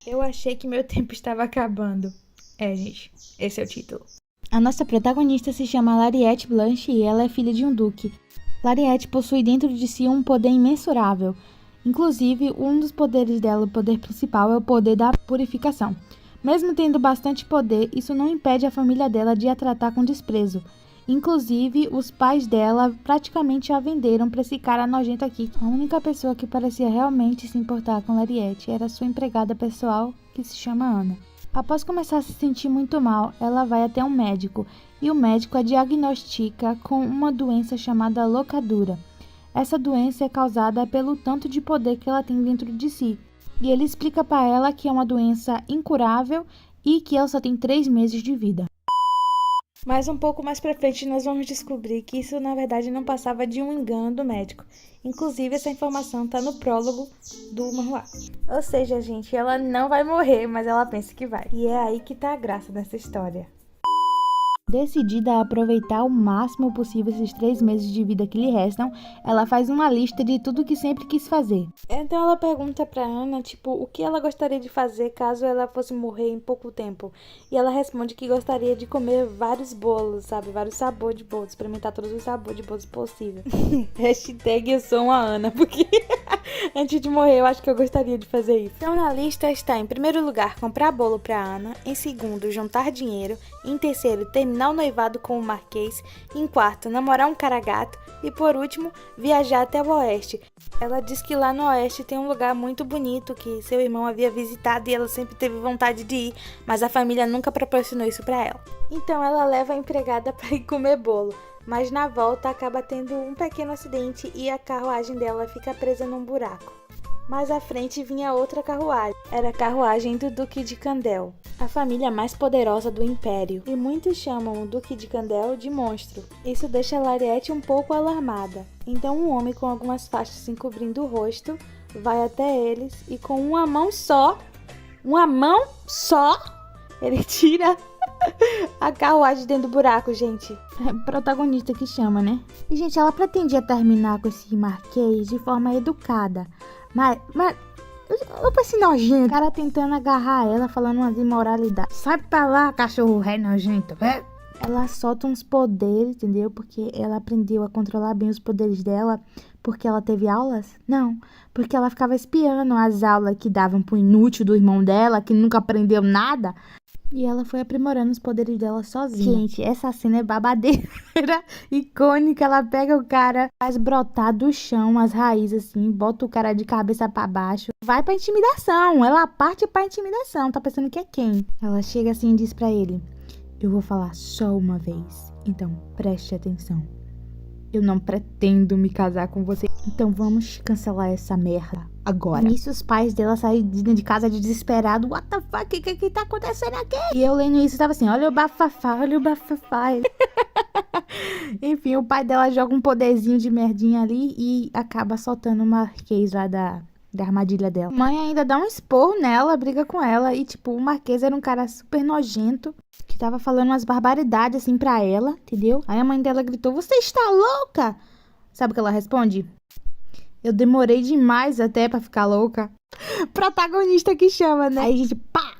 Eu achei que meu tempo estava acabando. Gente, esse é o título. A nossa protagonista se chama Lariette Blanche e ela é filha de um duque. Lariette possui dentro de si um poder imensurável. Inclusive, um dos poderes dela, o poder principal, é o poder da purificação. Mesmo tendo bastante poder, isso não impede a família dela de a tratar com desprezo. Inclusive, os pais dela praticamente a venderam para esse cara nojento aqui. A única pessoa que parecia realmente se importar com Lariette era sua empregada pessoal, que se chama Ana. Após começar a se sentir muito mal, ela vai até um médico, e o médico a diagnostica com uma doença chamada loucadura. Essa doença é causada pelo tanto de poder que ela tem dentro de si, e ele explica para ela que é uma doença incurável e que ela só tem 3 meses de vida. Mas um pouco mais pra frente nós vamos descobrir que isso na verdade não passava de um engano do médico. Inclusive essa informação tá no prólogo do manhwa. Ou seja, gente, ela não vai morrer, mas ela pensa que vai. E é aí que tá a graça dessa história. Decidida a aproveitar ao máximo possível esses 3 meses de vida que lhe restam, ela faz uma lista de tudo que sempre quis fazer. Então ela pergunta pra Ana, o que ela gostaria de fazer caso ela fosse morrer em pouco tempo. E ela responde que gostaria de comer vários bolos, vários sabores de bolos, experimentar todos os sabores de bolos possíveis. Hashtag eu sou uma Ana, porque antes de morrer eu acho que eu gostaria de fazer isso. Então na lista está, em primeiro lugar, comprar bolo pra Ana, em segundo, juntar dinheiro, em terceiro, terminar o noivado com o Marquês, em quarto, namorar um cara gato e por último, viajar até o oeste. Ela diz que lá no oeste tem um lugar muito bonito que seu irmão havia visitado e ela sempre teve vontade de ir, mas a família nunca proporcionou isso pra ela. Então ela leva a empregada para ir comer bolo, mas na volta acaba tendo um pequeno acidente e a carruagem dela fica presa num buraco. Mais à frente vinha outra carruagem. Era a carruagem do Duque de Candel, a família mais poderosa do Império. E muitos chamam o Duque de Candel de monstro. Isso deixa Lariette um pouco alarmada. Então um homem com algumas faixas encobrindo o rosto vai até eles e com uma mão só, ele tira a carruagem dentro do buraco, gente. É o protagonista que chama, né? E, gente, ela pretendia terminar com esse Marquês de forma educada. Mas eu pensei nojento. O cara tentando agarrar ela, falando umas imoralidades. Sai pra lá, cachorro ré nojento. Ela solta uns poderes, entendeu? Porque ela aprendeu a controlar bem os poderes dela. Porque ela teve aulas? Não. Porque ela ficava espiando as aulas que davam pro inútil do irmão dela, que nunca aprendeu nada. E ela foi aprimorando os poderes dela sozinha. Gente, essa cena é babadeira, icônica. Ela pega o cara, faz brotar do chão as raízes assim, bota o cara de cabeça pra baixo. Vai pra intimidação, ela parte pra intimidação. Tá pensando que é quem? Ela chega assim e diz pra ele: eu vou falar só uma vez, então preste atenção. Eu não pretendo me casar com você, então vamos cancelar essa merda agora. Nisso os pais dela saem de casa desesperado. What the fuck, o que tá acontecendo aqui? E eu lendo isso tava assim, olha o bafafá. Enfim, o pai dela joga um poderzinho de merdinha ali e acaba soltando o Marquês lá da armadilha dela. A mãe ainda dá um esporro nela, briga com ela. E o Marquês era um cara super nojento, que tava falando umas barbaridades assim pra ela, entendeu? Aí a mãe dela gritou, você está louca? Sabe o que ela responde? Eu demorei demais até pra ficar louca. Protagonista que chama, né? Aí a gente, pá!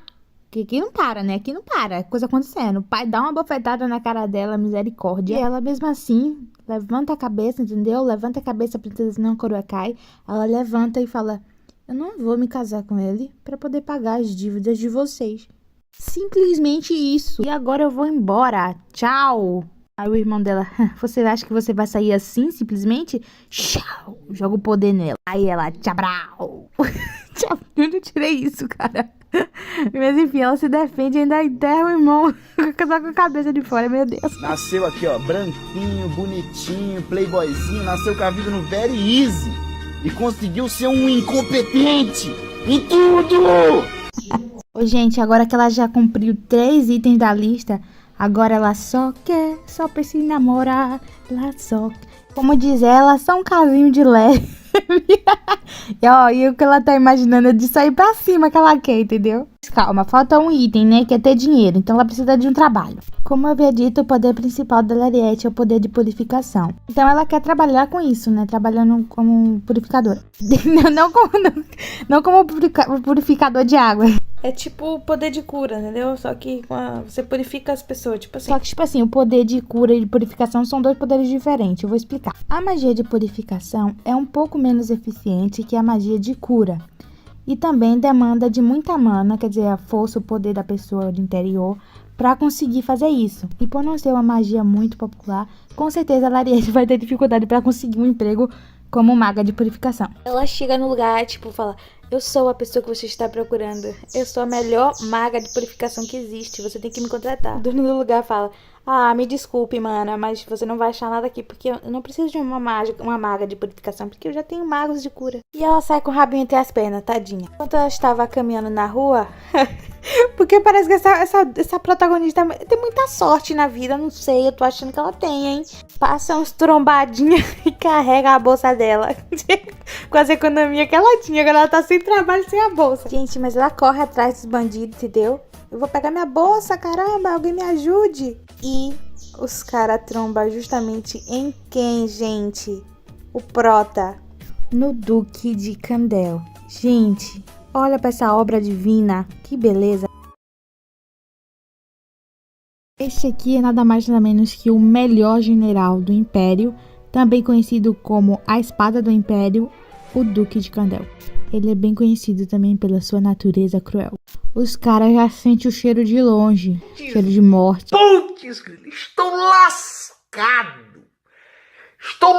Que aqui não para, né? Aqui não para. Coisa acontecendo. O pai dá uma bofetada na cara dela, misericórdia. E ela mesmo assim, levanta a cabeça, entendeu? Levanta a cabeça, a princesa não, a coroa cai. Ela levanta e fala, eu não vou me casar com ele pra poder pagar as dívidas de vocês. Simplesmente isso. E agora eu vou embora. Tchau. Aí o irmão dela, você acha que você vai sair assim, simplesmente? Tchau. Joga o poder nela. Aí ela, tchabrau. Tchau. Eu não tirei isso, cara. Mas enfim, ela se defende e ainda enterra o irmão só com a cabeça de fora, meu Deus. Nasceu aqui, ó, branquinho, bonitinho, playboyzinho. Nasceu com a vida no very easy. E conseguiu ser um incompetente em tudo. Ô, gente, agora que ela já cumpriu 3 itens da lista, agora ela só pra se namorar, ela só... Como diz ela, só um casinho de leve. E o que ela tá imaginando é de sair pra cima que ela quer, entendeu? Calma, falta um item, né, que é ter dinheiro, então ela precisa de um trabalho. Como eu havia dito, o poder principal da Lariette é o poder de purificação. Então ela quer trabalhar com isso, né, trabalhando como purificadora. Não como purificador de água. É tipo o poder de cura, entendeu? Só que você purifica as pessoas, tipo assim. Só que, tipo assim, o poder de cura e de purificação são dois poderes diferentes. Eu vou explicar. A magia de purificação é um pouco menos eficiente que a magia de cura. E também demanda de muita mana, quer dizer, a força, o poder da pessoa do interior, pra conseguir fazer isso. E por não ser uma magia muito popular, com certeza a Lariete vai ter dificuldade pra conseguir um emprego como maga de purificação. Ela chega no lugar, tipo, fala: eu sou a pessoa que você está procurando. Eu sou a melhor maga de purificação que existe. Você tem que me contratar. O dono do lugar fala: ah, me desculpe, mana, mas você não vai achar nada aqui, porque eu não preciso de uma maga de purificação, porque eu já tenho magos de cura. E ela sai com o rabinho entre as pernas, tadinha. Enquanto ela estava caminhando na rua... Porque parece que essa protagonista tem muita sorte na vida, não sei, eu tô achando que ela tem, hein? Passa uns trombadinhos e carrega a bolsa dela. Com as economias que ela tinha, agora ela tá sem trabalho, sem a bolsa. Gente, mas ela corre atrás dos bandidos, entendeu? Eu vou pegar minha bolsa, caramba, alguém me ajude. E os caras trombam justamente em quem, gente? O prota. No Duque de Candel. Gente... olha pra essa obra divina, que beleza. Este aqui é nada mais nada menos que o melhor general do Império, também conhecido como a Espada do Império, o Duque de Candel. Ele é bem conhecido também pela sua natureza cruel. Os caras já sentem o cheiro de longe, cheiro de morte. Putz, estou lascado. Estou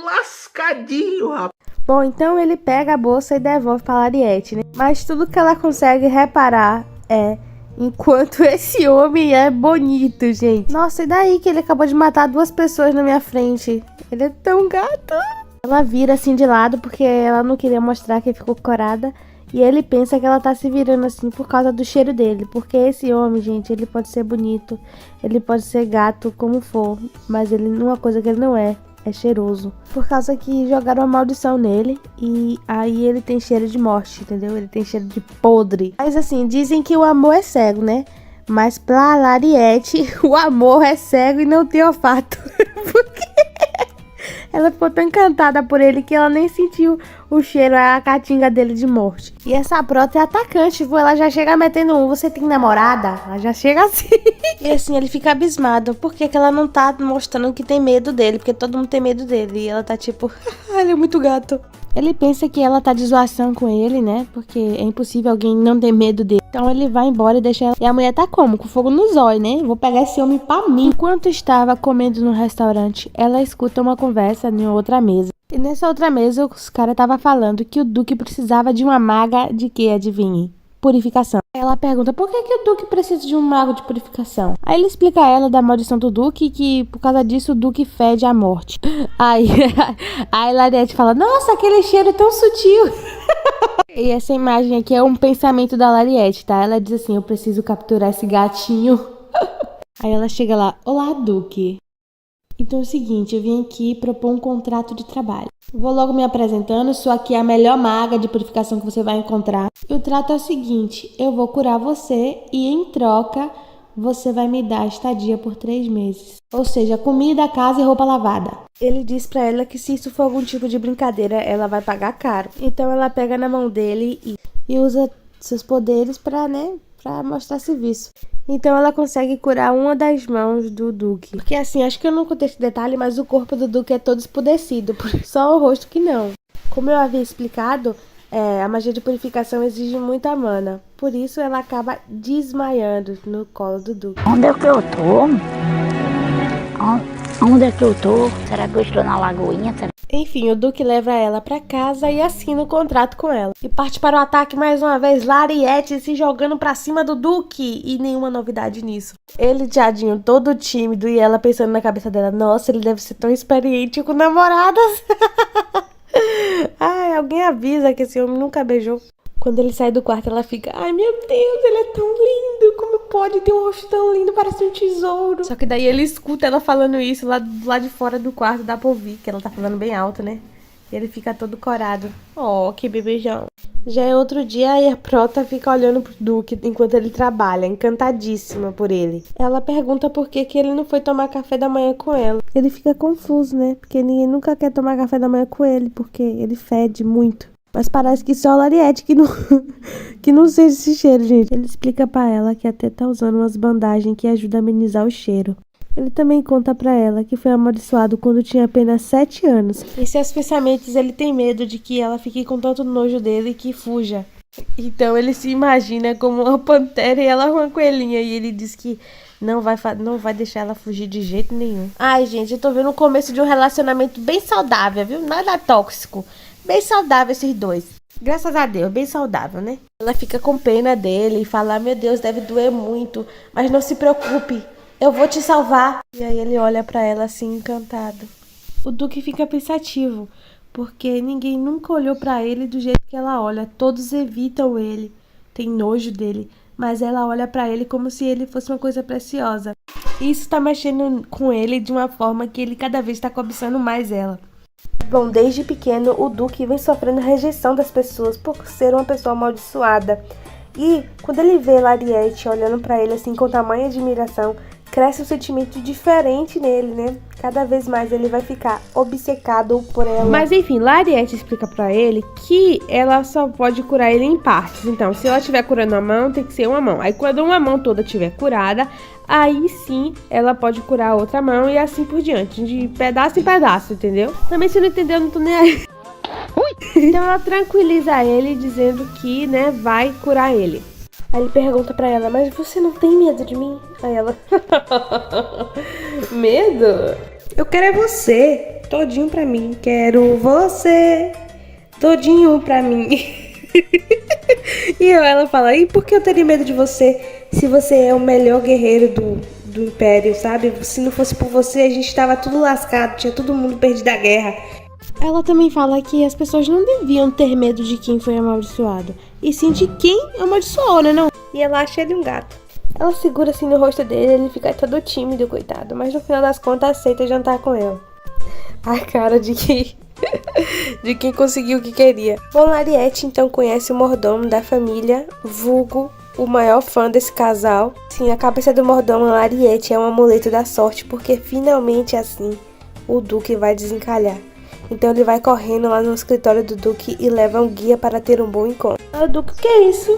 lascadinho, rapaz. Bom, então ele pega a bolsa e devolve pra Lariete, né? Mas tudo que ela consegue reparar é enquanto esse homem é bonito, gente. Nossa, e daí que ele acabou de matar 2 pessoas na minha frente? Ele é tão gato. Ela vira assim de lado porque ela não queria mostrar que ficou corada. E ele pensa que ela tá se virando assim por causa do cheiro dele. Porque esse homem, gente, ele pode ser bonito, ele pode ser gato, como for. Mas ele, uma coisa que ele não é cheiroso. Por causa que jogaram uma maldição nele e aí ele tem cheiro de morte, entendeu? Ele tem cheiro de podre. Mas assim, dizem que o amor é cego, né? Mas pra Lariete, o amor é cego e não tem olfato. Porque ela ficou tão encantada por ele que ela nem sentiu o cheiro, a catinga dele de morte. E essa prota é atacante, viu? Ela já chega metendo um: você tem namorada? Ela já chega assim. E assim, ele fica abismado. Por que ela não tá mostrando que tem medo dele? Porque todo mundo tem medo dele. E ela tá tipo, ele é muito gato. Ele pensa que ela tá de zoação com ele, né? Porque é impossível alguém não ter medo dele. Então ele vai embora e deixa ela. E a mulher tá como? Com fogo nos olhos, né? Vou pegar esse homem pra mim. Enquanto estava comendo no restaurante, ela escuta uma conversa em outra mesa. E nessa outra mesa, os caras estavam falando que o Duque precisava de uma maga de quê? Adivinhe? Purificação. Ela pergunta: por que o Duque precisa de um mago de purificação? Aí ele explica a ela da maldição do Duque, que por causa disso o Duque fede a morte. Aí Lariete fala: nossa, aquele cheiro tão sutil. E essa imagem aqui é um pensamento da Lariete, tá? Ela diz assim: eu preciso capturar esse gatinho. Aí ela chega lá: olá, Duque. Então é o seguinte, eu vim aqui propor um contrato de trabalho. Vou logo me apresentando, sou aqui a melhor maga de purificação que você vai encontrar. E o trato é o seguinte: eu vou curar você e em troca você vai me dar estadia por 3 meses. Ou seja, comida, casa e roupa lavada. Ele diz pra ela que se isso for algum tipo de brincadeira, ela vai pagar caro. Então ela pega na mão dele e usa seus poderes pra mostrar serviço. Então ela consegue curar uma das mãos do Duque. Porque assim, acho que eu não contei esse detalhe, mas o corpo do Duque é todo espudecido, só o rosto que não. Como eu havia explicado, a magia de purificação exige muita mana. Por isso ela acaba desmaiando no colo do Duque. Onde é que eu tô? Onde é que eu tô? Será que eu estou na lagoinha? Enfim, o Duque leva ela pra casa e assina o contrato com ela. E parte para o ataque mais uma vez, Lariete se jogando pra cima do Duque. E nenhuma novidade nisso. Ele, tadinho, todo tímido, e ela pensando na cabeça dela: nossa, ele deve ser tão experiente com namoradas. Ai, alguém avisa que esse homem nunca beijou. Quando ele sai do quarto, ela fica: ai, meu Deus, ele é tão lindo. Como pode ter um rosto tão lindo? Parece um tesouro. Só que daí ele escuta ela falando isso lá de fora do quarto. Dá pra ouvir que ela tá falando bem alto, né? E ele fica todo corado. Oh, que bebejão. Já é outro dia e a prota fica olhando pro Duque enquanto ele trabalha, encantadíssima por ele. Ela pergunta por que ele não foi tomar café da manhã com ela. Ele fica confuso, né? Porque ninguém nunca quer tomar café da manhã com ele, porque ele fede muito. Mas parece que só a Lariete que não sente esse cheiro, gente. Ele explica pra ela que até tá usando umas bandagens que ajudam a amenizar o cheiro. Ele também conta pra ela que foi amaldiçoado quando tinha apenas 7 anos. Em seus pensamentos, ele tem medo de que ela fique com tanto nojo dele que fuja. Então ele se imagina como uma pantera e ela uma coelhinha. E ele diz que não vai deixar ela fugir de jeito nenhum. Ai, gente, eu tô vendo o começo de um relacionamento bem saudável, viu? Nada tóxico. Bem saudável esses dois. Graças a Deus, bem saudável, né? Ela fica com pena dele e fala, meu Deus, deve doer muito. Mas não se preocupe, eu vou te salvar. E aí ele olha pra ela assim, encantado. O Duque fica pensativo, porque ninguém nunca olhou pra ele do jeito que ela olha. Todos evitam ele, tem nojo dele. Mas ela olha pra ele como se ele fosse uma coisa preciosa. Isso tá mexendo com ele de uma forma que ele cada vez tá cobiçando mais ela. Bom, desde pequeno, o Duque vem sofrendo rejeição das pessoas por ser uma pessoa amaldiçoada. E quando ele vê Lariete olhando pra ele assim com tamanha admiração, cresce um sentimento diferente nele, né? Cada vez mais ele vai ficar obcecado por ela. Mas enfim, Lariete explica pra ele que ela só pode curar ele em partes. Então, se ela estiver curando a mão, tem que ser uma mão. Aí quando uma mão toda estiver curada, aí sim ela pode curar a outra mão e assim por diante. De pedaço em pedaço, entendeu? Também se não entendeu, eu não tô nem aí. Então ela tranquiliza ele dizendo que, né, vai curar ele. Aí ele pergunta pra ela, mas você não tem medo de mim? Aí ela, medo? Eu quero é você, todinho pra mim. Quero você, todinho pra mim. E ela fala, e por que eu teria medo de você se você é o melhor guerreiro do Império, sabe? Se não fosse por você, a gente tava tudo lascado, tinha todo mundo perdido a guerra. Ela também fala que as pessoas não deviam ter medo de quem foi amaldiçoado, e sim de quem amaldiçoou, né não? E ela acha ele um gato. Ela segura assim no rosto dele, ele fica todo tímido, coitado, mas no final das contas aceita jantar com ela. A cara de quem conseguiu o que queria. Bom, Lariete então conhece o mordomo da família, vulgo o maior fã desse casal. Sim, a cabeça do mordomo Lariete é um amuleto da sorte, porque finalmente assim o Duque vai desencalhar. Então ele vai correndo lá no escritório do Duque e leva um guia para ter um bom encontro. Ah, Duque, o que é isso?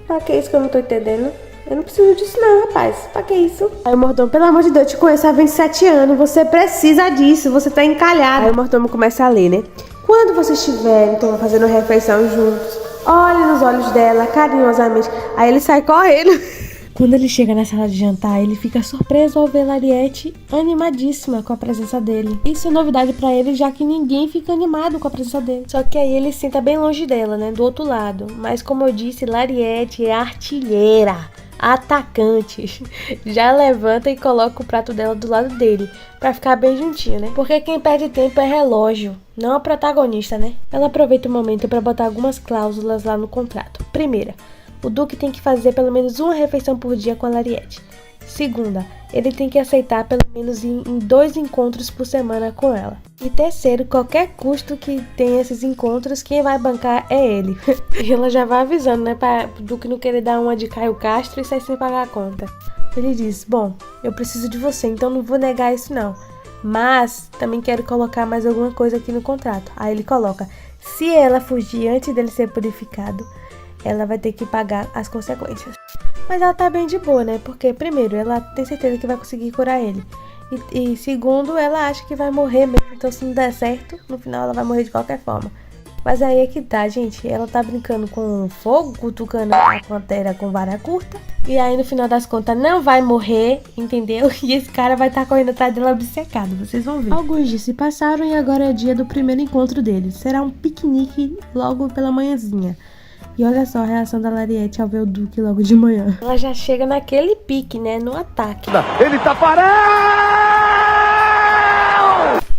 Pra que isso que eu não tô entendendo? Eu não preciso disso não, rapaz. Pra que isso? Aí o mordomo, pelo amor de Deus, eu te conheço há 27 anos. Você precisa disso, você tá encalhado. Aí o mordomo começa a ler, né? Quando vocês estiverem então, fazendo refeição juntos, olhe nos olhos dela carinhosamente. Aí ele sai correndo. Quando ele chega na sala de jantar, ele fica surpreso ao ver Lariete animadíssima com a presença dele. Isso é novidade pra ele, já que ninguém fica animado com a presença dele. Só que aí ele senta bem longe dela, né, do outro lado. Mas como eu disse, Lariete é artilheira, atacante. Já levanta e coloca o prato dela do lado dele, pra ficar bem juntinho, né? Porque quem perde tempo é relógio, não a protagonista, né? Ela aproveita o momento pra botar algumas cláusulas lá no contrato. Primeira, o Duque tem que fazer pelo menos uma refeição por dia com a Lariete. Segunda, ele tem que aceitar pelo menos em 2 encontros por semana com ela. E terceiro, qualquer custo que tenha esses encontros, quem vai bancar é ele. E ela já vai avisando, né, para o Duque não querer dar uma de Caio Castro e sair sem pagar a conta. Ele diz, bom, eu preciso de você, então não vou negar isso não. Mas também quero colocar mais alguma coisa aqui no contrato. Aí ele coloca, se ela fugir antes dele ser purificado, ela vai ter que pagar as consequências. Mas ela tá bem de boa, né? Porque, primeiro, ela tem certeza que vai conseguir curar ele. E segundo, ela acha que vai morrer mesmo. Então, se não der certo, no final ela vai morrer de qualquer forma. Mas aí é que tá, gente. Ela tá brincando com fogo, cutucando a pantera com vara curta. E aí, no final das contas, não vai morrer, entendeu? E esse cara vai estar correndo atrás dela obcecado. Vocês vão ver. Alguns dias se passaram e agora é dia do primeiro encontro deles. Será um piquenique logo pela manhãzinha. E olha só a reação da Lariete ao ver o Duque logo de manhã. Ela já chega naquele pique, né? No ataque. Ele tá parado!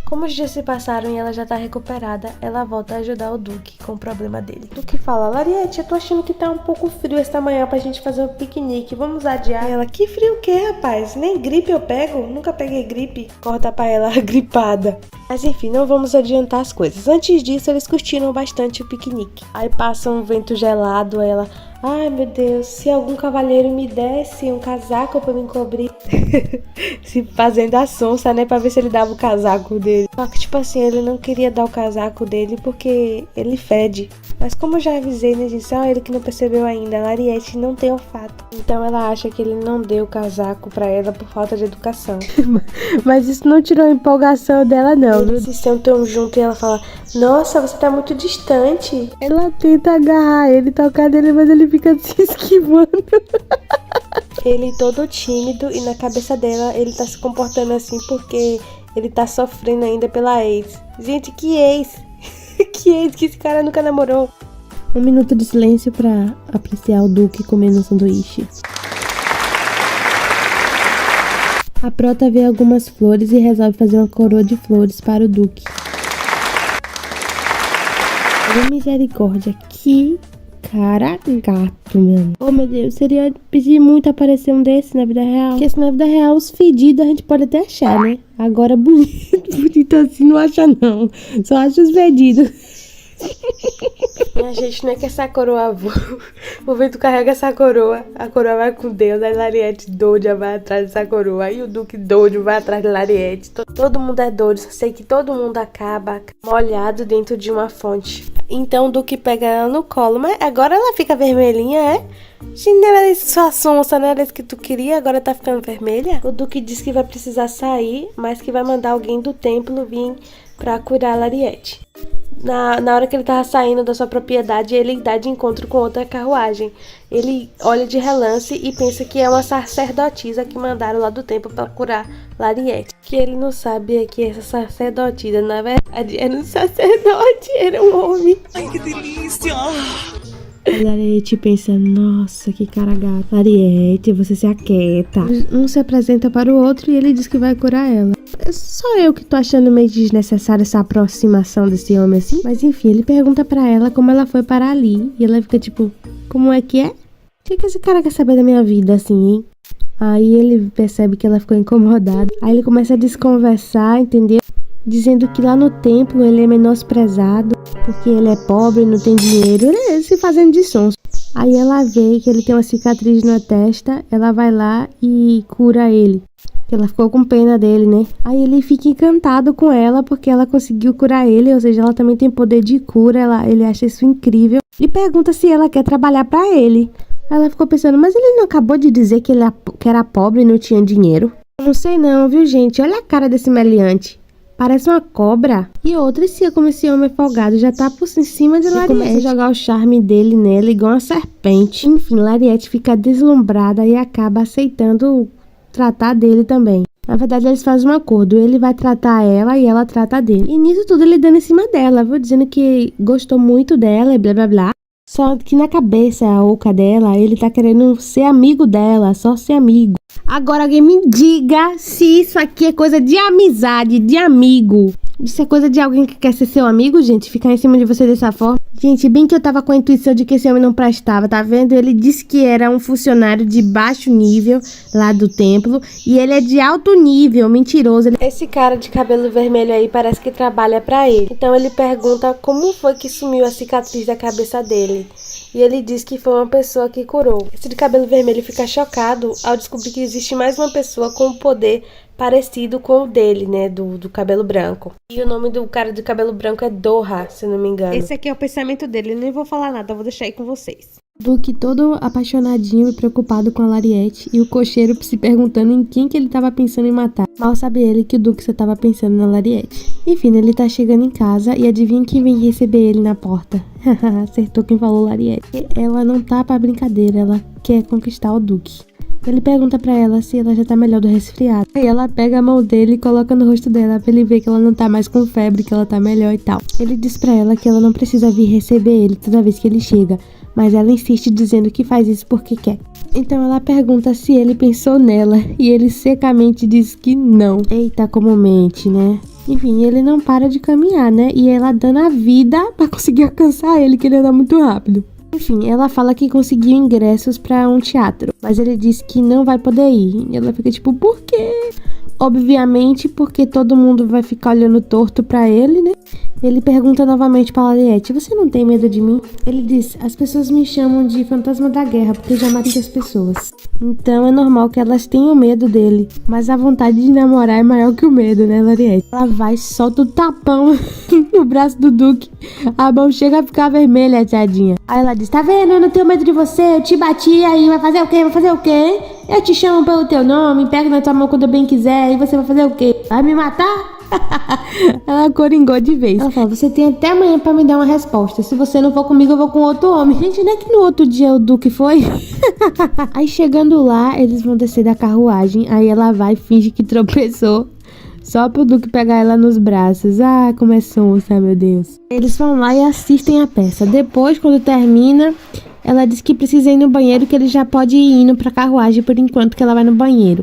Como os dias se passaram e ela já tá recuperada, ela volta a ajudar o Duque com o problema dele. O Duque fala, Lariete, eu tô achando que tá um pouco frio esta manhã pra gente fazer um piquenique. Vamos adiar? Ela, que frio o quê, rapaz? Nem gripe eu pego? Nunca peguei gripe. Corta pra ela gripada. Mas enfim, não vamos adiantar as coisas. Antes disso, eles curtiram bastante o piquenique. Aí passa um vento gelado, ela... Ai, meu Deus, se algum cavalheiro me desse um casaco pra me cobrir. Se fazendo a sonsa, né, pra ver se ele dava o casaco dele. Só que, tipo assim, ele não queria dar o casaco dele porque ele fede. Mas como eu já avisei, né, gente, só ele que não percebeu ainda, a Lariete não tem olfato. Então ela acha que ele não deu o casaco pra ela por falta de educação. Mas isso não tirou a empolgação dela, não. Eles se sentam junto e ela fala: nossa, você tá muito distante. Ela tenta agarrar ele, tocar nele, mas ele fica se esquivando. Ele todo tímido e na cabeça dela ele tá se comportando assim porque ele tá sofrendo ainda pela ex. Gente, que ex? Que ex que esse cara nunca namorou. Um minuto de silêncio pra apreciar o Duque comendo um sanduíche. A Prota vê algumas flores e resolve fazer uma coroa de flores para o Duque. Oh, misericórdia, que cara gato, mano. Oh, meu Deus, seria pedir muito aparecer um desse na vida real. Porque se na vida real os fedidos a gente pode até achar, né? Agora bonito assim não acha não. Só acha os fedidos. Minha gente, não é que essa coroa voa. O vento carrega essa coroa. A coroa vai com Deus. A Lariete doida vai atrás dessa coroa. Aí o Duque doido vai atrás da Lariete. Todo mundo é doido. Só sei que todo mundo acaba molhado dentro de uma fonte. Então o Duque pega ela no colo. Mas agora ela fica vermelhinha, é? Gente, não era sua sonsa, não era isso que tu queria? Agora tá ficando vermelha? O Duque diz que vai precisar sair, mas que vai mandar alguém do templo vir pra curar a Lariete. Na hora que ele tava saindo da sua propriedade, ele dá de encontro com outra carruagem. Ele olha de relance e pensa que é uma sacerdotisa que mandaram lá do templo para curar Lariete. O que ele não sabe é que essa sacerdotisa, na verdade, era um sacerdote, era um homem. Ai, que delícia! A Lariete pensa: nossa, que cara gato. Lariete, você se aquieta. Um se apresenta para o outro e ele diz que vai curar ela. É só eu que tô achando meio desnecessária essa aproximação desse homem assim. Mas enfim, ele pergunta pra ela como ela foi parar ali. E ela fica tipo: como é que é? O que esse cara quer saber da minha vida assim, hein? Aí ele percebe que ela ficou incomodada. Aí ele começa a desconversar, entendeu? Dizendo que lá no templo ele é menosprezado porque ele é pobre, não tem dinheiro. Ele se fazendo de sonso. Aí ela vê que ele tem uma cicatriz na testa. Ela vai lá e cura ele. Ela ficou com pena dele, né? Aí ele fica encantado com ela porque ela conseguiu curar ele. Ou seja, ela também tem poder de cura. Ele acha isso incrível. E pergunta se ela quer trabalhar pra ele. Ela ficou pensando: mas ele não acabou de dizer que ele era pobre e não tinha dinheiro? Eu não sei não, viu, gente? Olha a cara desse meliante. Parece uma cobra. E outra, e se como esse homem folgado já tá por cima de Lariete, começa a jogar o charme dele nela igual uma serpente. Enfim, Lariete fica deslumbrada e acaba aceitando tratar dele também. Na verdade, eles fazem um acordo. Ele vai tratar ela e ela trata dele. E nisso tudo ele dando em cima dela, viu? Dizendo que gostou muito dela e blá blá blá. Só que na cabeça oca dela, ele tá querendo ser amigo dela, só ser amigo. Agora alguém me diga se isso aqui é coisa de amizade, de amigo. Isso é coisa de alguém que quer ser seu amigo, gente? Ficar em cima de você dessa forma? Gente, bem que eu tava com a intuição de que esse homem não prestava, tá vendo? Ele disse que era um funcionário de baixo nível lá do templo. E ele é de alto nível, mentiroso. Esse cara de cabelo vermelho aí parece que trabalha pra ele. Então ele pergunta como foi que sumiu a cicatriz da cabeça dele. E ele diz que foi uma pessoa que curou. Esse de cabelo vermelho fica chocado ao descobrir que existe mais uma pessoa com poder parecido com o dele, né, do cabelo branco. E o nome do cara de cabelo branco é Doha, se não me engano. Esse aqui é o pensamento dele, eu nem vou falar nada, eu vou deixar aí com vocês. Duque todo apaixonadinho e preocupado com a Lariete, e o cocheiro se perguntando em quem que ele tava pensando em matar. Mal sabe ele que o Duque só tava pensando na Lariete. Enfim, ele tá chegando em casa e adivinha quem vem receber ele na porta? Acertou quem falou Lariete. Ela não tá pra brincadeira, ela quer conquistar o Duque. Ele pergunta pra ela se ela já tá melhor do resfriado. Aí ela pega a mão dele e coloca no rosto dela pra ele ver que ela não tá mais com febre, que ela tá melhor e tal. Ele diz pra ela que ela não precisa vir receber ele toda vez que ele chega, mas ela insiste dizendo que faz isso porque quer. Então ela pergunta se ele pensou nela e ele secamente diz que não. Eita, como mente, né? Enfim, ele não para de caminhar, né? E ela dando a vida pra conseguir alcançar ele, que ele anda muito rápido. Enfim, ela fala que conseguiu ingressos pra um teatro, mas ele diz que não vai poder ir. E ela fica tipo, por quê? Obviamente porque todo mundo vai ficar olhando torto pra ele, né? Ele pergunta novamente pra Lariete: você não tem medo de mim? Ele diz: as pessoas me chamam de fantasma da guerra porque eu já matei as pessoas. Então é normal que elas tenham medo dele. Mas a vontade de namorar é maior que o medo, né, Lariete? Ela vai e solta o tapão no braço do Duque. A mão chega a ficar vermelha, tadinha. Aí ela diz: tá vendo? Eu não tenho medo de você. Eu te bati aí. Vai fazer o quê? Vai fazer o quê? Eu te chamo pelo teu nome. Pego na tua mão quando eu bem quiser. E você vai fazer o quê? Vai me matar? Ela coringou de vez. Ela fala: você tem até amanhã pra me dar uma resposta. Se você não for comigo, eu vou com outro homem. Gente, não é que no outro dia o Duque foi? Aí chegando lá, eles vão descer da carruagem. Aí ela vai e finge que tropeçou, só pro Duque pegar ela nos braços. Ah, como é sonsa, meu Deus. Eles vão lá e assistem a peça. Depois, quando termina, ela diz que precisa ir no banheiro, que ele já pode ir indo pra carruagem por enquanto que ela vai no banheiro.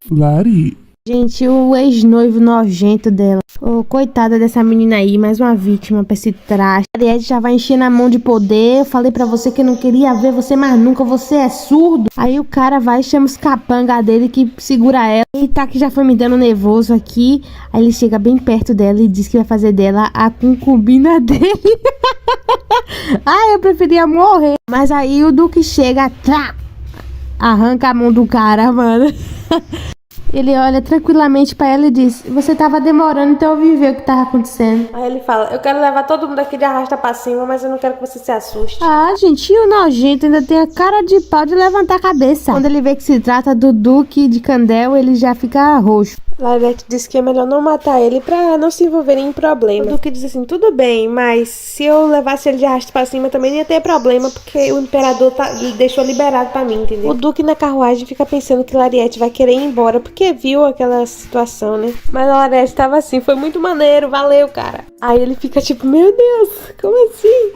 Lari, Gente, o ex-noivo nojento dela. Oh, coitada dessa menina aí, mais uma vítima pra esse traste. A Ariete já vai encher na mão de poder. Eu falei pra você que eu não queria ver você mais nunca, você é surdo. Aí o cara vai e chama os capanga dele que segura ela. Eita, que já foi me dando nervoso aqui. Aí ele chega bem perto dela e diz que vai fazer dela a concubina dele. Ah, eu preferia morrer. Mas aí o Duque chega, arranca a mão do cara, mano. Ele olha tranquilamente pra ela e diz: você tava demorando, então eu vim ver o que tava acontecendo. Aí ele fala: eu quero levar todo mundo aqui de arrasta pra cima, mas eu não quero que você se assuste. Ah, gente, e o nojento ainda tem a cara de pau de levantar a cabeça. Quando ele vê que se trata do Duque de Candel, ele já fica roxo. Lariete diz que é melhor não matar ele pra não se envolverem em problema. O Duque diz assim: tudo bem, mas se eu levasse ele de arrasto pra cima também não ia ter problema, porque o imperador deixou liberado pra mim, entendeu? O Duque na carruagem fica pensando que Lariete vai querer ir embora, porque viu aquela situação, né? Mas a Lariete tava assim: foi muito maneiro, valeu, cara. Aí ele fica tipo: meu Deus, como assim?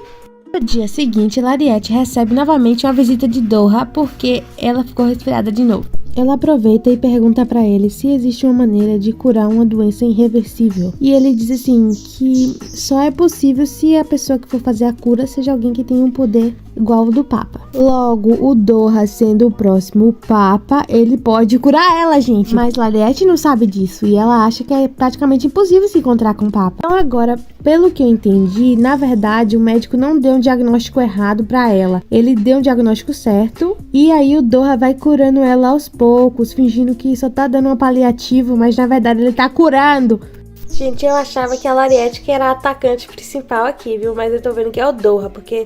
No dia seguinte, Lariete recebe novamente uma visita de Doha porque ela ficou resfriada de novo. Ela aproveita e pergunta pra ele se existe uma maneira de curar uma doença irreversível. E ele diz assim que só é possível se a pessoa que for fazer a cura seja alguém que tenha um poder igual ao do Papa. Logo, o Doha sendo o próximo Papa, ele pode curar ela, gente. Mas Lariete não sabe disso e ela acha que é praticamente impossível se encontrar com o Papa. Então agora, pelo que eu entendi, na verdade o médico não deu um diagnóstico errado pra ela. Ele deu um diagnóstico certo e aí o Doha vai curando ela aos poucos, fingindo que só tá dando um paliativo, mas na verdade ele tá curando. Gente, eu achava que a Lariete que era a atacante principal aqui, viu? Mas eu tô vendo que é o Doha, porque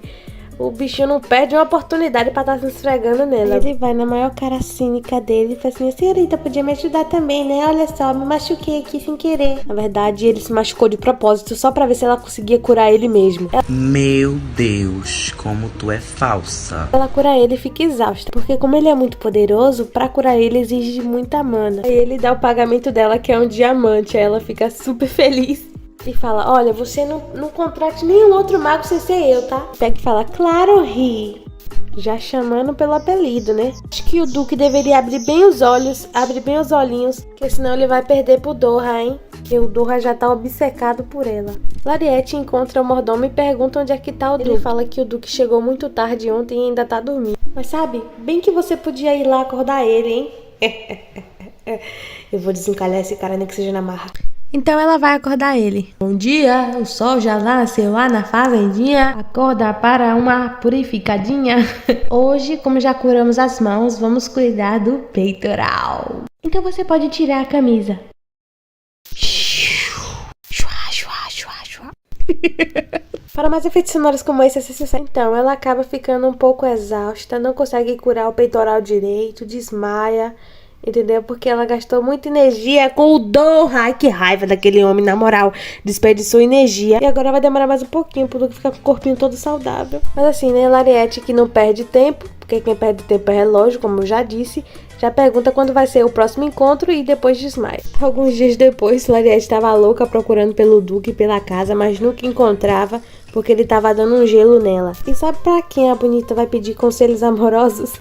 o bichinho não perde uma oportunidade pra estar se esfregando nela. Ele vai na maior cara cínica dele e fala assim: a senhorita podia me ajudar também, né? Olha só, me machuquei aqui sem querer. Na verdade, ele se machucou de propósito só pra ver se ela conseguia curar ele mesmo. Meu Deus, como tu é falsa. Ela cura ele e fica exausta, porque como ele é muito poderoso, pra curar ele exige muita mana. Aí ele dá o pagamento dela, que é um diamante. Aí ela fica super feliz e fala: olha, você não contrate nenhum outro mago sem ser eu, tá? Pega e fala: claro, Ri. Já chamando pelo apelido, né? Acho que o Duque deveria abrir bem os olhos, abrir bem os olhinhos, porque senão ele vai perder pro Doha, hein? Porque o Doha já tá obcecado por ela. Lariete encontra o mordomo e pergunta onde é que tá o Duque. Ele fala que o Duque chegou muito tarde ontem e ainda tá dormindo. Mas sabe, bem que você podia ir lá acordar ele, hein? Eu vou desencalhar esse cara, nem que seja na marra. Então ela vai acordar ele. Bom dia, o sol já nasceu lá na fazendinha. Acorda para uma purificadinha. Hoje, como já curamos as mãos, vamos cuidar do peitoral. Então você pode tirar a camisa. Para mais efeitos sonoros como esse, então ela acaba ficando um pouco exausta, não consegue curar o peitoral direito, desmaia. Entendeu? Porque ela gastou muita energia com o Doha. Ai, que raiva daquele homem, na moral. Desperdiçou energia. E agora vai demorar mais um pouquinho pro Duque ficar com o corpinho todo saudável. Mas assim, né? Lariete, que não perde tempo, porque quem perde tempo é relógio, como eu já disse, já pergunta quando vai ser o próximo encontro e depois desmaia. Alguns dias depois, Lariete estava louca procurando pelo Duque pela casa, mas nunca encontrava, porque ele tava dando um gelo nela. E sabe pra quem a bonita vai pedir conselhos amorosos?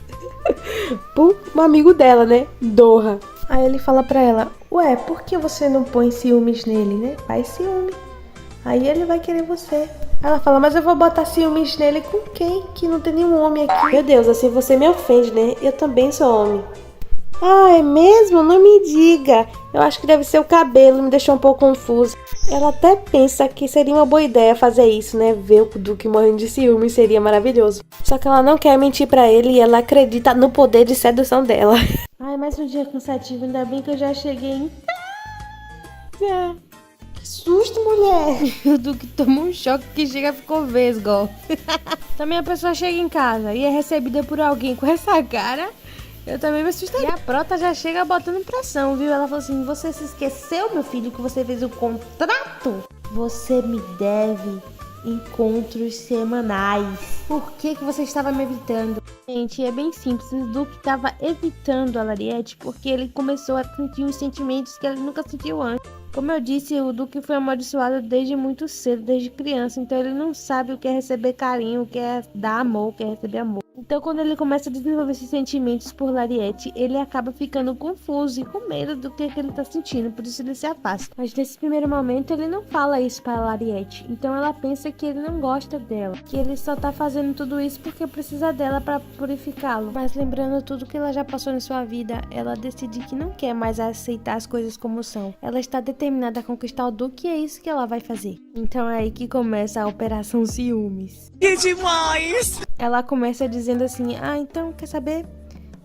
Pro um amigo dela, né? Doha. Aí ele fala pra ela: ué, por que você não põe ciúmes nele, né? Faz ciúme. Aí ele vai querer você. Ela fala: mas eu vou botar ciúmes nele com quem? Que não tem nenhum homem aqui. Meu Deus, assim você me ofende, né? Eu também sou homem. Ah, é mesmo? Não me diga. Eu acho que deve ser o cabelo, me deixou um pouco confusa. Ela até pensa que seria uma boa ideia fazer isso, né? Ver o Duque morrendo de ciúme seria maravilhoso. Só que ela não quer mentir pra ele e ela acredita no poder de sedução dela. Ai, mais um dia cansativo, ainda bem que eu já cheguei em casa. Que susto, mulher! O Duque tomou um choque que chega ficou vesgo. Também a pessoa chega em casa e é recebida por alguém com essa cara. Eu também me assustaria. E a Prota já chega botando pressão, viu? Ela falou assim, você se esqueceu, meu filho, que você fez o contrato? Você me deve encontros semanais. Por que você estava me evitando? Gente, é bem simples. O Duque estava evitando a Lariete porque ele começou a sentir uns sentimentos que ele nunca sentiu antes. Como eu disse, o Duque foi amaldiçoado desde muito cedo, desde criança. Então ele não sabe o que é receber carinho, o que é dar amor, o que é receber amor. Então quando ele começa a desenvolver esses sentimentos por Lariete, ele acaba ficando confuso e com medo do que ele tá sentindo, por isso ele se afasta. Mas nesse primeiro momento ele não fala isso para Lariete. Então ela pensa que ele não gosta dela, que ele só tá fazendo tudo isso porque precisa dela para purificá-lo. Mas lembrando tudo que ela já passou na sua vida, ela decide que não quer mais aceitar as coisas como são. Ela está determinada a conquistar o Duque e é isso que ela vai fazer. Então é aí que começa a Operação Ciúmes. Que demais! Ela começa dizendo assim, então, quer saber?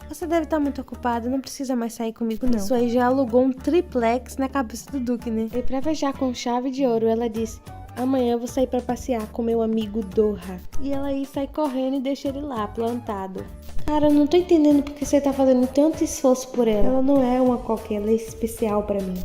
Você deve estar muito ocupada, não precisa mais sair comigo não. Isso aí já alugou um triplex na cabeça do Duque, né? E pra fechar com chave de ouro, ela disse, amanhã eu vou sair pra passear com meu amigo Dorra. E ela aí sai correndo e deixa ele lá, plantado. Cara, eu não tô entendendo porque você tá fazendo tanto esforço por ela. Ela não é uma qualquer, ela é especial pra mim.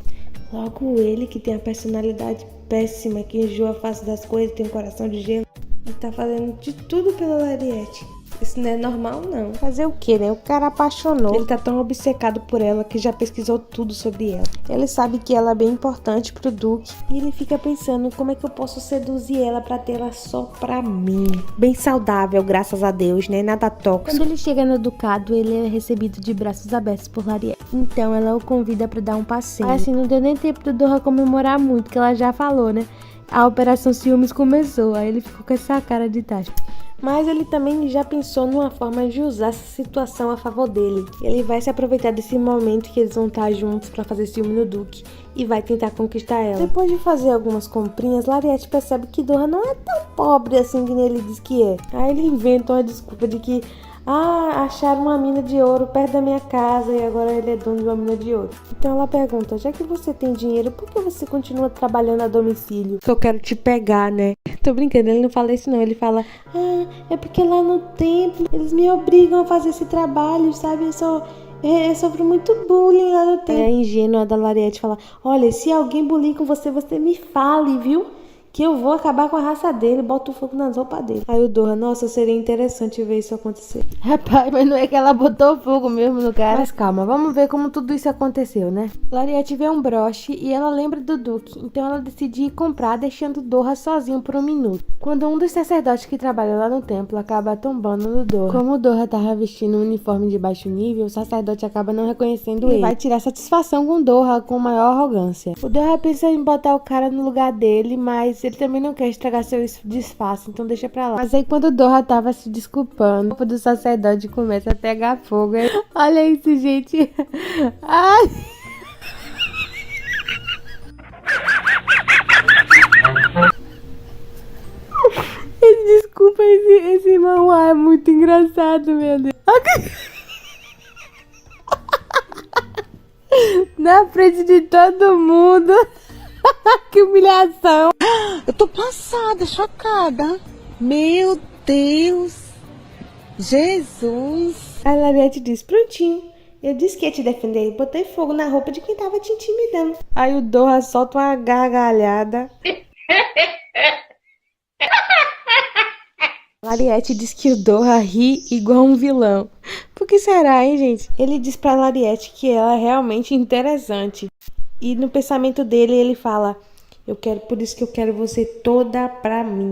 Logo ele, que tem a personalidade péssima, que enjoa a face das coisas, tem um coração de gelo, e tá fazendo de tudo pela Lariete. Isso não é normal, não. Fazer o quê, né? O cara apaixonou. Ele tá tão obcecado por ela que já pesquisou tudo sobre ela. Ele sabe que ela é bem importante pro Duque. E ele fica pensando como é que eu posso seduzir ela pra tê-la só pra mim. Bem saudável, graças a Deus, né? Nada tóxico. Quando ele chega no ducado, ele é recebido de braços abertos por Lariete. Então ela o convida pra dar um passeio. Assim, não deu nem tempo do Dorra comemorar muito, que ela já falou, né? A Operação Ciúmes começou. Aí ele ficou com essa cara de tacho. Mas ele também já pensou numa forma de usar essa situação a favor dele. Ele vai se aproveitar desse momento que eles vão estar juntos pra fazer ciúme no Duque e vai tentar conquistar ela. Depois de fazer algumas comprinhas, Lariete percebe que Dorra não é tão pobre assim que ele diz que é. Aí ele inventa uma desculpa de que acharam uma mina de ouro perto da minha casa e agora ele é dono de uma mina de ouro. Então ela pergunta, já que você tem dinheiro, por que você continua trabalhando a domicílio? Que eu quero te pegar, né? Tô brincando, ele não fala isso não, ele fala, é porque lá no templo eles me obrigam a fazer esse trabalho, sabe? Eu sofro muito bullying lá no templo. É ingênua da Lariete fala, olha, se alguém bullying com você, você me fale, viu? Que eu vou acabar com a raça dele, boto fogo nas roupas dele. Aí o Dorra, nossa, seria interessante ver isso acontecer. Rapaz, mas não é que ela botou fogo mesmo no cara. Mas calma, vamos ver como tudo isso aconteceu, né? Lariete vê um broche e ela lembra do Duque. Então ela decide ir comprar, deixando o Dorra sozinho por um minuto. Quando um dos sacerdotes que trabalha lá no templo acaba tombando no Dorra. Como o Dorra tava vestindo um uniforme de baixo nível, o sacerdote acaba não reconhecendo ele. Vai tirar satisfação com o Dorra com maior arrogância. O Dorra pensa em botar o cara no lugar dele, mas ele também não quer estragar seu disfarce, então deixa pra lá. Mas aí quando o Dorra tava se desculpando, o corpo do sacerdote começa a pegar fogo. Olha isso, gente. Ai. Desculpa, esse manhwa é muito engraçado, meu Deus. Na frente de todo mundo. Que humilhação. Eu tô passada, chocada. Meu Deus. Jesus. A Lariete diz, prontinho. Eu disse que ia te defender e botei fogo na roupa de quem tava te intimidando. Aí o Dorra solta uma gargalhada. Lariete diz que o Dorra ri igual um vilão. Por que será, hein, gente? Ele diz pra Lariete que ela é realmente interessante. E no pensamento dele, ele fala, por isso que eu quero você toda pra mim.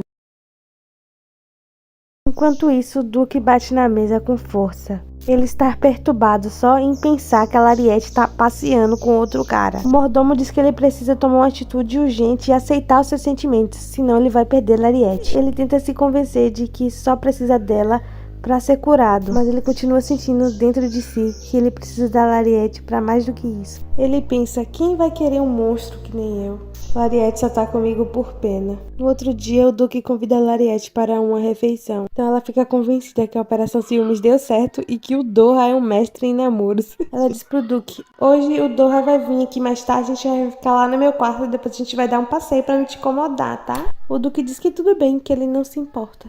Enquanto isso, o Duque bate na mesa com força. Ele está perturbado só em pensar que a Lariete está passeando com outro cara. O mordomo diz que ele precisa tomar uma atitude urgente e aceitar os seus sentimentos, senão ele vai perder Lariete. Ele tenta se convencer de que só precisa dela pra ser curado, mas ele continua sentindo dentro de si que ele precisa da Lariete pra mais do que isso. Ele pensa, quem vai querer um monstro que nem eu? Lariete só tá comigo por pena. No outro dia, o Duque convida a Lariete para uma refeição. Então ela fica convencida que a Operação Ciúmes deu certo e que o Doha é um mestre em namoros. Ela diz pro Duque, hoje o Doha vai vir aqui mais tarde, a gente vai ficar lá no meu quarto e depois a gente vai dar um passeio pra não te incomodar, tá? O Duque diz que tudo bem, que ele não se importa.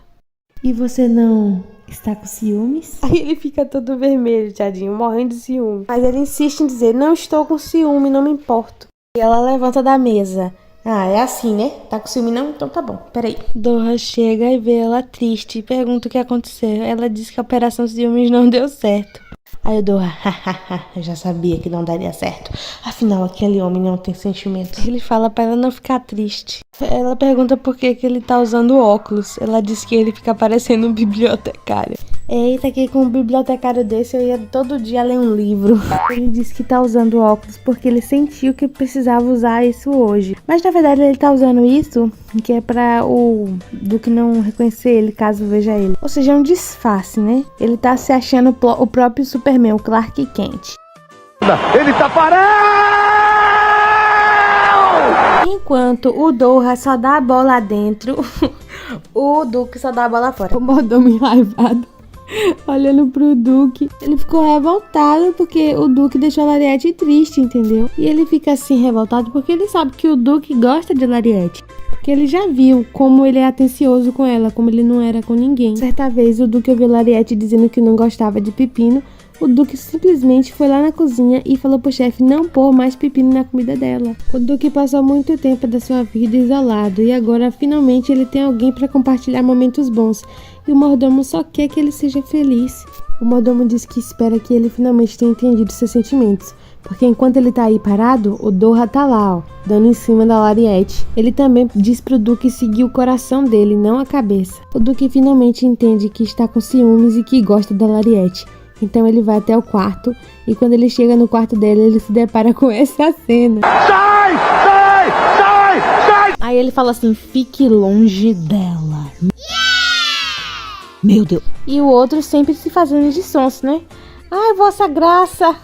E você não está com ciúmes? Aí ele fica todo vermelho, tadinho, morrendo de ciúme. Mas ele insiste em dizer, não estou com ciúme, não me importo. E ela levanta da mesa. Ah, é assim, né? Tá com ciúme não? Então tá bom, peraí. Doha chega e vê ela triste e pergunta o que aconteceu. Ela diz que a Operação Ciúmes não deu certo. Aí o Doha, eu já sabia que não daria certo. Afinal, aquele homem não tem sentimentos. Ele fala pra ela não ficar triste. Ela pergunta por que ele tá usando óculos. Ela diz que ele fica parecendo um bibliotecário. Eita, que com um bibliotecário desse eu ia todo dia ler um livro. Ele diz que tá usando óculos porque ele sentiu que precisava usar isso hoje. Mas na verdade ele tá usando isso que é pra o Duque não reconhecer ele caso veja ele. Ou seja, é um disfarce, né? Ele tá se achando o próprio Superman, o Clark Kent. Ele tá parado! Enquanto o Doha só dá a bola dentro, o Duque só dá a bola fora. O mordomo enraivado, olhando pro Duque. Ele ficou revoltado porque o Duque deixou a Lariete triste, entendeu? E ele fica assim revoltado porque ele sabe que o Duque gosta de Lariete. Porque ele já viu como ele é atencioso com ela, como ele não era com ninguém. Certa vez o Duque ouviu Lariete dizendo que não gostava de pepino. O Duque simplesmente foi lá na cozinha e falou pro chefe não pôr mais pepino na comida dela. O Duque passou muito tempo da sua vida isolado e agora finalmente ele tem alguém para compartilhar momentos bons. E o mordomo só quer que ele seja feliz. O mordomo diz que espera que ele finalmente tenha entendido seus sentimentos. Porque enquanto ele tá aí parado, o Doha tá lá, ó, dando em cima da Lariete. Ele também diz pro Duque seguir o coração dele, não a cabeça. O Duque finalmente entende que está com ciúmes e que gosta da Lariete. Então ele vai até o quarto e quando ele chega no quarto dele, ele se depara com essa cena. Sai! Sai! Sai! Sai! Aí ele fala assim, fique longe dela. Meu Deus. E o outro sempre se fazendo de sonso, né? Ai, vossa graça.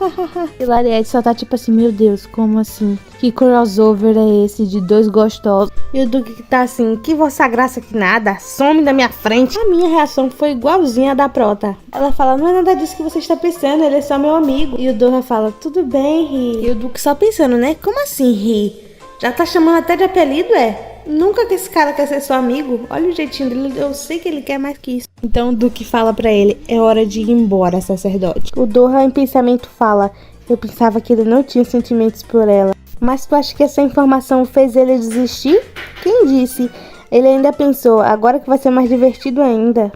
E Lariete só tá tipo assim, meu Deus, como assim? Que crossover é esse de dois gostosos? E o Duque que tá assim, que vossa graça que nada, some da minha frente. A minha reação foi igualzinha a da Prota. Ela fala, não é nada disso que você está pensando, ele é só meu amigo. E o Doha fala, tudo bem, Ri. E o Duque só pensando, né? Como assim, Ri? Já tá chamando até de apelido, é? Nunca que esse cara quer ser seu amigo. Olha o jeitinho dele, eu sei que ele quer mais que isso. Então o Duque fala pra ele, é hora de ir embora, sacerdote. O Doha em pensamento fala, eu pensava que ele não tinha sentimentos por ela. Mas tu acha que essa informação fez ele desistir? Quem disse? Ele ainda pensou, agora que vai ser mais divertido ainda.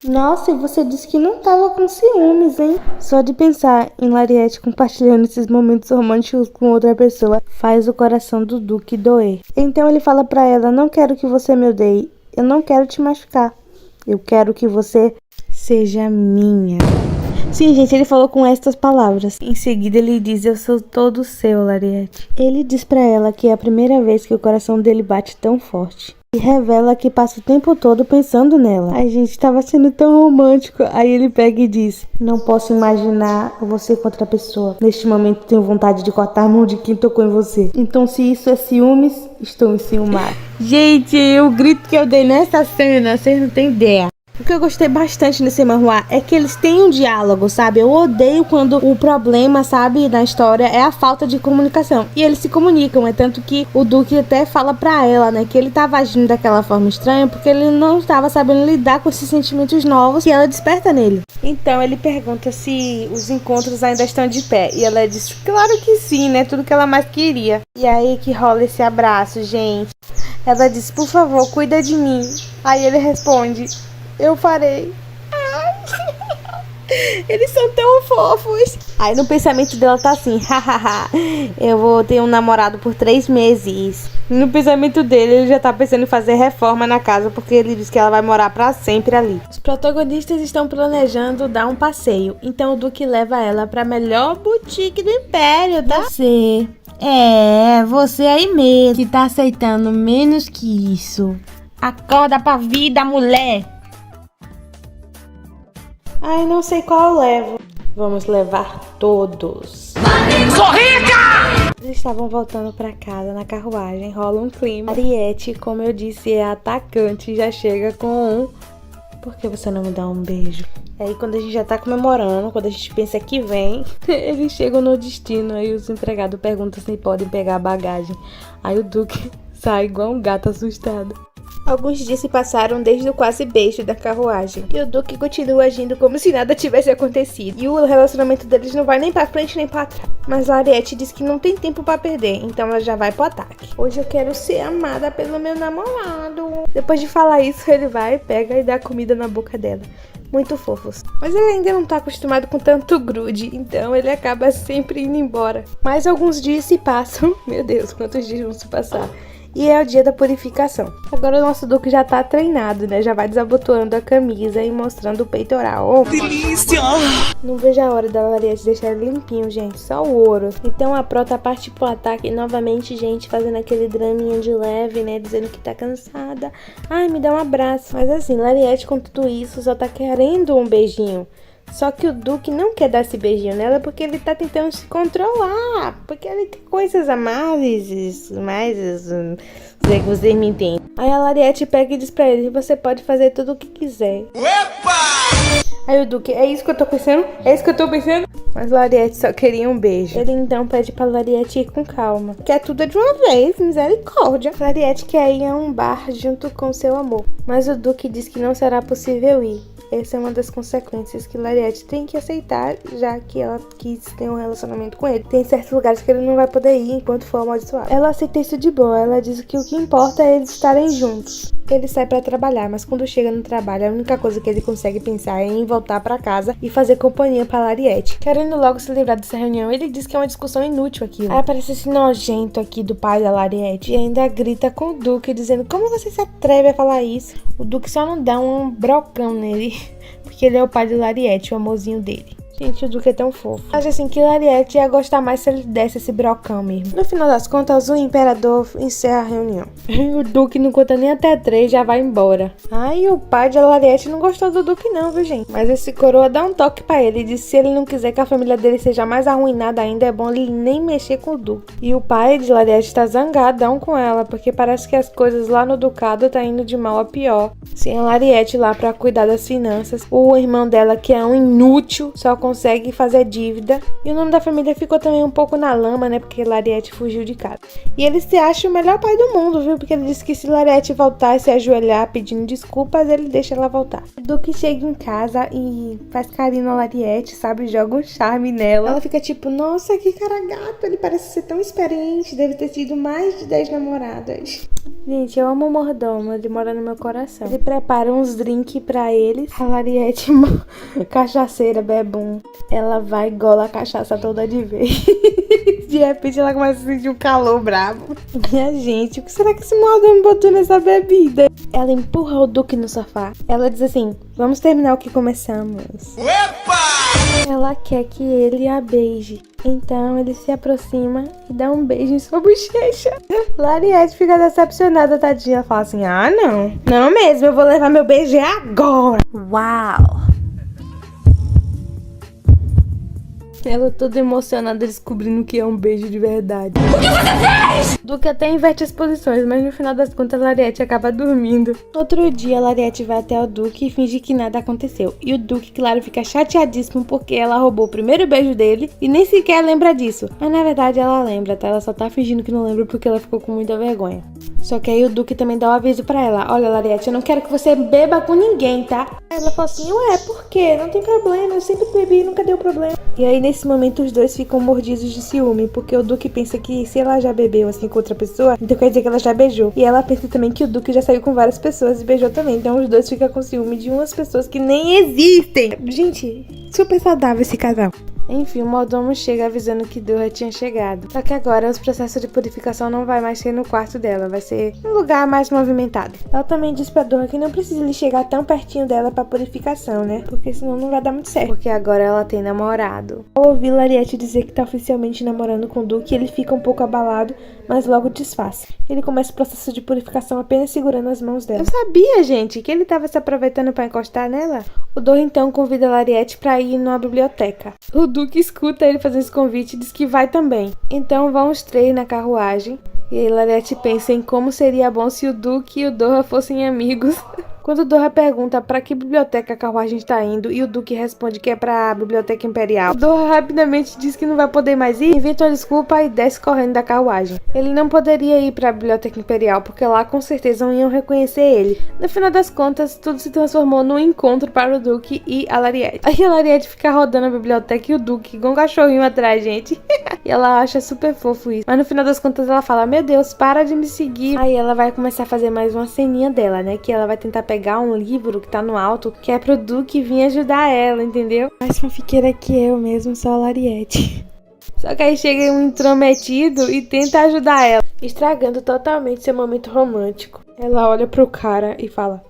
Nossa, e você disse que não tava com ciúmes, hein? Só de pensar em Lariete compartilhando esses momentos românticos com outra pessoa faz o coração do Duque doer. Então ele fala pra ela, não quero que você me odeie, eu não quero te machucar, eu quero que você seja minha. Sim, gente, ele falou com estas palavras. Em seguida ele diz, eu sou todo seu, Lariete. Ele diz pra ela que é a primeira vez que o coração dele bate tão forte. E revela que passa o tempo todo pensando nela. Ai, gente, tava sendo tão romântico. Aí ele pega e diz, não posso imaginar você com outra pessoa. Neste momento tenho vontade de cortar a mão de quem tocou em você. Então se isso é ciúmes, estou enciumado. Gente, o grito que eu dei nessa cena, vocês não têm ideia. O que eu gostei bastante nesse manhwa é que eles têm um diálogo, sabe? Eu odeio quando o problema, sabe, na história é a falta de comunicação. E eles se comunicam, é tanto que o Duque até fala pra ela, né, que ele tava agindo daquela forma estranha porque ele não estava sabendo lidar com esses sentimentos novos que ela desperta nele. Então ele pergunta se os encontros ainda estão de pé. E ela diz, claro que sim, né? Tudo que ela mais queria. E aí que rola esse abraço, gente. Ela diz, por favor, cuida de mim. Aí ele responde, eu farei. Eles são tão fofos. Aí no pensamento dela tá assim, hahaha, eu vou ter um namorado por 3 meses. No pensamento dele, ele já tá pensando em fazer reforma na casa, porque ele diz que ela vai morar pra sempre ali. Os protagonistas estão planejando dar um passeio, então o Duque leva ela pra melhor boutique do Império, tá? Você aí mesmo que tá aceitando menos que isso. Acorda pra vida, mulher. Ai, não sei qual eu levo. Vamos levar todos. Sou rica! Eles estavam voltando pra casa na carruagem, rola um clima. Ariete, como eu disse, é atacante, já chega com um... Por que você não me dá um beijo? Aí quando a gente já tá comemorando, quando a gente pensa que vem, eles chegam no destino. Aí os empregados perguntam se podem pegar a bagagem. Aí o Duque sai igual um gato assustado. Alguns dias se passaram desde o quase beijo da carruagem. E o Duque continua agindo como se nada tivesse acontecido. E o relacionamento deles não vai nem pra frente nem pra trás. Mas a Ariete diz que não tem tempo pra perder, então ela já vai pro ataque. Hoje eu quero ser amada pelo meu namorado. Depois de falar isso, ele vai, pega e dá comida na boca dela. Muito fofos. Mas ele ainda não tá acostumado com tanto grude, então ele acaba sempre indo embora. Mais alguns dias se passam. Meu Deus, quantos dias vão se passar? E é o dia da purificação. Agora o nosso Duque já tá treinado, né? Já vai desabotoando a camisa e mostrando o peitoral. Delícia! Não vejo a hora da Ariete deixar ele limpinho, gente. Só o ouro. Então a Prota parte pro ataque novamente, gente, fazendo aquele draminha de leve, né? Dizendo que tá cansada. Ai, me dá um abraço. Mas assim, Lariete com tudo isso só tá querendo um beijinho. Só que o Duque não quer dar esse beijinho nela porque ele tá tentando se controlar. Porque ele tem coisas a mais, sei que vocês me entendem. Aí a Lariete pega e diz pra ele: você pode fazer tudo o que quiser. Epa! Aí o Duque: é isso que eu tô pensando? É isso que eu tô pensando? Mas Lariete só queria um beijo. Ele então pede pra Lariete ir com calma. Quer tudo de uma vez, misericórdia. Lariete quer ir a um bar junto com seu amor. Mas o Duque diz que não será possível ir. Essa é uma das consequências que Lariete tem que aceitar, já que ela quis ter um relacionamento com ele. Tem certos lugares que ele não vai poder ir enquanto for amaldiçoado. Ela aceita isso de boa, ela diz que o que importa é eles estarem juntos. Ele sai pra trabalhar, mas quando chega no trabalho, a única coisa que ele consegue pensar é em voltar pra casa e fazer companhia pra Lariete. Querendo logo se livrar dessa reunião, ele diz que é uma discussão inútil aquilo. Aí aparece esse nojento aqui do pai da Lariete e ainda grita com o Duque, dizendo: como você se atreve a falar isso? O Duque só não dá um brocão nele, porque ele é o pai de Lariete, o amorzinho dele. Gente, o Duque é tão fofo. Acho assim que Lariete ia gostar mais se ele desse esse brocão mesmo. No final das contas, o imperador encerra a reunião. O Duque não conta nem até 3, já vai embora. Ai, o pai de Lariete não gostou do Duque não, viu, gente? Mas esse coroa dá um toque pra ele. Diz que se ele não quiser que a família dele seja mais arruinada ainda, é bom ele nem mexer com o Duque. E o pai de Lariete tá zangadão com ela, porque parece que as coisas lá no ducado tá indo de mal a pior. Sem a Lariete lá pra cuidar das finanças. O irmão dela, que é um inútil, só consegue fazer dívida. E o nome da família ficou também um pouco na lama, né? Porque Lariete fugiu de casa. E ele se acha o melhor pai do mundo, viu? Porque ele disse que se Lariete voltar e se ajoelhar pedindo desculpas, ele deixa ela voltar. O Duque chega em casa e faz carinho na Lariete, sabe? Joga um charme nela. Ela fica tipo: nossa, que cara gato. Ele parece ser tão experiente. Deve ter tido mais de 10 namoradas. Gente, eu amo o mordomo. Ele mora no meu coração. Ele prepara uns drinks pra eles. A Lariete, cachaceira, bebum. Ela vai e gola a cachaça toda de vez. De repente ela começa a sentir um calor bravo. Minha gente, o que será que esse mordomo botou nessa bebida? Ela empurra o Duque no sofá. Ela diz assim: vamos terminar o que começamos. Epa! Ela quer que ele a beije. Então ele se aproxima e dá um beijo em sua bochecha. Lariete fica decepcionada, tadinha. Fala assim: ah, não. Não mesmo, eu vou levar meu beijo agora. Uau! Ela toda emocionada descobrindo que é um beijo de verdade. O que você fez? Duque até inverte as posições, mas no final das contas Lariete acaba dormindo. Outro dia, Lariete vai até o Duque e finge que nada aconteceu. E o Duque, claro, fica chateadíssimo porque ela roubou o primeiro beijo dele e nem sequer lembra disso. Mas na verdade ela lembra, tá? Ela só tá fingindo que não lembra porque ela ficou com muita vergonha. Só que aí o Duque também dá um aviso pra ela: olha, Lariete, eu não quero que você beba com ninguém, tá? Ela fala assim: ué, por quê? Não tem problema, eu sempre bebi e nunca deu problema. E aí nesse momento os dois ficam mordidos de ciúme, porque o Duque pensa que se ela já bebeu assim com outra pessoa, então quer dizer que ela já beijou. E ela pensa também que o Duque já saiu com várias pessoas e beijou também. Então os dois ficam com ciúme de umas pessoas que nem existem. Gente, super saudável esse casal. Enfim, o mordomo chega avisando que Dora tinha chegado. Só que agora os processos de purificação não vai mais ser no quarto dela, vai ser um lugar mais movimentado. Ela também diz pra Dora que não precisa ele chegar tão pertinho dela pra purificação, né? Porque senão não vai dar muito certo. Porque agora ela tem namorado. Ao ouvir Lariete dizer que tá oficialmente namorando com o Duque, ele fica um pouco abalado, mas logo desfaz. Ele começa o processo de purificação apenas segurando as mãos dela. Eu sabia, gente, que ele tava se aproveitando pra encostar nela. O Doha então convida a Lariete para ir numa biblioteca. O Duque escuta ele fazer esse convite e diz que vai também. Então vão os três na carruagem. E aí Lariete pensa em como seria bom se o Duque e o Doha fossem amigos. Quando o Doha pergunta para que biblioteca a carruagem está indo e o Duque responde que é para a Biblioteca Imperial, o Doha rapidamente diz que não vai poder mais ir, inventa uma desculpa e desce correndo da carruagem. Ele não poderia ir para a Biblioteca Imperial porque lá com certeza não iam reconhecer ele. No final das contas, tudo se transformou num encontro para o Duque e a Lariete. Aí a Lariete fica rodando a biblioteca e o Duque com um cachorrinho atrás, gente. E ela acha super fofo isso. Mas no final das contas ela fala, meu Deus, para de me seguir. Aí ela vai começar a fazer mais uma ceninha dela, né? Que ela vai tentar pegar um livro que tá no alto, que é pro Duque vir ajudar ela, entendeu? Mais fanfiqueira que eu mesmo, só a Lariete. Só que aí chega um intrometido e tenta ajudar ela, estragando totalmente seu momento romântico. Ela olha pro cara e fala,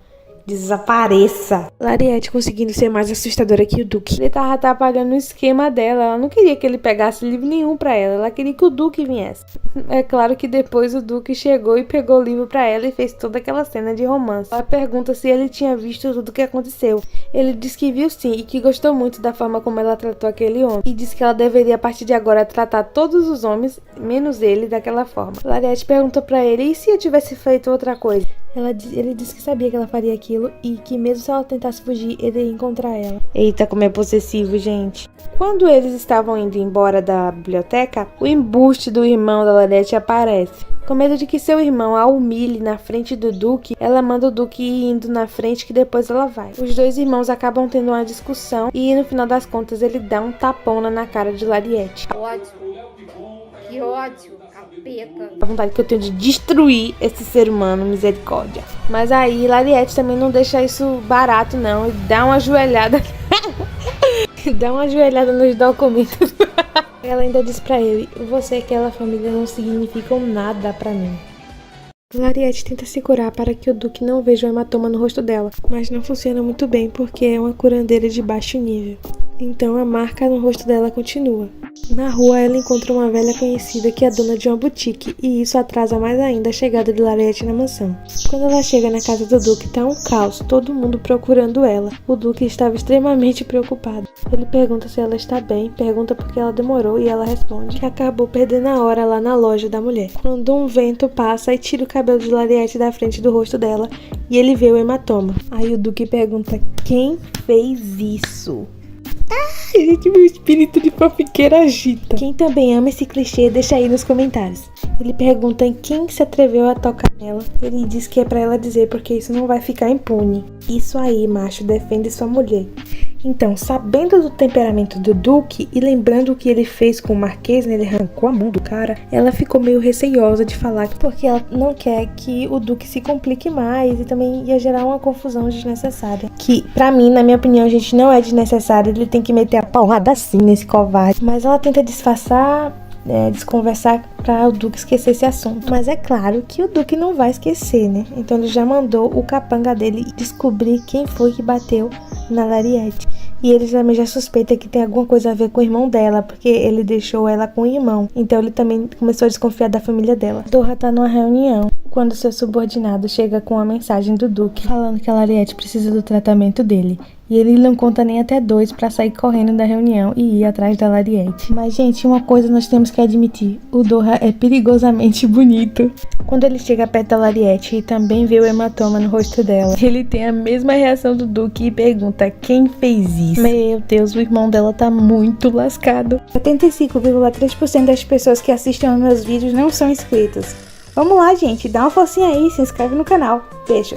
desapareça. Lariete conseguindo ser mais assustadora que o Duque. Ele tava atrapalhando o esquema dela. Ela não queria que ele pegasse livro nenhum pra ela. Ela queria que o Duque viesse. É claro que depois o Duque chegou e pegou o livro pra ela e fez toda aquela cena de romance. Ela pergunta se ele tinha visto tudo o que aconteceu. Ele diz que viu sim e que gostou muito da forma como ela tratou aquele homem. E diz que ela deveria a partir de agora tratar todos os homens, menos ele, daquela forma. Lariete pergunta pra ele, e se eu tivesse feito outra coisa? Ele disse que sabia que ela faria aquilo e que mesmo se ela tentasse fugir, ele ia encontrar ela. Eita, como é possessivo, gente. Quando eles estavam indo embora da biblioteca, o embuste do irmão da Lariete aparece. Com medo de que seu irmão a humilhe na frente do Duque, ela manda o Duque ir indo na frente que depois ela vai. Os dois irmãos acabam tendo uma discussão e no final das contas ele dá um tapão na cara de Lariete. Que ódio, capeta. A vontade que eu tenho de destruir esse ser humano, misericórdia. Mas aí Lariete também não deixa isso barato não, e dá uma ajoelhada. Dá uma ajoelhada nos documentos. Ela ainda diz pra ele, você e aquela família não significam nada pra mim. Lariete tenta se curar para que o Duque não veja o hematoma no rosto dela, mas não funciona muito bem porque é uma curandeira de baixo nível. Então a marca no rosto dela continua. Na rua ela encontra uma velha conhecida que é dona de uma boutique e isso atrasa mais ainda a chegada de Lariete na mansão. Quando ela chega na casa do Duque tá um caos, todo mundo procurando ela. O Duque estava extremamente preocupado. Ele pergunta se ela está bem, pergunta por que ela demorou e ela responde que acabou perdendo a hora lá na loja da mulher. Quando um vento passa e tira o cabelo de Lariete da frente do rosto dela e ele vê o hematoma. Aí o Duque pergunta quem fez isso? Ai, gente, meu espírito de fanfiqueira agita. Quem também ama esse clichê, deixa aí nos comentários. Ele pergunta em quem se atreveu a tocar nela. Ele diz que é pra ela dizer porque isso não vai ficar impune. Isso aí, macho, defende sua mulher. Então, sabendo do temperamento do Duque e lembrando o que ele fez com o Marquês, né, ele arrancou a mão do cara, ela ficou meio receiosa de falar porque ela não quer que o Duque se complique mais e também ia gerar uma confusão desnecessária. Que, pra mim, na minha opinião, gente, não é desnecessário, ele tem que meter a porrada assim nesse covarde. Mas ela tenta disfarçar, desconversar para o Duque esquecer esse assunto. Mas é claro que o Duque não vai esquecer, né? Então ele já mandou o capanga dele descobrir quem foi que bateu na Lariete. E ele também já suspeita que tem alguma coisa a ver com o irmão dela, porque ele deixou ela com o irmão. Então ele também começou a desconfiar da família dela. Doha tá numa reunião quando seu subordinado chega com uma mensagem do Duque falando que a Lariete precisa do tratamento dele. E ele não conta nem até 2 pra sair correndo da reunião e ir atrás da Lariete. Mas, gente, uma coisa nós temos que admitir. O Doha é perigosamente bonito. Quando ele chega perto da Lariete e também vê o hematoma no rosto dela, ele tem a mesma reação do Duque e pergunta quem fez isso. Meu Deus, o irmão dela tá muito lascado. 75,3% das pessoas que assistem aos meus vídeos não são inscritas. Vamos lá, gente, dá uma forcinha aí, se inscreve no canal. Beijo.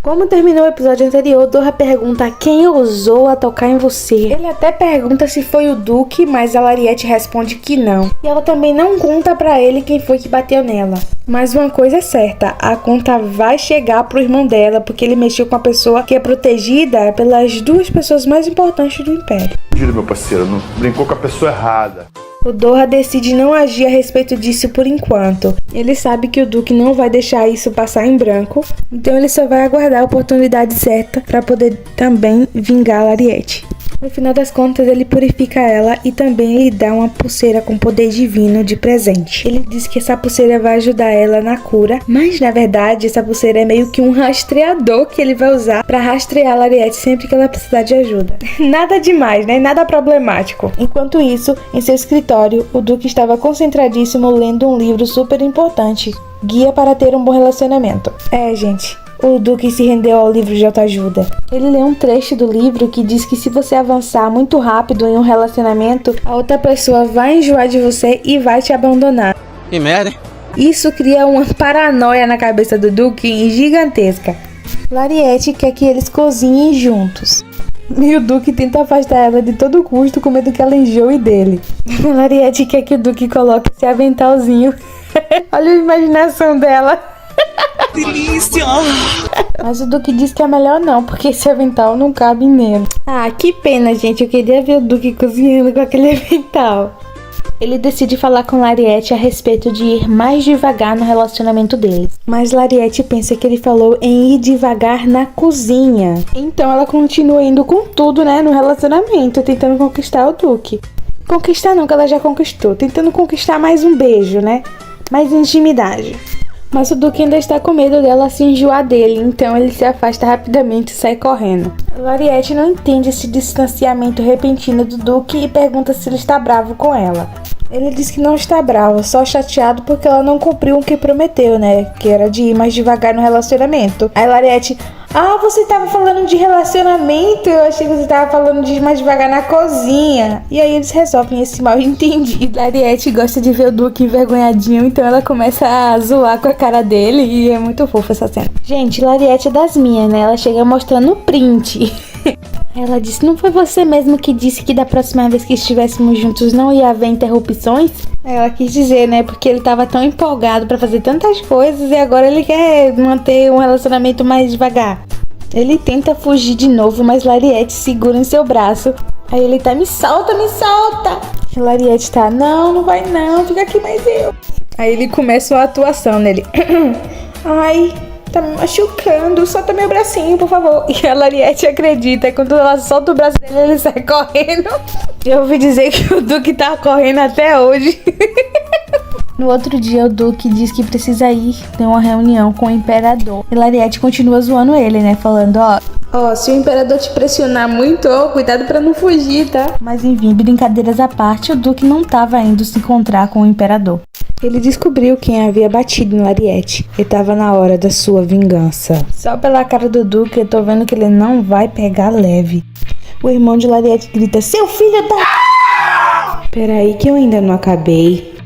Como terminou o episódio anterior, Doha pergunta quem ousou a tocar em você. Ele até pergunta se foi o Duque, mas a Lariete responde que não. E ela também não conta pra ele quem foi que bateu nela. Mas uma coisa é certa, a conta vai chegar pro irmão dela, porque ele mexeu com a pessoa que é protegida pelas 2 pessoas mais importantes do Império. Giro, meu parceiro, não brincou com a pessoa errada. O Doha decide não agir a respeito disso por enquanto. Ele sabe que o Duque não vai deixar isso passar em branco, então ele só vai aguardar a oportunidade certa para poder também vingar a Lariete. No final das contas, ele purifica ela e também lhe dá uma pulseira com poder divino de presente. Ele diz que essa pulseira vai ajudar ela na cura, mas na verdade essa pulseira é meio que um rastreador que ele vai usar pra rastrear a Lariete sempre que ela precisar de ajuda. Nada demais, né? Nada problemático. Enquanto isso, em seu escritório, o Duque estava concentradíssimo lendo um livro super importante, Guia para ter um bom relacionamento. Gente, o Duque se rendeu ao livro de autoajuda. Ele lê um trecho do livro que diz que se você avançar muito rápido em um relacionamento, a outra pessoa vai enjoar de você e vai te abandonar. Que merda, hein? Isso cria uma paranoia na cabeça do Duque gigantesca. Lariete quer que eles cozinhem juntos. E o Duque tenta afastar ela de todo custo com medo que ela enjoe dele. Lariete quer que o Duque coloque esse aventalzinho. Olha a imaginação dela. Delícia! Mas o Duque diz que é melhor não, porque esse avental não cabe nele. Que pena, gente. Eu queria ver o Duque cozinhando com aquele avental. Ele decide falar com Lariete a respeito de ir mais devagar no relacionamento deles. Mas Lariete pensa que ele falou em ir devagar na cozinha. Então ela continua indo com tudo, né, no relacionamento, tentando conquistar o Duque. Conquistar não, que ela já conquistou. Tentando conquistar mais um beijo, né? Mais intimidade. Mas o Duque ainda está com medo dela se enjoar dele, então ele se afasta rapidamente e sai correndo. Lariete não entende esse distanciamento repentino do Duque e pergunta se ele está bravo com ela. Ele diz que não está bravo, só chateado porque ela não cumpriu o que prometeu, né? Que era de ir mais devagar no relacionamento. Aí Lariete... você tava falando de relacionamento, eu achei que você tava falando de ir mais devagar na cozinha. E aí eles resolvem esse mal entendido. Lariete gosta de ver o Duque envergonhadinho, então ela começa a zoar com a cara dele e é muito fofa essa cena. Gente, Lariete é das minhas, né? Ela chega mostrando o print. Ela disse, não foi você mesmo que disse que da próxima vez que estivéssemos juntos não ia haver interrupções? Ela quis dizer, né? Porque ele tava tão empolgado pra fazer tantas coisas e agora ele quer manter um relacionamento mais devagar. Ele tenta fugir de novo, mas Lariete segura em seu braço. Aí ele tá, me solta, me solta! E Lariete tá, não vai não, fica aqui mais eu. Aí ele começa a atuação nele. Ai... tá me machucando, solta meu bracinho, por favor. E a Lariete acredita, quando ela solta o braço dele, ele sai correndo. Eu ouvi dizer que o Duque tá correndo até hoje. No outro dia, o Duque diz que precisa ir ter uma reunião com o Imperador. E Lariete continua zoando ele, né, falando, se o Imperador te pressionar muito, cuidado pra não fugir, tá? Mas enfim, brincadeiras à parte, o Duque não tava indo se encontrar com o Imperador. Ele descobriu quem havia batido em Lariete e tava na hora da sua vingança. Só pela cara do Duque, eu tô vendo que ele não vai pegar leve. O irmão de Lariete grita, seu filho da... Peraí que eu ainda não acabei.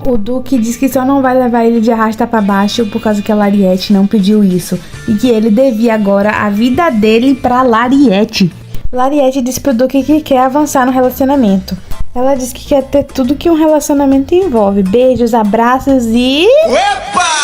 O Duque diz que só não vai levar ele de arrasta pra baixo por causa que a Lariete não pediu isso. E que ele devia agora a vida dele pra Lariete. Lariete diz pro Duque que quer avançar no relacionamento. Ela diz que quer ter tudo que um relacionamento envolve. Beijos, abraços e... Epa!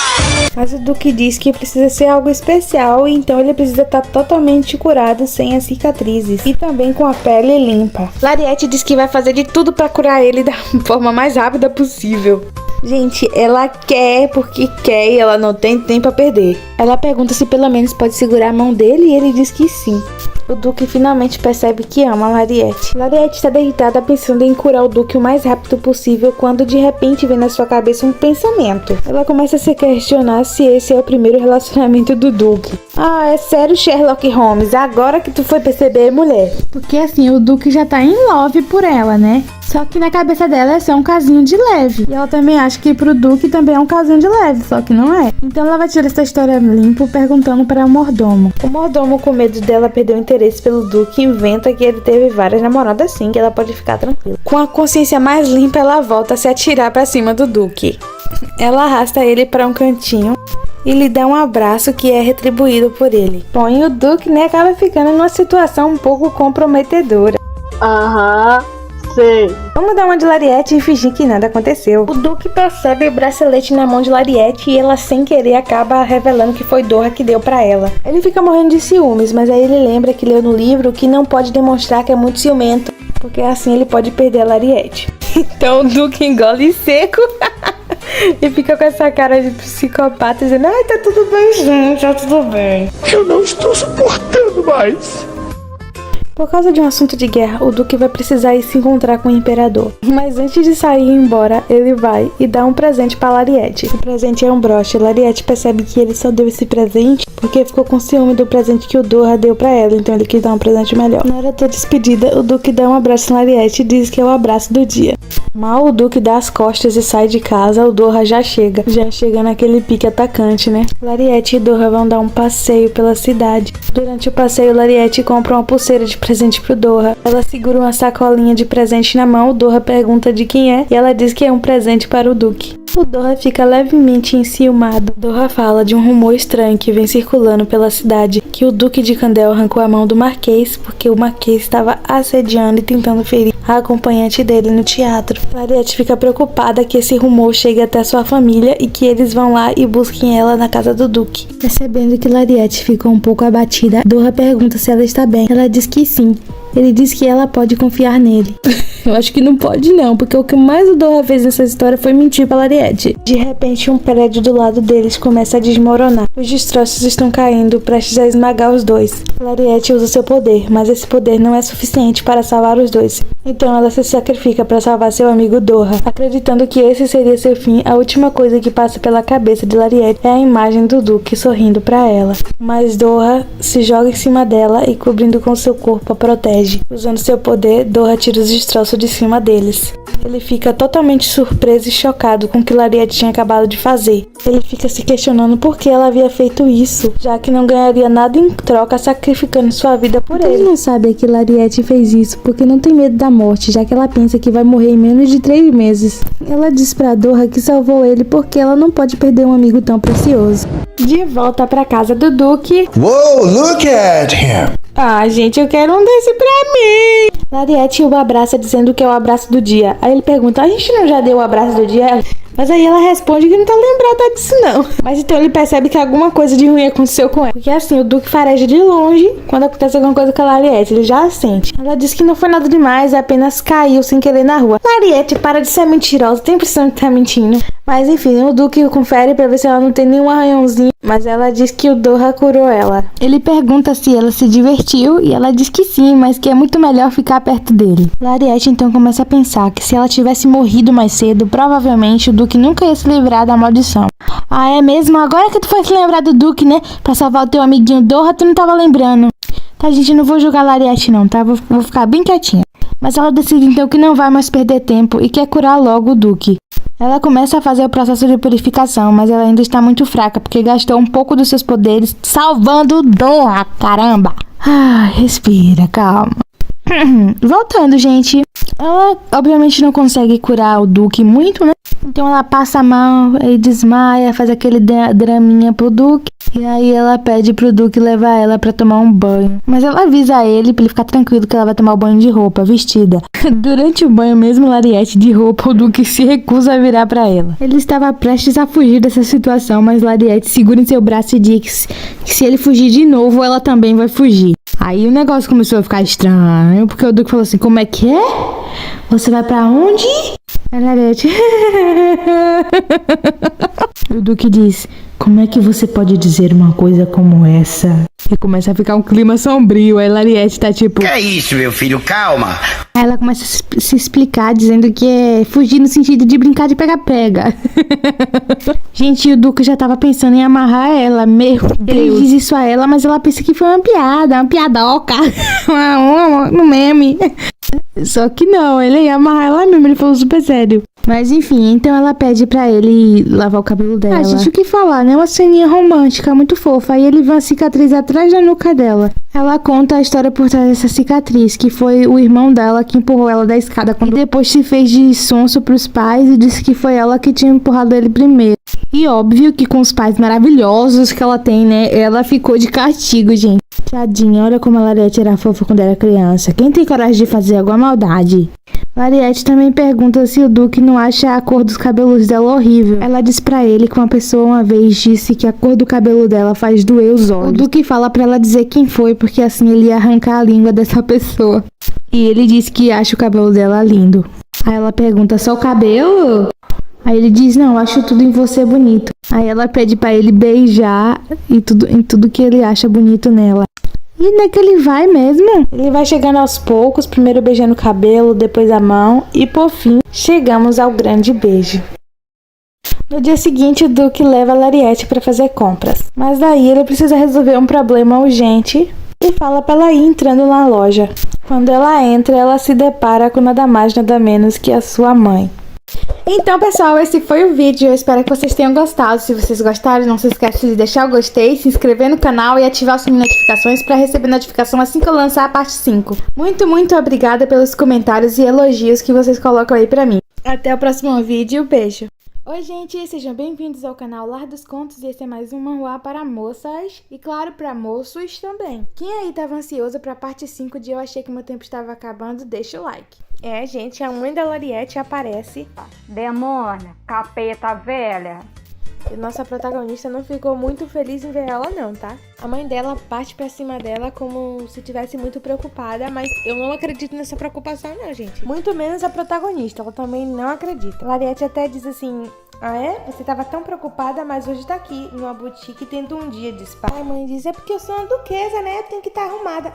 Mas o Duque diz que precisa ser algo especial, então ele precisa estar totalmente curado, sem as cicatrizes e também com a pele limpa. Lariete diz que vai fazer de tudo pra curar ele da forma mais rápida possível. Gente, ela quer porque quer e ela não tem tempo a perder. Ela pergunta se pelo menos pode segurar a mão dele e ele diz que sim. O Duque finalmente percebe que ama a Lariete. Lariete está deitada pensando em curar o Duque o mais rápido possível quando de repente vem na sua cabeça um pensamento. Ela começa a se questionar se esse é o primeiro relacionamento do Duque. É sério, Sherlock Holmes, agora que tu foi perceber, mulher? Porque assim, o Duque já tá em love por ela, né? Só que na cabeça dela é só um casinho de leve. E ela também acha que pro Duque também é um casinho de leve, só que não é. Então ela vai tirar essa história limpo perguntando para o mordomo. O mordomo, com medo dela perder o interesse pelo Duque, inventa que ele teve várias namoradas sim, que ela pode ficar tranquila. Com a consciência mais limpa, ela volta a se atirar pra cima do Duque. Ela arrasta ele pra um cantinho e lhe dá um abraço que é retribuído por ele. Põe o Duque, né, acaba ficando numa situação um pouco comprometedora. Sei. Vamos dar uma de Lariete e fingir que nada aconteceu. O Duque percebe o bracelete na mão de Lariete e ela, sem querer, acaba revelando que foi Dora que deu pra ela. Ele fica morrendo de ciúmes, mas aí ele lembra que leu no livro que não pode demonstrar que é muito ciumento, porque assim ele pode perder a Lariete. Então o Duque engole seco e fica com essa cara de psicopata dizendo, tá tudo bem, gente, tá tudo bem. Eu não estou suportando mais. Por causa de um assunto de guerra, o Duque vai precisar ir se encontrar com o Imperador. Mas antes de sair e ir embora, ele vai e dá um presente pra Lariete. O presente é um broche. Lariete percebe que ele só deu esse presente porque ficou com ciúme do presente que o Doha deu pra ela, então ele quis dar um presente melhor. Na hora da despedida, o Duque dá um abraço em Lariete e diz que é o abraço do dia. Mal o Duque dá as costas e sai de casa, o Doha já chega naquele pique atacante, né? Lariete e Doha vão dar um passeio pela cidade. Durante o passeio, Lariete compra uma pulseira de presente pro Doha. Ela segura uma sacolinha de presente na mão, o Doha pergunta de quem é e ela diz que é um presente para o Duque. O Doha fica levemente enciumado. Doha fala de um rumor estranho que vem circulando pela cidade, que o Duque de Candel arrancou a mão do Marquês porque o Marquês estava assediando e tentando ferir a acompanhante dele no teatro. Lariete fica preocupada que esse rumor chegue até sua família e que eles vão lá e busquem ela na casa do Duque. Percebendo que Lariete ficou um pouco abatida, Doha pergunta se ela está bem. Ela diz que sim. Ele diz que ela pode confiar nele. Eu acho que não pode não, porque o que mais o Doha fez nessa história foi mentir pra Lariete. De repente, um prédio do lado deles começa a desmoronar. Os destroços estão caindo, prestes a esmagar os dois. Lariete usa seu poder, mas esse poder não é suficiente para salvar os dois. Então ela se sacrifica para salvar seu amigo Doha. Acreditando que esse seria seu fim, a última coisa que passa pela cabeça de Lariete é a imagem do Duque sorrindo pra ela. Mas Doha se joga em cima dela e cobrindo com seu corpo a protege. Usando seu poder, Doha tira os destroços de cima deles. Ele fica totalmente surpreso e chocado com o que Lariete tinha acabado de fazer. Ele fica se questionando por que ela havia feito isso, já que não ganharia nada em troca sacrificando sua vida por ele. Ele não sabe que Lariete fez isso porque não tem medo da morte, já que ela pensa que vai morrer em menos de 3 meses. Ela diz pra Doha que salvou ele porque ela não pode perder um amigo tão precioso. De volta pra casa do Duque. Whoa, look at him! Ah, gente, eu quero um desse pra mim. Lariete o abraça dizendo que é o abraço do dia. Aí ele pergunta, a gente não já deu o abraço do dia? Mas aí ela responde que não tá lembrada disso não. Mas então ele percebe que alguma coisa de ruim aconteceu com ela. Porque assim, o Duque fareja de longe quando acontece alguma coisa com a Lariete. Ele já sente. Ela diz que não foi nada demais, apenas caiu sem querer na rua. Lariete, para de ser mentirosa. Tem impressão que tá mentindo. Mas enfim, o Duque confere pra ver se ela não tem nenhum arranhãozinho. Mas ela diz que o Doha curou ela. Ele pergunta se ela se divertiu e ela diz que sim, mas que é muito melhor ficar perto dele. Lariete então começa a pensar que se ela tivesse morrido mais cedo, provavelmente o Duque nunca ia se livrar da maldição. Ah, é mesmo? Agora que tu foi se lembrar do Duque, né? Pra salvar o teu amiguinho Doha, tu não tava lembrando. Tá, gente, eu não vou julgar Lariete não, tá? Vou ficar bem quietinha. Mas ela decide então que não vai mais perder tempo e quer curar logo o Duque. Ela começa a fazer o processo de purificação, mas ela ainda está muito fraca, porque gastou um pouco dos seus poderes salvando Doha, caramba! Ah, respira, calma. Voltando, gente. Ela, obviamente, não consegue curar o Duque muito, né? Então ela passa mal e desmaia, faz aquele draminha pro Duque. E aí ela pede pro Duque levar ela pra tomar um banho. Mas ela avisa ele pra ele ficar tranquilo que ela vai tomar o banho de roupa, vestida. Durante o banho, mesmo Lariete de roupa, o Duque se recusa a virar pra ela. Ele estava prestes a fugir dessa situação, mas Lariete segura em seu braço e diz que se ele fugir de novo, ela também vai fugir. Aí o negócio começou a ficar estranho, porque o Duque falou assim, como é que é? Você vai pra onde? A Lariete... O Duque diz, como é que você pode dizer uma coisa como essa? E começa a ficar um clima sombrio, aí Lariete tá tipo... Que é isso, meu filho? Calma! Aí ela começa a se explicar, dizendo que é fugir no sentido de brincar de pega-pega. Gente, o Duque já tava pensando em amarrar ela, meu Deus. Ele diz isso a ela, mas ela pensa que foi uma piadoca, um meme. Só que não, ele ia amarrar ela mesmo, ele falou super sério. Mas enfim, então ela pede pra ele lavar o cabelo dela. Ah, gente, o que falar, né? Uma ceninha romântica, muito fofa. Aí ele vê uma cicatriz atrás da nuca dela. Ela conta a história por trás dessa cicatriz, que foi o irmão dela que empurrou ela da escada. E depois se fez de sonso pros pais e disse que foi ela que tinha empurrado ele primeiro. E óbvio que com os pais maravilhosos que ela tem, né? Ela ficou de castigo, gente. Tadinha, olha como a Lariete era fofa quando era criança. Quem tem coragem de fazer alguma maldade? Lariete também pergunta se o Duque não acha a cor dos cabelos dela horrível. Ela diz pra ele que uma pessoa uma vez disse que a cor do cabelo dela faz doer os olhos. O Duque fala pra ela dizer quem foi, porque assim ele ia arrancar a língua dessa pessoa. E ele diz que acha o cabelo dela lindo. Aí ela pergunta, só o cabelo? Aí ele diz, não, acho tudo em você bonito. Aí ela pede pra ele beijar em tudo que ele acha bonito nela. E onde é que ele vai mesmo? Ele vai chegando aos poucos, primeiro beijando o cabelo, depois a mão e por fim chegamos ao grande beijo. No dia seguinte, o Duque leva a Lariete para fazer compras, mas daí ele precisa resolver um problema urgente e fala para ela ir entrando na loja. Quando ela entra, ela se depara com nada mais nada menos que a sua mãe. Então, pessoal, esse foi o vídeo. Eu espero que vocês tenham gostado. Se vocês gostaram, não se esqueça de deixar o gostei, se inscrever no canal e ativar o sininho de notificações para receber notificação assim que eu lançar a parte 5. Muito obrigada pelos comentários e elogios que vocês colocam aí pra mim. Até o próximo vídeo. Beijo. Oi, gente, sejam bem-vindos ao canal Lar dos Contos e esse é mais um manhwa para moças e, claro, para moços também. Quem aí tava ansioso pra parte 5 de Eu Achei Que Meu Tempo Estava Acabando, deixa o like. É, gente, a mãe da Lariete aparece. Demônia, capeta velha. E nossa protagonista não ficou muito feliz em ver ela não, tá? A mãe dela parte pra cima dela como se estivesse muito preocupada, mas eu não acredito nessa preocupação não, gente. Muito menos a protagonista, ela também não acredita. Lariete até diz assim: ah é? Você tava tão preocupada, mas hoje tá aqui numa boutique tendo um dia de spa. A mãe diz: é porque eu sou uma duquesa, né? Eu tenho que estar arrumada.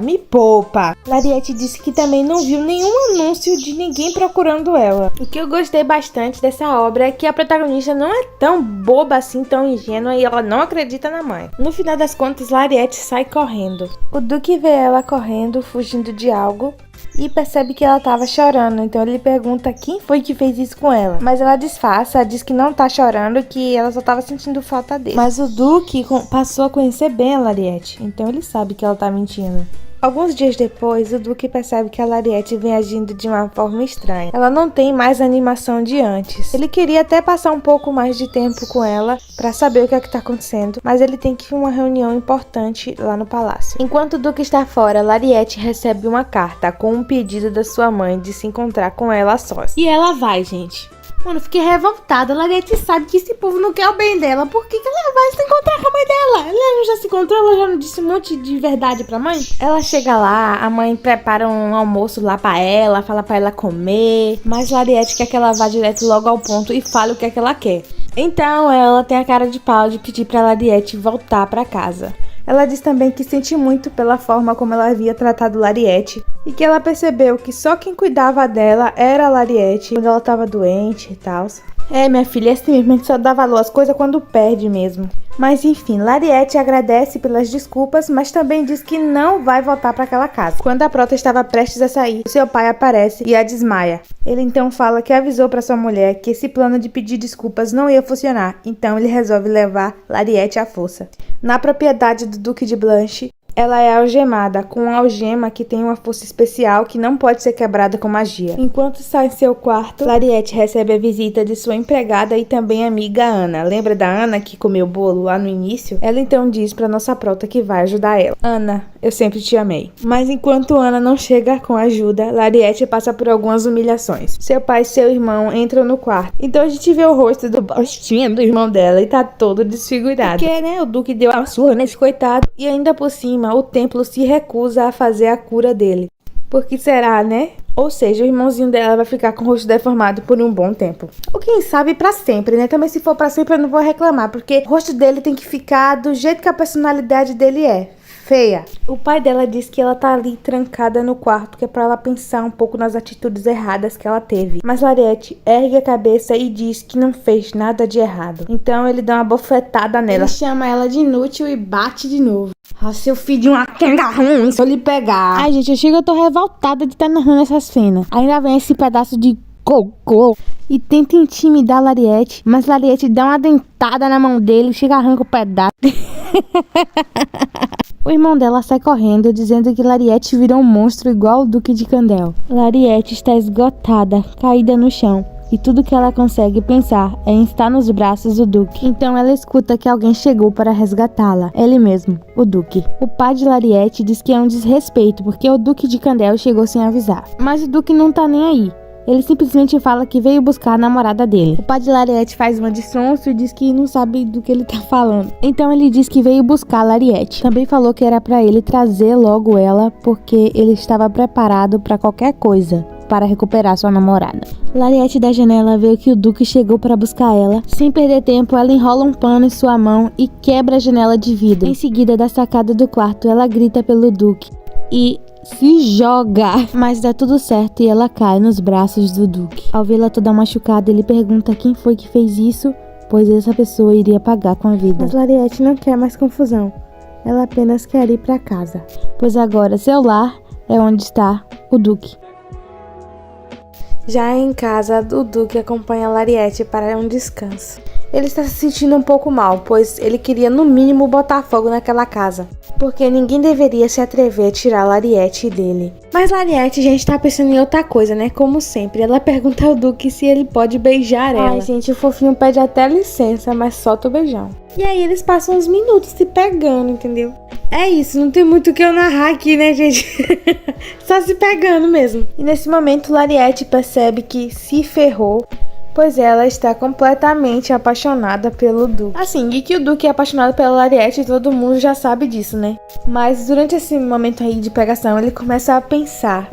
Me poupa. Lariete disse que também não viu nenhum anúncio de ninguém procurando ela. O que eu gostei bastante dessa obra é que a protagonista não é tão boba assim, tão ingênua, e ela não acredita na mãe. No final das contas, Lariete sai correndo. O Duque vê ela correndo, fugindo de algo, e percebe que ela tava chorando, então ele pergunta quem foi que fez isso com ela. Mas ela disfarça, diz que não tá chorando, que ela só tava sentindo falta dele. Mas o Duque passou a conhecer bem a Lariete, então ele sabe que ela tá mentindo. Alguns dias depois, o Duque percebe que a Lariete vem agindo de uma forma estranha. Ela não tem mais a animação de antes. Ele queria até passar um pouco mais de tempo com ela pra saber o que é que tá acontecendo, mas ele tem que ir a uma reunião importante lá no palácio. Enquanto o Duque está fora, Lariete recebe uma carta com um pedido da sua mãe de se encontrar com ela a sós. E ela vai, gente. Mano, fiquei revoltada. A Lariete sabe que esse povo não quer o bem dela. Por que ela vai se encontrar com a mãe dela? Ela não já se encontrou? Ela já não disse um monte de verdade pra mãe? Ela chega lá, a mãe prepara um almoço lá pra ela, fala pra ela comer. Mas Lariete quer que ela vá direto logo ao ponto e fale o que é que ela quer. Então ela tem a cara de pau de pedir pra Lariete voltar pra casa. Ela diz também que sente muito pela forma como ela havia tratado Lariete e que ela percebeu que só quem cuidava dela era a Lariete quando ela tava doente e tal. É, minha filha, é assim mesmo, a gente só dá valor às coisas quando perde mesmo. Mas enfim, Lariete agradece pelas desculpas, mas também diz que não vai voltar para aquela casa. Quando a prota estava prestes a sair, seu pai aparece e a desmaia. Ele então fala que avisou para sua mulher que esse plano de pedir desculpas não ia funcionar, então ele resolve levar Lariete à força. Na propriedade do Duque de Blanche, ela é algemada com uma algema que tem uma força especial que não pode ser quebrada com magia. Enquanto está em seu quarto, Lariete recebe a visita de sua empregada e também amiga Ana. Lembra da Ana que comeu bolo lá no início? Ela então diz para nossa prota que vai ajudar ela. Ana, eu sempre te amei. Mas enquanto Ana não chega com ajuda, Lariete passa por algumas humilhações. Seu pai e seu irmão entram no quarto. Então a gente vê o rosto do bostinho do irmão dela e tá todo desfigurado. Porque, né, o Duque deu uma surra nesse coitado e ainda por cima o templo se recusa a fazer a cura dele. Por que será, né? Ou seja, o irmãozinho dela vai ficar com o rosto deformado por um bom tempo. Ou quem sabe pra sempre, né? Também se for pra sempre eu não vou reclamar, porque o rosto dele tem que ficar do jeito que a personalidade dele é. Feia. O pai dela diz que ela tá ali trancada no quarto, que é pra ela pensar um pouco nas atitudes erradas que ela teve. Mas Lariete ergue a cabeça e diz que não fez nada de errado. Então ele dá uma bofetada nela. Ele chama ela de inútil e bate de novo. Ah, seu filho de uma canga ruim, se eu lhe pegar. Ai, gente, eu chego, eu tô revoltada de estar narrando essas cenas. Ainda vem esse pedaço de cocô e tenta intimidar Lariete, mas Lariete dá uma dentada na mão dele e chega, arranca o pedaço. O irmão dela sai correndo, dizendo que Lariete virou um monstro igual o Duque de Candel. Lariete está esgotada, caída no chão, e tudo que ela consegue pensar é em estar nos braços do Duque. Então ela escuta que alguém chegou para resgatá-la. Ele mesmo, o Duque. O pai de Lariete diz que é um desrespeito, porque o Duque de Candel chegou sem avisar. Mas o Duque não tá nem aí. Ele simplesmente fala que veio buscar a namorada dele. O pai de Lariete faz uma de sonso e diz que não sabe do que ele tá falando. Então ele diz que veio buscar a Lariete. Também falou que era pra ele trazer logo ela, porque ele estava preparado pra qualquer coisa, para recuperar sua namorada. Lariete da janela vê que o Duque chegou para buscar ela. Sem perder tempo, ela enrola um pano em sua mão e quebra a janela de vidro. Em seguida, da sacada do quarto, ela grita pelo Duque e se joga, mas dá tudo certo e ela cai nos braços do Duque. Ao vê-la toda machucada, ele pergunta quem foi que fez isso, pois essa pessoa iria pagar com a vida. Mas Lariete não quer mais confusão. Ela apenas quer ir para casa, pois agora seu lar é onde está o Duque. Já em casa, o Duque acompanha Lariete para um descanso. Ele está se sentindo um pouco mal, pois ele queria no mínimo botar fogo naquela casa, porque ninguém deveria se atrever a tirar Lariete dele. Mas Lariete, gente, tá pensando em outra coisa, né? Como sempre, ela pergunta ao Duque se ele pode beijar ela. Ai, gente, o fofinho pede até licença, mas solta o beijão. E aí eles passam uns minutos se pegando, entendeu? É isso, não tem muito o que eu narrar aqui, né, gente? Só se pegando mesmo. E nesse momento, Lariete percebe que se ferrou, pois ela está completamente apaixonada pelo Duque. Assim, e que o Duque é apaixonado pela Lariete, todo mundo já sabe disso, né? Mas durante esse momento aí de pegação, ele começa a pensar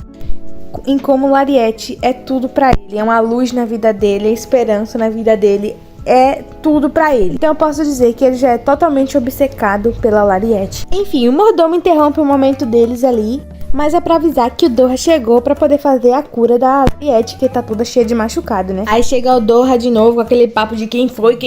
em como Lariete é tudo pra ele. É uma luz na vida dele, é esperança na vida dele, é tudo pra ele. Então eu posso dizer que ele já é totalmente obcecado pela Lariete. Enfim, o mordomo interrompe o momento deles ali, mas é pra avisar que o Doha chegou pra poder fazer a cura da Lariete, que tá toda cheia de machucado, né? Aí chega o Doha de novo com aquele papo de quem foi.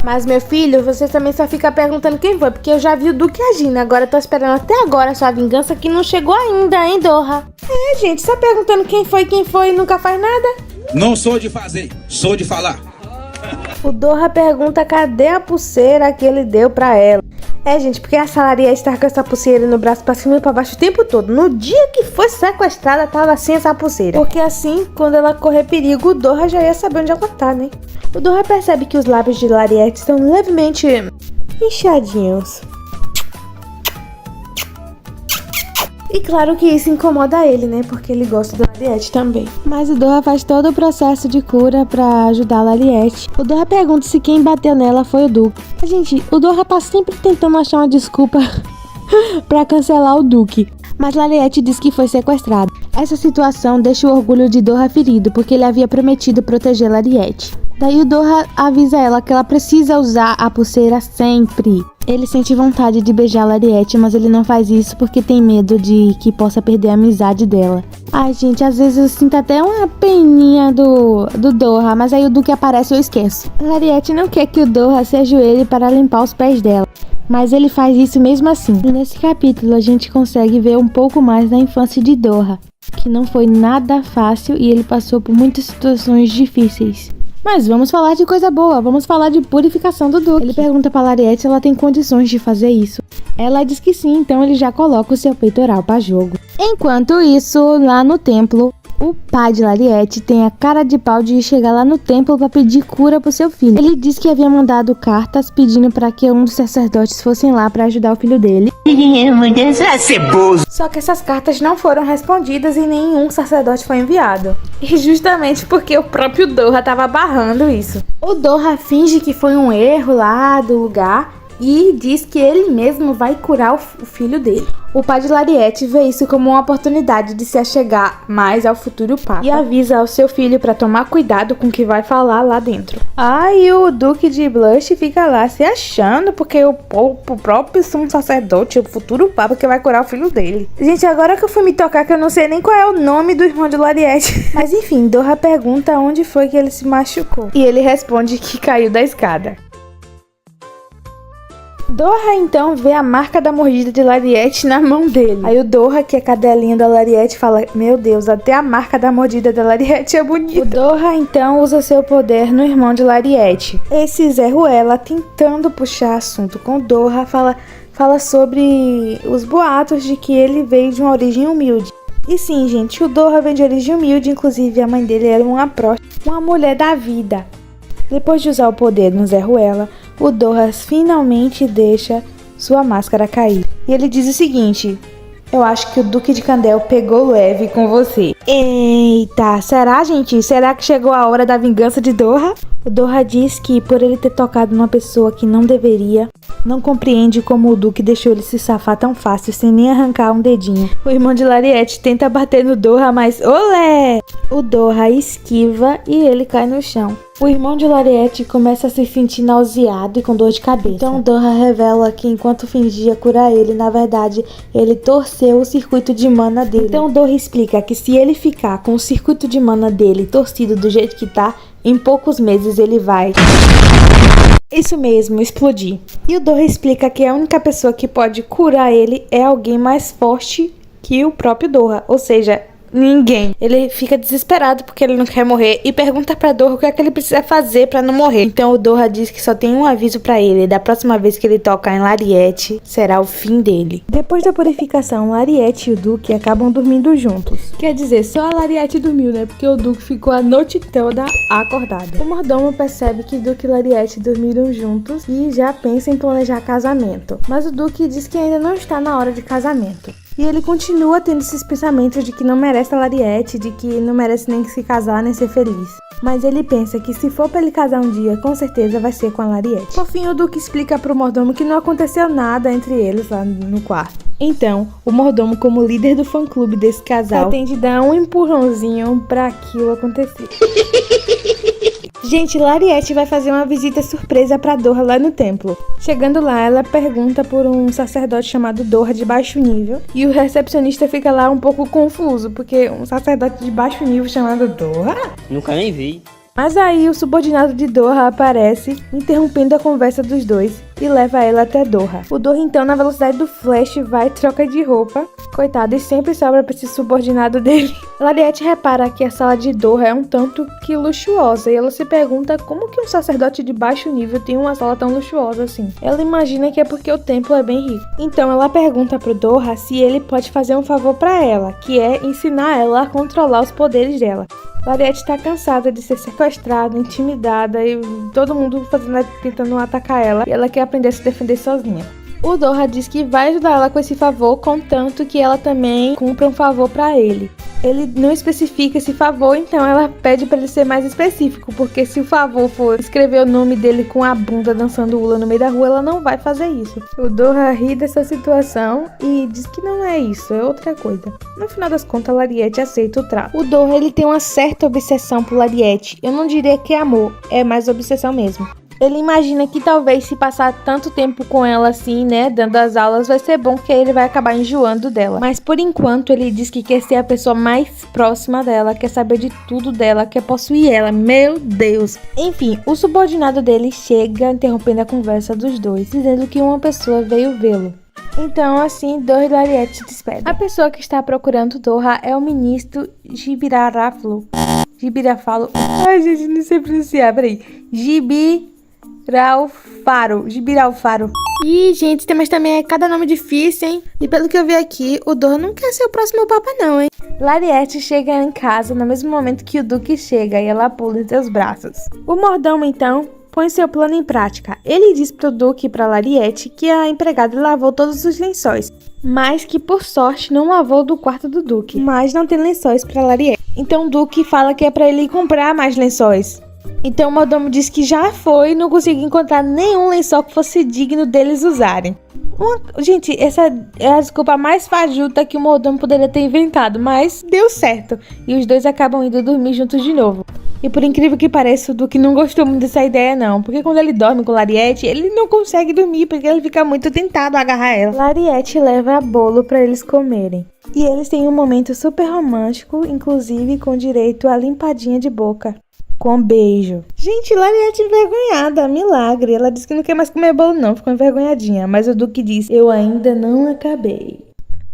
Mas meu filho, você também só fica perguntando quem foi, porque eu já vi o Duque agindo. Agora eu tô esperando até agora a sua vingança, que não chegou ainda, hein, Doha? É, gente, só perguntando quem foi e nunca faz nada. Não sou de fazer, sou de falar. O Doha pergunta cadê a pulseira que ele deu pra ela. É, gente, porque a Lariete está com essa pulseira no braço pra cima e pra baixo o tempo todo. No dia que foi sequestrada, tava sem essa pulseira. Porque assim, quando ela correr perigo, o Doha já ia saber onde ela tá, né? O Doha percebe que os lábios de Lariete estão levemente inchadinhos. E claro que isso incomoda ele, né? Porque ele gosta da Lariete também. Mas o Doha faz todo o processo de cura pra ajudar a Lariete. O Doha pergunta se quem bateu nela foi o Duque. Gente, o Doha tá sempre tentando achar uma desculpa pra cancelar o Duque. Mas Lariete diz que foi sequestrado. Essa situação deixa o orgulho de Doha ferido, porque ele havia prometido proteger Lariete. Daí o Doha avisa ela que ela precisa usar a pulseira sempre. Ele sente vontade de beijar Lariete, mas ele não faz isso porque tem medo de que possa perder a amizade dela. Ai, gente, às vezes eu sinto até uma peninha do Doha, mas aí o Duque aparece e eu esqueço. Lariete não quer que o Doha se ajoelhe para limpar os pés dela, mas ele faz isso mesmo assim. E nesse capítulo a gente consegue ver um pouco mais da infância de Doha, que não foi nada fácil e ele passou por muitas situações difíceis. Mas vamos falar de coisa boa, vamos falar de purificação do Duque. Ele pergunta pra Lariete se ela tem condições de fazer isso. Ela diz que sim, então ele já coloca o seu peitoral pra jogo. Enquanto isso, lá no templo, o pai de Lariete tem a cara de pau de chegar lá no templo para pedir cura pro seu filho. Ele diz que havia mandado cartas pedindo para que um dos sacerdotes fossem lá para ajudar o filho dele. Só que essas cartas não foram respondidas e nenhum sacerdote foi enviado. E justamente porque o próprio Doha tava barrando isso. O Doha finge que foi um erro lá do lugar e diz que ele mesmo vai curar o filho dele. O pai de Lariete vê isso como uma oportunidade de se achegar mais ao futuro papa e avisa ao seu filho para tomar cuidado com o que vai falar lá dentro. E o Duque de Blush fica lá se achando porque o próprio sumo sacerdote, o futuro papa, que vai curar o filho dele. Gente, agora que eu fui me tocar que eu não sei nem qual é o nome do irmão de Lariete. Mas enfim, Doha pergunta onde foi que ele se machucou e ele responde que caiu da escada. Doha então vê a marca da mordida de Lariete na mão dele. Aí o Doha, que é cadelinha da Lariete, fala: meu Deus, até a marca da mordida da Lariete é bonita. O Doha então usa seu poder no irmão de Lariete. Esse Zé Ruela, tentando puxar assunto com Doha, fala sobre os boatos de que ele veio de uma origem humilde. E sim, gente, o Doha vem de origem humilde, inclusive a mãe dele era uma próstata, uma mulher da vida. Depois de usar o poder no Zé Ruela, o Doha finalmente deixa sua máscara cair. E ele diz o seguinte: eu acho que o Duque de Candel pegou leve com você. Eita, será, gente? Será que chegou a hora da vingança de Doha? O Doha diz que, por ele ter tocado numa pessoa que não deveria, não compreende como o Duque deixou ele se safar tão fácil sem nem arrancar um dedinho. O irmão de Lariete tenta bater no Doha, mas olé! O Doha esquiva e ele cai no chão. O irmão de Lariete começa a se sentir nauseado e com dor de cabeça. Então Doha revela que enquanto fingia curar ele, na verdade, ele torceu o circuito de mana dele. Então Doha explica que se ele ficar com o circuito de mana dele torcido do jeito que tá, em poucos meses ele vai... Isso mesmo, explodir. E o Doha explica que a única pessoa que pode curar ele é alguém mais forte que o próprio Doha, ou seja, ninguém. Ele fica desesperado porque ele não quer morrer e pergunta pra Doha o que é que ele precisa fazer pra não morrer. Então o Doha diz que só tem um aviso pra ele: da próxima vez que ele tocar em Lariete, será o fim dele. Depois da purificação, Lariete e o Duque acabam dormindo juntos. Quer dizer, só a Lariete dormiu, né? Porque o Duque ficou a noite toda acordado. O mordomo percebe que Duque e Lariete dormiram juntos e já pensa em planejar casamento. Mas o Duque diz que ainda não está na hora de casamento. E ele continua tendo esses pensamentos de que não merece a Lariete, de que não merece nem se casar, nem ser feliz. Mas ele pensa que se for pra ele casar um dia, com certeza vai ser com a Lariete. Por fim, o Duque explica pro mordomo que não aconteceu nada entre eles lá no quarto. Então, o mordomo, como líder do fã-clube desse casal, pretende dar um empurrãozinho pra aquilo acontecer. Gente, Lariete vai fazer uma visita surpresa pra Doha lá no templo. Chegando lá, ela pergunta por um sacerdote chamado Doha de baixo nível. E o recepcionista fica lá um pouco confuso, porque um sacerdote de baixo nível chamado Doha? Nunca nem vi. Mas aí o subordinado de Doha aparece, interrompendo a conversa dos dois e leva ela até Doha. O Doha então, na velocidade do flash, vai, troca de roupa. Coitado, e sempre sobra pra esse subordinado dele. Lariete repara que a sala de Doha é um tanto que luxuosa e ela se pergunta como que um sacerdote de baixo nível tem uma sala tão luxuosa assim. Ela imagina que é porque o templo é bem rico. Então ela pergunta pro Doha se ele pode fazer um favor pra ela, que é ensinar ela a controlar os poderes dela. Lariete tá cansada de ser sequestrada, intimidada e todo mundo tentando atacar ela. E ela quer aprender a se defender sozinha. O Doha diz que vai ajudar ela com esse favor, contanto que ela também cumpra um favor pra ele. Ele não especifica esse favor, então ela pede pra ele ser mais específico, porque se o favor for escrever o nome dele com a bunda dançando hula no meio da rua, ela não vai fazer isso. O Doha ri dessa situação e diz que não é isso, é outra coisa. No final das contas, Lariete aceita o trato. O Doha, ele tem uma certa obsessão por Lariete. Eu não diria que é amor, é mais obsessão mesmo. Ele imagina que talvez se passar tanto tempo com ela assim, né, dando as aulas, vai ser bom, que ele vai acabar enjoando dela. Mas por enquanto ele diz que quer ser a pessoa mais próxima dela, quer saber de tudo dela, quer possuir ela. Meu Deus! Enfim, o subordinado dele chega, interrompendo a conversa dos dois, dizendo que uma pessoa veio vê-lo. Então, assim, Doha e Lariete se despedem. A pessoa que está procurando Doha é o ministro Gibirafalo. Ai, gente, não sei pronunciar, peraí. Gibiralfaro. Ih, gente, mas também é cada nome difícil, hein? E pelo que eu vi aqui, o Doha não quer ser o próximo papa não, hein? Lariete chega em casa no mesmo momento que o Duque chega e ela pula em seus braços. O mordomo, então, põe seu plano em prática. Ele diz pro Duque e pra Lariete que a empregada lavou todos os lençóis, mas que por sorte não lavou do quarto do Duque. Mas não tem lençóis pra Lariete. Então o Duque fala que é pra ele ir comprar mais lençóis. Então o mordomo diz que já foi e não conseguiu encontrar nenhum lençol que fosse digno deles usarem. Gente, essa é a desculpa mais fajuta que o mordomo poderia ter inventado, mas deu certo. E os dois acabam indo dormir juntos de novo. E por incrível que pareça, o Duque não gostou muito dessa ideia não, porque quando ele dorme com Lariete, ele não consegue dormir, porque ele fica muito tentado a agarrar ela. Lariete leva bolo pra eles comerem. E eles têm um momento super romântico, inclusive com direito à limpadinha de boca. Com beijo. Gente, Lariete envergonhada, milagre. Ela disse que não quer mais comer bolo não, ficou envergonhadinha. Mas o Duque diz, eu ainda não acabei.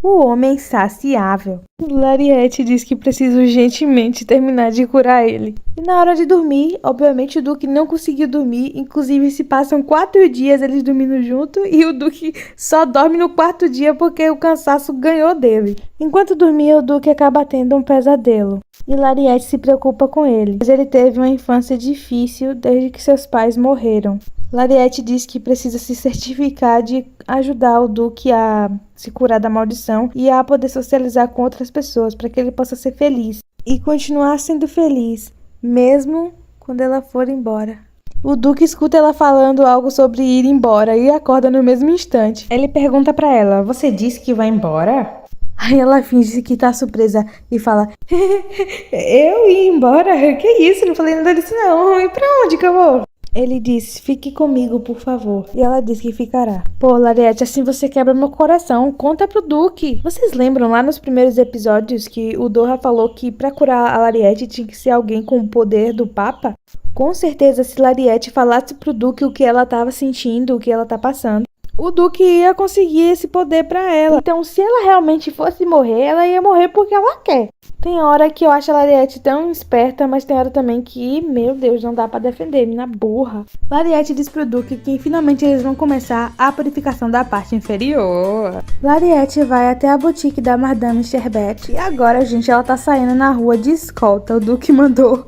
O homem saciável. Lariete diz que precisa urgentemente terminar de curar ele. E na hora de dormir, obviamente o Duque não conseguiu dormir. Inclusive se passam 4 dias eles dormindo junto. E o Duque só dorme no 4º dia porque o cansaço ganhou dele. Enquanto dormia, o Duque acaba tendo um pesadelo. E Lariete se preocupa com ele, pois ele teve uma infância difícil desde que seus pais morreram. Lariete diz que precisa se certificar de ajudar o Duque a se curar da maldição e a poder socializar com outras pessoas para que ele possa ser feliz e continuar sendo feliz, mesmo quando ela for embora. O Duque escuta ela falando algo sobre ir embora e acorda no mesmo instante. Ele pergunta pra ela, você disse que vai embora? Aí ela finge que tá surpresa e fala, eu ir embora? Que isso? Não falei nada disso não. E pra onde que eu vou? Ele diz, fique comigo, por favor. E ela diz que ficará. Pô, Lariete, assim você quebra meu coração. Conta pro Duque. Vocês lembram lá nos primeiros episódios que o Doha falou que pra curar a Lariete tinha que ser alguém com o poder do Papa? Com certeza, se Lariete falasse pro Duque o que ela tava sentindo, o que ela tá passando, o Duque ia conseguir esse poder pra ela. Então, se ela realmente fosse morrer, ela ia morrer porque ela quer. Tem hora que eu acho a Lariete tão esperta, mas tem hora também que, meu Deus, não dá pra defender, mina burra. Lariete diz pro Duque que finalmente eles vão começar a purificação da parte inferior. Lariete vai até a boutique da Madame Sherbet. E agora, gente, ela tá saindo na rua de escolta. O Duque mandou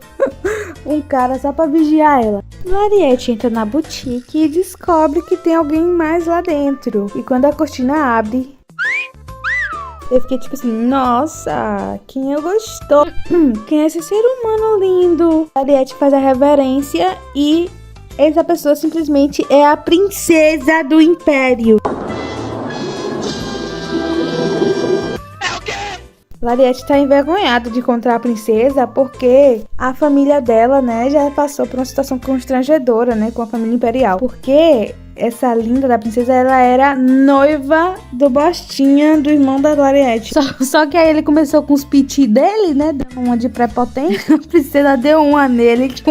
um cara só pra vigiar ela. Lariete entra na boutique e descobre que tem alguém mais lá dentro. E quando a cortina abre, eu fiquei tipo assim, nossa, quem eu gostou? Quem é esse ser humano lindo? Lariete faz a reverência e essa pessoa simplesmente é a princesa do Império. Lariete tá envergonhada de encontrar a princesa porque a família dela, né, já passou por uma situação constrangedora, né, com a família imperial. Porque essa linda da princesa, ela era noiva do Bostinha, do irmão da Lariete. Só que aí ele começou com os piti dele, né, dando uma de prepotente. A princesa deu uma nele que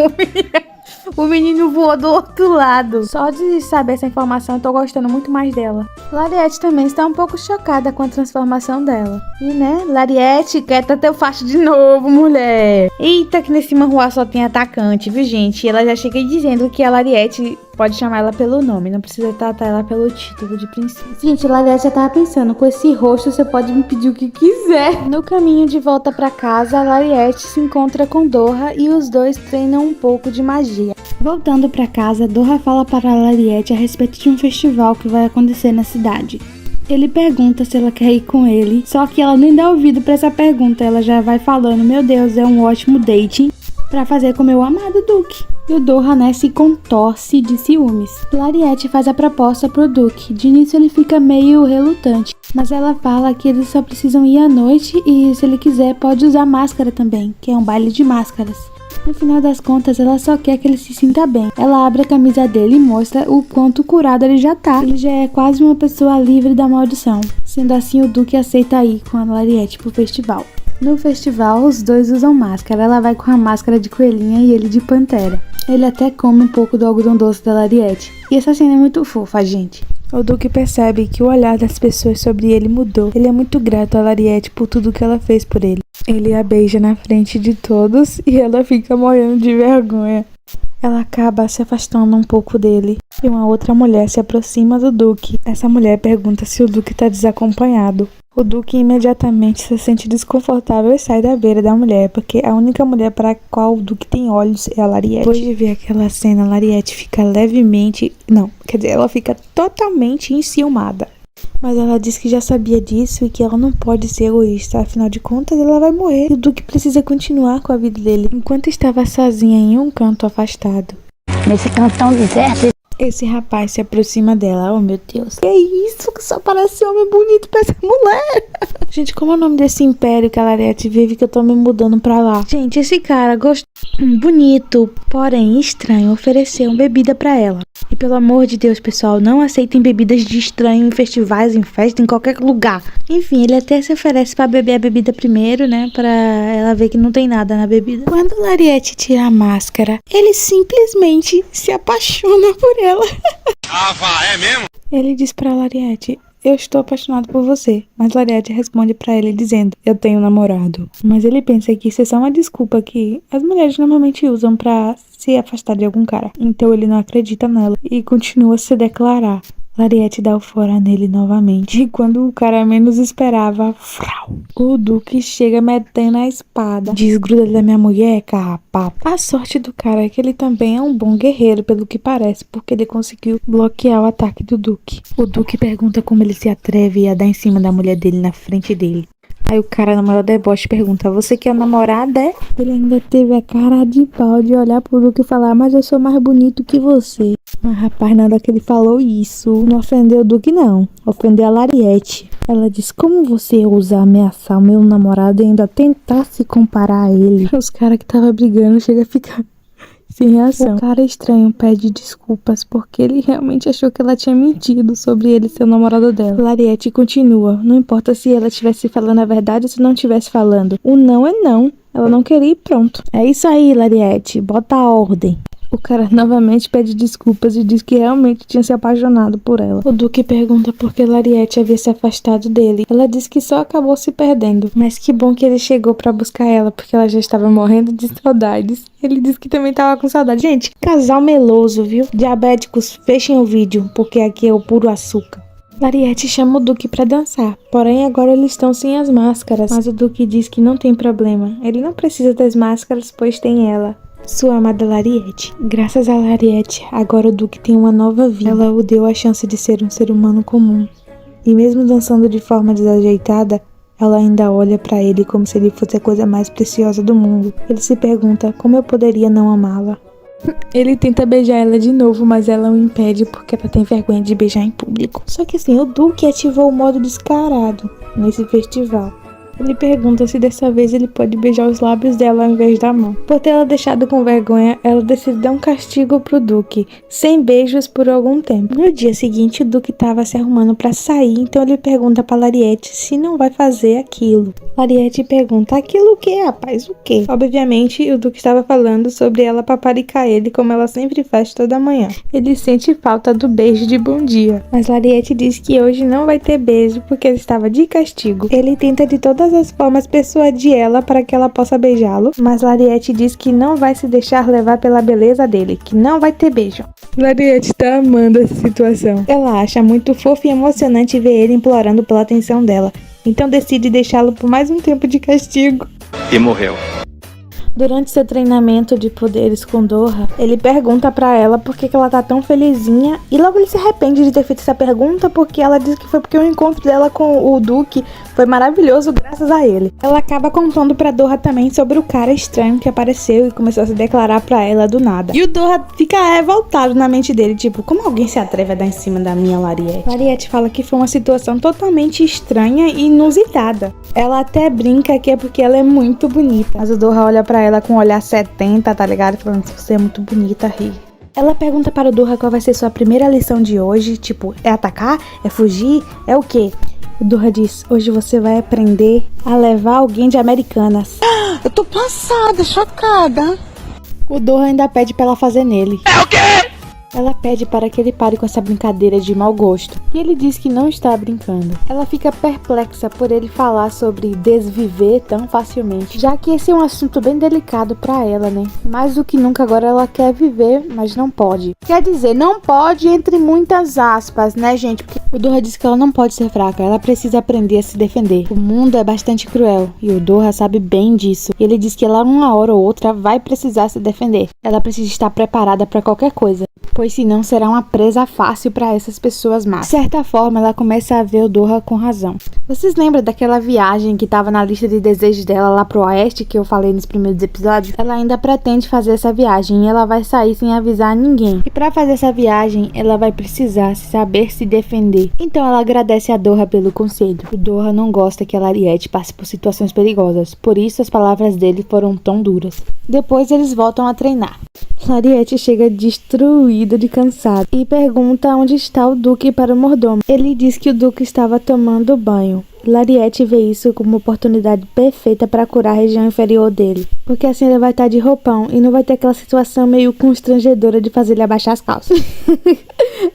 o menino voou do outro lado. Só de saber essa informação, eu tô gostando muito mais dela. Lariete também está um pouco chocada com a transformação dela. E, né, Lariete quer teu facho de novo, mulher. Eita, que nesse manhua só tem atacante, viu, gente? E ela já chega dizendo que a Lariete pode chamar ela pelo nome, não precisa tratar ela pelo título de princesa. Gente, Lariete já tava pensando, com esse rosto você pode me pedir o que quiser. No caminho de volta pra casa, Lariete se encontra com Doha e os dois treinam um pouco de magia. Voltando pra casa, Doha fala para Lariete a respeito de um festival que vai acontecer na cidade. Ele pergunta se ela quer ir com ele, só que ela nem dá ouvido pra essa pergunta, ela já vai falando, meu Deus, é um ótimo date pra fazer com meu amado Duque. E o Doha, né, se contorce de ciúmes. Lariete faz a proposta pro Duque. De início ele fica meio relutante, mas ela fala que eles só precisam ir à noite e, se ele quiser, pode usar máscara também, que é um baile de máscaras. No final das contas, ela só quer que ele se sinta bem. Ela abre a camisa dele e mostra o quanto curado ele já tá. Ele já é quase uma pessoa livre da maldição. Sendo assim, o Duque aceita ir com a Lariete pro festival. No festival, os dois usam máscara. Ela vai com a máscara de coelhinha e ele de pantera. Ele até come um pouco do algodão doce da Lariete. E essa cena é muito fofa, gente. O Duque percebe que o olhar das pessoas sobre ele mudou. Ele é muito grato a Lariete por tudo que ela fez por ele. Ele a beija na frente de todos e ela fica morrendo de vergonha. Ela acaba se afastando um pouco dele e uma outra mulher se aproxima do Duque. Essa mulher pergunta se o Duque está desacompanhado. O Duque imediatamente se sente desconfortável e sai da beira da mulher, porque a única mulher para a qual o Duque tem olhos é a Lariete. Depois de ver aquela cena, Lariete fica levemente... Não, quer dizer, ela fica totalmente enciumada. Mas ela diz que já sabia disso e que ela não pode ser egoísta, afinal de contas ela vai morrer e o Duque precisa continuar com a vida dele. Enquanto estava sozinha em um canto afastado, nesse canto tão deserto, esse rapaz se aproxima dela. Oh, meu Deus. Que isso? Que só parece homem bonito pra essa mulher. Gente, como é o nome desse império que a Lariete vive que eu tô me mudando pra lá? Gente, esse cara bonito, porém estranho, ofereceu uma bebida pra ela. E pelo amor de Deus, pessoal, não aceitem bebidas de estranho em festivais, em festa, em qualquer lugar. Enfim, ele até se oferece pra beber a bebida primeiro, né? Pra ela ver que não tem nada na bebida. Quando Lariete tira a máscara, ele simplesmente se apaixona por ela. Ah, vá, é mesmo? Ele diz pra Lariete, eu estou apaixonado por você. Mas Lariete responde pra ele dizendo, eu tenho um namorado. Mas ele pensa que isso é só uma desculpa que as mulheres normalmente usam pra se afastar de algum cara. Então ele não acredita nela e continua a se declarar. Lariete dá o fora nele novamente. E quando o cara menos esperava, o Duque chega metendo a espada. Desgruda da minha mulher, carrapato. A sorte do cara é que ele também é um bom guerreiro, pelo que parece, porque ele conseguiu bloquear o ataque do Duque. O Duque pergunta como ele se atreve a dar em cima da mulher dele na frente dele. Aí o cara, na maior deboche, pergunta: você que é o namorado, é? Ele ainda teve a cara de pau de olhar pro Duque e falar: mas eu sou mais bonito que você. Mas rapaz, na hora que ele falou isso, não ofendeu o Duque não, ofendeu a Lariete. Ela disse: como você ousa ameaçar o meu namorado e ainda tentar se comparar a ele? Os caras que tava brigando chega a ficar sem reação. O cara estranho pede desculpas porque ele realmente achou que ela tinha mentido sobre ele ser o namorado dela. Lariete continua: não importa se ela estivesse falando a verdade ou se não estivesse falando. O não é não. Ela não queria ir, pronto. É isso aí, Lariete. Bota a ordem. O cara novamente pede desculpas e diz que realmente tinha se apaixonado por ela. O Duque pergunta por que Lariete havia se afastado dele. Ela diz que só acabou se perdendo. Mas que bom que ele chegou pra buscar ela, porque ela já estava morrendo de saudades. Ele disse que também tava com saudade. Gente, casal meloso, viu? Diabéticos, fechem o vídeo, porque aqui é o puro açúcar. Lariete chama o Duque pra dançar, porém agora eles estão sem as máscaras. Mas o Duque diz que não tem problema. Ele não precisa das máscaras, pois tem ela. Sua amada Lariete. Graças a Lariete, agora o Duque tem uma nova vida. Ela o deu a chance de ser um ser humano comum. E mesmo dançando de forma desajeitada, ela ainda olha pra ele como se ele fosse a coisa mais preciosa do mundo. Ele se pergunta como eu poderia não amá-la. Ele tenta beijar ela de novo, mas ela o impede porque ela tem vergonha de beijar em público. Só que assim, o Duque ativou o modo descarado nesse festival. Ele pergunta se dessa vez ele pode beijar os lábios dela ao invés da mão. Por ter ela deixado com vergonha, ela decide dar um castigo pro Duque, sem beijos por algum tempo. No dia seguinte, o Duque estava se arrumando pra sair, então ele pergunta pra Lariete se não vai fazer aquilo. Lariete pergunta: aquilo o que, rapaz? O que? Obviamente, o Duque estava falando sobre ela paparicar ele, como ela sempre faz toda manhã. Ele sente falta do beijo de bom dia, mas Lariete diz que hoje não vai ter beijo porque ele estava de castigo. Ele tenta de todas as formas persuadir ela para que ela possa beijá-lo, mas Lariete diz que não vai se deixar levar pela beleza dele, que não vai ter beijo. Lariete tá amando essa situação. Ela acha muito fofo e emocionante ver ele implorando pela atenção dela, então decide deixá-lo por mais um tempo de castigo. E morreu. Durante seu treinamento de poderes com Doha, ele pergunta pra ela por que ela tá tão felizinha, e logo ele se arrepende de ter feito essa pergunta porque ela diz que foi porque o encontro dela com o Duque foi maravilhoso graças a ele. Ela acaba contando pra Doha também sobre o cara estranho que apareceu e começou a se declarar pra ela do nada. E o Doha fica revoltado na mente dele, tipo, como alguém se atreve a dar em cima da minha Lariete? Lariete fala que foi uma situação totalmente estranha e inusitada. Ela até brinca que é porque ela é muito bonita, mas o Doha olha pra ela com um olhar 70, tá ligado? Falando: você é muito bonita, ri. Ela pergunta para o Doha qual vai ser sua primeira lição de hoje, tipo, é atacar? É fugir? É o quê? O Doha diz: hoje você vai aprender a levar alguém de Americanas. Eu tô passada, chocada. O Doha ainda pede pra ela fazer nele. É o quê? Ela pede para que ele pare com essa brincadeira de mau gosto, e ele diz que não está brincando. Ela fica perplexa por ele falar sobre desviver tão facilmente, já que esse é um assunto bem delicado para ela, né? Mais do que nunca agora ela quer viver, mas não pode. Quer dizer, não pode entre muitas aspas, né, gente? Porque o Doha diz que ela não pode ser fraca, ela precisa aprender a se defender. O mundo é bastante cruel, e o Doha sabe bem disso. E ele diz que ela uma hora ou outra vai precisar se defender. Ela precisa estar preparada para qualquer coisa, pois senão será uma presa fácil para essas pessoas más. De certa forma, ela começa a ver o Doha com razão. Vocês lembram daquela viagem que estava na lista de desejos dela lá pro oeste, que eu falei nos primeiros episódios? Ela ainda pretende fazer essa viagem e ela vai sair sem avisar ninguém. E para fazer essa viagem, ela vai precisar saber se defender. Então ela agradece a Doha pelo conselho. O Doha não gosta que a Lariete passe por situações perigosas, por isso as palavras dele foram tão duras. Depois eles voltam a treinar. Lariete chega destruída de cansado e pergunta onde está o Duque para o mordomo. Ele diz que o Duque estava tomando banho. Lariete vê isso como uma oportunidade perfeita para curar a região inferior dele, porque assim ele vai estar de roupão e não vai ter aquela situação meio constrangedora de fazer ele abaixar as calças.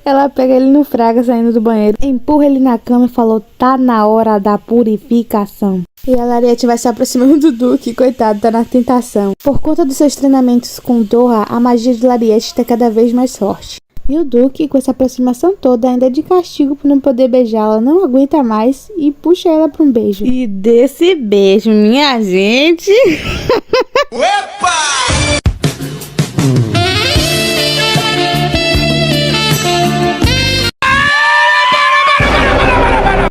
Ela pega ele no fraga saindo do banheiro, empurra ele na cama e falou: tá na hora da purificação. E a Lariete vai se aproximando do Duque, coitado, tá na tentação. Por conta dos seus treinamentos com Doha, a magia de Lariete está cada vez mais forte. E o Duque, com essa aproximação toda, ainda de castigo por não poder beijá-la, não aguenta mais e puxa ela pra um beijo. E desse beijo, minha gente...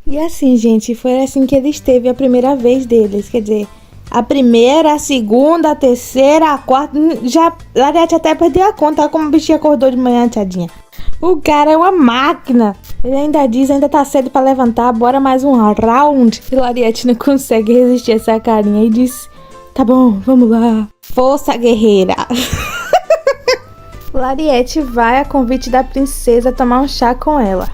E assim, gente, foi assim que eles teve a primeira vez deles, quer dizer, a primeira, a segunda, a terceira, a quarta, já, Lariete até perdeu a conta, olha como o bichinho acordou de manhã, tadinha. O cara é uma máquina. Ele ainda diz, ainda tá cedo pra levantar, bora mais um round. E Lariete não consegue resistir a essa carinha e diz, tá bom, vamos lá. Força, guerreira. Lariete vai a convite da princesa tomar um chá com ela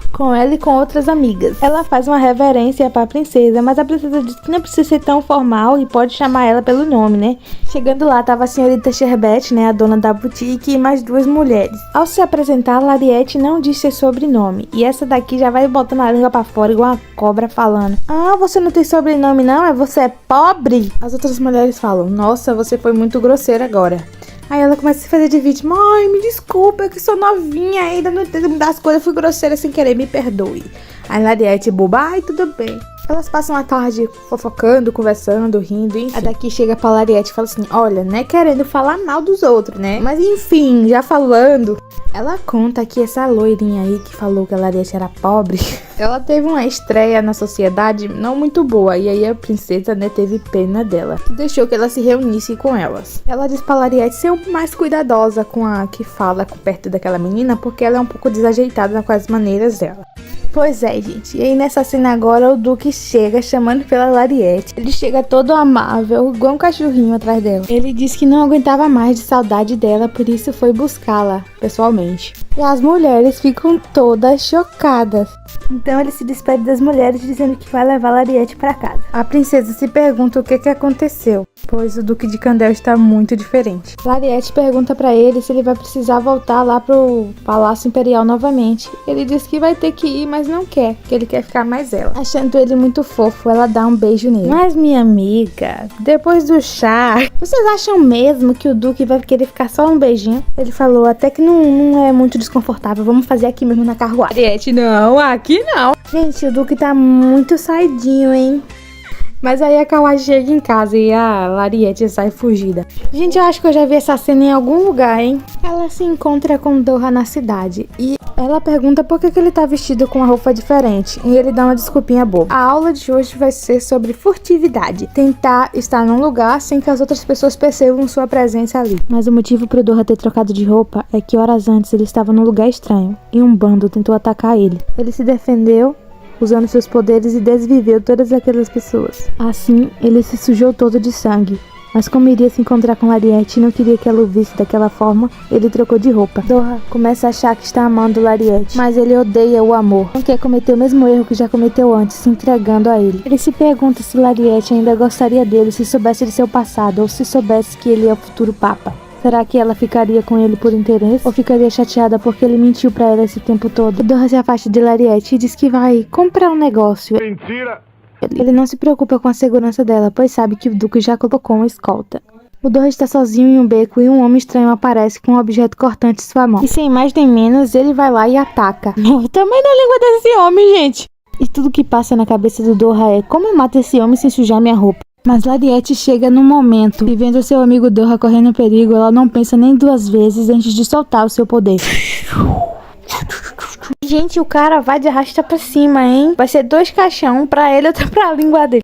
e com outras amigas. Ela faz uma reverência pra princesa, mas a princesa diz que não precisa ser tão formal e pode chamar ela pelo nome, né? Chegando lá, tava a senhorita Sherbet, né, a dona da boutique, e mais duas mulheres. Ao se apresentar, Lariete não diz seu sobrenome, e essa daqui já vai botando a língua pra fora igual uma cobra falando. Ah, você não tem sobrenome não? Você é pobre? As outras mulheres falam, nossa, você foi muito grosseira agora. Aí ela começa a se fazer de vítima. Ai, me desculpa, eu que sou novinha ainda, não entendo mudar as coisas, fui grosseira sem querer, me perdoe. Aí Lariete boba, ai, tudo bem. Elas passam a tarde fofocando, conversando, rindo, enfim. A daqui chega pra Lariete e fala assim, olha, não é querendo falar mal dos outros, né? Mas enfim, já falando. Ela conta que essa loirinha aí que falou que a Lariete era pobre, ela teve uma estreia na sociedade não muito boa. E aí a princesa, né, teve pena dela. Deixou que ela se reunisse com elas. Ela diz pra Lariete ser mais cuidadosa com a que fala perto daquela menina, porque ela é um pouco desajeitada com as maneiras dela. Pois é, gente. E aí nessa cena agora o Duque chega chamando pela Lariete. Ele chega todo amável, igual um cachorrinho atrás dela. Ele diz que não aguentava mais de saudade dela, por isso foi buscá-la pessoalmente. E as mulheres ficam todas chocadas. Então ele se despede das mulheres dizendo que vai levar Lariete para casa. A princesa se pergunta o que aconteceu, pois o Duque de Candel está muito diferente. Lariete pergunta para ele se ele vai precisar voltar lá pro Palácio Imperial novamente. Ele diz que vai ter que ir, mas não quer, que ele quer ficar mais ela. Achando ele muito fofo, ela dá um beijo nele. Mas minha amiga, depois do chá, vocês acham mesmo que o Duque vai querer ficar só um beijinho? Ele falou até que não é muito desconfortável, vamos fazer aqui mesmo na carruagem. Lariete, não, aqui não. Gente, o Duque tá muito saidinho, hein? Mas aí a Kawaii chega em casa e a Lariete sai fugida. Gente, eu acho que eu já vi essa cena em algum lugar, hein? Ela se encontra com Doha na cidade e ela pergunta por que ele tá vestido com uma roupa diferente. E ele dá uma desculpinha boba. A aula de hoje vai ser sobre furtividade. Tentar estar num lugar sem que as outras pessoas percebam sua presença ali. Mas o motivo pro Doha ter trocado de roupa é que horas antes ele estava num lugar estranho e um bando tentou atacar ele. Ele se defendeu usando seus poderes e desviveu todas aquelas pessoas. Assim, ele se sujou todo de sangue. Mas como iria se encontrar com Lariete e não queria que ela o visse daquela forma, ele trocou de roupa. Doha começa a achar que está amando Lariete, mas ele odeia o amor. Não quer cometer o mesmo erro que já cometeu antes, se entregando a ele. Ele se pergunta se Lariete ainda gostaria dele se soubesse de seu passado, ou se soubesse que ele é o futuro Papa. Será que ela ficaria com ele por interesse? Ou ficaria chateada porque ele mentiu pra ela esse tempo todo? Doha se afasta de Lariete e diz que vai comprar um negócio. Mentira! Ele não se preocupa com a segurança dela, pois sabe que o Duque já colocou uma escolta. O Doha está sozinho em um beco e um homem estranho aparece com um objeto cortante em sua mão. E sem mais nem menos, ele vai lá e ataca. O tamanho da língua desse homem, gente! E tudo que passa na cabeça do Doha é: como eu mato esse homem sem sujar minha roupa? Mas Lariete chega num momento e vendo seu amigo Doha correndo perigo, ela não pensa nem duas vezes antes de soltar o seu poder. Gente, o cara vai de arrasta pra cima, hein? Vai ser 2 caixão, um pra ele e outro pra língua dele.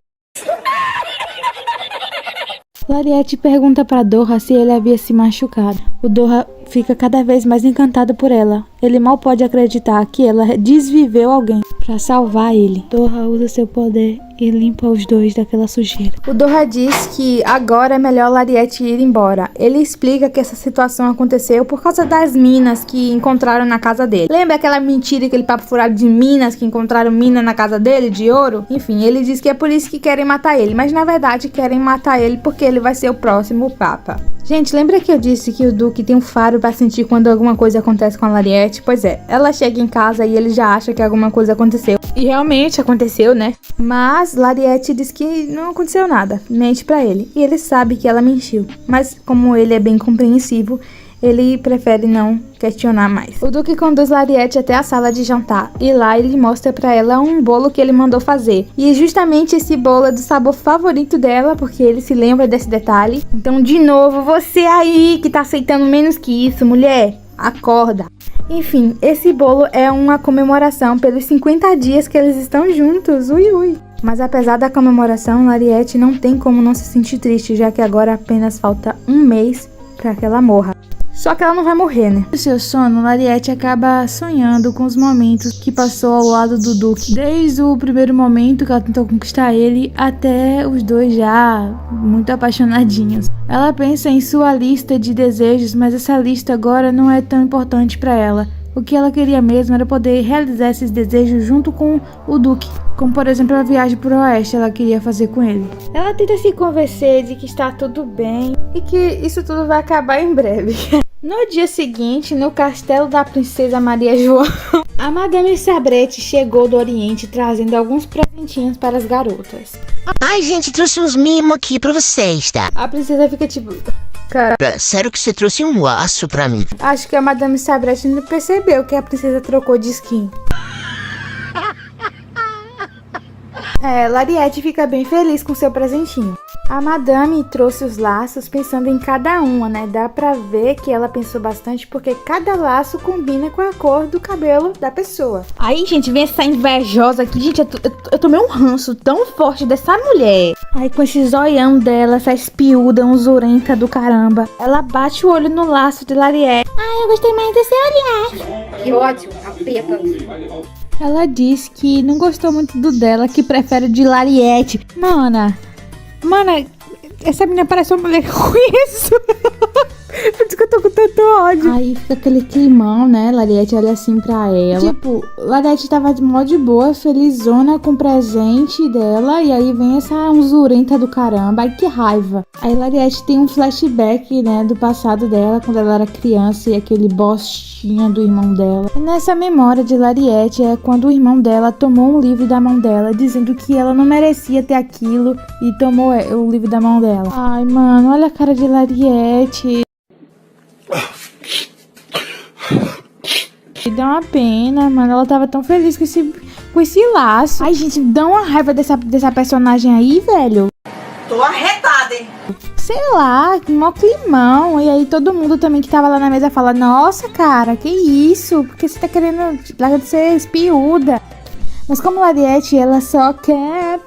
Lariete pergunta pra Doha se ele havia se machucado. O Doha fica cada vez mais encantado por ela. Ele mal pode acreditar que ela desviveu alguém pra salvar ele. Doha usa seu poder e limpa os dois daquela sujeira. O Doha diz que agora é melhor Lariete ir embora. Ele explica que essa situação aconteceu por causa das minas que encontraram na casa dele. Lembra aquela mentira, aquele papo furado de minas, que encontraram mina na casa dele, de ouro? Enfim, ele diz que é por isso que querem matar ele, mas na verdade querem matar ele porque ele vai ser o próximo Papa. Gente, lembra que eu disse que o Duque tem um faro pra sentir quando alguma coisa acontece com a Lariete? Pois é, ela chega em casa e ele já acha que alguma coisa aconteceu. E realmente aconteceu, né? Mas Lariete diz que não aconteceu nada, mente pra ele. E ele sabe que ela mentiu, mas como ele é bem compreensivo, ele prefere não questionar mais. O Duque conduz Lariete até a sala de jantar e lá ele mostra pra ela um bolo que ele mandou fazer. E justamente esse bolo é do sabor favorito dela, porque ele se lembra desse detalhe. Então, de novo, você aí que tá aceitando menos que isso, mulher, acorda. Enfim, esse bolo é uma comemoração pelos 50 dias que eles estão juntos, ui. Mas apesar da comemoração, Lariete não tem como não se sentir triste, já que agora apenas falta um mês para que ela morra. Só que ela não vai morrer, né? No seu sono, Lariete acaba sonhando com os momentos que passou ao lado do Duque. Desde o primeiro momento que ela tentou conquistar ele, até os dois já muito apaixonadinhos. Ela pensa em sua lista de desejos, mas essa lista agora não é tão importante para ela. O que ela queria mesmo era poder realizar esses desejos junto com o Duque. Como, por exemplo, a viagem pro oeste ela queria fazer com ele. Ela tenta se convencer de que está tudo bem e que isso tudo vai acabar em breve. No dia seguinte, no castelo da princesa Maria João, a Madame Sabrete chegou do Oriente trazendo alguns presentinhos para as garotas. Ai, gente, trouxe uns mimos aqui pra vocês, tá? A princesa fica tipo... Cara, sério que você trouxe um laço pra mim? Acho que a Madame Sabrete não percebeu que a princesa trocou de skin. Lariete fica bem feliz com seu presentinho. A Madame trouxe os laços pensando em cada uma, né? Dá pra ver que ela pensou bastante porque cada laço combina com a cor do cabelo da pessoa. Aí, gente, vem essa invejosa aqui. Gente, eu tomei um ranço tão forte dessa mulher. Aí, com esse zoião dela, essa espiúda, unzurenta do caramba, ela bate o olho no laço de Lariete. Ai, eu gostei mais desse olhar. Que ódio, capeta. Ela diz que não gostou muito do dela, que prefere o de Lariete. Mana, essa menina parece uma mulher que eu conheço. Por isso que eu tô com tanto ódio. Aí fica aquele climão, né? Lariete olha assim pra ela. Tipo, Lariete tava de mó de boa, felizona com o presente dela. E aí vem essa unzurenta do caramba. Ai, que raiva. Aí Lariete tem um flashback, né? Do passado dela, quando ela era criança. E aquele bostinha do irmão dela. E nessa memória de Lariete é quando o irmão dela tomou um livro da mão dela, dizendo que ela não merecia ter aquilo. E tomou o livro da mão dela. Ai, mano, olha a cara de Lariete. Dá uma pena, mano. Ela tava tão feliz com esse laço. Ai, gente, dá uma raiva dessa personagem aí, velho. Tô arretada, hein? Sei lá, que mó climão. E aí todo mundo também que tava lá na mesa fala: nossa, cara, que isso? Porque você tá querendo largar de ser espiúda. Mas como Lariete, ela só quer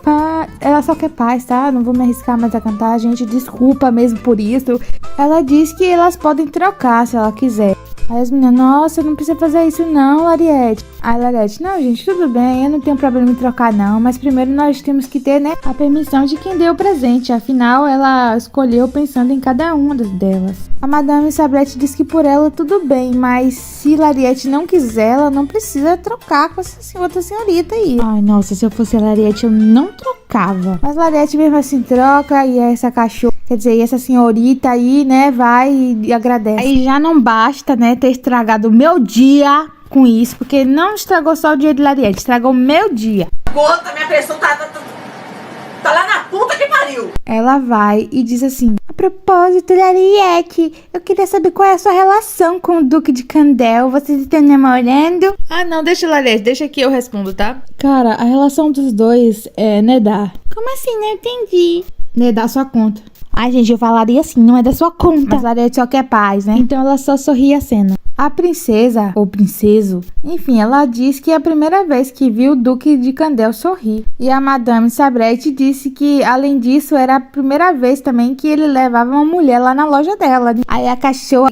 paz, tá? Não vou me arriscar mais a cantar, gente. Desculpa mesmo por isso. Ela diz que elas podem trocar se ela quiser. Aí as meninas, nossa, não precisa fazer isso não, Lariete. Aí Lariete, não, gente, tudo bem, eu não tenho problema em trocar não, mas primeiro nós temos que ter, né, a permissão de quem deu o presente. Afinal, ela escolheu pensando em cada uma delas. A Madame Sabrete diz que por ela tudo bem, mas se Lariete não quiser, ela não precisa trocar com essa outra senhorita aí. Ai, nossa, se eu fosse a Lariete, eu não trocava. Mas Lariete mesmo assim troca, e essa cachorra, quer dizer, essa senhorita aí, né, vai e agradece. Aí já não basta, né, ter estragado o meu dia com isso, porque não estragou só o dia de Lariete, estragou o meu dia. Gota, minha pressão tá lá na puta que pariu. Ela vai e diz assim: a propósito, Lariete, eu queria saber qual é a sua relação com o Duque de Candel. Vocês estão namorando? Ah, não, deixa Lariete, deixa que eu respondo, tá? Cara, a relação dos dois é Nedar. Como assim? Não entendi. Nedar sua conta. Ai, gente, eu falaria assim, não é da sua conta. Mas Lariete só quer paz, né? Então ela só sorri a cena. A princesa, ou princeso, enfim, ela diz que é a primeira vez que viu o Duque de Candel sorrir. E a Madame Sabrete disse que, além disso, era a primeira vez também que ele levava uma mulher lá na loja dela. Aí a cachorra...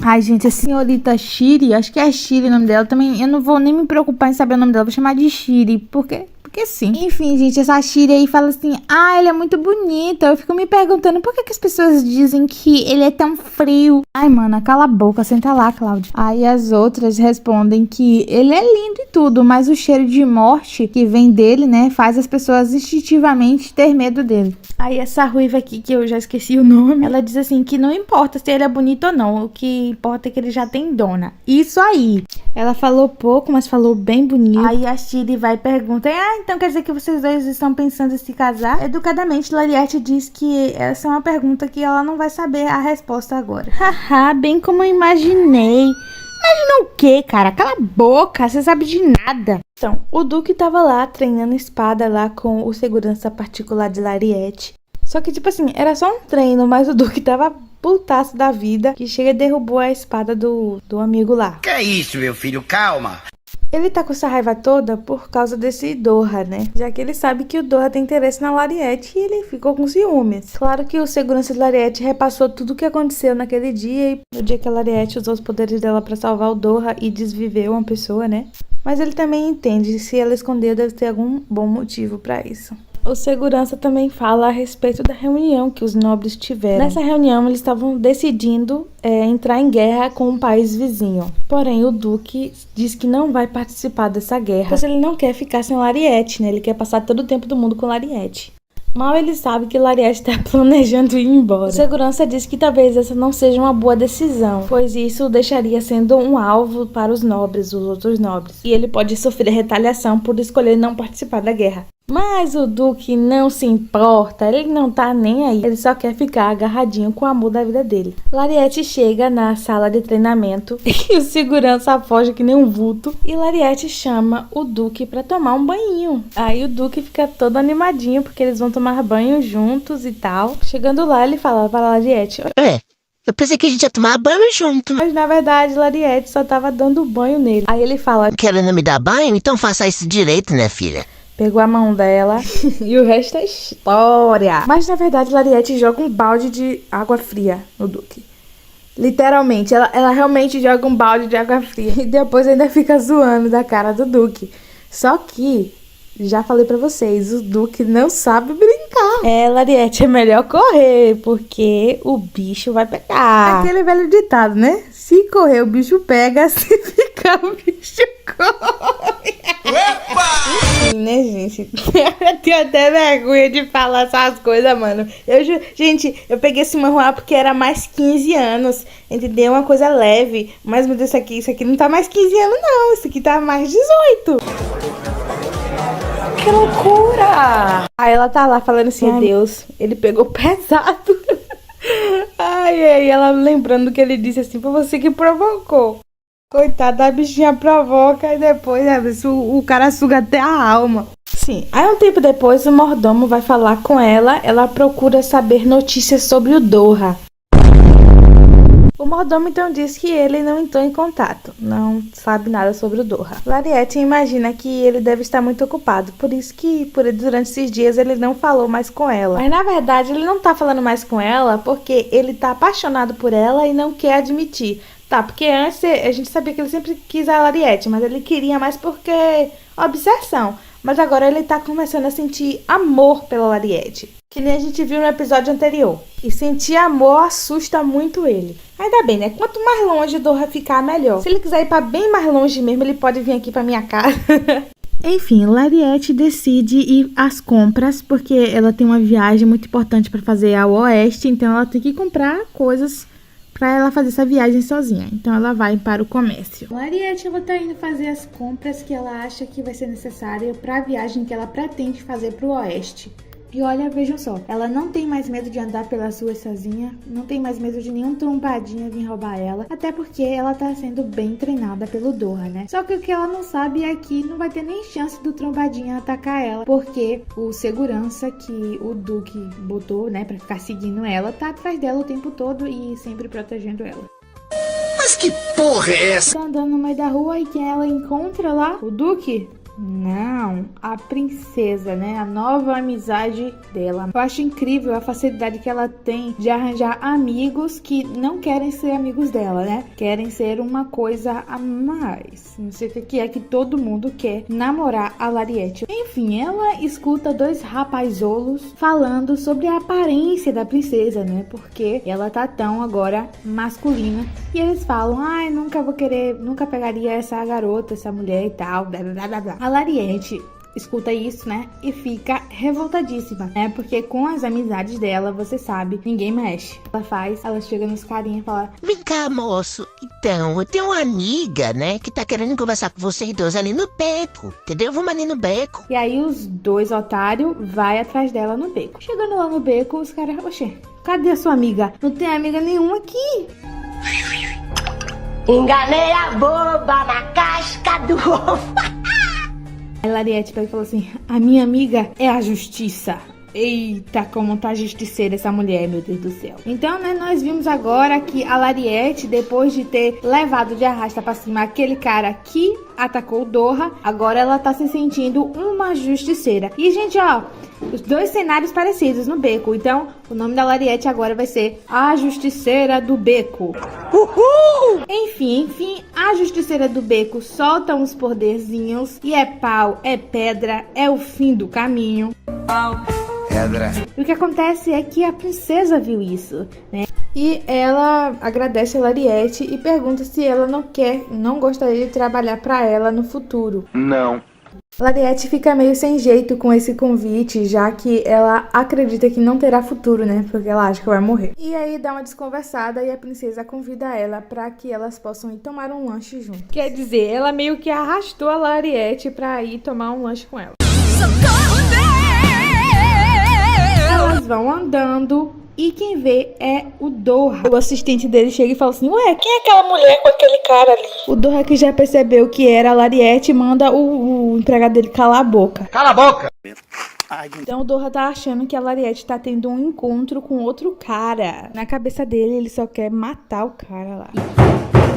Ai, gente, a senhorita Shiri, acho que é Shiri o nome dela, também eu não vou nem me preocupar em saber o nome dela, vou chamar de Shiri, porque sim. Enfim, gente, essa Shiri aí fala assim: ah, ele é muito bonito. Eu fico me perguntando por que as pessoas dizem que ele é tão frio. Ai, mana, cala a boca, senta lá, Cláudia. Aí as outras respondem que ele é lindo e tudo, mas o cheiro de morte que vem dele, né, faz as pessoas instintivamente ter medo dele. Aí essa ruiva aqui, que eu já esqueci o nome, ela diz assim que não importa se ele é bonito ou não, o que importa é que ele já tem dona. Isso aí. Ela falou pouco, mas falou bem bonito. Aí a Shiri vai e pergunta: ah, então quer dizer que vocês dois estão pensando em se casar? Educadamente, Lariete diz que essa é uma pergunta que ela não vai saber a resposta agora. Haha, bem como eu imaginei. Imagina o quê, cara? Cala a boca, você sabe de nada. Então, o Duque tava lá treinando espada lá com o segurança particular de Lariete. Só que, tipo assim, era só um treino, mas o Duque tava putaço da vida, que chega e derrubou a espada do amigo lá. Que é isso, meu filho? Calma. Ele tá com essa raiva toda por causa desse Doha, né? Já que ele sabe que o Doha tem interesse na Lariete e ele ficou com ciúmes. Claro que o segurança de Lariete repassou tudo o que aconteceu naquele dia e no dia que a Lariete usou os poderes dela pra salvar o Doha e desviver uma pessoa, né? Mas ele também entende, se ela escondeu deve ter algum bom motivo pra isso. O segurança também fala a respeito da reunião que os nobres tiveram. Nessa reunião, eles estavam decidindo entrar em guerra com um país vizinho. Porém, o Duque diz que não vai participar dessa guerra, pois ele não quer ficar sem Lariete, né? Ele quer passar todo o tempo do mundo com Lariete. Mal ele sabe que Lariete está planejando ir embora. O segurança diz que talvez essa não seja uma boa decisão, pois isso o deixaria sendo um alvo para os nobres, os outros nobres. E ele pode sofrer retaliação por escolher não participar da guerra. Mas o Duque não se importa, ele não tá nem aí, ele só quer ficar agarradinho com o amor da vida dele. Lariete chega na sala de treinamento e o segurança foge que nem um vulto. E Lariete chama o Duque pra tomar um banho. Aí o Duque fica todo animadinho porque eles vão tomar banho juntos e tal. Chegando lá, ele fala para Lariete: eu pensei que a gente ia tomar banho junto. Mas na verdade, Lariete só tava dando banho nele. Aí ele fala: querendo me dar banho? Então faça isso direito, né, filha? Pegou a mão dela e o resto é história. Mas na verdade, Lariete joga um balde de água fria no Duque. Literalmente, ela realmente joga um balde de água fria. E depois ainda fica zoando da cara do Duque. Só que, já falei pra vocês, o Duque não sabe brincar. Lariete, é melhor correr, porque o bicho vai pegar. Aquele velho ditado, né? Se correr, o bicho pega. Se ficar, o bicho corre. Enfim, né, gente? Eu tenho até vergonha de falar essas coisas, mano. Gente, eu peguei esse manhwa porque era mais 15 anos. Entendeu? Uma coisa leve. Mas, meu Deus, isso aqui não tá mais 15 anos, não. Isso aqui tá mais 18. Que loucura! Aí ela tá lá falando assim: meu Deus, ele pegou pesado. Ai, ela lembrando que ele disse assim: foi você que provocou. Coitada, a bichinha provoca e depois o cara suga até a alma. Sim, aí um tempo depois o mordomo vai falar com ela. Ela procura saber notícias sobre o Doha. O mordomo então diz que ele não entrou em contato, não sabe nada sobre o Doha. Lariete imagina que ele deve estar muito ocupado, por isso que durante esses dias ele não falou mais com ela. Mas na verdade ele não tá falando mais com ela porque ele tá apaixonado por ela e não quer admitir. Tá, porque antes a gente sabia que ele sempre quis a Lariete, mas ele queria mais porque obsessão. Mas agora ele tá começando a sentir amor pela Lariete, que nem a gente viu no episódio anterior. E sentir amor assusta muito ele. Ainda bem, né? Quanto mais longe o Doha ficar, melhor. Se ele quiser ir pra bem mais longe mesmo, ele pode vir aqui pra minha casa. Enfim, Lariete decide ir às compras, porque ela tem uma viagem muito importante pra fazer ao oeste, então ela tem que comprar coisas pra ela fazer essa viagem sozinha. Então ela vai para o comércio. Lariete, ela tá indo fazer as compras que ela acha que vai ser necessária para a viagem que ela pretende fazer pro oeste. E olha, vejam só, ela não tem mais medo de andar pelas ruas sozinha, não tem mais medo de nenhum trombadinha vir roubar ela, até porque ela tá sendo bem treinada pelo Doha, né? Só que o que ela não sabe é que não vai ter nem chance do trombadinha atacar ela, porque o segurança que o Duque botou, né, pra ficar seguindo ela, tá atrás dela o tempo todo e sempre protegendo ela. Mas que porra é essa? Tá andando no meio da rua e quem ela encontra lá? O Duque? Não, a princesa, né? A nova amizade dela. Eu acho incrível a facilidade que ela tem de arranjar amigos que não querem ser amigos dela, né? Querem ser uma coisa a mais. Não sei o que é que todo mundo quer namorar a Lariete. Enfim, ela escuta dois rapazolos falando sobre a aparência da princesa, né? Porque ela tá tão agora masculina. E eles falam: ai, nunca vou querer, nunca pegaria essa garota, essa mulher e tal, blá blá blá blá. A Lariete escuta isso, né? E fica revoltadíssima, né? Porque com as amizades dela, você sabe, ninguém mexe. Ela chega nos carinhas e fala: vem cá, moço. Então, eu tenho uma amiga, né? Que tá querendo conversar com vocês dois ali no beco. Entendeu? Vamos ali no beco. E aí os dois otários vai atrás dela no beco. Chegando lá no beco, os caras: oxê, cadê a sua amiga? Não tem amiga nenhuma aqui. Enganei a boba na casca do ovo. A Lariete pega e falou assim: a minha amiga é a justiça. Eita, como tá justiceira essa mulher, meu Deus do céu. Então, né, nós vimos agora que a Lariete, depois de ter levado de arrasta pra cima aquele cara que atacou o Doha, agora ela tá se sentindo uma justiceira. E, gente, ó, os dois cenários parecidos no beco. Então, o nome da Lariete agora vai ser a Justiceira do Beco. Uhul! Enfim, a Justiceira do Beco solta uns poderzinhos e é pau, é pedra, é o fim do caminho. Pedra. E o que acontece é que a princesa viu isso, né? E ela agradece a Lariete e pergunta se ela não gostaria de trabalhar para ela no futuro. Não. Lariete fica meio sem jeito com esse convite, já que ela acredita que não terá futuro, né? Porque ela acha que vai morrer. E aí dá uma desconversada e a princesa convida ela para que elas possam ir tomar um lanche junto. Quer dizer, ela meio que arrastou a Lariete para ir tomar um lanche com ela. Elas vão andando e quem vê é o Doha. O assistente dele chega e fala assim: ué, quem é aquela mulher com aquele cara ali? O Doha, que já percebeu que era a Lariete, manda o empregado dele calar a boca. Cala a boca! Então o Doha tá achando que a Lariete tá tendo um encontro com outro cara. Na cabeça dele, ele só quer matar o cara lá.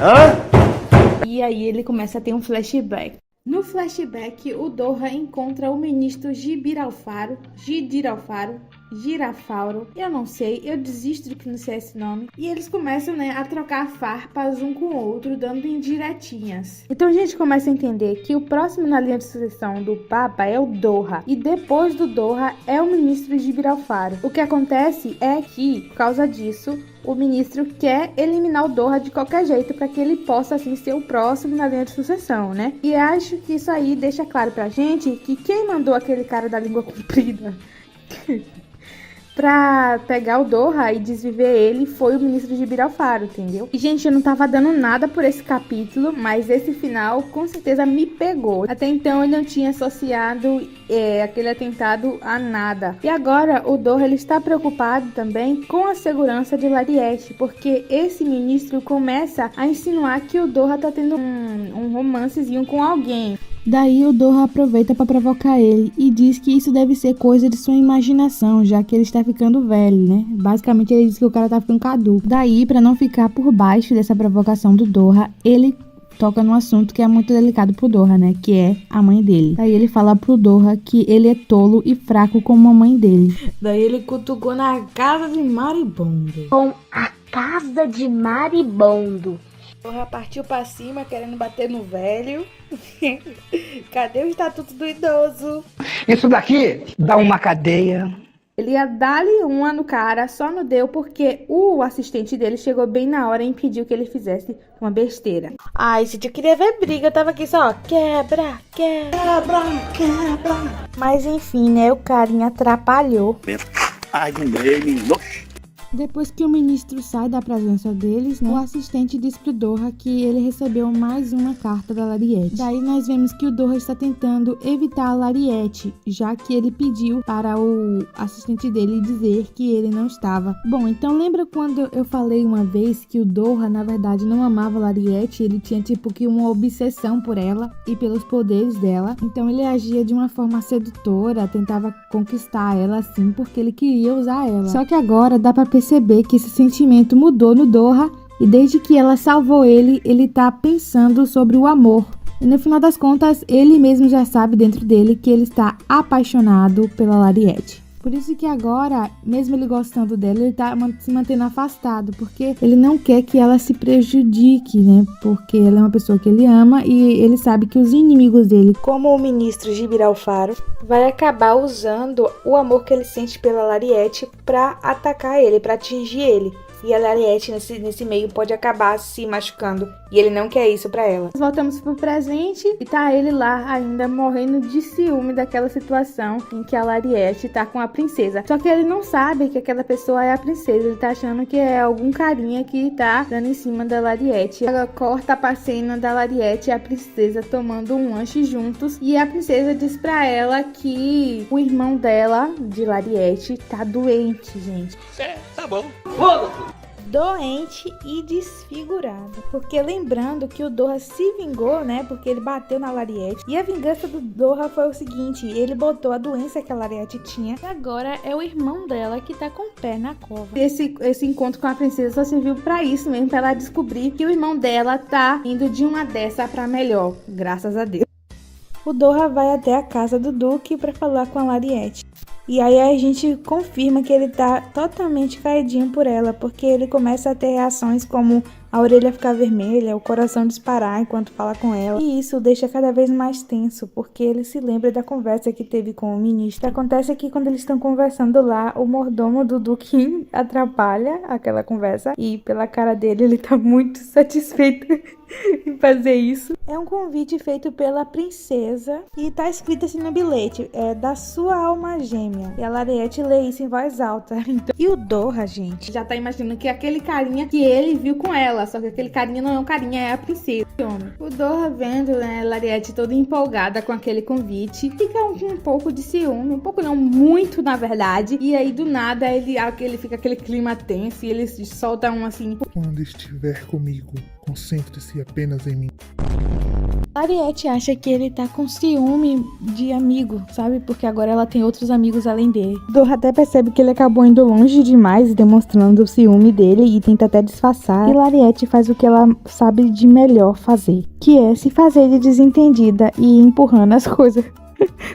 Hã? E aí ele começa a ter um flashback. No flashback, o Doha encontra o ministro Giralfauro, eu não sei, eu desisto de pronunciar esse nome. E eles começam, né, a trocar farpas um com o outro, dando indiretinhas. Então a gente começa a entender que o próximo na linha de sucessão do Papa é o Doha. E depois do Doha é o ministro Giralfauro. O que acontece é que, por causa disso, o ministro quer eliminar o Doha de qualquer jeito para que ele possa, assim, ser o próximo na linha de sucessão, né? E acho que isso aí deixa claro pra gente que quem mandou aquele cara da língua comprida pra pegar o Doha e desviver ele foi o ministro de Giralfauro, entendeu? E, gente, eu não tava dando nada por esse capítulo, mas esse final com certeza me pegou. Até então eu não tinha associado aquele atentado a nada. E agora o Doha, ele está preocupado também com a segurança de Lariete, porque esse ministro começa a insinuar que o Doha tá tendo um romancezinho com alguém. Daí o Doha aproveita para provocar ele e diz que isso deve ser coisa de sua imaginação, já que ele está ficando velho, né? Basicamente ele diz que o cara tá ficando caduco. Daí, para não ficar por baixo dessa provocação do Doha, ele toca num assunto que é muito delicado pro Doha, né? Que é a mãe dele. Daí ele fala pro Doha que ele é tolo e fraco como a mãe dele. Daí ele cutucou na casa de Maribondo. Com a casa de Maribondo. Doha partiu pra cima querendo bater no velho. Cadê o estatuto do idoso? Isso daqui dá uma cadeia. Ele ia dar-lhe uma no cara, só não deu porque o assistente dele chegou bem na hora e impediu que ele fizesse uma besteira. Ai, gente, eu queria ver briga, eu tava aqui só, quebra. Mas enfim, né, o carinha atrapalhou. Ai, lembrei-me. Depois que o ministro sai da presença deles, né, o assistente diz pro Doha que ele recebeu mais uma carta da Lariete. Daí nós vemos que o Doha está tentando evitar a Lariete, já que ele pediu para o assistente dele dizer que ele não estava. Bom, então lembra quando eu falei uma vez que o Doha, na verdade, não amava a Lariete? Ele tinha tipo que uma obsessão por ela e pelos poderes dela. Então ele agia de uma forma sedutora, tentava conquistar ela assim, porque ele queria usar ela. Só que agora dá pra perceber que esse sentimento mudou no Doha e desde que ela salvou ele, ele tá pensando sobre o amor. E no final das contas, ele mesmo já sabe dentro dele que ele está apaixonado pela Lariete. Por isso que agora, mesmo ele gostando dela, ele tá se mantendo afastado, porque ele não quer que ela se prejudique, né? Porque ela é uma pessoa que ele ama e ele sabe que os inimigos dele, como o ministro Giralfauro, vai acabar usando o amor que ele sente pela Lariete pra atacar ele, pra atingir ele. E a Lariete nesse meio pode acabar se machucando. E ele não quer isso pra ela. Nós voltamos pro presente e tá ele lá ainda morrendo de ciúme daquela situação em que a Lariete tá com a princesa. Só que ele não sabe que aquela pessoa é a princesa. Ele tá achando que é algum carinha que tá dando em cima da Lariete. Ela corta pra cena da Lariete e a princesa tomando um lanche juntos. E a princesa diz pra ela que o irmão dela, de Lariete, tá doente, gente. Tá bom. doente e desfigurado. Porque lembrando que o Doha se vingou, né? Porque ele bateu na Lariete. E a vingança do Doha foi o seguinte: ele botou a doença que a Lariete tinha. E agora é o irmão dela que tá com o pé na cova. Esse encontro com a princesa só serviu pra isso mesmo, pra ela descobrir que o irmão dela tá indo de uma dessa pra melhor. Graças a Deus. O Doha vai até a casa do Duque pra falar com a Lariete. E aí a gente confirma que ele tá totalmente caidinho por ela, porque ele começa a ter reações como a orelha ficar vermelha, o coração disparar enquanto fala com ela. E isso deixa cada vez mais tenso, porque ele se lembra da conversa que teve com o ministro. Acontece que quando eles estão conversando lá, o mordomo do Duque atrapalha aquela conversa. E pela cara dele, ele tá muito satisfeito em fazer isso. É um convite feito pela princesa e tá escrito assim no bilhete: é da sua alma gêmea. E a Lariete lê isso em voz alta. Então... E o Doha, gente, já tá imaginando que é aquele carinha que ele viu com ela, só que aquele carinha não é um carinha, é a princesa. O Doha vendo, né, a Lariete toda empolgada com aquele convite, fica um pouco de ciúme, um pouco não, muito na verdade. E aí do nada ele fica aquele clima tenso e ele solta um assim: quando estiver comigo, concentre-se apenas em mim. Lariete acha que ele tá com ciúme de amigo, sabe? Porque agora ela tem outros amigos além dele. Doha até percebe que ele acabou indo longe demais, demonstrando o ciúme dele, e tenta até disfarçar. E Lariete faz o que ela sabe de melhor fazer, que é se fazer de desentendida e ir empurrando as coisas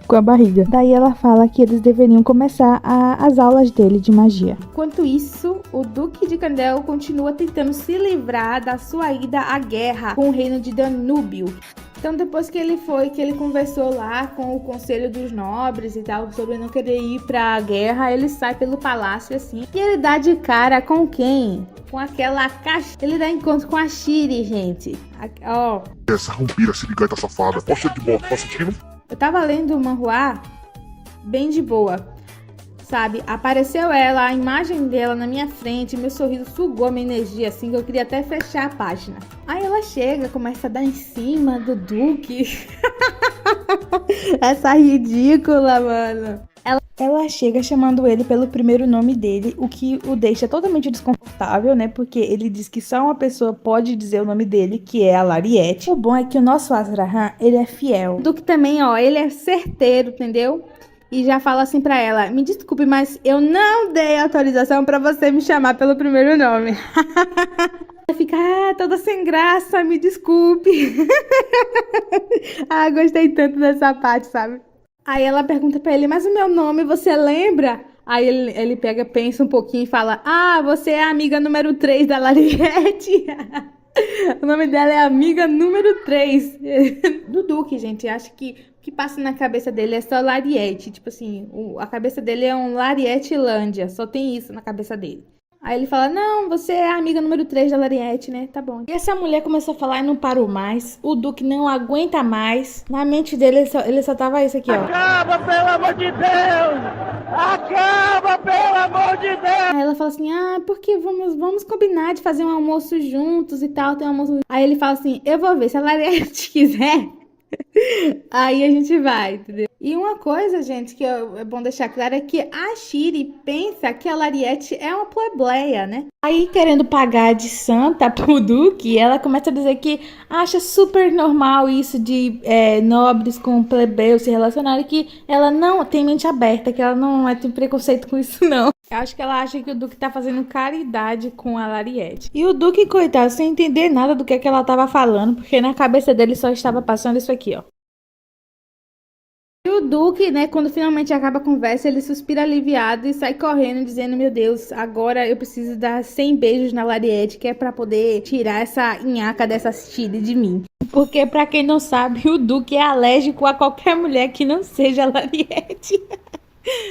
com a barriga. Daí ela fala que eles deveriam começar as aulas dele de magia. Enquanto isso, o Duque de Candel continua tentando se livrar da sua ida à guerra com o reino de Danúbio. Então depois que ele conversou lá com o conselho dos nobres e tal, sobre não querer ir pra guerra, ele sai pelo palácio assim. E ele dá de cara com quem? Com aquela caixa. Ele dá encontro com a Shiri, gente. Ó. Essa rumpira, sirigata safada. Poxa de boa, tá sentindo? Eu tava lendo o manhwa bem de boa, sabe? Apareceu ela, a imagem dela na minha frente, meu sorriso sugou a minha energia, assim, que eu queria até fechar a página. Aí ela chega, começa a dar em cima do Duque. Essa ridícula, mano. Ela chega chamando ele pelo primeiro nome dele, o que o deixa totalmente desconfortável, né? Porque ele diz que só uma pessoa pode dizer o nome dele, que é a Lariete. O bom é que o nosso Azrahan, ele é fiel. O Duque também, ó, ele é certeiro, entendeu? E já fala assim pra ela: me desculpe, mas eu não dei autorização pra você me chamar pelo primeiro nome. Ela fica toda sem graça, me desculpe. Gostei tanto dessa parte, sabe? Aí ela pergunta pra ele: mas o meu nome você lembra? Aí ele pega, pensa um pouquinho e fala: você é a amiga número 3 da Lariete. O nome dela é amiga número 3 do Duque, gente. Acho que o que passa na cabeça dele é só Lariete. Tipo assim, a cabeça dele é um Larietelândia. Só tem isso na cabeça dele. Aí ele fala: não, você é a amiga número 3 da Lariete, né? Tá bom. E essa mulher começou a falar e não parou mais. O Duque não aguenta mais. Na mente dele, ele só tava isso aqui, ó. Acaba, pelo amor de Deus! Acaba, pelo amor de Deus! Aí ela fala assim: porque vamos combinar de fazer um almoço juntos e tal, tem um almoço. Aí ele fala assim: eu vou ver, se a Lariete quiser, aí a gente vai, entendeu? E uma coisa, gente, que é bom deixar claro é que a Shiri pensa que a Lariete é uma plebeia, né? Aí, querendo pagar de santa pro Duque, ela começa a dizer que acha super normal isso de nobres com plebeus se relacionarem, que ela não tem mente aberta, que ela não tem preconceito com isso, não. Eu acho que ela acha que o Duque tá fazendo caridade com a Lariete. E o Duque, coitado, sem entender nada do que ela tava falando, porque na cabeça dele só estava passando isso aqui, ó. E o Duque, né, quando finalmente acaba a conversa, ele suspira aliviado e sai correndo, dizendo: meu Deus, agora eu preciso dar 100 beijos na Lariete, que é pra poder tirar essa nhaca dessa Shiri de mim. Porque, pra quem não sabe, o Duque é alérgico a qualquer mulher que não seja a Lariete.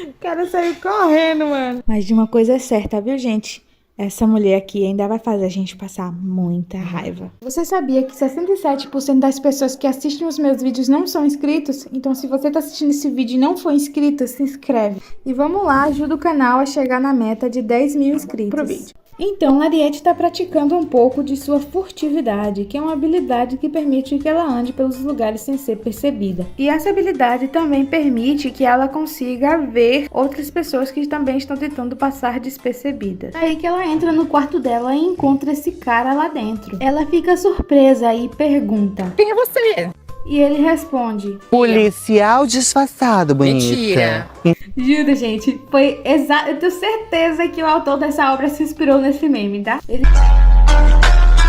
O cara saiu correndo, mano. Mas de uma coisa é certa, viu, gente? Essa mulher aqui ainda vai fazer a gente passar muita raiva. Você sabia que 67% das pessoas que assistem os meus vídeos não são inscritos? Então, se você tá assistindo esse vídeo e não for inscrito, se inscreve. E vamos lá, ajuda o canal a chegar na meta de 10 mil inscritos. Pro vídeo. Então, Lariete está praticando um pouco de sua furtividade, que é uma habilidade que permite que ela ande pelos lugares sem ser percebida. E essa habilidade também permite que ela consiga ver outras pessoas que também estão tentando passar despercebidas. Aí que ela entra no quarto dela e encontra esse cara lá dentro. Ela fica surpresa e pergunta: Quem é você? E ele responde: policial disfarçado, bonita. Mentira. Juro, gente, foi exato. Eu tenho certeza que o autor dessa obra se inspirou nesse meme, tá? Ele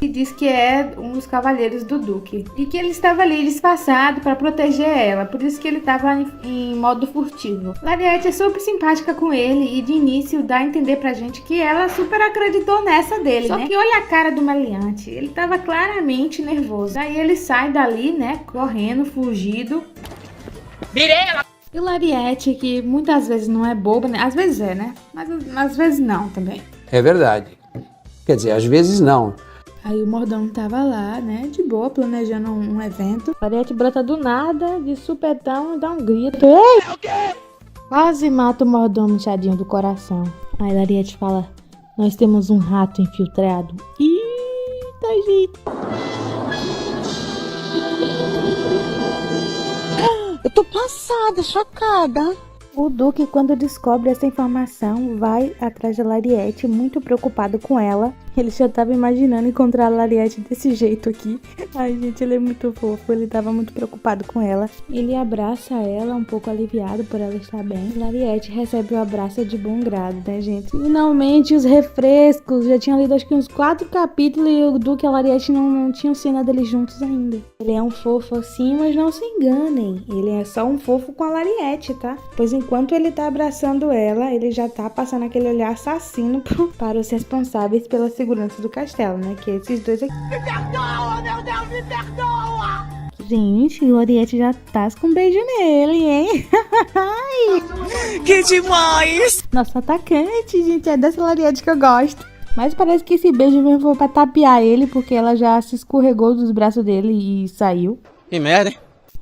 diz que é um dos cavaleiros do Duque e que ele estava ali disfarçado para proteger ela, por isso que ele estava em modo furtivo. Lariete é super simpática com ele e de início dá a entender pra gente que ela super acreditou nessa dele, né? Só que olha a cara do meliante, ele estava claramente nervoso. Aí ele sai dali, né, correndo, fugido. Mirela! E o Lariete, que muitas vezes não é boba, né? Às vezes é, né? Mas às vezes não também. É verdade. Quer dizer, às vezes não. Aí o mordomo tava lá, né, de boa, planejando um evento. Lariete brota do nada, de supetão, e dá um grito. Ei! Quase mata o mordomo inchadinho do coração. Aí Lariete fala: nós temos um rato infiltrado. Eita, gente. Eu tô passada, chocada. O Duque, quando descobre essa informação, vai atrás da Lariete, muito preocupado com ela. Ele já tava imaginando encontrar a Lariete desse jeito aqui. Ai, gente, ele é muito fofo. Ele tava muito preocupado com ela. Ele abraça ela, um pouco aliviado por ela estar bem. Lariete recebe o abraço de bom grado, né, gente? Finalmente, os refrescos. Já tinha lido acho que uns 4 capítulos e o Duque e a Lariete não tinham cena deles juntos ainda. Ele é um fofo assim, mas não se enganem. Ele é só um fofo com a Lariete, tá? Pois enquanto ele tá abraçando ela, ele já tá passando aquele olhar assassino para os responsáveis pela segurança do castelo, né? Que é esses dois aqui. Me perdoa, meu Deus, me perdoa! Gente, o Lariete já tá com um beijo nele, hein? Que demais! Nosso atacante, gente, é dessa Lariete que eu gosto. Mas parece que esse beijo mesmo foi pra tapear ele, porque ela já se escorregou dos braços dele e saiu. Que merda, hein?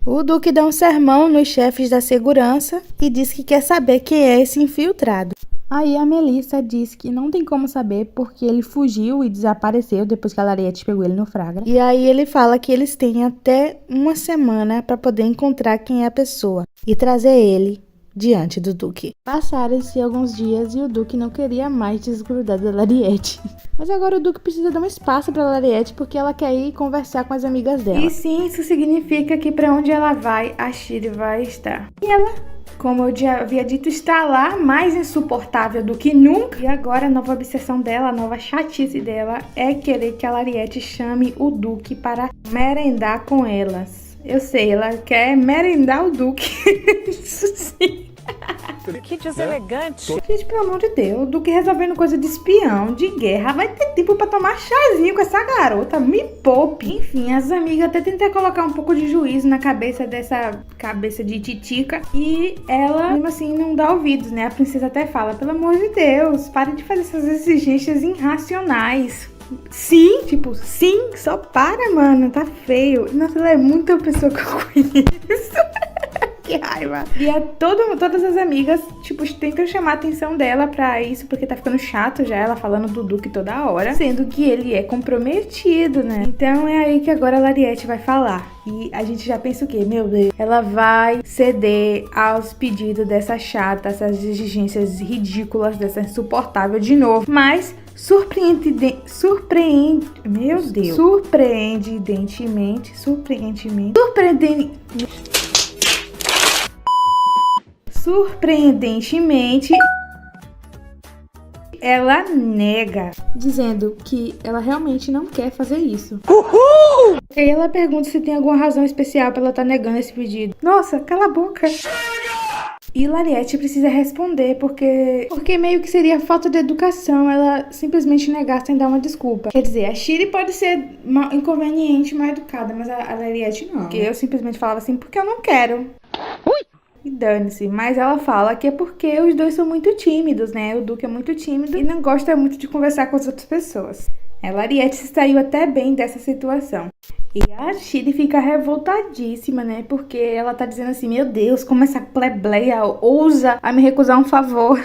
O Duque dá um sermão nos chefes da segurança e diz que quer saber quem é esse infiltrado. Aí a Melissa diz que não tem como saber porque ele fugiu e desapareceu depois que a Lariete pegou ele no flagra. E aí ele fala que eles têm até uma semana para poder encontrar quem é a pessoa e trazer ele diante do Duque. Passaram-se alguns dias e o Duque não queria mais desgrudar da Lariete. Mas agora o Duque precisa dar um espaço para Lariete porque ela quer ir conversar com as amigas dela. E sim, isso significa que para onde ela vai, a Shiri vai estar. E ela, como eu já havia dito, está lá mais insuportável do que nunca. E agora a nova obsessão dela, a nova chatice dela é querer que a Lariete chame o Duque para merendar com elas. Eu sei, ela quer merendar o Duque. Isso sim. Que deselegante. Gente, pelo amor de Deus, o Duque resolvendo coisa de espião, de guerra, vai ter tempo pra tomar chazinho com essa garota, me poupe. Enfim, as amigas até tentam colocar um pouco de juízo na cabeça dessa cabeça de titica e ela, mesmo assim, não dá ouvidos, né? A princesa até fala: pelo amor de Deus, pare de fazer essas exigências irracionais. Sim, tipo, sim, só para, mano, tá feio. Nossa, ela é muita pessoa que eu conheço. Que raiva. E todas as amigas, tipo, tentam chamar a atenção dela pra isso, porque tá ficando chato já ela falando do Duque toda hora, sendo que ele é comprometido, né? Então é aí que agora a Lariete vai falar. E a gente já pensa o quê? Meu Deus, ela vai ceder aos pedidos dessa chata, essas exigências ridículas, dessa insuportável de novo. Mas surpreendentemente, ela nega, dizendo que ela realmente não quer fazer isso. Uhul! E aí ela pergunta se tem alguma razão especial pra ela estar negando esse pedido. Nossa, cala a boca. E Lariete precisa responder, porque meio que seria falta de educação ela simplesmente negar sem dar uma desculpa. Quer dizer, a Shiri pode ser inconveniente, mal educada, mas a Lariete não. Porque eu simplesmente falava assim, porque eu não quero. E dane-se, mas ela fala que é porque os dois são muito tímidos, né? O Duque é muito tímido e não gosta muito de conversar com as outras pessoas. A Lariete se saiu até bem dessa situação. E a Shiri fica revoltadíssima, né? Porque ela tá dizendo assim, meu Deus, como essa plebeia ousa a me recusar um favor.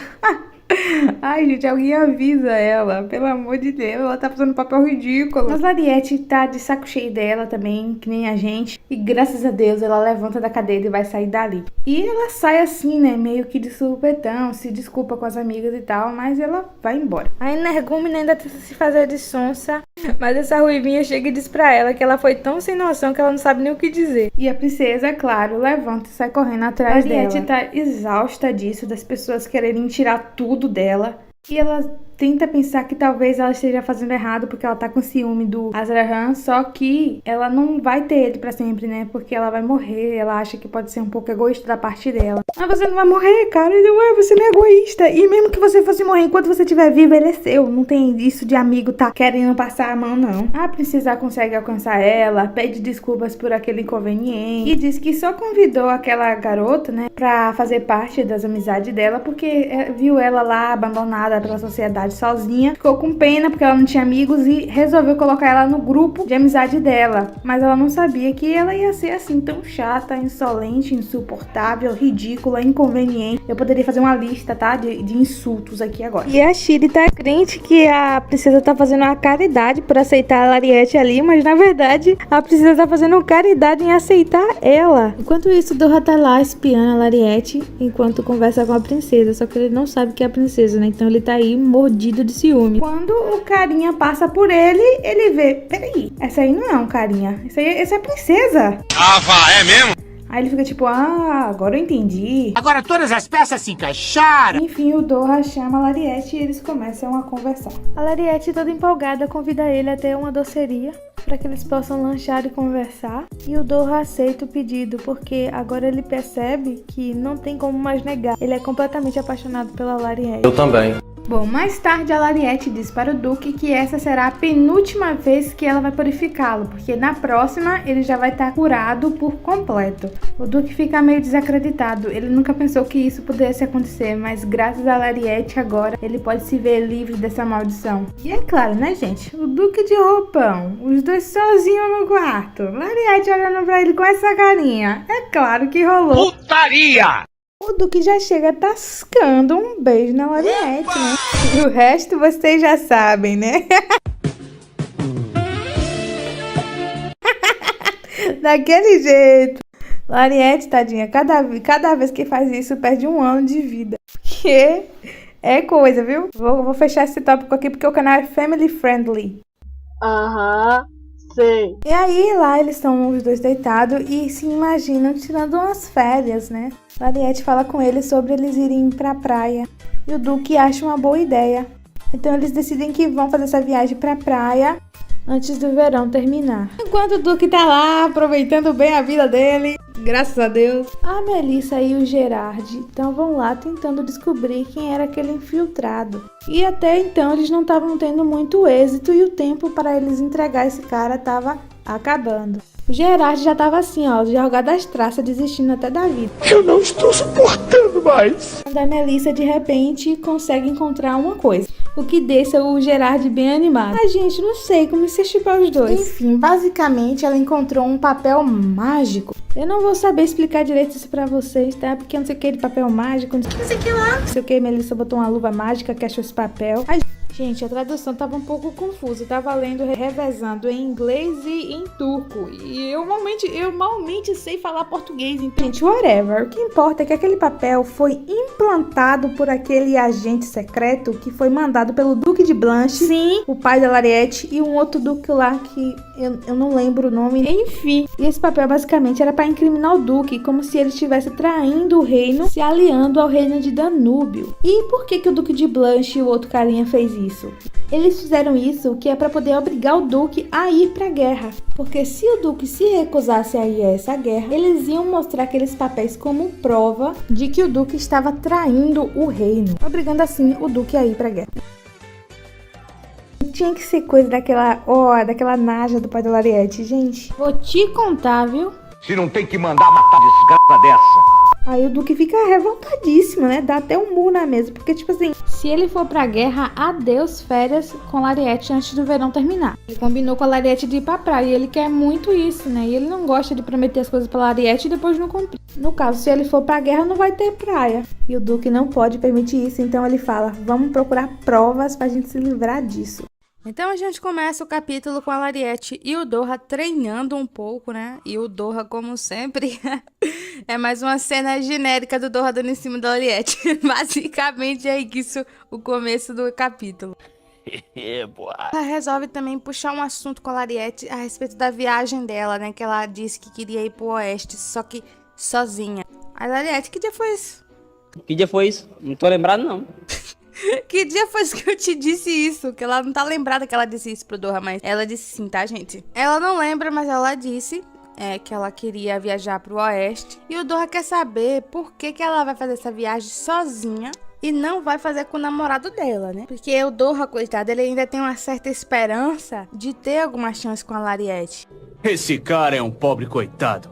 Ai, gente, alguém avisa ela. Pelo amor de Deus, ela tá fazendo papel ridículo. Mas Lariete tá de saco cheio dela também, que nem a gente. E graças a Deus, ela levanta da cadeira e vai sair dali. E ela sai assim, né, meio que de supetão, se desculpa com as amigas e tal, mas ela vai embora. A energúmena ainda tenta se fazer de sonsa, mas essa ruivinha chega e diz pra ela que ela foi tão sem noção que ela não sabe nem o que dizer. E a princesa, claro, levanta e sai correndo atrás dela. Lariete tá exausta disso, das pessoas quererem tirar tudo dela. E ela tenta pensar que talvez ela esteja fazendo errado porque ela tá com ciúme do Azrahan, só que ela não vai ter ele pra sempre, né? Porque ela vai morrer, ela acha que pode ser um pouco egoísta da parte dela. Mas você não vai morrer, cara, ué, você não é egoísta. E mesmo que você fosse morrer, enquanto você estiver vivo, ele é seu. Não tem isso de amigo tá querendo passar a mão, não. A princesa consegue alcançar ela, pede desculpas por aquele inconveniente e diz que só convidou aquela garota, né, pra fazer parte das amizades dela porque viu ela lá abandonada pela sociedade sozinha, ficou com pena porque ela não tinha amigos e resolveu colocar ela no grupo de amizade dela, mas ela não sabia que ela ia ser assim tão chata, insolente, insuportável, ridícula, inconveniente. Eu poderia fazer uma lista, tá, de insultos aqui agora. E a Shiri tá crente que a princesa tá fazendo uma caridade por aceitar a Lariete ali, mas na verdade a princesa tá fazendo caridade em aceitar ela. Enquanto isso, Dorra tá lá espiando a Lariete enquanto conversa com a princesa, só que ele não sabe que é a princesa, né? Então ele tá aí mordido de ciúme. Quando o carinha passa por ele, ele vê, peraí, essa aí não é um carinha, essa é a princesa. Ah, vá, é mesmo? Aí ele fica tipo, agora eu entendi. Agora todas as peças se encaixaram. Enfim, o Dorra chama a Lariete e eles começam a conversar. A Lariete, toda empolgada, convida ele até uma doceria para que eles possam lanchar e conversar. E o Dorra aceita o pedido, porque agora ele percebe que não tem como mais negar. Ele é completamente apaixonado pela Lariete. Eu também. Bom, mais tarde a Lariete diz para o Duque que essa será a penúltima vez que ela vai purificá-lo, porque na próxima ele já vai estar curado por completo. O Duque fica meio desacreditado, ele nunca pensou que isso pudesse acontecer, mas graças a Lariete agora ele pode se ver livre dessa maldição. E é claro, né, gente? O Duque de roupão, os dois sozinhos no quarto, Lariete olhando pra ele com essa carinha. É claro que rolou Putaria! O Duque já chega tascando um beijo na Lariete, né? E o resto vocês já sabem, né? Daquele jeito. Lariete, tadinha, cada vez que faz isso, perde 1 ano de vida. Que é coisa, viu? Vou fechar esse tópico aqui porque o canal é family friendly. Sei. E aí, lá eles estão os dois deitados e se imaginam tirando umas férias, né? Lariete fala com eles sobre eles irem pra praia. E o Duque acha uma boa ideia. Então eles decidem que vão fazer essa viagem pra praia antes do verão terminar. Enquanto o Duque tá lá, aproveitando bem a vida dele, graças a Deus, a Melissa e o Gerard então vão lá tentando descobrir quem era aquele infiltrado. E até então eles não estavam tendo muito êxito e o tempo para eles entregar esse cara tava acabando. O Gerard já tava assim, ó, jogado às traças, desistindo até da vida. Eu não estou suportando mais. Quando a Melissa, de repente, consegue encontrar uma coisa, o que deixa o Gerard bem animado. Ai, gente, não sei, comecei a chipar os dois. Enfim, basicamente, ela encontrou um papel mágico. Eu não vou saber explicar direito isso pra vocês, tá? Porque eu não sei o que de papel mágico, não sei o que lá. Não sei o que, Melissa botou uma luva mágica que achou esse papel. Ai, gente, a tradução tava um pouco confusa. Eu tava lendo, revezando em inglês e em turco. E eu malmente sei falar português. Então, gente, whatever. O que importa é que aquele papel foi implantado por aquele agente secreto que foi mandado pelo Duque de Blanche. Sim, o pai da Lariete e um outro duque lá que eu não lembro o nome. Enfim, e esse papel basicamente era para incriminar o Duque, como se ele estivesse traindo o reino, se aliando ao reino de Danúbio. E por que o Duque de Blanche e o outro carinha fez isso? Eles fizeram isso que é para poder obrigar o Duque a ir pra guerra. Porque se o Duque se recusasse a ir a essa guerra, eles iam mostrar aqueles papéis como prova de que o Duque estava traindo o reino, obrigando assim o Duque a ir pra guerra. Tinha que ser coisa daquela naja do pai da Lariete, gente. Vou te contar, viu? Se não tem que mandar matar desgraça dessa. Aí o Duque fica revoltadíssimo, né? Dá até um murro na mesa. Porque, tipo assim, se ele for pra guerra, adeus férias com Lariete antes do verão terminar. Ele combinou com a Lariete de ir pra praia. E ele quer muito isso, né? E ele não gosta de prometer as coisas pra Lariete e depois não cumprir. No caso, se ele for pra guerra, não vai ter praia. E o Duque não pode permitir isso, então ele fala, vamos procurar provas pra gente se livrar disso. Então a gente começa o capítulo com a Lariete e o Doha treinando um pouco, né? E o Doha, como sempre, é mais uma cena genérica do Doha dando em cima da Lariete. Basicamente é isso o começo do capítulo. Ela resolve também puxar um assunto com a Lariete a respeito da viagem dela, né? Que ela disse que queria ir pro oeste, só que sozinha. A Lariete, que dia foi isso? Que dia foi isso? Não tô lembrado, não. Que dia foi isso que eu te disse isso? Que ela não tá lembrada que ela disse isso pro Doha, mas ela disse sim, tá, gente? Ela não lembra, mas ela disse que ela queria viajar pro oeste. E o Doha quer saber por que ela vai fazer essa viagem sozinha e não vai fazer com o namorado dela, né? Porque o Doha, coitado, ele ainda tem uma certa esperança de ter alguma chance com a Lariete. Esse cara é um pobre coitado.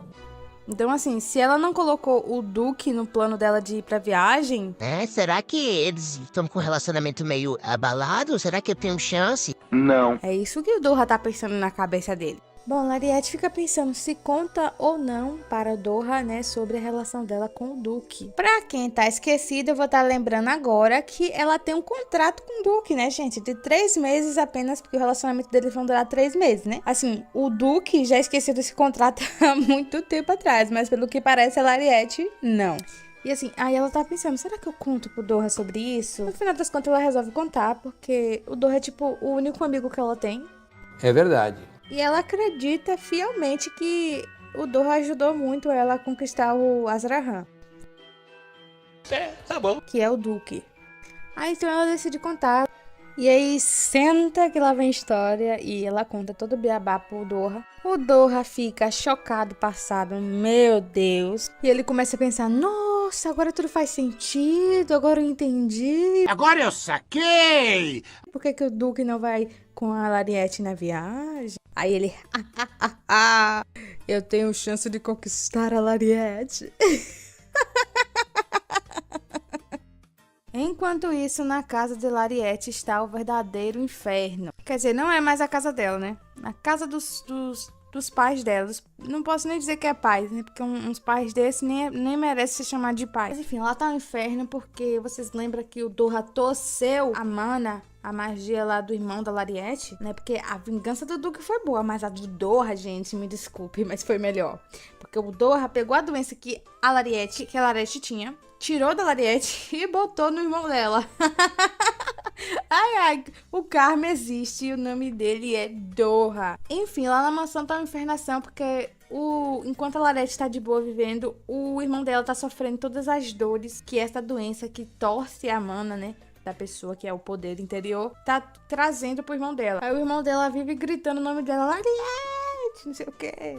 Então, assim, se ela não colocou o Duque no plano dela de ir pra viagem... será que eles estão com um relacionamento meio abalado? Será que eu tenho chance? Não. É isso que o Doha tá pensando na cabeça dele. Bom, Lariete fica pensando se conta ou não para o Doha, né, sobre a relação dela com o Duque. Pra quem tá esquecido, eu vou estar lembrando agora que ela tem um contrato com o Duque, né, gente? De 3 meses apenas, porque o relacionamento deles vão durar 3 meses, né? Assim, o Duque já esqueceu desse contrato há muito tempo atrás, mas pelo que parece, a Lariete, não. E assim, aí ela tá pensando, será que eu conto pro Doha sobre isso? No final das contas, ela resolve contar, porque o Doha é, tipo, o único amigo que ela tem. É verdade. E ela acredita fielmente que o Doha ajudou muito ela a conquistar o Azrahan. Tá bom. Que é o Duque. Aí então ela decide contar. E aí senta que lá vem a história e ela conta todo o beabá pro Doha. O Doha fica chocado, passado, meu Deus. E ele começa a pensar, nossa, agora tudo faz sentido, agora eu entendi. Agora eu saquei! Por que o Duque não vai com a Lariete na viagem? Aí ele, eu tenho chance de conquistar a Lariete. Enquanto isso, na casa de Lariete está o verdadeiro inferno. Quer dizer, não é mais a casa dela, né? Na casa dos pais dela. Não posso nem dizer que é pais, né? Porque uns pais desses nem merecem ser chamados de pais. Mas enfim, lá tá o inferno porque vocês lembram que o Doha torceu a mana, a magia lá do irmão da Lariete, né? Porque a vingança do Duque foi boa, mas a do Doha, gente, me desculpe, mas foi melhor. Porque o Doha pegou a doença que a Lariete tinha, tirou da Lariete e botou no irmão dela. Ai, o karma existe e o nome dele é Doha. Enfim, lá na mansão tá uma infernação, porque enquanto a Lariete tá de boa vivendo, o irmão dela tá sofrendo todas as dores que essa doença que torce a mana, né, da pessoa, que é o poder interior, tá trazendo pro irmão dela. Aí o irmão dela vive gritando o nome dela, Lariete, não sei o quê.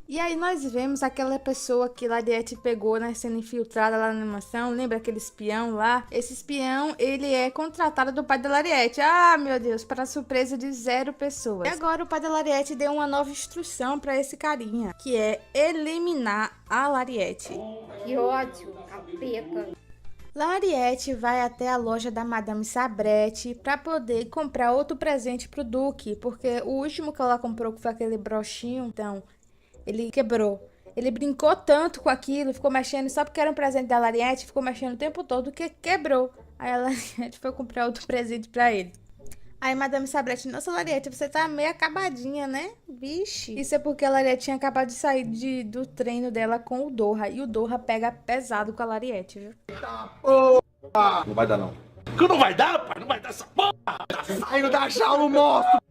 E aí nós vemos aquela pessoa que Lariete pegou, né, sendo infiltrada lá na mansão. Lembra aquele espião lá? Esse espião, ele é contratado do pai da Lariete. Ah, meu Deus, para surpresa de 0 pessoas. E agora o pai da Lariete deu uma nova instrução para esse carinha, que é eliminar a Lariete. Que ódio, capeta. Lariete vai até a loja da Madame Sabrette para poder comprar outro presente pro Duque, porque o último que ela comprou, que foi aquele brochinho, então, ele quebrou. Ele brincou tanto com aquilo, ficou mexendo, só porque era um presente da Lariete, ficou mexendo o tempo todo que quebrou. Aí a Lariete foi comprar outro presente para ele. Aí Madame Sabrette, nossa, Lariete, você tá meio acabadinha, né? Vixe. Isso é porque a Lariete tinha acabado de sair do treino dela com o Doha. E o Doha pega pesado com a Lariete, viu? Não vai dar, não. Que não vai dar, pai? Não vai dar essa porra! Tá saindo da jaula o monstro!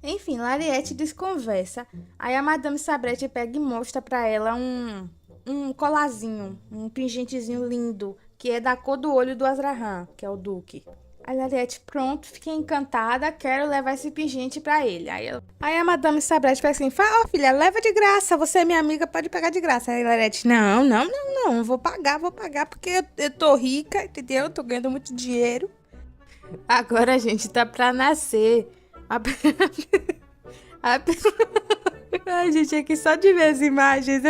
Enfim, Lariete desconversa. Aí a Madame Sabrette pega e mostra pra ela um colazinho, um pingentezinho lindo, que é da cor do olho do Azrahan, que é o Duque. A Lariete, pronto, fiquei encantada, quero levar esse pingente pra ele. Aí a Madame Sabrette fala assim, filha, leva de graça, você é minha amiga, pode pegar de graça. Aí a Lariete, não, vou pagar, porque eu tô rica, entendeu? Eu tô ganhando muito dinheiro. Agora a gente tá pra nascer. Ai, gente, aqui só de ver as imagens,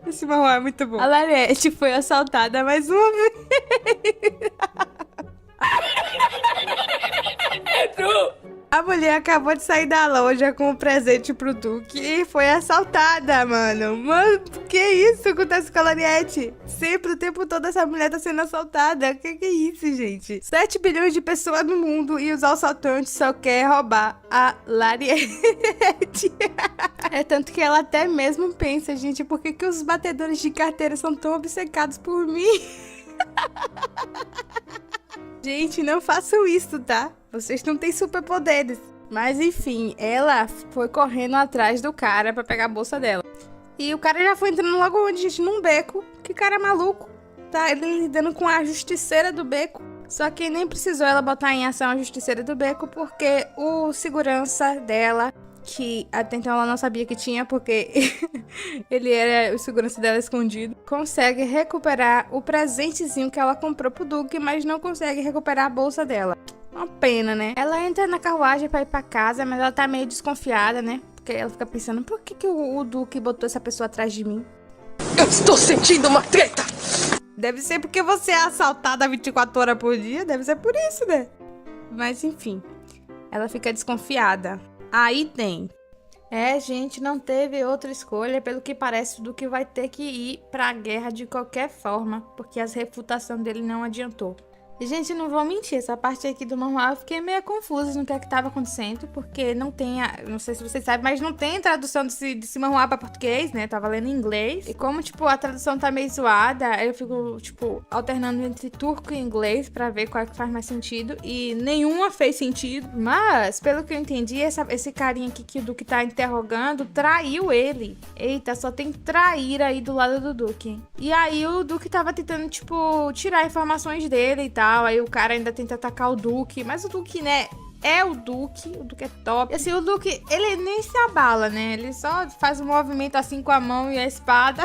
Esse marrom é muito bom. A Lariete foi assaltada mais uma vez. A mulher acabou de sair da loja com um presente pro Duque e foi assaltada, mano. Mano, que isso acontece com a Lariete? Sempre, o tempo todo, essa mulher tá sendo assaltada. Que é isso, gente? 7 bilhões de pessoas no mundo e os assaltantes só querem roubar a Lariete. É tanto que ela até mesmo pensa, gente, por que os batedores de carteira são tão obcecados por mim? Gente, não façam isso, tá? Vocês não têm superpoderes. Mas enfim, ela foi correndo atrás do cara pra pegar a bolsa dela. E o cara já foi entrando logo onde, gente, num beco. Que cara maluco. Tá ele lidando com a justiceira do beco. Só que nem precisou ela botar em ação a justiceira do beco, porque o segurança dela, que até então ela não sabia que tinha, porque ele era o segurança dela escondido, consegue recuperar o presentezinho que ela comprou pro Duque, mas não consegue recuperar a bolsa dela. Uma pena, né? Ela entra na carruagem pra ir pra casa, mas ela tá meio desconfiada, né? Porque ela fica pensando, por que o Duque botou essa pessoa atrás de mim? Eu estou sentindo uma treta! Deve ser porque você é assaltada 24 horas por dia, deve ser por isso, né? Mas enfim, ela fica desconfiada. Aí tem. Gente, não teve outra escolha, pelo que parece, do que vai ter que ir pra guerra de qualquer forma, porque as refutações dele não adiantou. E, gente, não vou mentir, essa parte aqui do manual eu fiquei meio confusa no que é que tava acontecendo, porque não tem, não sei se vocês sabem, mas não tem tradução desse manual pra português, né? Tava lendo em inglês. E como, tipo, a tradução tá meio zoada, eu fico, tipo, alternando entre turco e inglês pra ver qual é que faz mais sentido. E nenhuma fez sentido. Mas, pelo que eu entendi, esse carinha aqui que o Duque tá interrogando traiu ele. Eita, só tem traíra aí do lado do Duque. E aí o Duque tava tentando, tipo, tirar informações dele e tal. Aí o cara ainda tenta atacar o Duque, mas o Duque, né, é o Duque é top. E assim, o Duque, ele nem se abala, né, ele só faz um movimento assim com a mão e a espada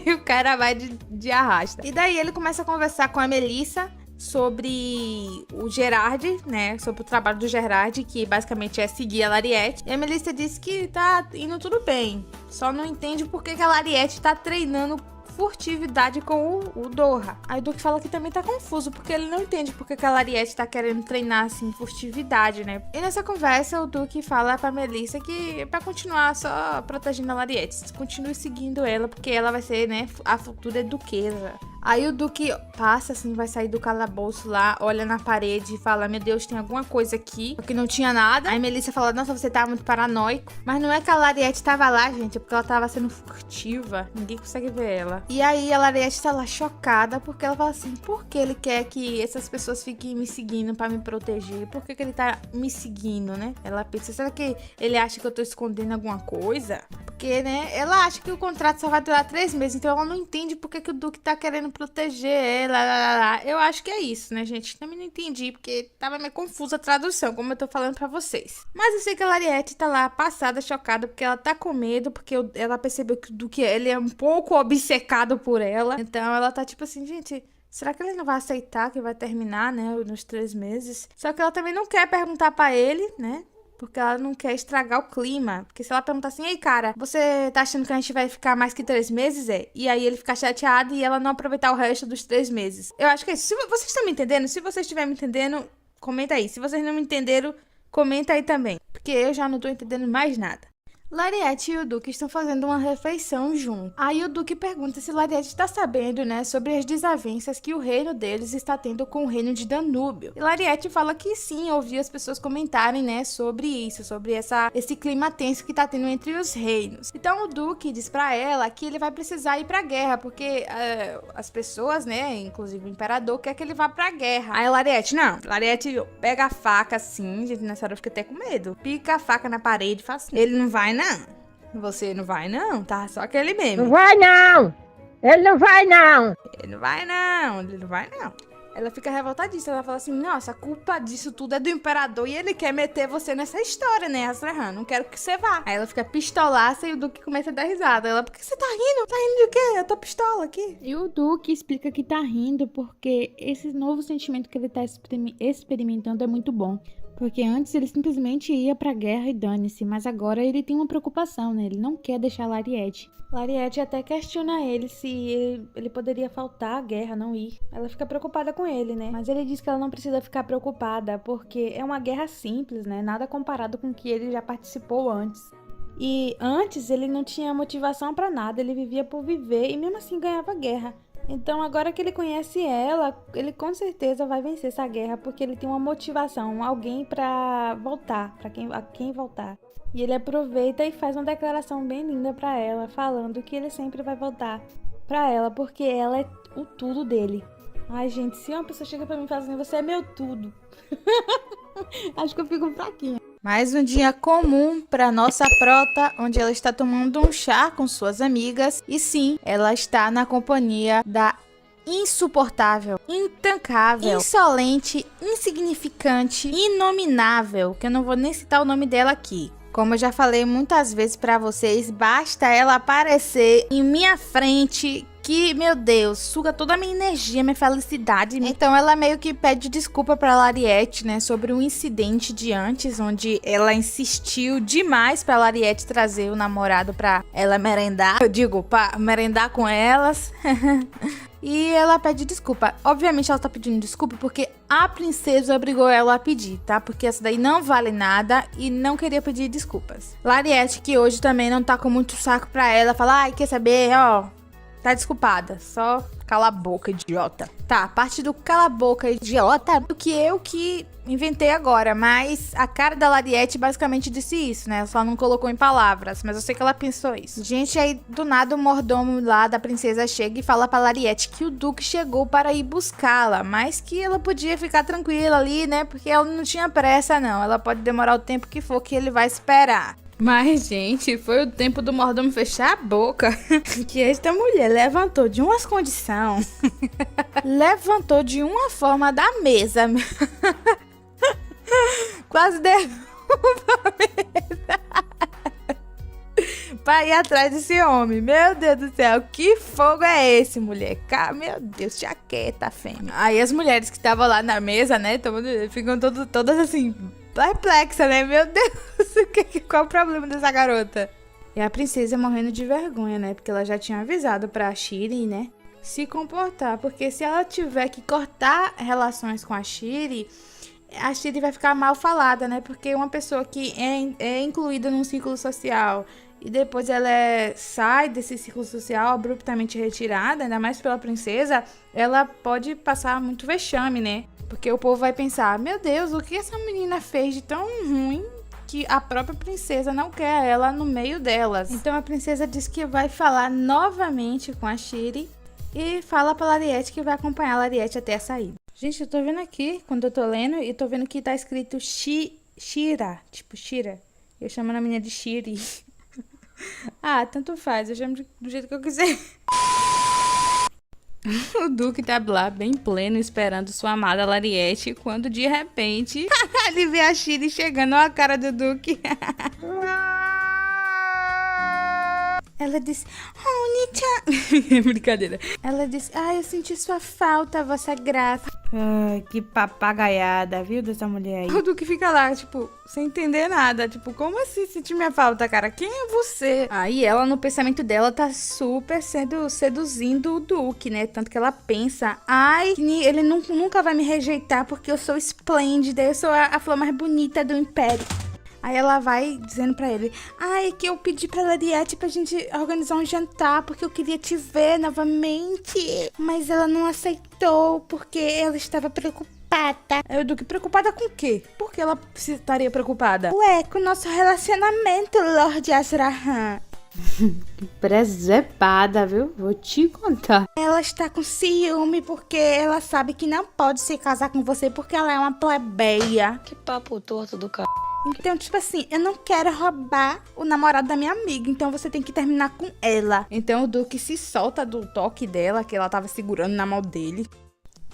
e o cara vai de arrasta. E daí ele começa a conversar com a Melissa sobre o Gerard, né, sobre o trabalho do Gerard, que basicamente é seguir a Lariete. E a Melissa disse que tá indo tudo bem, só não entende por que a Lariete tá treinando furtividade com o Doha. Aí o Duque fala que também tá confuso, porque ele não entende porque que a Lariete tá querendo treinar, assim, furtividade, né? E nessa conversa, o Duque fala pra Melissa que é pra continuar só protegendo a Lariete. Continue seguindo ela, porque ela vai ser, né, a futura duquesa. Aí o Duque passa, assim, vai sair do calabouço lá, olha na parede e fala, meu Deus, tem alguma coisa aqui. Só que não tinha nada. Aí Melissa fala, nossa, você tá muito paranoico. Mas não é que a Lariete tava lá, gente, é porque ela tava sendo furtiva. Ninguém consegue ver ela. E aí a Lariete tá lá chocada, porque ela fala assim, por que ele quer que essas pessoas fiquem me seguindo pra me proteger? Por que ele tá me seguindo, né? Ela pensa, será que ele acha que eu tô escondendo alguma coisa? Porque, né, ela acha que o contrato só vai durar 3 meses, então ela não entende por que o Duque tá querendo proteger ela. Eu acho que é isso, né, gente? Também não entendi, porque tava meio confusa a tradução, como eu tô falando pra vocês. Mas eu sei que a Lariete tá lá passada, chocada, porque ela tá com medo, porque ela percebeu que o Duque, ele é um pouco obcecado por ela. Então ela tá tipo assim, gente, será que ele não vai aceitar que vai terminar, né, nos 3 meses? Só que ela também não quer perguntar pra ele, né? Porque ela não quer estragar o clima. Porque se ela perguntar assim, ei, cara, você tá achando que a gente vai ficar mais que 3 meses, é? E aí ele ficar chateado e ela não aproveitar o resto dos 3 meses. Eu acho que é isso. Se vocês estão me entendendo, se vocês estiverem me entendendo, comenta aí. Se vocês não me entenderam, comenta aí também. Porque eu já não tô entendendo mais nada. Lariete e o Duque estão fazendo uma refeição junto. Aí o Duque pergunta se Lariete está sabendo, né, sobre as desavenças que o reino deles está tendo com o reino de Danúbio. E Lariete fala que sim, ouviu as pessoas comentarem, né, sobre isso, sobre esse clima tenso que tá tendo entre os reinos. Então o Duque diz pra ela que ele vai precisar ir pra guerra, porque as pessoas, né, inclusive o imperador, quer que ele vá pra guerra. Aí Lariete, não. Lariete pega a faca assim, gente, nessa hora eu fiquei até com medo. Pica a faca na parede e fala assim, ele não vai não. Você não vai não, tá? Só aquele meme. Não vai não! Ele não vai não! Ele não vai não, ele não vai não. Ela fica revoltadíssima, ela fala assim, nossa, a culpa disso tudo é do imperador e ele quer meter você nessa história, né, Azrahan? Não quero que você vá. Aí ela fica pistolaça e o Duque começa a dar risada. Ela, por que você tá rindo? Tá rindo de quê? Eu tô pistola aqui. E o Duque explica que tá rindo porque esse novo sentimento que ele tá experimentando é muito bom. Porque antes ele simplesmente ia pra guerra e dane-se, mas agora ele tem uma preocupação, né? Ele não quer deixar Lariete. Lariete até questiona ele se ele poderia faltar à guerra, não ir. Ela fica preocupada com ele, né? Mas ele diz que ela não precisa ficar preocupada, porque é uma guerra simples, né? Nada comparado com o que ele já participou antes. E antes ele não tinha motivação pra nada, ele vivia por viver e mesmo assim ganhava guerra. Então agora que ele conhece ela, ele com certeza vai vencer essa guerra, porque ele tem uma motivação, alguém pra voltar, a quem voltar. E ele aproveita e faz uma declaração bem linda pra ela, falando que ele sempre vai voltar pra ela, porque ela é o tudo dele. Ai, gente, se uma pessoa chega pra mim e fala assim, você é meu tudo. Acho que eu fico fraquinha. Mais um dia comum para nossa prota, onde ela está tomando um chá com suas amigas. E sim, ela está na companhia da insuportável, intancável, insolente, insignificante, inominável, que eu não vou nem citar o nome dela aqui. Como eu já falei muitas vezes pra vocês, basta ela aparecer em minha frente que, meu Deus, suga toda a minha energia, minha felicidade. Então ela meio que pede desculpa pra Lariete, né, sobre um incidente de antes, onde ela insistiu demais pra Lariete trazer o namorado pra ela merendar. Eu digo, pra merendar com elas. E ela pede desculpa. Obviamente ela tá pedindo desculpa porque a princesa obrigou ela a pedir, tá? Porque essa daí não vale nada e não queria pedir desculpas. Lariete, que hoje também não tá com muito saco pra ela, fala, ai, quer saber, ó, tá desculpada, só cala a boca, idiota. Tá, parte do cala a boca, idiota, do que eu que inventei agora, mas a cara da Lariete basicamente disse isso, né? Ela só não colocou em palavras, mas eu sei que ela pensou isso. Gente, aí do nada o mordomo lá da princesa chega e fala pra Lariete que o Duque chegou para ir buscá-la, mas que ela podia ficar tranquila ali, né? Porque ela não tinha pressa, não. Ela pode demorar o tempo que for que ele vai esperar. Mas, gente, foi o tempo do mordomo fechar a boca que esta mulher levantou de umas condições, levantou de uma forma da mesa, quase derruba a mesa pra ir atrás desse homem. Meu Deus do céu, que fogo é esse, mulher? Meu Deus, jaqueta, fêmea. Aí as mulheres que estavam lá na mesa, né, ficam todas assim, perplexa, né? Meu Deus, qual o problema dessa garota? E a princesa morrendo de vergonha, né? Porque ela já tinha avisado pra Shiri, né? Se comportar. Porque se ela tiver que cortar relações com a Shiri vai ficar mal falada, né? Porque uma pessoa que é incluída num ciclo social e depois ela sai desse ciclo social abruptamente retirada, ainda mais pela princesa, ela pode passar muito vexame, né? Porque o povo vai pensar, meu Deus, o que essa menina fez de tão ruim que a própria princesa não quer ela no meio delas. Então a princesa diz que vai falar novamente com a Shiri e fala pra Lariete que vai acompanhar a Lariete até a saída. Gente, eu tô vendo aqui, quando eu tô lendo, e tô vendo que tá escrito Shira, tipo Shira. Eu chamo a menina de Shiri. Ah, tanto faz, eu chamo do jeito que eu quiser. O Duque tá lá, bem pleno, esperando sua amada Lariete, quando de repente ele vê a Shiri chegando, olha a cara do Duque. Ela disse, oh, Nichan. Brincadeira. Ela disse, eu senti sua falta, vossa graça. Ai, que papagaiada, viu, dessa mulher aí. O Duque fica lá, tipo, sem entender nada. Tipo, como assim sentir minha falta, cara? Quem é você? Aí ela, no pensamento dela, tá super seduzindo o Duque, né? Tanto que ela pensa, ele nunca vai me rejeitar porque eu sou esplêndida, eu sou a flor mais bonita do império. Aí ela vai dizendo pra ele, que eu pedi pra Lariete pra gente organizar um jantar, porque eu queria te ver novamente. Mas ela não aceitou, porque ela estava preocupada. Eu Duque, preocupada com o quê? Por que ela estaria preocupada? Ué, com o nosso relacionamento, Lorde Azrahan. Presepada, viu? Vou te contar. Ela está com ciúme porque ela sabe que não pode se casar com você porque ela é uma plebeia. Que papo torto do cara. Então, tipo assim, eu não quero roubar o namorado da minha amiga, então você tem que terminar com ela. Então o Duque se solta do toque dela, que ela tava segurando na mão dele,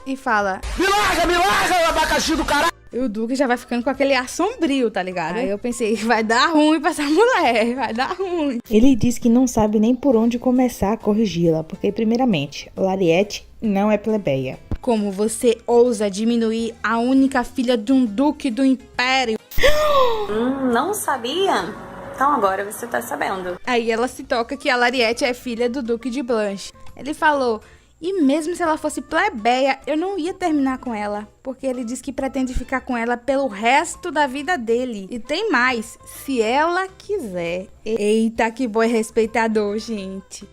e fala, me larga, abacaxi do caralho! E o Duque já vai ficando com aquele ar sombrio, tá ligado? Aí eu pensei, vai dar ruim pra essa mulher, vai dar ruim. Ele diz que não sabe nem por onde começar a corrigi-la, porque primeiramente, Lariete não é plebeia. Como você ousa diminuir a única filha de um duque do império? Não sabia? Então agora você tá sabendo. Aí ela se toca que a Lariette é filha do Duque de Blanche. Ele falou, e mesmo se ela fosse plebeia, eu não ia terminar com ela. Porque ele diz que pretende ficar com ela pelo resto da vida dele. E tem mais, se ela quiser. Eita, que boi respeitador, gente.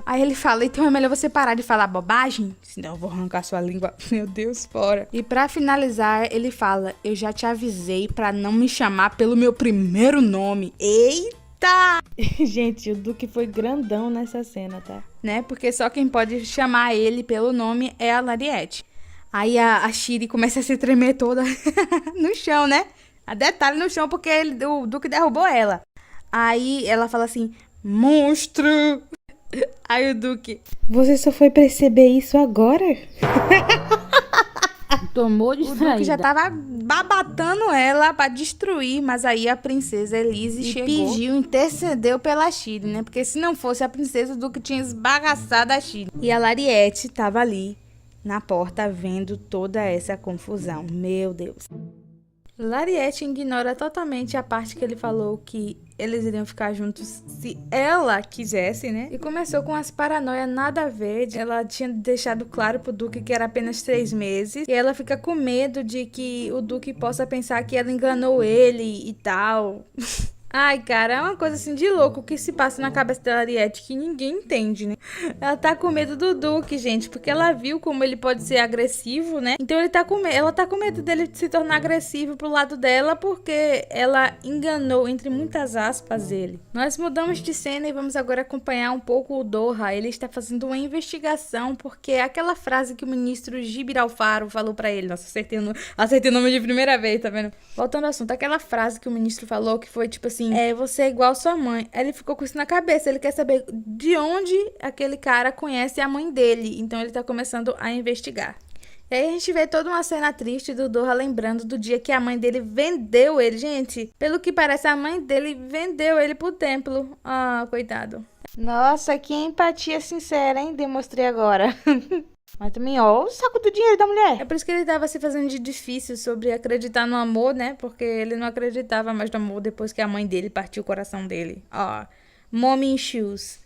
Aí ele fala, então é melhor você parar de falar bobagem, senão eu vou arrancar sua língua. Meu Deus, fora. E pra finalizar, ele fala, eu já te avisei pra não me chamar pelo meu primeiro nome. Eita! Gente, o Duque foi grandão nessa cena, tá? Né? Porque só quem pode chamar ele pelo nome é a Lariette. Aí a Shiri começa a se tremer toda no chão, né? A detalhe no chão, porque o Duque derrubou ela. Aí ela fala assim, monstro! Aí o Duque, você só foi perceber isso agora? Tomou distraída. O Duque já tava babatando ela pra destruir, mas aí a princesa Elise chegou. Pediu, intercedeu pela Shiri, né? Porque se não fosse a princesa, o Duque tinha esbagaçado a Shiri. E a Lariette tava ali na porta vendo toda essa confusão. Meu Deus. Lariette ignora totalmente a parte que ele falou que eles iriam ficar juntos se ela quisesse, né? E começou com as paranoias nada a ver. Ela tinha deixado claro pro Duque que era apenas 3 meses. E ela fica com medo de que o Duque possa pensar que ela enganou ele e tal. Ai, cara, é uma coisa assim de louco que se passa na cabeça da Lariette que ninguém entende, né? Ela tá com medo do Duque, gente, porque ela viu como ele pode ser agressivo, né? Então ela tá com medo dele se tornar agressivo pro lado dela porque ela enganou, entre muitas aspas, ele. Nós mudamos de cena e vamos agora acompanhar um pouco o Doha. Ele está fazendo uma investigação porque aquela frase que o ministro Gibiralfaro falou pra ele. Nossa, acertei o nome de primeira vez, tá vendo? Voltando ao assunto, aquela frase que o ministro falou que foi tipo assim, você é igual sua mãe. Aí ele ficou com isso na cabeça. Ele quer saber de onde aquele cara conhece a mãe dele. Então ele tá começando a investigar. E aí a gente vê toda uma cena triste do Doha lembrando do dia que a mãe dele vendeu ele. Gente, pelo que parece, a mãe dele vendeu ele pro templo. Ah, coitado. Nossa, que empatia sincera, hein? Demonstrei agora. Mas também, ó, o saco do dinheiro da mulher. É por isso que ele tava se fazendo de difícil sobre acreditar no amor, né? Porque ele não acreditava mais no amor depois que a mãe dele partiu o coração dele. Ó, mommy shoes.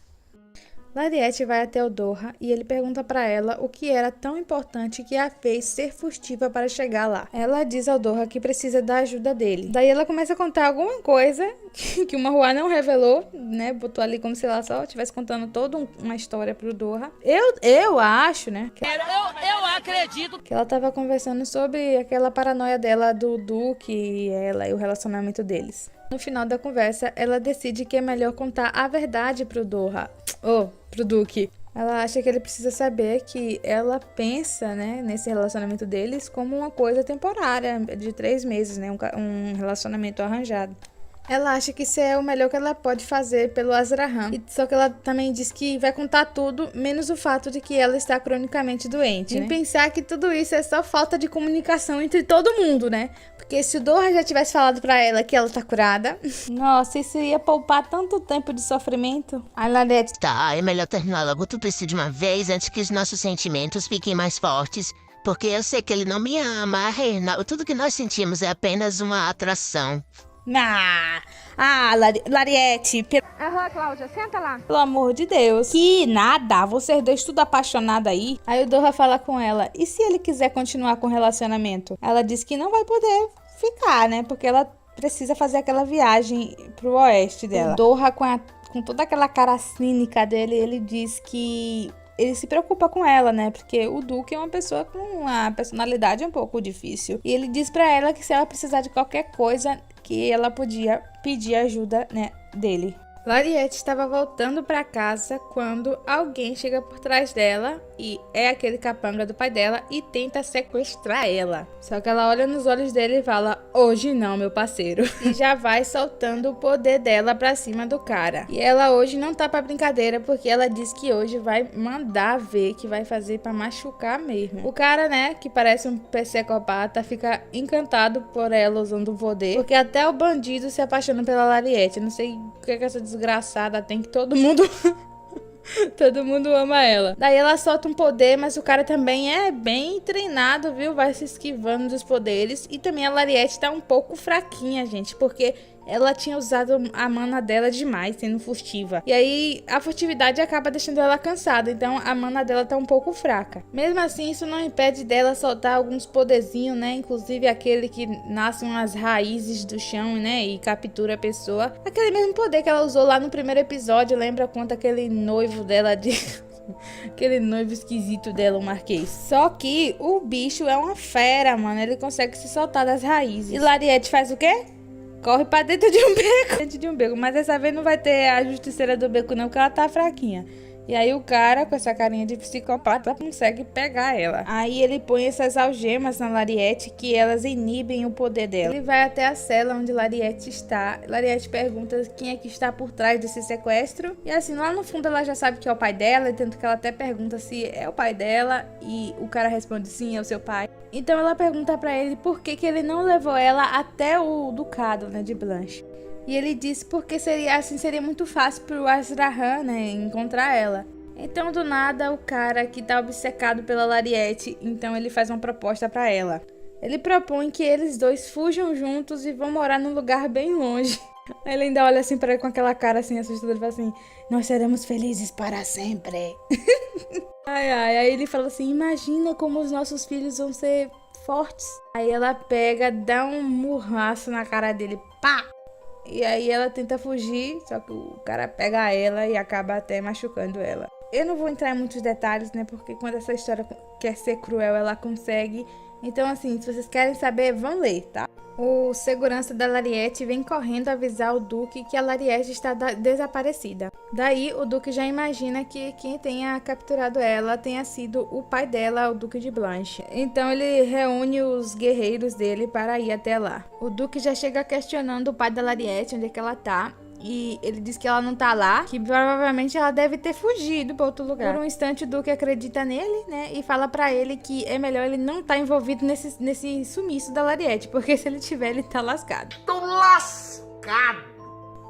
Lariette vai até o Doha e ele pergunta pra ela o que era tão importante que a fez ser furtiva para chegar lá. Ela diz ao Doha que precisa da ajuda dele. Daí ela começa a contar alguma coisa que o Marruá não revelou, né? Botou ali como se ela só estivesse contando toda uma história pro Doha. Eu acho, né? Eu acredito Que ela tava conversando sobre aquela paranoia dela do Duque e ela e o relacionamento deles. No final da conversa, ela decide que é melhor contar a verdade pro Doha. Pro Duque. Ela acha que ele precisa saber que ela pensa, né, nesse relacionamento deles como uma coisa temporária, de 3 meses, né, um relacionamento arranjado. Ela acha que isso é o melhor que ela pode fazer pelo Azrahan. Só que ela também diz que vai contar tudo, menos o fato de que ela está cronicamente doente, né? E pensar que tudo isso é só falta de comunicação entre todo mundo, né? Porque se o Doha já tivesse falado pra ela que ela tá curada, nossa, isso ia poupar tanto tempo de sofrimento. Ai, Lariette. Tá, é melhor terminar logo tudo isso de uma vez antes que os nossos sentimentos fiquem mais fortes. Porque eu sei que ele não me ama. Tudo que nós sentimos é apenas uma atração. Lariette. Aham, Cláudia, senta lá. Pelo amor de Deus. Que nada, vocês dois tudo apaixonados aí. Aí o Doha fala com ela, e se ele quiser continuar com o relacionamento? Ela diz que não vai poder ficar, né? Porque ela precisa fazer aquela viagem pro oeste dela. O Doha, com toda aquela cara cínica dele, ele diz que ele se preocupa com ela, né? Porque o Duque é uma pessoa com uma personalidade um pouco difícil. E ele diz pra ela que se ela precisar de qualquer coisa, que ela podia pedir ajuda, né, dele. Lariette estava voltando para casa quando alguém chega por trás dela e é aquele capanga do pai dela e tenta sequestrar ela. Só que ela olha nos olhos dele e fala, hoje não, meu parceiro. E já vai soltando o poder dela pra cima do cara. E ela hoje não tá pra brincadeira porque ela diz que hoje vai mandar ver, que vai fazer pra machucar mesmo. O cara, né, que parece um psicopata, fica encantado por ela usando o poder, porque até o bandido se apaixona pela Lariette. Eu não sei o que essa desgraçada tem que todo mundo Todo mundo ama ela. Daí ela solta um poder, mas o cara também é bem treinado, viu? Vai se esquivando dos poderes. E também a Lariete tá um pouco fraquinha, gente, porque ela tinha usado a mana dela demais, sendo furtiva. E aí a furtividade acaba deixando ela cansada, então a mana dela tá um pouco fraca. Mesmo assim, isso não impede dela soltar alguns poderzinhos, né? Inclusive aquele que nasce umas raízes do chão, né? E captura a pessoa. Aquele mesmo poder que ela usou lá no primeiro episódio, lembra quanto aquele noivo dela de... Aquele noivo esquisito dela, o Marquês. Só que o bicho é uma fera, mano. Ele consegue se soltar das raízes. E Lariete faz o quê? Corre pra dentro de um beco. Dentro de um beco. Mas dessa vez não vai ter a justiceira do beco não, porque ela tá fraquinha. E aí o cara, com essa carinha de psicopata, consegue pegar ela. Aí ele põe essas algemas na Lariete, que elas inibem o poder dela. Ele vai até a cela onde Lariete está. Lariete pergunta quem é que está por trás desse sequestro. E assim, lá no fundo ela já sabe que é o pai dela, tanto que ela até pergunta se é o pai dela. E o cara responde sim, é o seu pai. Então ela pergunta pra ele por que ele não levou ela até o ducado, né, de Blanche. E ele disse porque seria muito fácil pro Azrahan, né, encontrar ela. Então do nada o cara que tá obcecado pela Lariete, então ele faz uma proposta pra ela. Ele propõe que eles dois fujam juntos e vão morar num lugar bem longe. Ele ainda olha assim pra ele com aquela cara assim assustadora e fala assim: nós seremos felizes para sempre. Aí ele fala assim: imagina como os nossos filhos vão ser fortes. Aí ela pega, dá um murraço na cara dele, pá! E aí ela tenta fugir, só que o cara pega ela e acaba até machucando ela. Eu não vou entrar em muitos detalhes, né, porque quando essa história quer ser cruel, ela consegue. Então assim, se vocês querem saber, vão ler, tá? O segurança da Lariete vem correndo avisar o Duque que a Lariete está desaparecida. Daí o Duque já imagina que quem tenha capturado ela tenha sido o pai dela, o Duque de Blanche. Então ele reúne os guerreiros dele para ir até lá. O Duque já chega questionando o pai da Lariete, onde é que ela tá. E ele diz que ela não tá lá, que provavelmente ela deve ter fugido pra outro lugar. Por um instante o Duque acredita nele, né, e fala pra ele que é melhor ele não tá envolvido nesse sumiço da Lariete, porque se ele tiver, ele tá lascado. Tô lascado!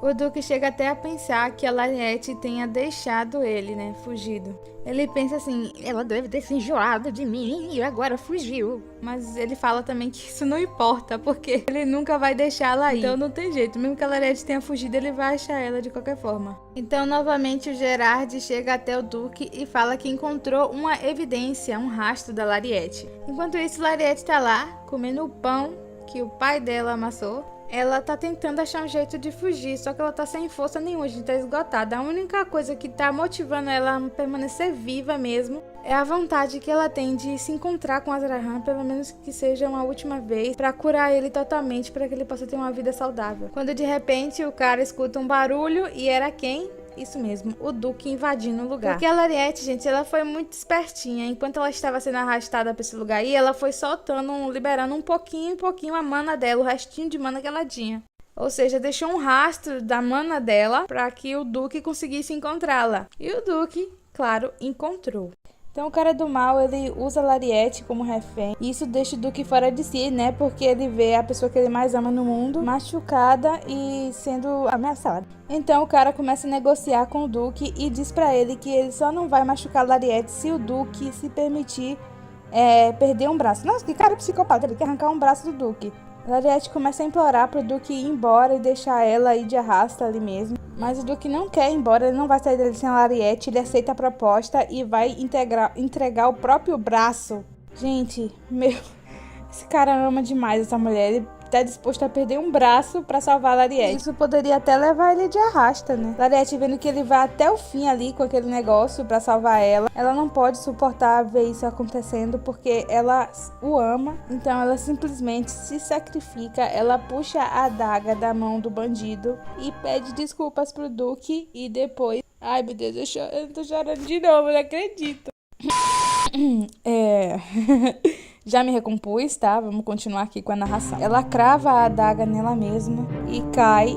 O Duque chega até a pensar que a Lariete tenha deixado ele, né, fugido. Ele pensa assim, ela deve ter se enjoado de mim e agora fugiu. Mas ele fala também que isso não importa, porque ele nunca vai deixar ela ir. Então não tem jeito, mesmo que a Lariete tenha fugido, ele vai achar ela de qualquer forma. Então novamente o Gerard chega até o Duque e fala que encontrou uma evidência, um rastro da Lariete. Enquanto isso, Lariete tá lá, comendo o pão que o pai dela amassou. Ela tá tentando achar um jeito de fugir, só que ela tá sem força nenhuma, a gente tá esgotada. A única coisa que tá motivando ela a permanecer viva mesmo é a vontade que ela tem de se encontrar com Azrahan, pelo menos que seja uma última vez, pra curar ele totalmente, pra que ele possa ter uma vida saudável. Quando de repente o cara escuta um barulho e era quem? Isso mesmo, o Duque invadindo o lugar. Porque a Lariete, gente, ela foi muito espertinha. Enquanto ela estava sendo arrastada pra esse lugar aí, ela foi soltando, liberando um pouquinho a mana dela, o restinho de mana que ela tinha. Ou seja, deixou um rastro da mana dela pra que o Duque conseguisse encontrá-la. E o Duque, claro, encontrou. Então o cara do mal, ele usa a Lariete como refém. E isso deixa o Duque fora de si, né? Porque ele vê a pessoa que ele mais ama no mundo machucada e sendo ameaçada. Então o cara começa a negociar com o Duque e diz pra ele que ele só não vai machucar a Lariete se o Duque se permitir perder um braço. Nossa, que cara psicopata, ele quer arrancar um braço do Duque. Lariete começa a implorar pro Duque ir embora e deixar ela ir de arrasta ali mesmo. Mas o Duque não quer ir embora, ele não vai sair dele sem a Lariete, ele aceita a proposta e vai entregar o próprio braço. Gente, esse cara ama demais essa mulher, ele tá disposto a perder um braço pra salvar a Lariete. Isso poderia até levar ele de arrasta, né? Lariete vendo que ele vai até o fim ali com aquele negócio pra salvar ela. Ela não pode suportar ver isso acontecendo porque ela o ama. Então ela simplesmente se sacrifica. Ela puxa a adaga da mão do bandido e pede desculpas pro Duque e depois... Ai, meu Deus, eu tô chorando de novo, não acredito. Já me recompus, tá? Vamos continuar aqui com a narração. Ela crava a adaga nela mesma e cai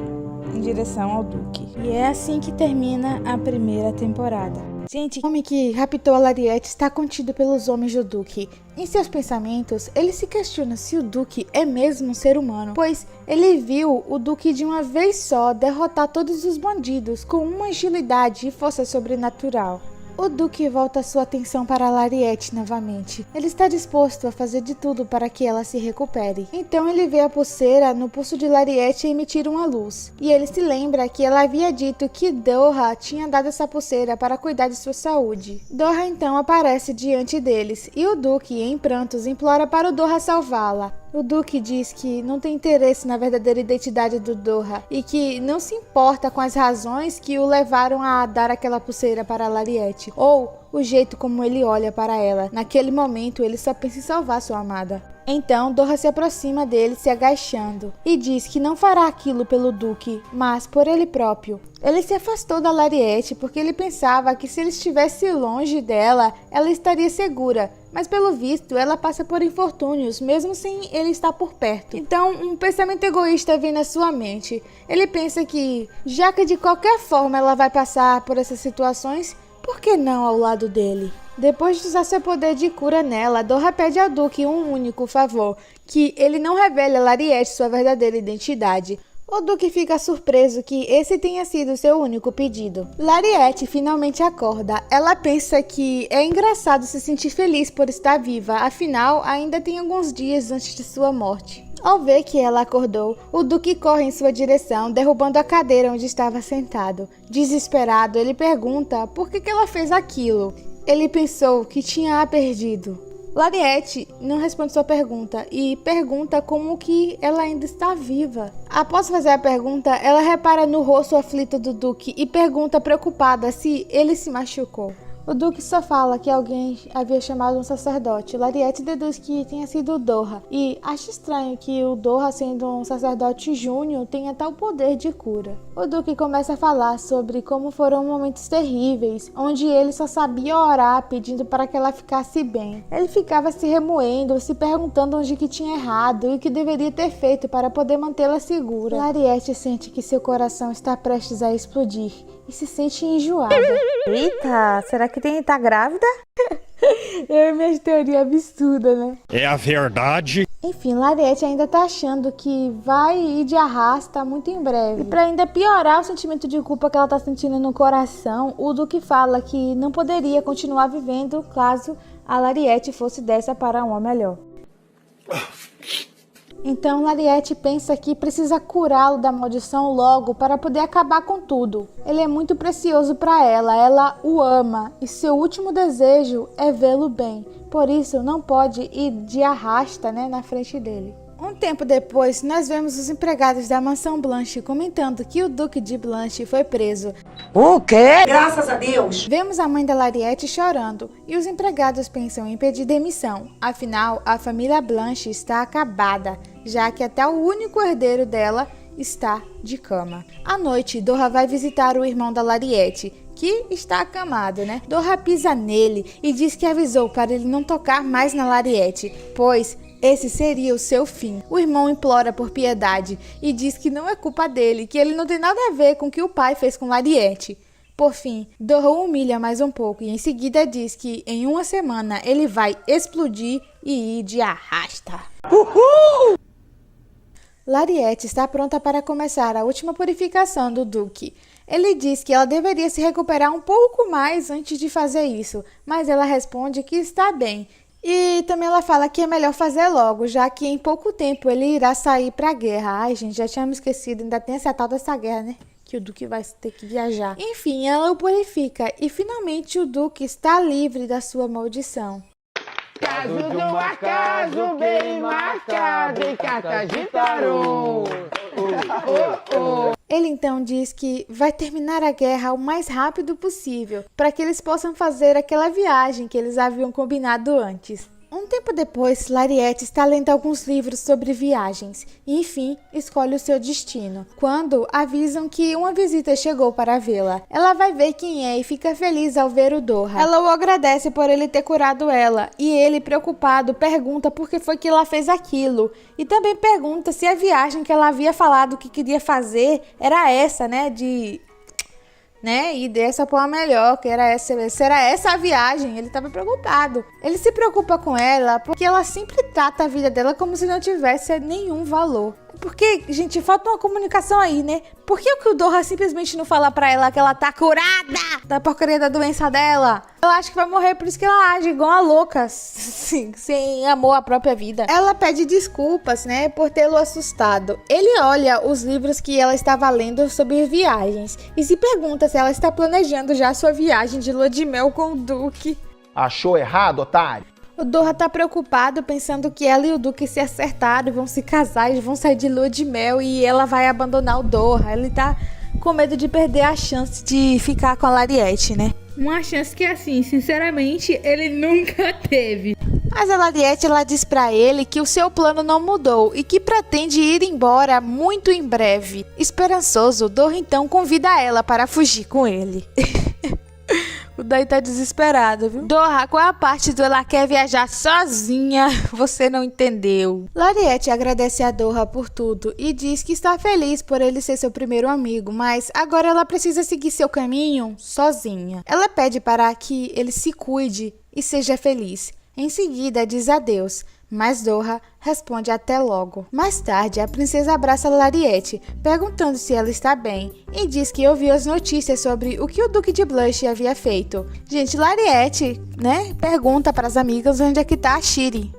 em direção ao Duque. E é assim que termina a primeira temporada. Gente, o homem que raptou a Lariete está contido pelos homens do Duque. Em seus pensamentos, ele se questiona se o Duque é mesmo um ser humano, pois ele viu o Duque de uma vez só derrotar todos os bandidos com uma agilidade e força sobrenatural. O Duque volta sua atenção para Lariete novamente. Ele está disposto a fazer de tudo para que ela se recupere. Então ele vê a pulseira no pulso de Lariete emitir uma luz. E ele se lembra que ela havia dito que Doha tinha dado essa pulseira para cuidar de sua saúde. Doha então aparece diante deles e o Duque, em prantos, implora para o Doha salvá-la. O Duque diz que não tem interesse na verdadeira identidade do Doha e que não se importa com as razões que o levaram a dar aquela pulseira para Lariete, ou o jeito como ele olha para ela. Naquele momento, ele só pensa em salvar sua amada. Então, Doha se aproxima dele, se agachando, e diz que não fará aquilo pelo Duque, mas por ele próprio. Ele se afastou da Lariete porque ele pensava que se ele estivesse longe dela, ela estaria segura. Mas pelo visto, ela passa por infortúnios, mesmo sem ele estar por perto. Então, um pensamento egoísta vem na sua mente. Ele pensa que, já que de qualquer forma ela vai passar por essas situações, por que não ao lado dele? Depois de usar seu poder de cura nela, Doha pede ao Duque um único favor, que ele não revele a Lariete sua verdadeira identidade. O Duque fica surpreso que esse tenha sido seu único pedido. Lariete finalmente acorda. Ela pensa que é engraçado se sentir feliz por estar viva, afinal ainda tem alguns dias antes de sua morte. Ao ver que ela acordou, o Duque corre em sua direção, derrubando a cadeira onde estava sentado. Desesperado, ele pergunta por que ela fez aquilo. Ele pensou que tinha a perdido. Lariete não responde sua pergunta e pergunta como que ela ainda está viva. Após fazer a pergunta, ela repara no rosto aflito do Duque e pergunta preocupada se ele se machucou. O Duque só fala que alguém havia chamado um sacerdote. Lariete deduz que tenha sido o Doha e acha estranho que o Doha, sendo um sacerdote júnior, tenha tal poder de cura. O Duque começa a falar sobre como foram momentos terríveis, onde ele só sabia orar pedindo para que ela ficasse bem. Ele ficava se remoendo, se perguntando onde que tinha errado e o que deveria ter feito para poder mantê-la segura. Lariete sente que seu coração está prestes a explodir e se sente enjoada. Eita, será que tá grávida? Eu e minhas teorias absurdas, né? É a verdade. Enfim, Lariete ainda tá achando que vai ir de arrasta muito em breve. E pra ainda piorar o sentimento de culpa que ela tá sentindo no coração, o Duque fala que não poderia continuar vivendo caso a Lariete fosse dessa para uma melhor. Então Lariete pensa que precisa curá-lo da maldição logo para poder acabar com tudo. Ele é muito precioso para ela o ama e seu último desejo é vê-lo bem. Por isso não pode ir de arrasta, na frente dele. Um tempo depois, nós vemos os empregados da mansão Blanche comentando que o Duque de Blanche foi preso. O quê? Graças a Deus! Vemos a mãe da Lariete chorando e os empregados pensam em pedir demissão. Afinal, a família Blanche está acabada, já que até o único herdeiro dela está de cama. À noite, Doha vai visitar o irmão da Lariete, que está acamado, Doha pisa nele e diz que avisou para ele não tocar mais na Lariete, pois esse seria o seu fim. O irmão implora por piedade e diz que não é culpa dele, que ele não tem nada a ver com o que o pai fez com Lariete. Por fim, Doha o humilha mais um pouco e em seguida diz que em uma semana ele vai explodir e ir de arrasta. Uhul! Lariete está pronta para começar a última purificação do Duque. Ele diz que ela deveria se recuperar um pouco mais antes de fazer isso, mas ela responde que está bem. E também ela fala que é melhor fazer logo, já que em pouco tempo ele irá sair para a guerra. Ai, gente, já tinha me esquecido, ainda tem essa tal dessa guerra, que o Duque vai ter que viajar. Enfim, ela o purifica e finalmente o Duque está livre da sua maldição. Caso de um acaso bem marcado em cartas de tarô. Ele então diz que vai terminar a guerra o mais rápido possível, para que eles possam fazer aquela viagem que eles haviam combinado antes. Um tempo depois, Lariete está lendo alguns livros sobre viagens e, enfim, escolhe o seu destino, quando avisam que uma visita chegou para vê-la. Ela vai ver quem é e fica feliz ao ver o Doha. Ela o agradece por ele ter curado ela e ele, preocupado, pergunta por que foi que ela fez aquilo e também pergunta se a viagem que ela havia falado que queria fazer era essa, de né? E dessa pra uma melhor, que era essa a viagem. Ele tava preocupado. Ele se preocupa com ela porque ela sempre trata a vida dela como se não tivesse nenhum valor. Porque, gente, falta uma comunicação aí, né? Por que o Doha simplesmente não fala pra ela que ela tá curada da porcaria da doença dela? Ela acha que vai morrer, por isso que ela age igual uma louca, sem amor à própria vida. Ela pede desculpas, né, por tê-lo assustado. Ele olha os livros que ela estava lendo sobre viagens e se pergunta se ela está planejando já sua viagem de lua de mel com o Duque. Achou errado, otário? O Doha tá preocupado, pensando que ela e o Duque se acertaram, vão se casar, eles vão sair de lua de mel e ela vai abandonar o Doha. Ele tá com medo de perder a chance de ficar com a Lariete, né? Uma chance que, assim, sinceramente, ele nunca teve. Mas a Lariete, ela diz pra ele que o seu plano não mudou e que pretende ir embora muito em breve. Esperançoso, Doha então convida ela para fugir com ele. O Dai tá desesperado, viu? Doha, qual é a parte do ela quer viajar sozinha? Você não entendeu. Lariete agradece a Doha por tudo e diz que está feliz por ele ser seu primeiro amigo, mas agora ela precisa seguir seu caminho sozinha. Ela pede para que ele se cuide e seja feliz. Em seguida, diz adeus, mas Doha responde até logo. Mais tarde, a princesa abraça Lariete, perguntando se ela está bem, e diz que ouviu as notícias sobre o que o Duque de Blush havia feito. Gente, Lariete, né, pergunta para as amigas onde é que tá a Shiraye.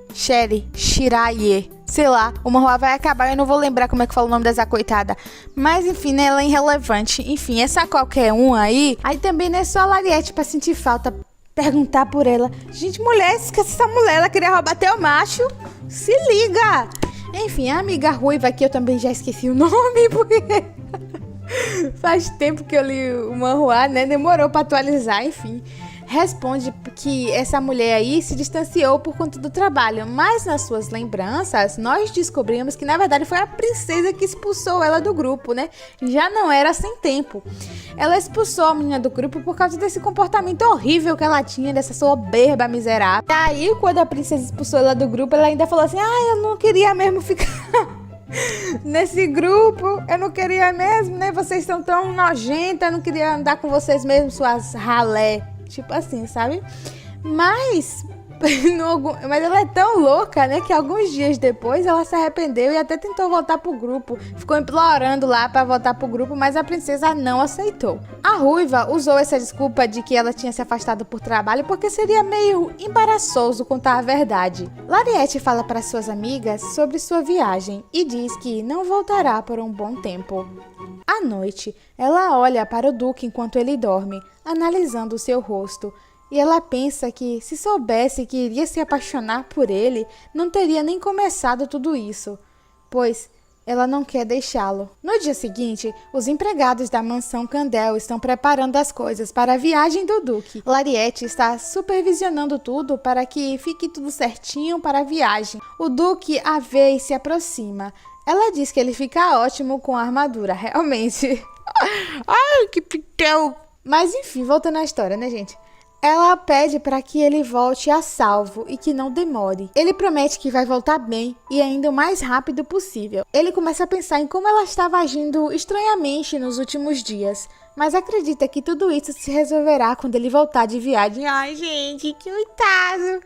Sei lá, o manhwa vai acabar e eu não vou lembrar como é que fala o nome dessa coitada. Mas enfim, né, ela é irrelevante. Enfim, essa qualquer um aí também não é só a Lariete pra sentir falta. Perguntar por ela. Gente, mulher, esquece essa mulher, ela queria roubar teu macho. Se liga! Enfim, a amiga ruiva aqui eu também já esqueci o nome, porque faz tempo que eu li o manhwa, né? Demorou pra atualizar, enfim. Responde que essa mulher aí se distanciou por conta do trabalho, mas nas suas lembranças, nós descobrimos que na verdade foi a princesa que expulsou ela do grupo, né? Já não era sem tempo. Ela expulsou a menina do grupo por causa desse comportamento horrível que ela tinha, dessa soberba miserável. E aí, quando a princesa expulsou ela do grupo, ela ainda falou assim: eu não queria mesmo ficar nesse grupo, eu não queria mesmo, né? Vocês estão tão nojentas, eu não queria andar com vocês mesmo, suas ralé. Tipo assim, sabe? Mas ela é tão louca, né? Que alguns dias depois ela se arrependeu e até tentou voltar pro grupo. Ficou implorando lá pra voltar pro grupo, mas a princesa não aceitou. A ruiva usou essa desculpa de que ela tinha se afastado por trabalho porque seria meio embaraçoso contar a verdade. Lariete fala para suas amigas sobre sua viagem e diz que não voltará por um bom tempo. À noite, ela olha para o Duque enquanto ele dorme, analisando o seu rosto, e ela pensa que, se soubesse que iria se apaixonar por ele, não teria nem começado tudo isso, pois ela não quer deixá-lo. No dia seguinte, os empregados da mansão Candel estão preparando as coisas para a viagem do Duque. Lariete está supervisionando tudo para que fique tudo certinho para a viagem. O Duque a vê e se aproxima. Ela diz que ele fica ótimo com a armadura, realmente. Ai, que pitel! Mas enfim, voltando à história, né, gente? Ela pede para que ele volte a salvo e que não demore. Ele promete que vai voltar bem e ainda o mais rápido possível. Ele começa a pensar em como ela estava agindo estranhamente nos últimos dias, mas acredita que tudo isso se resolverá quando ele voltar de viagem. Ai, gente, que coitado!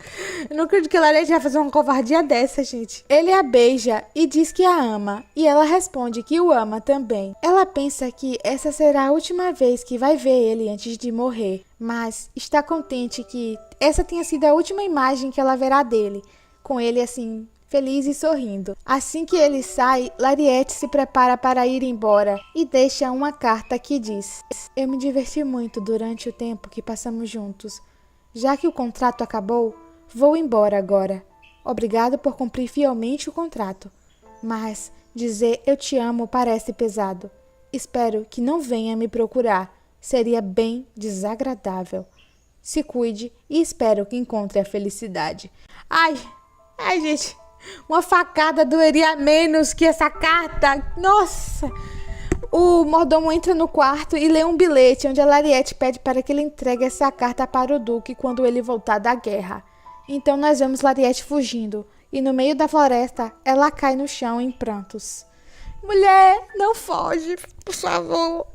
Eu não acredito que Lariete vai fazer uma covardia dessa, gente. Ele a beija e diz que a ama, e ela responde que o ama também. Ela pensa que essa será a última vez que vai ver ele antes de morrer, mas está contente que essa tenha sido a última imagem que ela verá dele, com ele assim, feliz e sorrindo. Assim que ele sai, Lariete se prepara para ir embora e deixa uma carta que diz: eu me diverti muito durante o tempo que passamos juntos. Já que o contrato acabou, vou embora agora. Obrigado por cumprir fielmente o contrato. Mas dizer eu te amo parece pesado. Espero que não venha me procurar. Seria bem desagradável. Se cuide e espero que encontre a felicidade. Ai, gente. Uma facada doeria menos que essa carta. Nossa! O mordomo entra no quarto e lê um bilhete onde a Lariete pede para que ele entregue essa carta para o Duque quando ele voltar da guerra. Então nós vemos Lariete fugindo e no meio da floresta ela cai no chão em prantos. Mulher, não foge, por favor.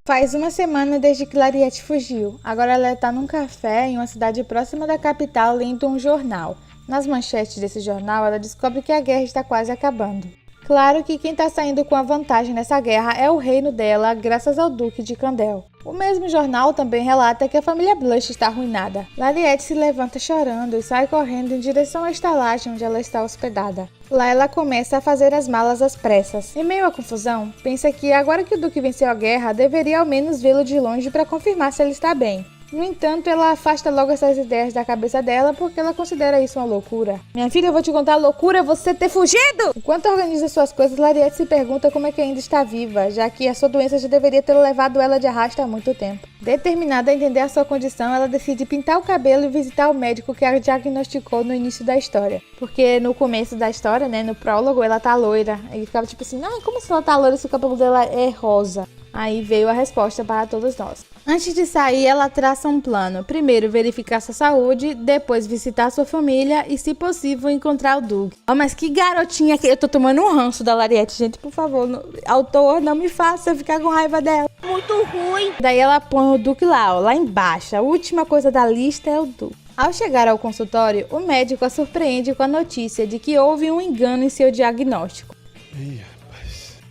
Faz uma semana desde que Lariete fugiu. Agora ela está num café em uma cidade próxima da capital lendo um jornal. Nas manchetes desse jornal, ela descobre que a guerra está quase acabando. Claro que quem está saindo com a vantagem nessa guerra é o reino dela, graças ao Duque de Candel. O mesmo jornal também relata que a família Blanche está arruinada. Lariete se levanta chorando e sai correndo em direção à estalagem onde ela está hospedada. Lá ela começa a fazer as malas às pressas. Em meio à confusão, pensa que agora que o Duque venceu a guerra, deveria ao menos vê-lo de longe para confirmar se ele está bem. No entanto, ela afasta logo essas ideias da cabeça dela porque ela considera isso uma loucura. Minha filha, eu vou te contar a loucura você ter fugido! Enquanto organiza suas coisas, Lariete se pergunta como é que ainda está viva, já que a sua doença já deveria ter levado ela de arrasto há muito tempo. Determinada a entender a sua condição, ela decide pintar o cabelo e visitar o médico que a diagnosticou no início da história. Porque no começo da história, né, no prólogo, ela tá loira. E ficava tipo assim, como se ela tá loira se o cabelo dela é rosa? Aí veio a resposta para todos nós. Antes de sair, ela traça um plano. Primeiro, verificar sua saúde, depois visitar sua família e, se possível, encontrar o Duque. Mas que garotinha que... Eu tô tomando um ranço da Lariete, gente, por favor. Autor, não me faça ficar com raiva dela. Muito ruim. Daí ela põe o Duque lá embaixo. A última coisa da lista é o Duque. Ao chegar ao consultório, o médico a surpreende com a notícia de que houve um engano em seu diagnóstico.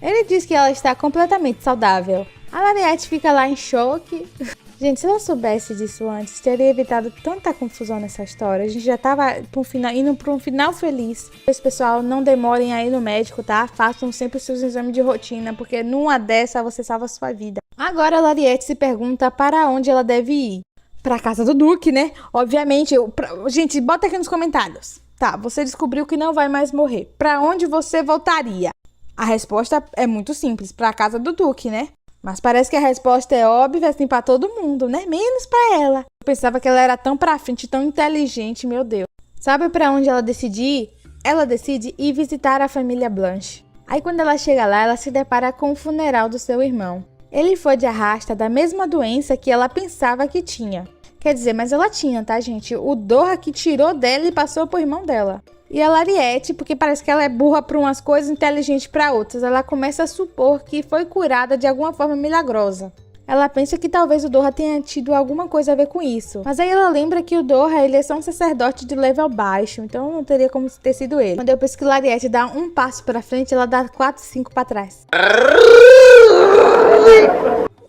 Ele diz que ela está completamente saudável. A Lariete fica lá em choque. Gente, se ela soubesse disso antes, teria evitado tanta confusão nessa história. A gente já tava indo para um final feliz. Esse pessoal, não demorem aí no médico, tá? Façam sempre os seus exames de rotina, porque numa dessa você salva a sua vida. Agora a Lariete se pergunta para onde ela deve ir. Para a casa do Duque, né? Obviamente. Gente, bota aqui nos comentários. Tá, você descobriu que não vai mais morrer. Para onde você voltaria? A resposta é muito simples, para a casa do Duque, né? Mas parece que a resposta é óbvia assim para todo mundo, né? Menos para ela. Eu pensava que ela era tão pra frente, tão inteligente, meu Deus. Sabe para onde ela decide ir? Ela decide ir visitar a família Blanche. Aí quando ela chega lá, ela se depara com o funeral do seu irmão. Ele foi de arrasta da mesma doença que ela pensava que tinha. Quer dizer, mas ela tinha, tá, gente? O Doha que tirou dela e passou pro irmão dela. E a Lariete, porque parece que ela é burra para umas coisas e inteligente para outras, ela começa a supor que foi curada de alguma forma milagrosa. Ela pensa que talvez o Doha tenha tido alguma coisa a ver com isso. Mas aí ela lembra que o Doha, ele é só um sacerdote de level baixo, então não teria como ter sido ele. Quando eu penso que Lariete dá um passo para frente, ela dá 4, 5 para trás.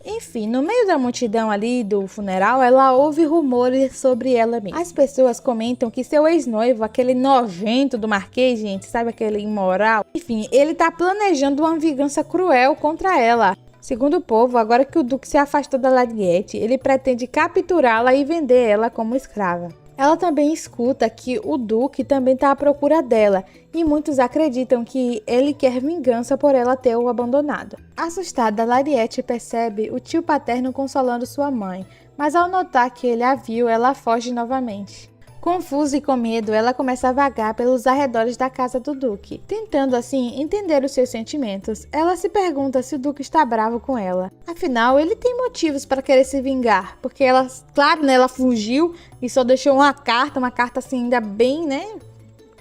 Enfim, no meio da multidão ali do funeral, ela ouve rumores sobre ela mesma. As pessoas comentam que seu ex-noivo, aquele nojento do Marquês, gente, sabe aquele imoral? Enfim, ele tá planejando uma vingança cruel contra ela. Segundo o povo, agora que o Duque se afastou da Lariete, ele pretende capturá-la e vender ela como escrava. Ela também escuta que o Duque também tá à procura dela e muitos acreditam que ele quer vingança por ela ter o abandonado. Assustada, Lariete percebe o tio paterno consolando sua mãe, mas ao notar que ele a viu, ela foge novamente. Confusa e com medo, ela começa a vagar pelos arredores da casa do Duque. Tentando assim entender os seus sentimentos, ela se pergunta se o Duque está bravo com ela. Afinal, ele tem motivos para querer se vingar, porque ela, claro, né, ela fugiu e só deixou uma carta assim ainda bem, né,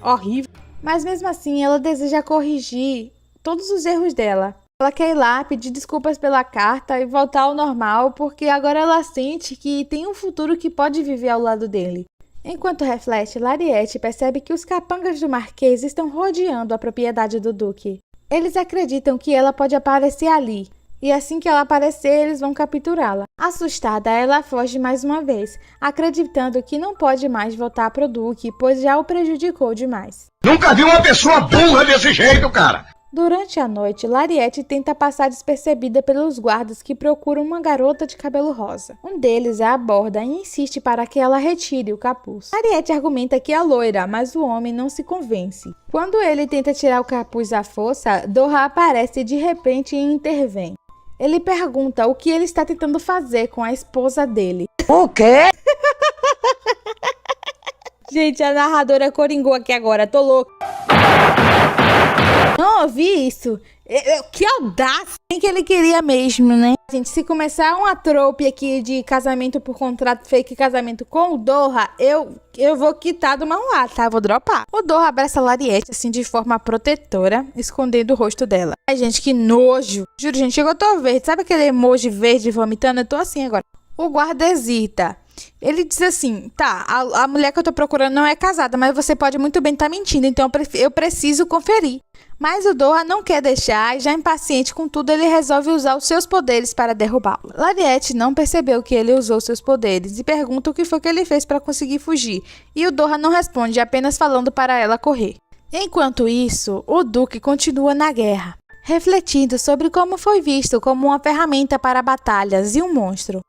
horrível. Mas mesmo assim, ela deseja corrigir todos os erros dela. Ela quer ir lá, pedir desculpas pela carta e voltar ao normal, porque agora ela sente que tem um futuro que pode viver ao lado dele. Enquanto reflete, Lariete percebe que os capangas do Marquês estão rodeando a propriedade do Duque. Eles acreditam que ela pode aparecer ali, e assim que ela aparecer, eles vão capturá-la. Assustada, ela foge mais uma vez, acreditando que não pode mais voltar pro Duque, pois já o prejudicou demais. Nunca vi uma pessoa burra desse jeito, cara! Durante a noite, Lariete tenta passar despercebida pelos guardas que procuram uma garota de cabelo rosa. Um deles a aborda e insiste para que ela retire o capuz. Lariete argumenta que é loira, mas o homem não se convence. Quando ele tenta tirar o capuz à força, Doha aparece de repente e intervém. Ele pergunta o que ele está tentando fazer com a esposa dele. O quê? Gente, a narradora coringou aqui agora, tô louca. Não ouvi isso. Que audácia que ele queria mesmo, né? Gente, se começar uma trope aqui de casamento por contrato fake, casamento com o Doha, eu vou quitar do manual, tá? Eu vou dropar. O Doha abraça a Lariete, assim, de forma protetora, escondendo o rosto dela. Ai, gente, que nojo. Juro, gente, eu tô verde. Sabe aquele emoji verde vomitando? Eu tô assim agora. O guarda hesita. Ele diz assim, tá, a mulher que eu tô procurando não é casada, mas você pode muito bem estar mentindo, então eu preciso conferir. Mas o Doha não quer deixar e, já impaciente com tudo, ele resolve usar os seus poderes para derrubá-lo. Lariete não percebeu que ele usou seus poderes e pergunta o que foi que ele fez para conseguir fugir. E o Doha não responde, apenas falando para ela correr. Enquanto isso, o Duque continua na guerra, refletindo sobre como foi visto como uma ferramenta para batalhas e um monstro.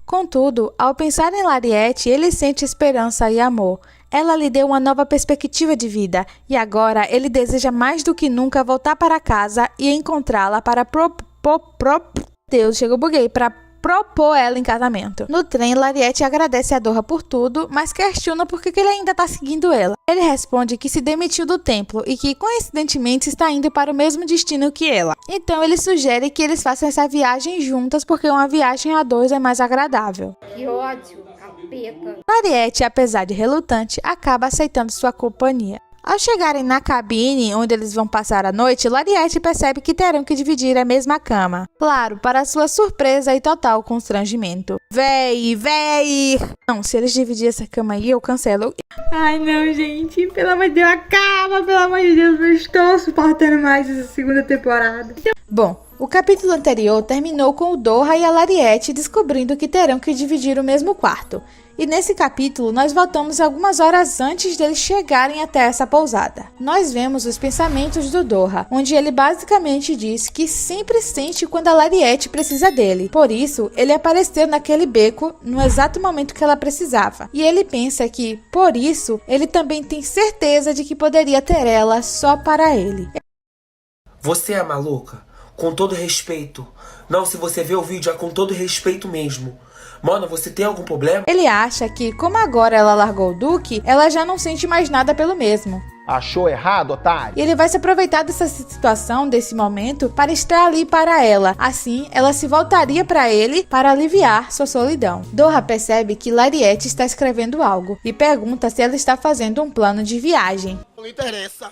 Contudo, ao pensar em Lariete, ele sente esperança e amor. Ela lhe deu uma nova perspectiva de vida, e agora ele deseja mais do que nunca voltar para casa e encontrá-la para propor ela em casamento. No trem, Lariete agradece a Doha por tudo, mas questiona por que ele ainda está seguindo ela. Ele responde que se demitiu do templo e que, coincidentemente, está indo para o mesmo destino que ela. Então ele sugere que eles façam essa viagem juntas, porque uma viagem a dois é mais agradável. Que ódio, capeta. Lariete, apesar de relutante, acaba aceitando sua companhia. Ao chegarem na cabine onde eles vão passar a noite, Lariete percebe que terão que dividir a mesma cama. Claro, para sua surpresa e total constrangimento. Véi! Não, se eles dividirem essa cama aí, eu cancelo. Ai, não, gente. Pelo amor de Deus, acaba. Pelo amor de Deus, não estou suportando mais essa segunda temporada. Bom, o capítulo anterior terminou com o Doha e a Lariete descobrindo que terão que dividir o mesmo quarto. E nesse capítulo, nós voltamos algumas horas antes deles chegarem até essa pousada. Nós vemos os pensamentos do Doha, onde ele basicamente diz que sempre sente quando a Lariete precisa dele. Por isso, ele apareceu naquele beco no exato momento que ela precisava. E ele pensa que, por isso, ele também tem certeza de que poderia ter ela só para ele. Você é maluca? Com todo respeito. Não, se você vê o vídeo, é com todo respeito mesmo. Mano, você tem algum problema? Ele acha que, como agora ela largou o Duque, ela já não sente mais nada pelo mesmo. Achou errado, otário? E ele vai se aproveitar dessa situação, desse momento, para estar ali para ela. Assim, ela se voltaria para ele para aliviar sua solidão. Doha percebe que Lariete está escrevendo algo e pergunta se ela está fazendo um plano de viagem. Não lhe interessa.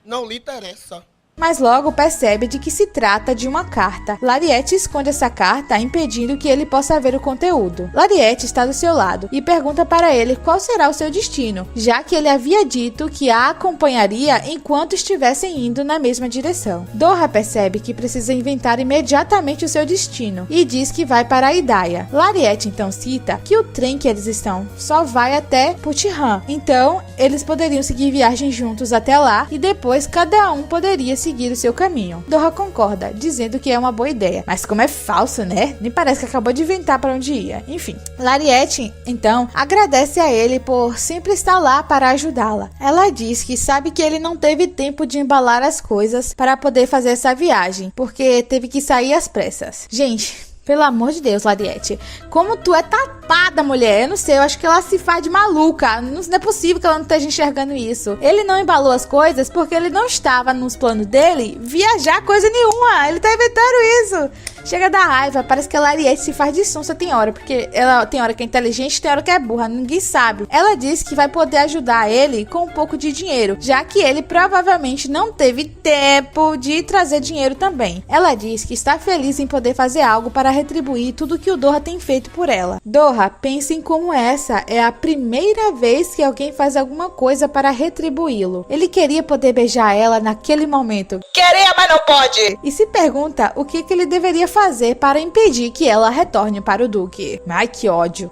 Não lhe interessa. Mas logo percebe de que se trata de uma carta. Lariete esconde essa carta, impedindo que ele possa ver o conteúdo. Lariete está do seu lado e pergunta para ele qual será o seu destino, já que ele havia dito que a acompanharia enquanto estivessem indo na mesma direção. Doha percebe que precisa inventar imediatamente o seu destino e diz que vai para a Idaia. Lariete então cita que o trem que eles estão só vai até Putihan, então eles poderiam seguir viagem juntos até lá e depois cada um poderia seguir o seu caminho. Doha concorda, dizendo que é uma boa ideia. Mas como é falso, né? Nem parece que acabou de inventar para onde ia. Enfim, Lariete, então, agradece a ele por sempre estar lá para ajudá-la. Ela diz que sabe que ele não teve tempo de embalar as coisas para poder fazer essa viagem, porque teve que sair às pressas. Gente, pelo amor de Deus, Lariete, como tu é tapada, mulher. Eu não sei, eu acho que ela se faz de maluca. Não é possível que ela não esteja enxergando isso. Ele não embalou as coisas porque ele não estava nos planos dele viajar coisa nenhuma. Ele tá inventando isso. Chega da raiva, parece que a Lariete se faz de sonsa tem hora, porque ela tem hora que é inteligente, tem hora que é burra, ninguém sabe. Ela diz que vai poder ajudar ele com um pouco de dinheiro, já que ele provavelmente não teve tempo de trazer dinheiro também. Ela diz que está feliz em poder fazer algo para retribuir tudo que o Doha tem feito por ela. Doha pensa em como essa é a primeira vez que alguém faz alguma coisa para retribuí-lo. Ele queria poder beijar ela naquele momento. Queria, mas não pode! E se pergunta o que ele deveria fazer para impedir que ela retorne para o Duque. Ai, que ódio.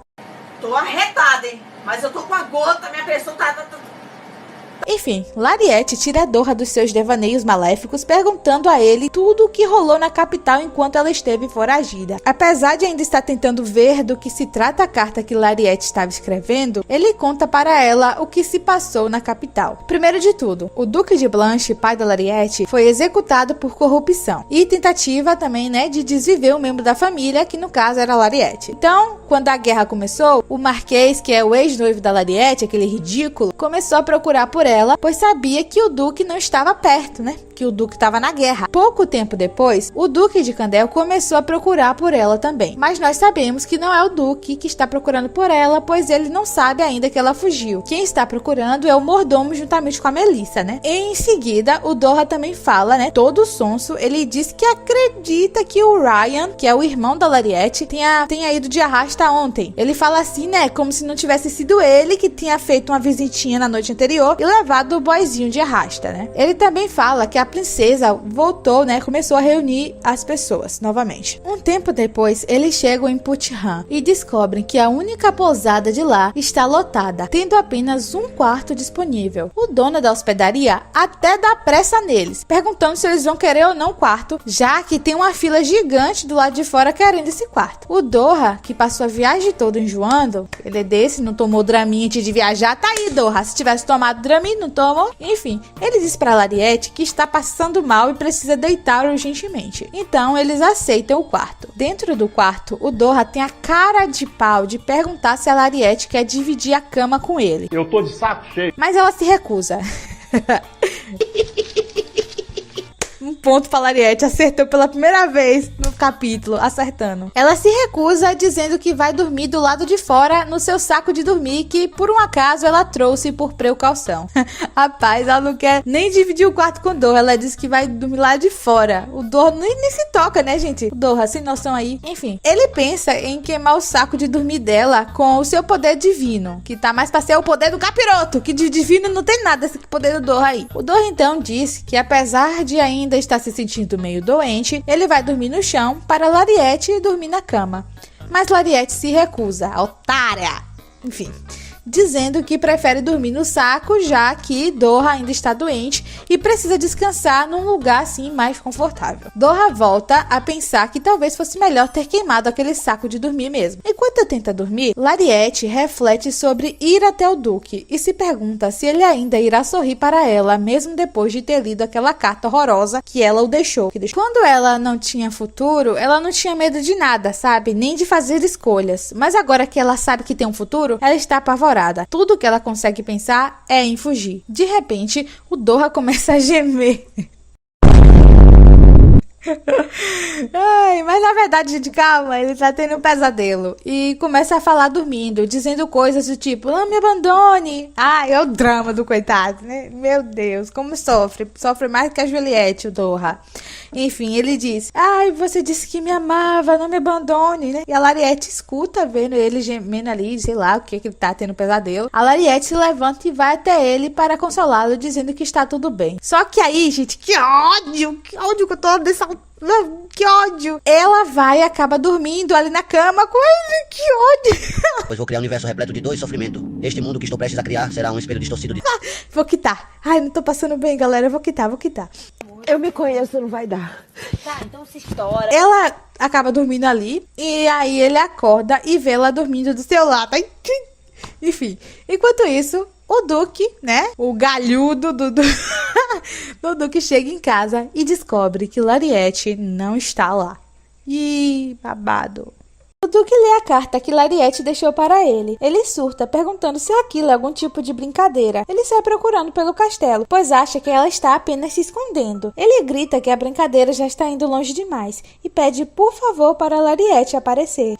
Tô arretada, hein? Mas eu tô com a gota, minha pressão tá... Enfim, Lariete tira a Doha dos seus devaneios maléficos, perguntando a ele tudo o que rolou na capital enquanto ela esteve foragida. Apesar de ainda estar tentando ver do que se trata a carta que Lariete estava escrevendo, ele conta para ela o que se passou na capital. Primeiro de tudo, o Duque de Blanche, pai da Lariete, foi executado por corrupção e tentativa também, de desviver um membro da família, que no caso era Lariete. Então, quando a guerra começou, o Marquês, que é o ex-noivo da Lariete, aquele ridículo, começou a procurar por ela, pois sabia que o Duque não estava perto, né? Que o Duque estava na guerra. Pouco tempo depois, o Duque de Candel começou a procurar por ela também. Mas nós sabemos que não é o Duque que está procurando por ela, pois ele não sabe ainda que ela fugiu. Quem está procurando é o mordomo juntamente com a Melissa, né? E em seguida, o Doha também fala, né? Todo sonso, ele diz que acredita que o Ryan, que é o irmão da Lariete, tenha ido de arrasta ontem. Ele fala assim, né? Como se não tivesse sido ele que tinha feito uma visitinha na noite anterior e levado o boyzinho de arrasta, né? Ele também fala que a princesa voltou, né? Começou a reunir as pessoas novamente. Um tempo depois, eles chegam em Puthan e descobrem que a única pousada de lá está lotada, tendo apenas um quarto disponível. O dono da hospedaria até dá pressa neles, perguntando se eles vão querer ou não o quarto, já que tem uma fila gigante do lado de fora querendo esse quarto. O Doha, que passou a viagem toda enjoando, ele é desse, não tomou Dramin antes de viajar, tá aí, Doha. Se tivesse tomado Dramin, não tomou. Enfim, ele diz pra Lariete que está passando mal e precisa deitar urgentemente. Então, eles aceitam o quarto. Dentro do quarto, o Doha tem a cara de pau de perguntar se a Lariete quer dividir a cama com ele. Eu tô de saco cheio. Mas ela se recusa. Um ponto pra Lariete, acertou pela primeira vez no capítulo, acertando. Ela se recusa, dizendo que vai dormir do lado de fora no seu saco de dormir, que por um acaso ela trouxe por precaução. Rapaz, ela não quer nem dividir o quarto com o Doha, ela disse que vai dormir lá de fora. O Doha nem se toca, né, gente? O Doha, sem noção aí. Enfim, ele pensa em queimar o saco de dormir dela com o seu poder divino, que tá mais pra ser o poder do capiroto, que de divino não tem nada esse poder do Doha aí. O Doha então disse que apesar de ainda está se sentindo meio doente, ele vai dormir no chão para Lariete dormir na cama. Mas Lariete se recusa, otária! Enfim, dizendo que prefere dormir no saco, já que Doha ainda está doente e precisa descansar num lugar assim mais confortável. Doha volta a pensar que talvez fosse melhor ter queimado aquele saco de dormir mesmo. Enquanto tenta dormir, Lariete reflete sobre ir até o Duque e se pergunta se ele ainda irá sorrir para ela, mesmo depois de ter lido aquela carta horrorosa que ela o deixou. Quando ela não tinha futuro, ela não tinha medo de nada, sabe? Nem de fazer escolhas. Mas agora que ela sabe que tem um futuro, ela está apavorada. Tudo que ela consegue pensar é em fugir. De repente, o Doha começa a gemer. Ai, mas na verdade, gente, calma, ele tá tendo um pesadelo. E começa a falar dormindo, dizendo coisas do tipo, não me abandone. Ai, é o drama do coitado, né? Meu Deus, como sofre. Sofre mais que a Juliette, o Doha. Enfim, ele diz, ai, você disse que me amava, não me abandone, né? E a Lariete escuta, vendo ele gemendo ali, sei lá o que ele tá tendo pesadelo. A Lariete se levanta e vai até ele para consolá-lo, dizendo que está tudo bem. Só que aí, gente, que ódio que eu tô dessa... Que ódio. Ela vai e acaba dormindo ali na cama com ele. Que ódio. Pois vou criar um universo repleto de dor e sofrimento. Este mundo que estou prestes a criar será um espelho distorcido de... Vou quitar. Ai, não tô passando bem, galera. Eu vou quitar. Eu me conheço, não vai dar. Tá, então se estoura. Ela acaba dormindo ali. E aí ele acorda e vê ela dormindo do seu lado. Enfim, enquanto isso... O Duque, né? O galhudo do Duque chega em casa e descobre que Lariete não está lá. Ih, babado. O Duque lê a carta que Lariete deixou para ele. Ele surta, perguntando se aquilo é algum tipo de brincadeira. Ele sai procurando pelo castelo, pois acha que ela está apenas se escondendo. Ele grita que a brincadeira já está indo longe demais e pede por favor para Lariete aparecer.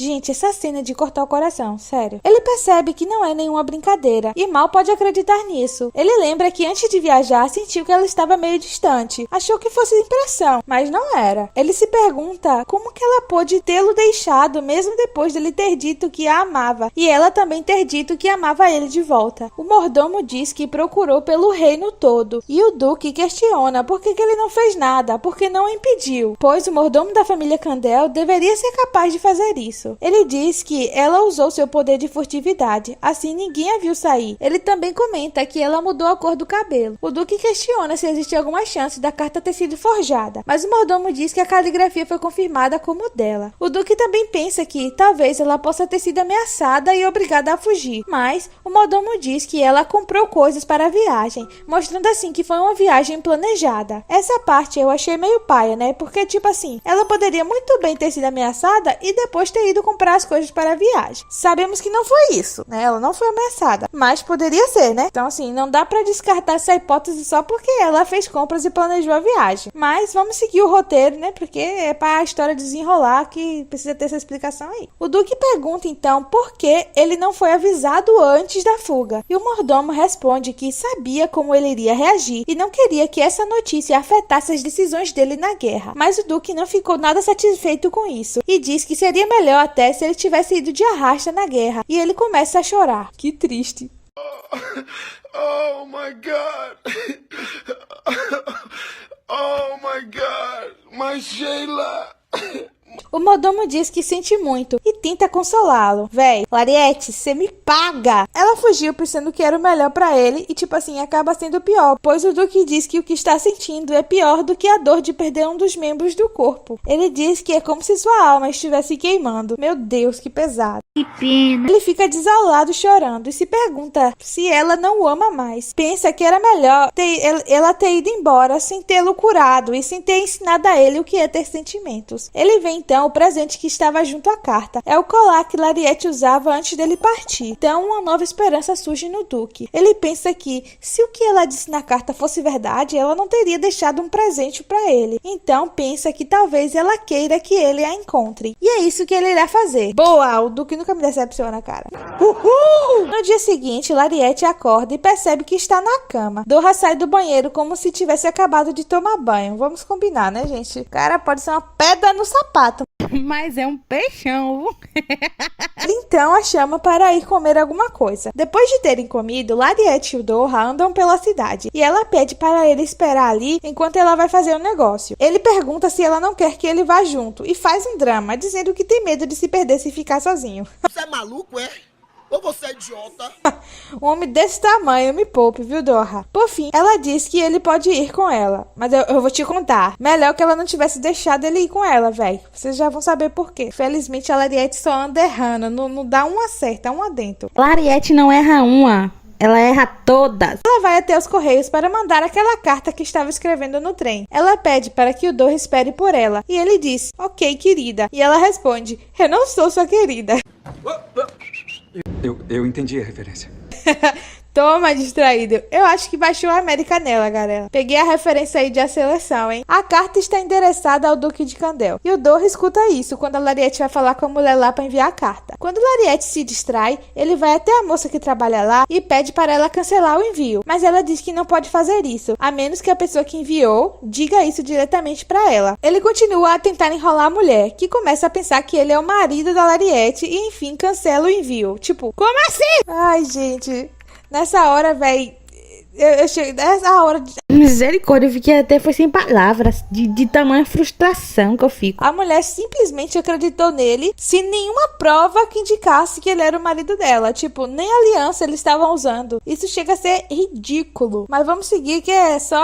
Gente, essa cena é de cortar o coração, sério. Ele percebe que não é nenhuma brincadeira e mal pode acreditar nisso. Ele lembra que antes de viajar sentiu que ela estava meio distante. Achou que fosse impressão, mas não era. Ele se pergunta como que ela pôde tê-lo deixado mesmo depois dele ter dito que a amava e ela também ter dito que amava ele de volta. O mordomo diz que procurou pelo reino todo e o Duque questiona por que ele não fez nada, porque não o impediu, pois o mordomo da família Candel deveria ser capaz de fazer isso. Ele diz que ela usou seu poder de furtividade, assim ninguém a viu sair. Ele também comenta que ela mudou a cor do cabelo. O Duque questiona se existe alguma chance da carta ter sido forjada, mas o mordomo diz que a caligrafia foi confirmada como dela. O Duque também pensa que talvez ela possa ter sido ameaçada e obrigada a fugir, mas o mordomo diz que ela comprou coisas para a viagem, mostrando assim que foi uma viagem planejada. Essa parte eu achei meio paia, né? Porque tipo assim, ela poderia muito bem ter sido ameaçada e depois ter ido ido comprar as coisas para a viagem. Sabemos que não foi isso, né? Ela não foi ameaçada, mas poderia ser, né? Então, assim, não dá pra descartar essa hipótese só porque ela fez compras e planejou a viagem. Mas vamos seguir o roteiro, né? Porque é pra a história desenrolar que precisa ter essa explicação aí. O Duque pergunta, então, por que ele não foi avisado antes da fuga. E o mordomo responde que sabia como ele iria reagir e não queria que essa notícia afetasse as decisões dele na guerra. Mas o Duque não ficou nada satisfeito com isso e diz que seria melhor até se ele tivesse ido de arrasta na guerra. E ele começa a chorar. Que triste. Oh my God. Oh my God. My Sheila. O mordomo diz que sente muito e tenta consolá-lo. Véi, Lariete, você me paga! Ela fugiu pensando que era o melhor pra ele e, tipo assim, acaba sendo pior, pois o Duque diz que o que está sentindo é pior do que a dor de perder um dos membros do corpo. Ele diz que é como se sua alma estivesse queimando. Meu Deus, que pesado. Que pena. Ele fica desolado chorando e se pergunta se ela não o ama mais. Pensa que era melhor ela ter ido embora sem tê-lo curado e sem ter ensinado a ele o que é ter sentimentos. Ele vê então o presente que estava junto à carta. É o colar que Lariete usava antes dele partir. Então uma nova esperança surge no Duque. Ele pensa que se o que ela disse na carta fosse verdade, ela não teria deixado um presente para ele. Então pensa que talvez ela queira que ele a encontre. E é isso que ele irá fazer. Boa! O Duque nunca me decepciona, cara. Uhul! No dia seguinte, Lariete acorda e percebe que está na cama. Dorra sai do banheiro como se tivesse acabado de tomar banho. Vamos combinar, né, gente? O cara pode ser uma pedra no sapato. Mas é um peixão. Ele então a chama para ir comer alguma coisa. Depois de terem comido, Lariete e o Dorra andam pela cidade e ela pede para ele esperar ali enquanto ela vai fazer um negócio. Ele pergunta se ela não quer que ele vá junto e faz um drama, dizendo que tem medo de se perder se ficar sozinho. Você é maluco, é? Ou você é idiota? Um homem desse tamanho me poupe, viu, Dorra? Por fim, ela diz que ele pode ir com ela. Mas eu vou te contar. Melhor que ela não tivesse deixado ele ir com ela, velho. Vocês já vão saber por quê. Felizmente, a Lariete só anda errando. Não dá uma certa, uma dentro. Lariete não erra uma. Ela erra todas. Ela vai até os correios para mandar aquela carta que estava escrevendo no trem. Ela pede para que o Dorra espere por ela. E ele diz, ok, querida. E ela responde, eu não sou sua querida. Eu entendi a referência. Toma, distraído. Eu acho que baixou a América nela, galera. Peguei a referência aí de A Seleção, hein? A carta está endereçada ao Duque de Candel. E o Dorra escuta isso quando a Lariete vai falar com a mulher lá para enviar a carta. Quando Lariete se distrai, ele vai até a moça que trabalha lá e pede para ela cancelar o envio. Mas ela diz que não pode fazer isso, a menos que a pessoa que enviou diga isso diretamente para ela. Ele continua a tentar enrolar a mulher, que começa a pensar que ele é o marido da Lariete e, enfim, cancela o envio. Tipo, como assim? Ai, gente... Nessa hora, véi, eu cheguei nessa hora de... Misericórdia, eu fiquei até foi sem palavras, de tamanha frustração que eu fico. A mulher simplesmente acreditou nele sem nenhuma prova que indicasse que ele era o marido dela. Tipo, nem aliança eles estavam usando. Isso chega a ser ridículo. Mas vamos seguir que é só,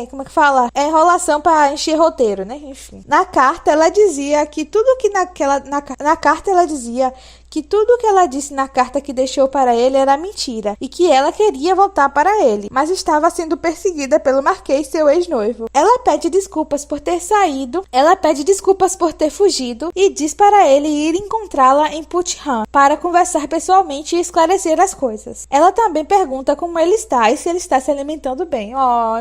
como é que fala? É enrolação pra encher roteiro, né? Enfim. Na carta, ela dizia que tudo que na carta ela dizia que tudo o que ela disse na carta que deixou para ele era mentira e que ela queria voltar para ele, mas estava sendo perseguida pelo Marquês, seu ex-noivo. Ela pede desculpas por ter saído, ela pede desculpas por ter fugido e diz para ele ir encontrá-la em Putnam para conversar pessoalmente e esclarecer as coisas. Ela também pergunta como ele está e se ele está se alimentando bem.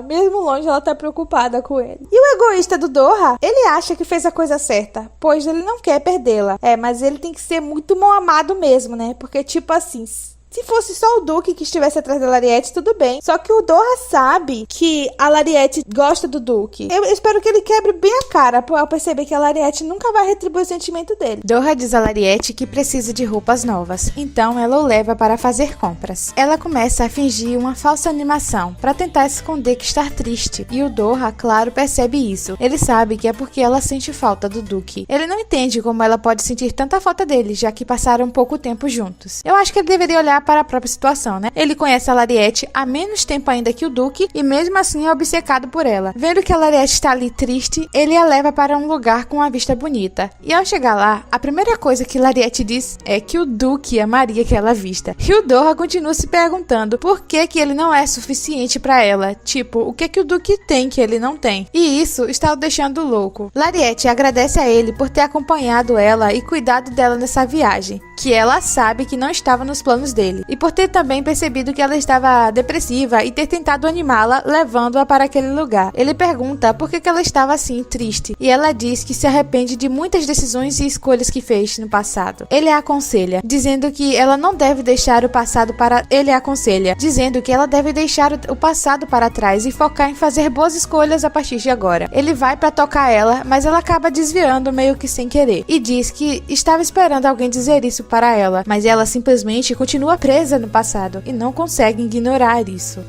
Mesmo longe ela tá preocupada com ele. E o egoísta do Dorra? Ele acha que fez a coisa certa, pois ele não quer perdê-la. Mas ele tem que ser muito mal amado mesmo, né? Porque, tipo assim, se fosse só o Duque que estivesse atrás da Lariete, tudo bem. Só que o Dorra sabe que a Lariete gosta do Duque. Eu espero que ele quebre bem a cara ao perceber que a Lariete nunca vai retribuir o sentimento dele. Dorra diz a Lariete que precisa de roupas novas. Então ela o leva para fazer compras. Ela começa a fingir uma falsa animação para tentar esconder que está triste. E o Dorra, claro, percebe isso. Ele sabe que é porque ela sente falta do Duque. Ele não entende como ela pode sentir tanta falta dele, já que passaram pouco tempo juntos. Eu acho que ele deveria olhar olhar para a própria situação, né? Ele conhece a Lariete há menos tempo ainda que o Duque e mesmo assim é obcecado por ela. Vendo que a Lariete está ali triste, ele a leva para um lugar com uma vista bonita. E ao chegar lá, a primeira coisa que Lariete diz é que o Duque amaria aquela vista. E o Doha continua se perguntando por que ele não é suficiente para ela. Tipo, o que o Duque tem que ele não tem? E isso está o deixando louco. Lariete agradece a ele por ter acompanhado ela e cuidado dela nessa viagem, que ela sabe que não estava nos planos dele, e por ter também percebido que ela estava depressiva e ter tentado animá-la, levando-a para aquele lugar. Ele pergunta por que ela estava assim, triste, e ela diz que se arrepende de muitas decisões e escolhas que fez no passado. Ele a aconselha, dizendo que ela não deve deixar o passado para... Ele a aconselha, dizendo que ela deve deixar o passado para trás e focar em fazer boas escolhas a partir de agora. Ele vai para tocar ela, mas ela acaba desviando meio que sem querer, e diz que estava esperando alguém dizer isso para ela, mas ela simplesmente continua presa no passado e não consegue ignorar isso.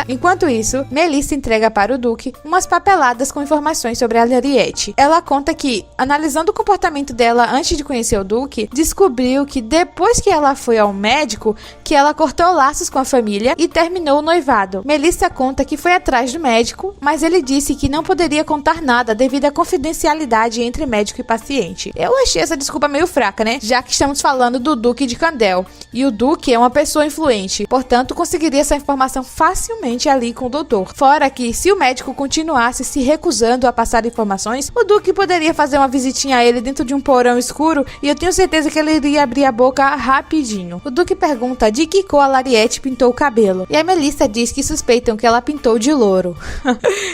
Enquanto isso, Melissa entrega para o Duque umas papeladas com informações sobre a Lariete. Ela conta que, analisando o comportamento dela antes de conhecer o Duque, descobriu que depois que ela foi ao médico, que ela cortou laços com a família e terminou o noivado. Melissa conta que foi atrás do médico, mas ele disse que não poderia contar nada devido à confidencialidade entre médico e paciente. Eu achei essa desculpa meio fraca, né? Já que estamos falando do Duque de Candel, e o Duque é uma pessoa influente, portanto conseguiria essa informação facilmente ali com o doutor. Fora que, se o médico continuasse se recusando a passar informações, o Duque poderia fazer uma visitinha a ele dentro de um porão escuro e eu tenho certeza que ele iria abrir a boca rapidinho. O Duque pergunta de que cor a Lariete pintou o cabelo, e a Melissa diz que suspeitam que ela pintou de louro.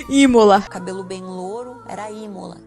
Imola. Cabelo bem louro, era Imola.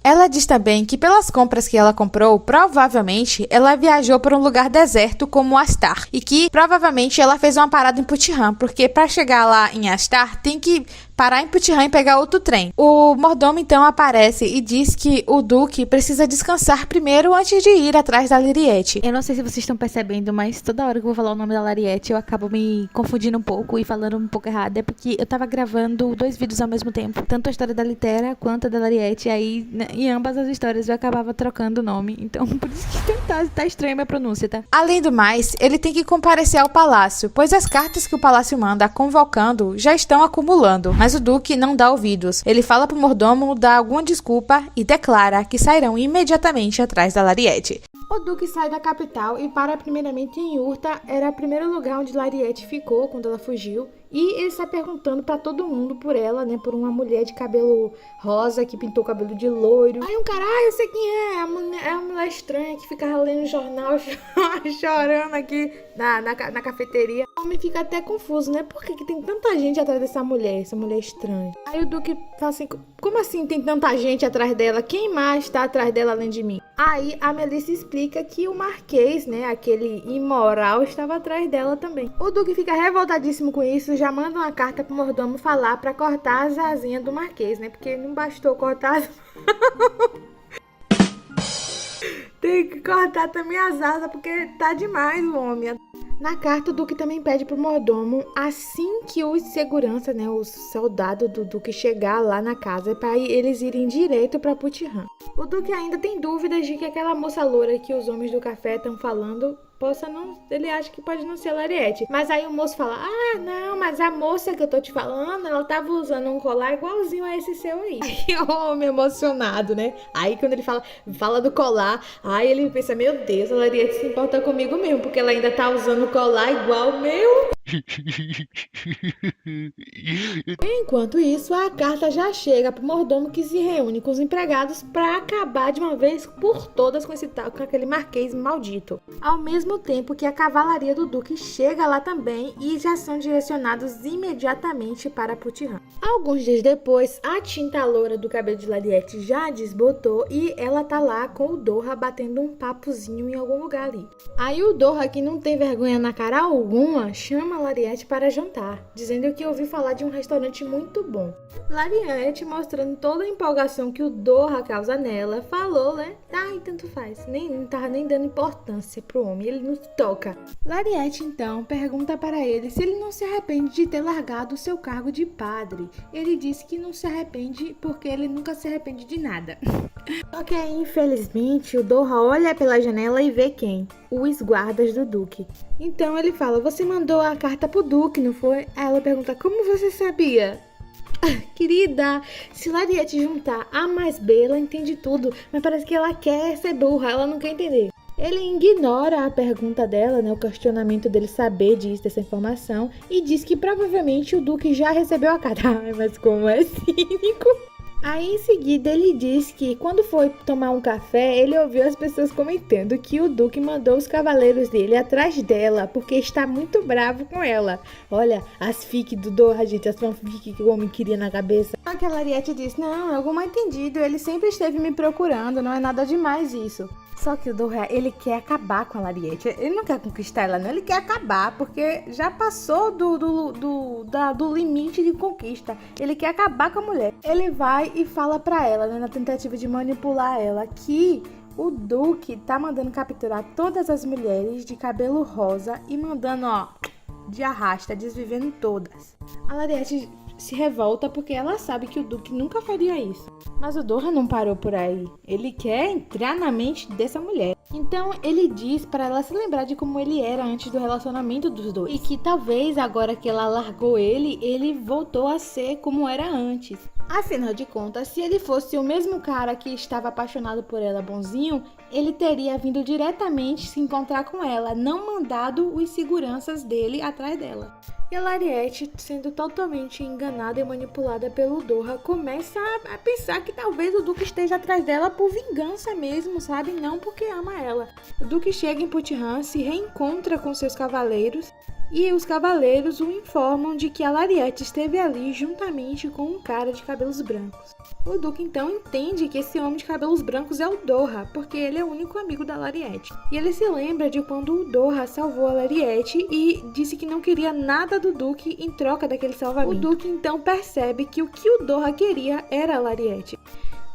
Ela diz também que pelas compras que ela comprou, provavelmente ela viajou para um lugar deserto como Astar, e que provavelmente ela fez uma parada em Putihan, porque para chegar lá em Astar tem que parar em Putihan e pegar outro trem. O mordomo então aparece e diz que o Duque precisa descansar primeiro antes de ir atrás da Lariete. Eu não sei se vocês estão percebendo, mas toda hora que eu vou falar o nome da Lariete eu acabo me confundindo um pouco e falando um pouco errado. É porque eu tava gravando 2 vídeos ao mesmo tempo, tanto a história da Litera quanto a da Lariete, aí em ambas as histórias eu acabava trocando o nome. Então por isso que tá estranha a minha pronúncia, tá? Além do mais, ele tem que comparecer ao palácio, pois as cartas que o palácio manda convocando já estão acumulando. Mas o Duque não dá ouvidos. Ele fala pro mordomo dar alguma desculpa e declara que sairão imediatamente atrás da Lariete. O Duque sai da capital e para primeiramente em Urta, era o primeiro lugar onde Lariete ficou quando ela fugiu. E ele está perguntando pra todo mundo por ela, né? Por uma mulher de cabelo rosa que pintou o cabelo de loiro. Aí um cara, eu sei quem é. É uma mulher estranha que ficava lendo jornal chorando aqui na cafeteria. O homem fica até confuso, né? Por que tem tanta gente atrás dessa mulher estranha? Aí o Duque fala assim, como assim tem tanta gente atrás dela? Quem mais tá atrás dela além de mim? Aí a Melissa explica que o Marquês, né? Aquele imoral, estava atrás dela também. O Duque fica revoltadíssimo com isso, já manda uma carta pro mordomo falar pra cortar as asinhas do Marquês, né? Porque não bastou cortar as... Tem que cortar também as asas, porque tá demais o homem. Na carta, o Duque também pede pro mordomo, assim que os seguranças, né, os soldados do Duque chegar lá na casa, para eles irem direto pra Putihan. O Duque ainda tem dúvidas de que aquela moça loura que os homens do café estão falando possa não... Ele acha que pode não ser a Lariete. Mas aí o moço fala, não, mas a moça que eu tô te falando, ela tava usando um colar igualzinho a esse seu aí. Aí o homem emocionado, né? Aí quando ele fala do colar, aí ele pensa, meu Deus, a Lariete se importa comigo mesmo, porque ela ainda tá usando o colar igual o meu. Enquanto isso, a carta já chega pro mordomo que se reúne com os empregados pra acabar de uma vez por todas com aquele marquês maldito. Ao mesmo tempo que a cavalaria do Duque chega lá também e já são direcionados imediatamente para Putihan. Alguns dias depois, a tinta loura do cabelo de Lariete já desbotou e ela tá lá com o Doha batendo um papozinho em algum lugar ali. Aí o Doha, que não tem vergonha na cara alguma, chama Lariete para jantar, dizendo que ouviu falar de um restaurante muito bom. Lariete, mostrando toda a empolgação que o Doha causa nela, falou, né? E tanto faz. Não tava nem dando importância pro homem, ele não toca. Lariete, então, pergunta para ele se ele não se arrepende de ter largado o seu cargo de padre. Ele disse que não se arrepende porque ele nunca se arrepende de nada. Só que aí, infelizmente, o Doha olha pela janela e vê quem? Os guardas do Duque. Então ele fala, você mandou a carta pro Duque, não foi? Aí ela pergunta, como você sabia? Querida, se Lariete juntar A mais B, ela entende tudo, mas parece que ela quer ser burra, ela não quer entender. Ele ignora a pergunta dela, né, o questionamento dele saber disso, dessa informação, e diz que provavelmente o Duque já recebeu a carta. Ai, mas como é cínico! Aí em seguida ele diz que quando foi tomar um café, ele ouviu as pessoas comentando que o Duque mandou os cavaleiros dele atrás dela, porque está muito bravo com ela. Olha, as fic do Doha, gente, as fanfic que o homem queria na cabeça. Só que a Lariete disse, não, é algo mal entendido, ele sempre esteve me procurando, não é nada demais isso. Só que o Doha, ele quer acabar com a Lariete. Ele não quer conquistar ela, não. Ele quer acabar, porque já passou do limite de conquista. Ele quer acabar com a mulher. Ele vai e fala pra ela, né, na tentativa de manipular ela, que o Duque tá mandando capturar todas as mulheres de cabelo rosa e mandando, ó, de arrasta, desvivendo todas. A Lariete se revolta porque ela sabe que o Duque nunca faria isso. Mas o Doha não parou por aí. Ele quer entrar na mente dessa mulher. Então ele diz para ela se lembrar de como ele era antes do relacionamento dos dois. E que talvez agora que ela largou ele voltou a ser como era antes. Afinal de contas, se ele fosse o mesmo cara que estava apaixonado por ela bonzinho, ele teria vindo diretamente se encontrar com ela, não mandado os seguranças dele atrás dela. E a Lariete, sendo totalmente enganada e manipulada pelo Doha, começa a pensar que talvez o Duque esteja atrás dela por vingança mesmo, sabe? Não porque ama ela. O Duque chega em Putihan, se reencontra com seus cavaleiros e os cavaleiros o informam de que a Lariete esteve ali juntamente com um cara de cabelos brancos. O Duque então entende que esse homem de cabelos brancos é o Doha, porque ele é o único amigo da Lariete. E ele se lembra de quando o Doha salvou a Lariete e disse que não queria nada do Duque em troca daquele salvamento. O Duque então percebe que o que o Doha queria era a Lariete.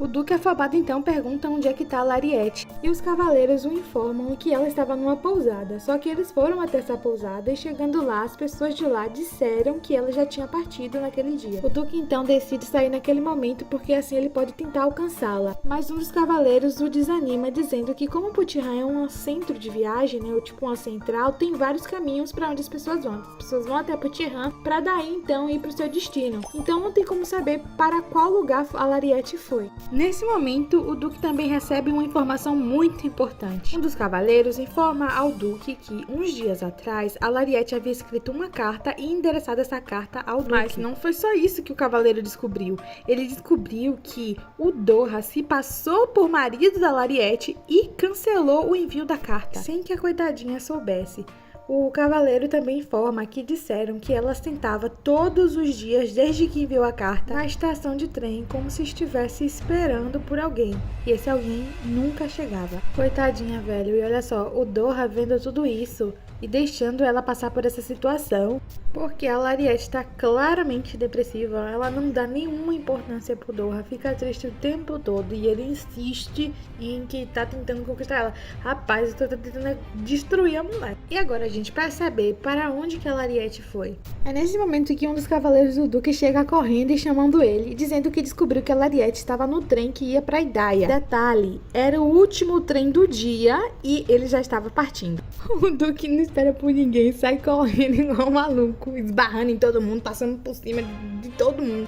O Duque afobado então pergunta onde é que tá a Lariete, e os cavaleiros o informam que ela estava numa pousada, só que eles foram até essa pousada e chegando lá, as pessoas de lá disseram que ela já tinha partido naquele dia. O Duque então decide sair naquele momento porque assim ele pode tentar alcançá-la, mas um dos cavaleiros o desanima dizendo que como Putihan é um centro de viagem, né, ou tipo uma central, tem vários caminhos para onde as pessoas vão. As pessoas vão até Putihan para daí então ir para o seu destino, então não tem como saber para qual lugar a Lariete foi. Nesse momento, o Duque também recebe uma informação muito importante. Um dos cavaleiros informa ao Duque que, uns dias atrás, a Lariete havia escrito uma carta e endereçado essa carta ao Duque. Mas não foi só isso que o cavaleiro descobriu. Ele descobriu que o Doha se passou por marido da Lariete e cancelou o envio da carta, sem que a coitadinha soubesse. O cavaleiro também informa que disseram que ela sentava todos os dias desde que enviou a carta na estação de trem como se estivesse esperando por alguém. E esse alguém nunca chegava. Coitadinha, velho. E olha só, o Doha vendo tudo isso e deixando ela passar por essa situação, porque a Lariete está claramente depressiva, ela não dá nenhuma importância pro Doha, fica triste o tempo todo e ele insiste em que tá tentando conquistar ela. Rapaz, eu tô tentando destruir a mulher. E agora, gente, pra saber para onde que a Lariete foi. É nesse momento que um dos cavaleiros do Duque chega correndo e chamando ele, dizendo que descobriu que a Lariete estava no trem que ia pra Idaia. Detalhe, era o último trem do dia e ele já estava partindo. O Duque não espera por ninguém, sai correndo igual um maluco, esbarrando em todo mundo, passando por cima de todo mundo.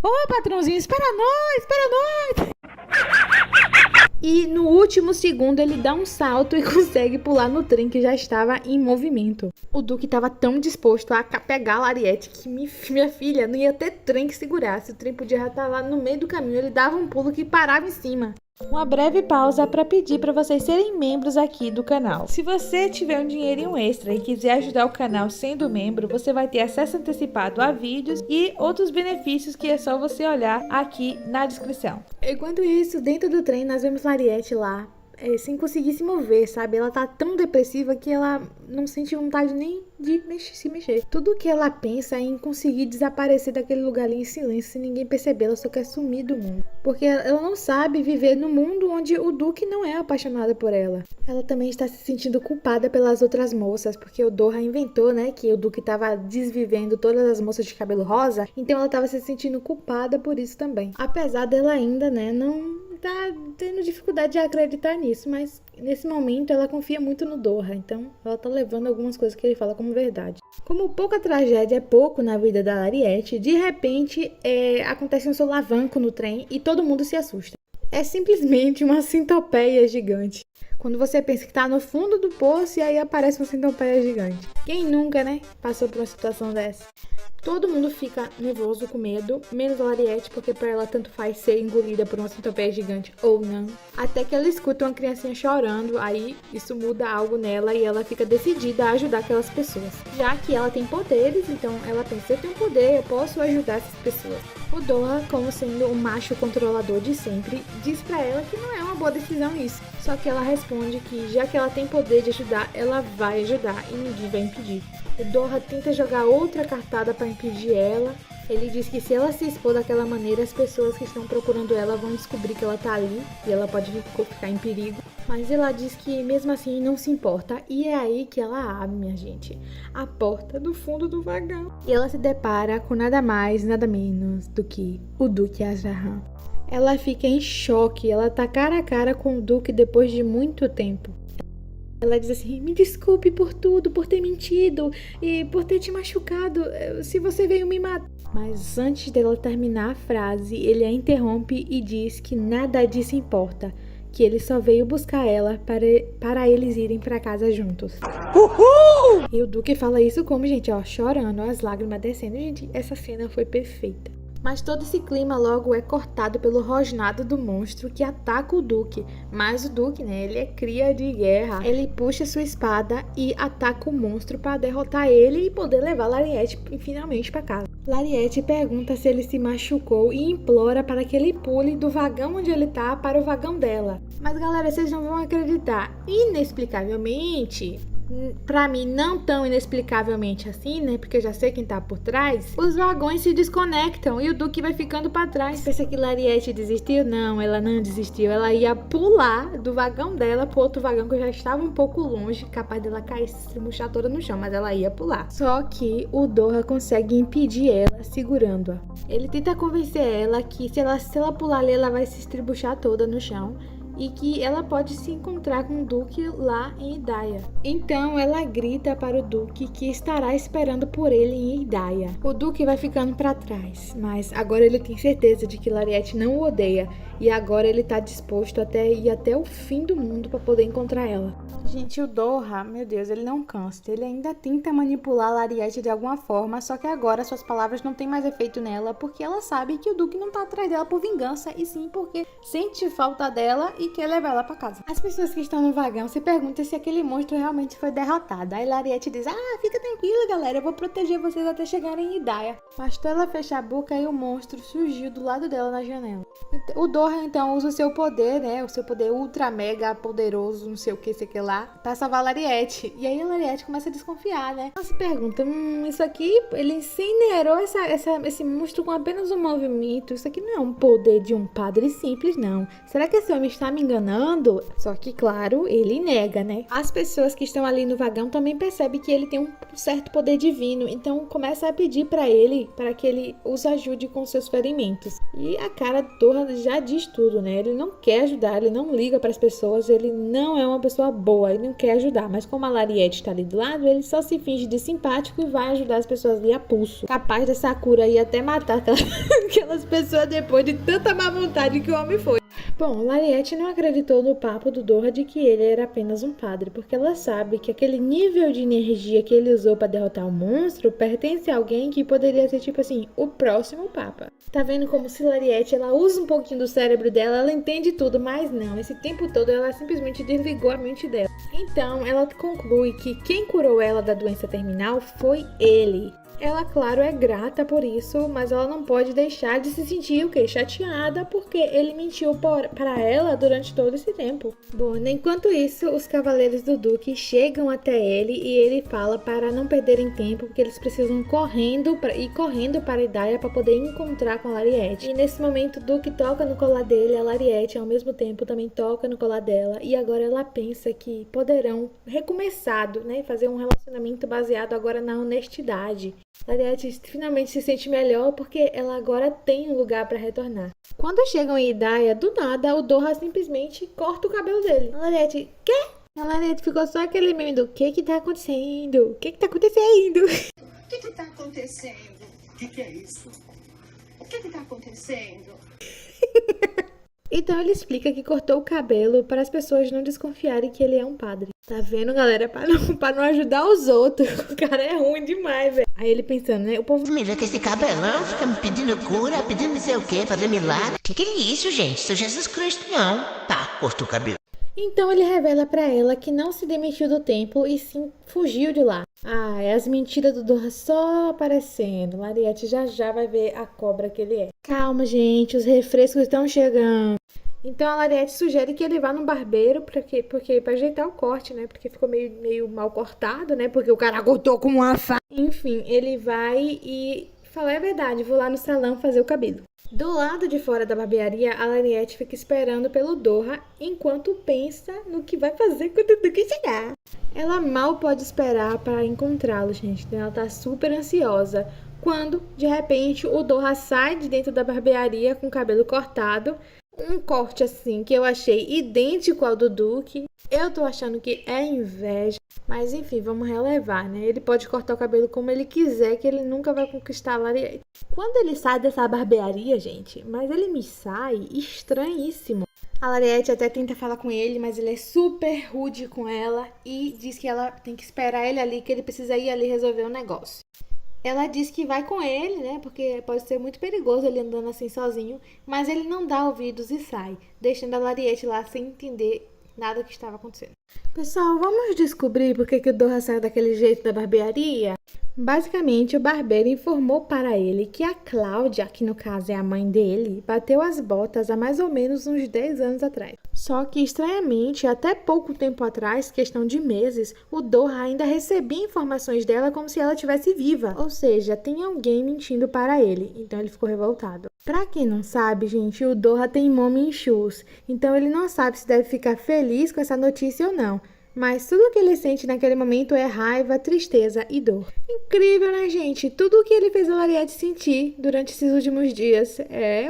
Ô, patrãozinho, espera nós! E no último segundo ele dá um salto e consegue pular no trem que já estava em movimento. O Duque estava tão disposto a pegar a Lariete que minha filha não ia ter trem que segurasse. O trem podia já estar lá no meio do caminho, ele dava um pulo que parava em cima. Uma breve pausa para pedir para vocês serem membros aqui do canal. Se você tiver um dinheirinho extra e quiser ajudar o canal sendo membro, você vai ter acesso antecipado a vídeos e outros benefícios que é só você olhar aqui na descrição. Enquanto isso, dentro do trem nós vemos Lariete lá, sem conseguir se mover, sabe? Ela tá tão depressiva que ela não sente vontade nem de se mexer. Tudo que ela pensa é em conseguir desaparecer daquele lugar ali em silêncio, sem ninguém perceber. Ela só quer sumir do mundo. Porque ela não sabe viver no mundo onde o Duque não é apaixonado por ela. Ela também está se sentindo culpada pelas outras moças, porque o Doha inventou, né, que o Duque estava desvivendo todas as moças de cabelo rosa, então ela estava se sentindo culpada por isso também. Apesar dela ainda, né, não tá tendo dificuldade de acreditar nisso, mas nesse momento ela confia muito no Doha, então ela tá levando algumas coisas que ele fala como verdade. Como pouca tragédia é pouco na vida da Lariete, de repente acontece um solavanco no trem e todo mundo se assusta. É simplesmente uma centopeia gigante. Quando você pensa que tá no fundo do poço e aí aparece uma centopeia gigante. Quem nunca, né, passou por uma situação dessa? Todo mundo fica nervoso, com medo, menos a Lariete, porque pra ela tanto faz ser engolida por uma centopeia gigante ou não. Até que ela escuta uma criancinha chorando, aí isso muda algo nela e ela fica decidida a ajudar aquelas pessoas. Já que ela tem poderes, então ela pensa, eu tenho poder, eu posso ajudar essas pessoas. O Doha, como sendo o macho controlador de sempre, diz pra ela que não é uma boa decisão isso. Só que ela responde que já que ela tem poder de ajudar, ela vai ajudar e ninguém vai impedir. O Doha tenta jogar outra cartada para impedir ela. Ele diz que se ela se expor daquela maneira, as pessoas que estão procurando ela vão descobrir que ela tá ali e ela pode ficar em perigo. Mas ela diz que mesmo assim não se importa. E é aí que ela abre, minha gente, a porta do fundo do vagão. E ela se depara com nada mais, nada menos do que o Duque Azrahan. Ela fica em choque, ela tá cara a cara com o Duque depois de muito tempo. Ela diz assim, me desculpe por tudo, por ter mentido e por ter te machucado, se você veio me matar. Mas antes dela terminar a frase, ele a interrompe e diz que nada disso importa, que ele só veio buscar ela para eles irem para casa juntos. Uhul! E o Duque fala isso como, gente, ó, chorando, as lágrimas descendo. Gente, essa cena foi perfeita. Mas todo esse clima logo é cortado pelo rosnado do monstro que ataca o Duque. Mas o Duque, né, ele é cria de guerra. Ele puxa sua espada e ataca o monstro para derrotar ele e poder levar Lariete finalmente para casa. Lariete pergunta se ele se machucou e implora para que ele pule do vagão onde ele tá para o vagão dela. Mas galera, vocês não vão acreditar. Inexplicavelmente, pra mim não tão inexplicavelmente assim, né, porque eu já sei quem tá por trás, os vagões se desconectam e o Duque vai ficando pra trás. Pensa que Lariete desistiu? Não, ela não desistiu, ela ia pular do vagão dela pro outro vagão que já estava um pouco longe, capaz dela cair, se murchar toda no chão, mas ela ia pular. Só que o Doha consegue impedir ela, segurando-a. Ele tenta convencer ela que se ela pular ali, ela vai se estribuchar toda no chão e que ela pode se encontrar com o Duque lá em Idaia. Então ela grita para o Duque que estará esperando por ele em Idaia. O Duque vai ficando para trás, mas agora ele tem certeza de que Lariete não o odeia e agora ele está disposto a ir até o fim do mundo para poder encontrar ela. Gente, o Doha, meu Deus, ele não cansa. Ele ainda tenta manipular Lariete de alguma forma, só que agora suas palavras não têm mais efeito nela, porque ela sabe que o Duque não tá atrás dela por vingança, e sim porque sente falta dela e quer levar ela pra casa. As pessoas que estão no vagão se perguntam se aquele monstro realmente foi derrotado. Aí Lariete diz, fica tranquila, galera, eu vou proteger vocês até chegarem em Idaia. Bastou ela fechar a boca e o monstro surgiu do lado dela na janela. O Doha, então, usa o seu poder, né, o seu poder ultra mega poderoso, não sei o que, sei que lá, pra salvar a Lariete. E aí a Lariete começa a desconfiar, né? Ela se pergunta, isso aqui, ele incinerou esse monstro com apenas um movimento. Isso aqui não é um poder de um padre simples, não. Será que esse homem está me enganando? Só que, claro, ele nega, né? As pessoas que estão ali no vagão também percebem que ele tem um certo poder divino, então começa a pedir pra ele, para que ele os ajude com seus ferimentos. E a cara do Doha já diz tudo, né? Ele não quer ajudar, ele não liga para as pessoas, ele não é uma pessoa boa, ele não quer ajudar. Mas como a Lariete tá ali do lado, ele só se finge de simpático e vai ajudar as pessoas ali a pulso. Capaz da Sakura ir até matar aquelas pessoas depois de tanta má vontade que o homem foi. Bom, Lariete não acreditou no papo do Doha de que ele era apenas um padre, porque ela sabe que aquele nível de energia que ele usou para derrotar o monstro pertence a alguém que poderia ser, tipo assim, o próximo papa. Tá vendo como se Lariete, ela usa um pouquinho do cérebro dela, ela entende tudo, mas não, esse tempo todo ela simplesmente desligou a mente dela. Então, ela conclui que quem curou ela da doença terminal foi ele. Ela, claro, é grata por isso, mas ela não pode deixar de se sentir chateada porque ele mentiu para ela durante todo esse tempo. Bom, enquanto isso, os cavaleiros do Duque chegam até ele e ele fala para não perderem tempo, porque eles precisam ir correndo para Idaia para poder encontrar com a Lariete. E nesse momento, o Duque toca no colar dele, a Lariete ao mesmo tempo também toca no colar dela, e agora ela pensa que poderão recomeçar, né, fazer um relacionamento baseado agora na honestidade. Lariete finalmente se sente melhor porque ela agora tem um lugar pra retornar. Quando chegam em Idaia, do nada, o Doha simplesmente corta o cabelo dele. A Lariete, quê? A Lariete ficou só aquele meme do que tá acontecendo? O que tá acontecendo? O que tá acontecendo? O que é isso? O que tá acontecendo? Então ele explica que cortou o cabelo para as pessoas não desconfiarem que ele é um padre. Tá vendo, galera? Pra não ajudar os outros. O cara é ruim demais, velho. Aí ele pensando, né? O povo... Me vê com esse cabelão, fica me pedindo cura, pedindo não sei o quê, fazer milagre. Que é isso, gente? Sou Jesus Cristo, não. Tá, cortou o cabelo. Então ele revela pra ela que não se demitiu do templo e sim fugiu de lá. É as mentiras do Doha só aparecendo. Lariete já vai ver a cobra que ele é. Calma, gente, os refrescos estão chegando. Então a Lariete sugere que ele vá no barbeiro porque pra ajeitar o corte, né? Porque ficou meio mal cortado, né? Porque o cara cortou com uma faca. Enfim, ele vai e fala, é verdade, vou lá no salão fazer o cabelo. Do lado de fora da barbearia, a Lariete fica esperando pelo Doha enquanto pensa no que vai fazer quando o Duque chegar. Ela mal pode esperar para encontrá-lo, gente. Ela tá super ansiosa. Quando, de repente, o Doha sai de dentro da barbearia com o cabelo cortado. Um corte assim que eu achei idêntico ao do Duque. Eu tô achando que é inveja. Mas enfim, vamos relevar, né? Ele pode cortar o cabelo como ele quiser, que ele nunca vai conquistar a Lariete. Quando ele sai dessa barbearia, gente, mas ele me sai estranhíssimo. A Lariete até tenta falar com ele, mas ele é super rude com ela e diz que ela tem que esperar ele ali, que ele precisa ir ali resolver um negócio. Ela diz que vai com ele, né? Porque pode ser muito perigoso ele andando assim sozinho, mas ele não dá ouvidos e sai, deixando a Lariete lá sem entender nada que estava acontecendo. Pessoal, vamos descobrir por que o Doha saiu daquele jeito da barbearia? Basicamente, o barbeiro informou para ele que a Cláudia, que no caso é a mãe dele, bateu as botas há mais ou menos uns 10 anos atrás. Só que, estranhamente, até pouco tempo atrás, questão de meses, o Doha ainda recebia informações dela como se ela estivesse viva. Ou seja, tem alguém mentindo para ele. Então ele ficou revoltado. Pra quem não sabe, gente, o Doha tem mommy issues. Então ele não sabe se deve ficar feliz com essa notícia ou não. Mas tudo que ele sente naquele momento é raiva, tristeza e dor. Incrível, né, gente? Tudo o que ele fez a Lariete sentir durante esses últimos dias.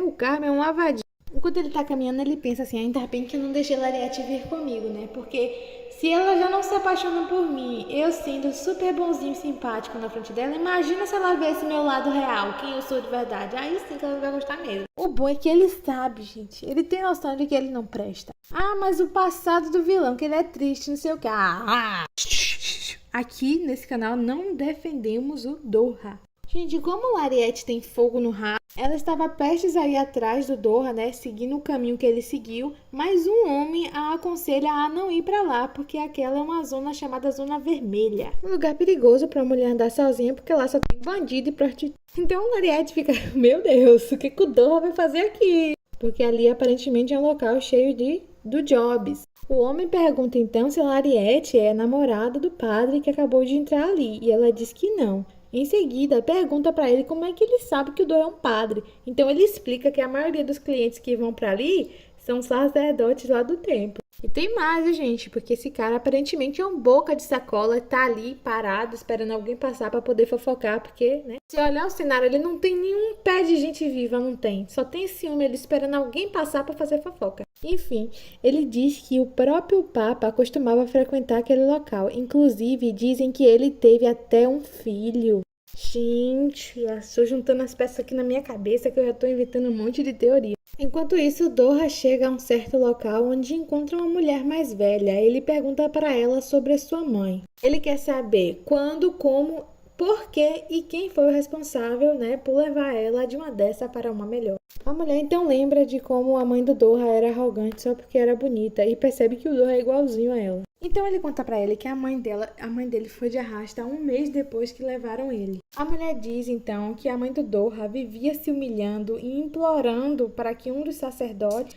O karma é um lavadinho. Enquanto ele tá caminhando, ele pensa assim, ainda bem que eu não deixei a Lariete vir comigo, né? Porque se ela já não se apaixona por mim, eu sendo super bonzinho e simpático na frente dela, imagina se ela vê esse meu lado real, quem eu sou de verdade. Aí sim que ela vai gostar mesmo. O bom é que ele sabe, gente. Ele tem noção de que ele não presta. Mas o passado do vilão, que ele é triste, não sei o que. Aqui, nesse canal, não defendemos o Doha. Gente, como Lariete tem fogo no rabo, ela estava prestes a ir atrás do Doha, né, seguindo o caminho que ele seguiu, mas um homem a aconselha a não ir pra lá, porque aquela é uma zona chamada Zona Vermelha. Um lugar perigoso pra mulher andar sozinha, porque lá só tem bandido e prostituta. Então Lariete fica, meu Deus, o que o Doha vai fazer aqui? Porque ali aparentemente é um local cheio do Jobs. O homem pergunta então se Lariete é namorada do padre que acabou de entrar ali, e ela diz que não. Em seguida, pergunta pra ele como é que ele sabe que o Doha é um padre. Então ele explica que a maioria dos clientes que vão pra ali são sacerdotes lá do templo. E tem mais, gente, porque esse cara aparentemente é um boca de sacola, tá ali parado esperando alguém passar pra poder fofocar, porque, né? Se olhar o cenário, ele não tem nenhum pé de gente viva, não tem. Só tem esse homem ali esperando alguém passar pra fazer fofoca. Enfim, ele diz que o próprio Papa costumava frequentar aquele local. Inclusive, dizem que ele teve até um filho. Gente, eu estou juntando as peças aqui na minha cabeça que eu já estou inventando um monte de teoria. Enquanto isso, Doha chega a um certo local onde encontra uma mulher mais velha. Ele pergunta para ela sobre a sua mãe. Ele quer saber quando, como, por que e quem foi o responsável, né, por levar ela de uma dessa para uma melhor. A mulher então lembra de como a mãe do Doha era arrogante só porque era bonita e percebe que o Doha é igualzinho a ela. Então ele conta pra ele que a mãe dele foi de arrasta 1 mês depois que levaram ele. A mulher diz então que a mãe do Doha vivia se humilhando e implorando para que um dos sacerdotes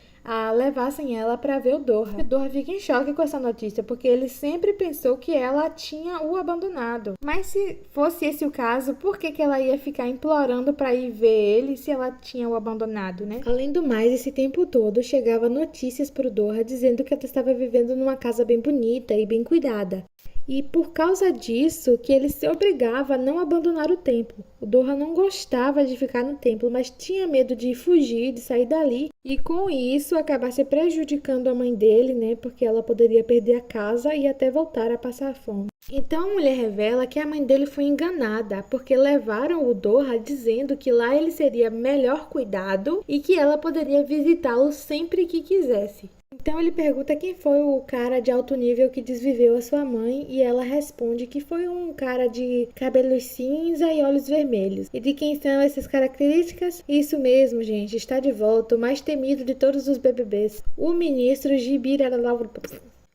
levassem ela para ver o Doha. O Doha fica em choque com essa notícia, porque ele sempre pensou que ela tinha o abandonado. Mas se fosse esse o caso, por que ela ia ficar implorando para ir ver ele se ela tinha o abandonado, né? Além do mais, esse tempo todo chegava notícias pro Doha dizendo que ela estava vivendo numa casa bem bonita e bem cuidada. E por causa disso que ele se obrigava a não abandonar o templo. O Doha não gostava de ficar no templo, mas tinha medo de fugir, de sair dali. E com isso acabar se prejudicando a mãe dele, né? Porque ela poderia perder a casa e até voltar a passar fome. Então a mulher revela que a mãe dele foi enganada, porque levaram o Doha dizendo que lá ele seria melhor cuidado e que ela poderia visitá-lo sempre que quisesse. Então ele pergunta quem foi o cara de alto nível que desviveu a sua mãe e ela responde que foi um cara de cabelos cinza e olhos vermelhos. E de quem são essas características? Isso mesmo, gente, está de volta o mais temido de todos os BBBs, o ministro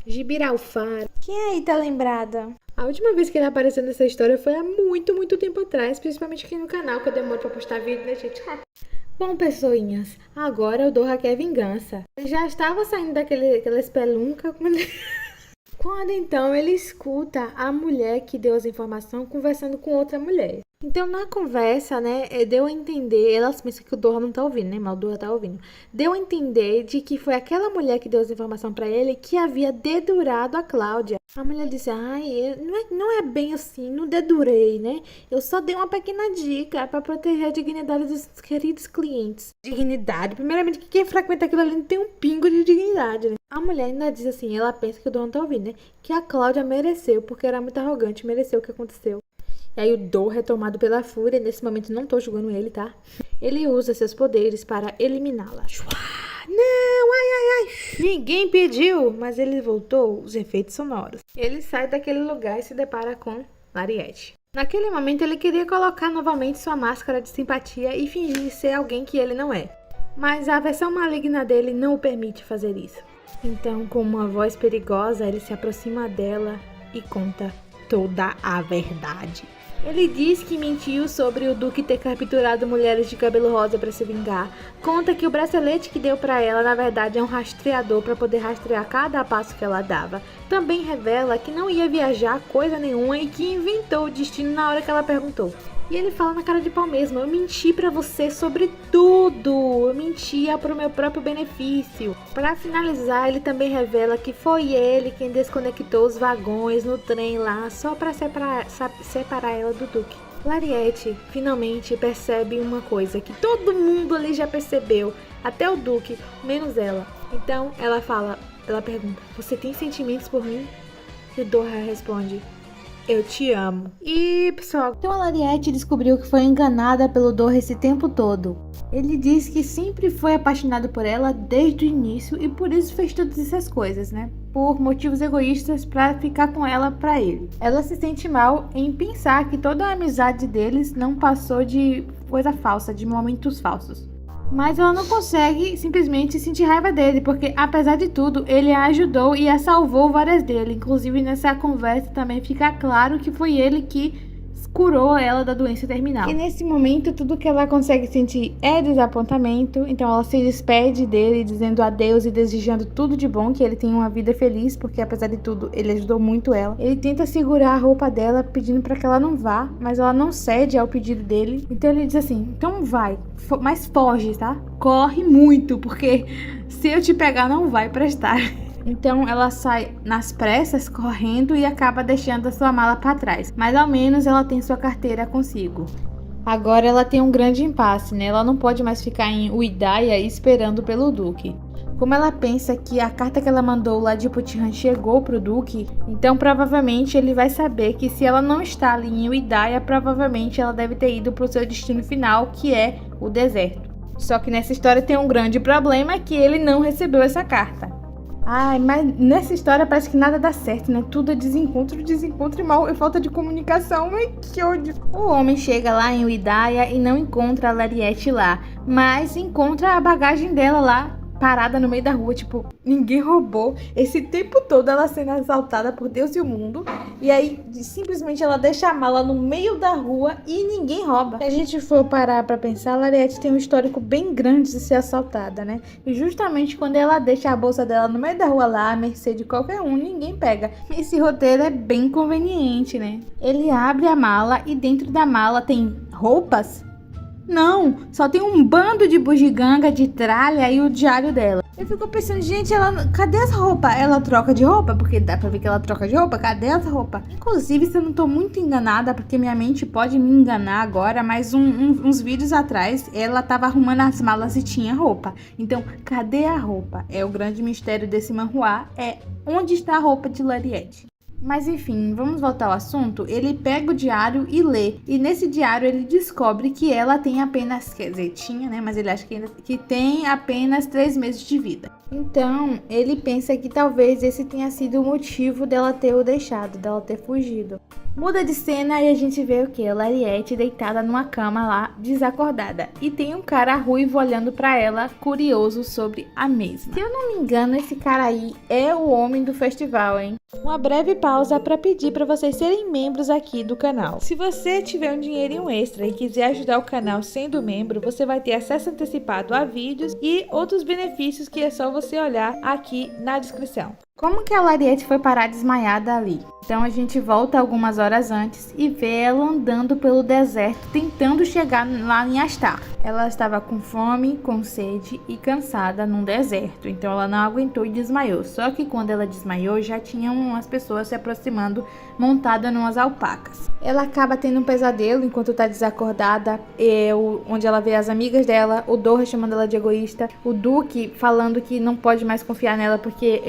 Gibiralfar. Quem aí tá lembrada? A última vez que ele apareceu nessa história foi há muito tempo atrás, principalmente aqui no canal, que eu demoro pra postar vídeo, né, gente? Bom, pessoinhas, agora o Doha quer vingança. Ele já estava saindo daquela espelunca quando então ele escuta a mulher que deu as informações conversando com outra mulher. Então na conversa, né, deu a entender, elas pensam que o Doha não tá ouvindo, né, mas o Doha tá ouvindo. Deu a entender de que foi aquela mulher que deu as informações pra ele que havia dedurado a Cláudia. A mulher disse, não é bem assim, não dedurei, né? Eu só dei uma pequena dica pra proteger a dignidade dos queridos clientes. Dignidade? Primeiramente, que quem frequenta aquilo ali não tem um pingo de dignidade, né? A mulher ainda diz assim, ela pensa que o Doha não tá ouvindo, né? Que a Cláudia mereceu, porque era muito arrogante, mereceu o que aconteceu. E aí o Doha é tomado pela fúria, nesse momento não tô julgando ele, tá? Ele usa seus poderes para eliminá-la. Não, ai. Ninguém pediu, mas ele voltou os efeitos sonoros. Ele sai daquele lugar e se depara com Lariete. Naquele momento ele queria colocar novamente sua máscara de simpatia e fingir ser alguém que ele não é. Mas a versão maligna dele não o permite fazer isso. Então, com uma voz perigosa, ele se aproxima dela e conta toda a verdade. Ele diz que mentiu sobre o Duque ter capturado mulheres de cabelo rosa para se vingar. Conta que o bracelete que deu para ela, na verdade, é um rastreador para poder rastrear cada passo que ela dava. Também revela que não ia viajar coisa nenhuma e que inventou o destino na hora que ela perguntou. E ele fala na cara de pau mesmo, eu menti pra você sobre tudo, eu mentia pro meu próprio benefício. Pra finalizar, ele também revela que foi ele quem desconectou os vagões no trem lá, só pra separar ela do Duque. Lariete finalmente percebe uma coisa que todo mundo ali já percebeu, até o Duque, menos ela. Então ela pergunta, você tem sentimentos por mim? E o Doha responde, eu te amo. E, pessoal, então a Lariete descobriu que foi enganada pelo Doha esse tempo todo. Ele diz que sempre foi apaixonado por ela desde o início e por isso fez todas essas coisas, né? Por motivos egoístas pra ficar com ela pra ele. Ela se sente mal em pensar que toda a amizade deles não passou de coisa falsa, de momentos falsos. Mas ela não consegue simplesmente sentir raiva dele, porque apesar de tudo, ele a ajudou e a salvou várias dele. Inclusive nessa conversa também fica claro que foi ele que curou ela da doença terminal. E nesse momento tudo que ela consegue sentir é desapontamento, então ela se despede dele dizendo adeus e desejando tudo de bom, que ele tenha uma vida feliz, porque apesar de tudo ele ajudou muito ela. Ele tenta segurar a roupa dela pedindo para que ela não vá, mas ela não cede ao pedido dele, então ele diz assim, então vai, mas foge, tá? Corre muito, porque se eu te pegar não vai prestar. Então ela sai nas pressas, correndo e acaba deixando a sua mala para trás. Mas ao menos ela tem sua carteira consigo. Agora ela tem um grande impasse, né? Ela não pode mais ficar em Uidaya esperando pelo Duque. Como ela pensa que a carta que ela mandou lá de Putihan chegou pro Duque, então provavelmente ele vai saber que se ela não está ali em Uidaya, provavelmente ela deve ter ido pro seu destino final, que é o deserto. Só que nessa história tem um grande problema, que ele não recebeu essa carta. Ai, mas nessa história parece que nada dá certo, né? Tudo é desencontro e mal, é falta de comunicação. Ai, que ódio. O homem chega lá em Uidaya e não encontra a Lariete lá, mas encontra a bagagem dela lá, parada no meio da rua, tipo, ninguém roubou. Esse tempo todo ela sendo assaltada por Deus e o mundo, e aí simplesmente ela deixa a mala no meio da rua e ninguém rouba. Se a gente for parar pra pensar, a Lariete tem um histórico bem grande de ser assaltada, né? E justamente quando ela deixa a bolsa dela no meio da rua lá, à mercê de qualquer um, ninguém pega. Esse roteiro é bem conveniente, né? Ele abre a mala e dentro da mala tem roupas? Não, só tem um bando de bugiganga, de tralha e o diário dela. Eu fico pensando, gente, cadê as roupas? Ela troca de roupa? Porque dá pra ver que ela troca de roupa. Cadê as roupas? Inclusive, se eu não tô muito enganada, porque minha mente pode me enganar agora, mas uns vídeos atrás, ela tava arrumando as malas e tinha roupa. Então, cadê a roupa? É o grande mistério desse manhwa, é onde está a roupa de Lariete. Mas enfim, vamos voltar ao assunto. Ele pega o diário e lê. E nesse diário ele descobre que ela tem apenas, quer dizer, tinha, né? Mas ele acha que tem apenas 3 meses de vida. Então, ele pensa que talvez esse tenha sido o motivo dela ter o deixado, dela ter fugido. Muda de cena e a gente vê o que? Lariete deitada numa cama lá, desacordada. E tem um cara ruivo olhando pra ela, curioso sobre a mesma. Se eu não me engano, esse cara aí é o homem do festival, hein? Uma breve pausa para pedir para vocês serem membros aqui do canal. Se você tiver um dinheirinho extra e quiser ajudar o canal sendo membro, você vai ter acesso antecipado a vídeos e outros benefícios que é só você olhar aqui na descrição. Como que a Lariete foi parar desmaiada ali? Então a gente volta algumas horas antes e vê ela andando pelo deserto, tentando chegar lá em Astar. Ela estava com fome, com sede e cansada num deserto, então ela não aguentou e desmaiou. Só que quando ela desmaiou, já tinham umas pessoas se aproximando, montada numas alpacas. Ela acaba tendo um pesadelo enquanto tá desacordada, onde ela vê as amigas dela, o Dora chamando ela de egoísta, o Duque falando que não pode mais confiar nela porque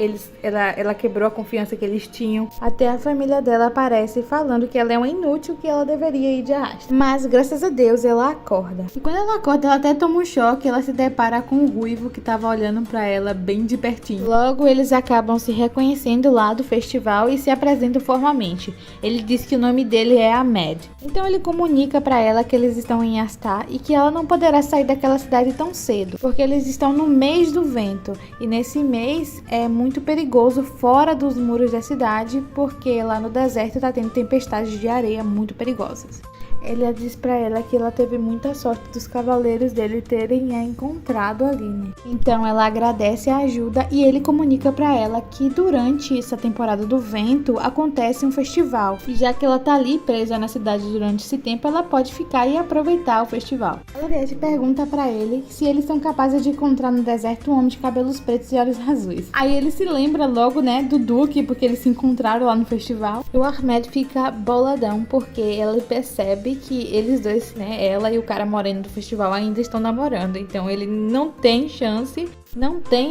ela quebrou a confiança que eles tinham. Até a família dela aparece falando que ela é uma inútil, que ela deveria ir de arrasto. Mas graças a Deus ela acorda. E quando ela acorda, ela até toma um choque, ela se depara com o Ruivo que tava olhando pra ela bem de pertinho. Logo eles acabam se reconhecendo lá do festival e se apresentam formalmente. Ele diz que o nome dele é Ahmed. Então ele comunica pra ela que eles estão em Astar e que ela não poderá sair daquela cidade tão cedo, porque eles estão no mês do vento. E nesse mês é muito perigoso fora dos muros da cidade, porque lá no deserto tá tendo tempestades de areia muito perigosas. Ele diz pra ela que ela teve muita sorte dos cavaleiros dele terem a encontrado ali, né? Então ela agradece a ajuda e ele comunica pra ela que durante essa temporada do vento acontece um festival. E já que ela tá ali presa na cidade durante esse tempo, ela pode ficar e aproveitar o festival. A Lariete pergunta pra ele se eles são capazes de encontrar no deserto um homem de cabelos pretos e olhos azuis. Aí ele se lembra logo, né, do Duque, porque eles se encontraram lá no festival. E o Ahmed fica boladão, porque ele percebe que eles dois, né, ela e o cara moreno do festival ainda estão namorando, então ele não tem chance,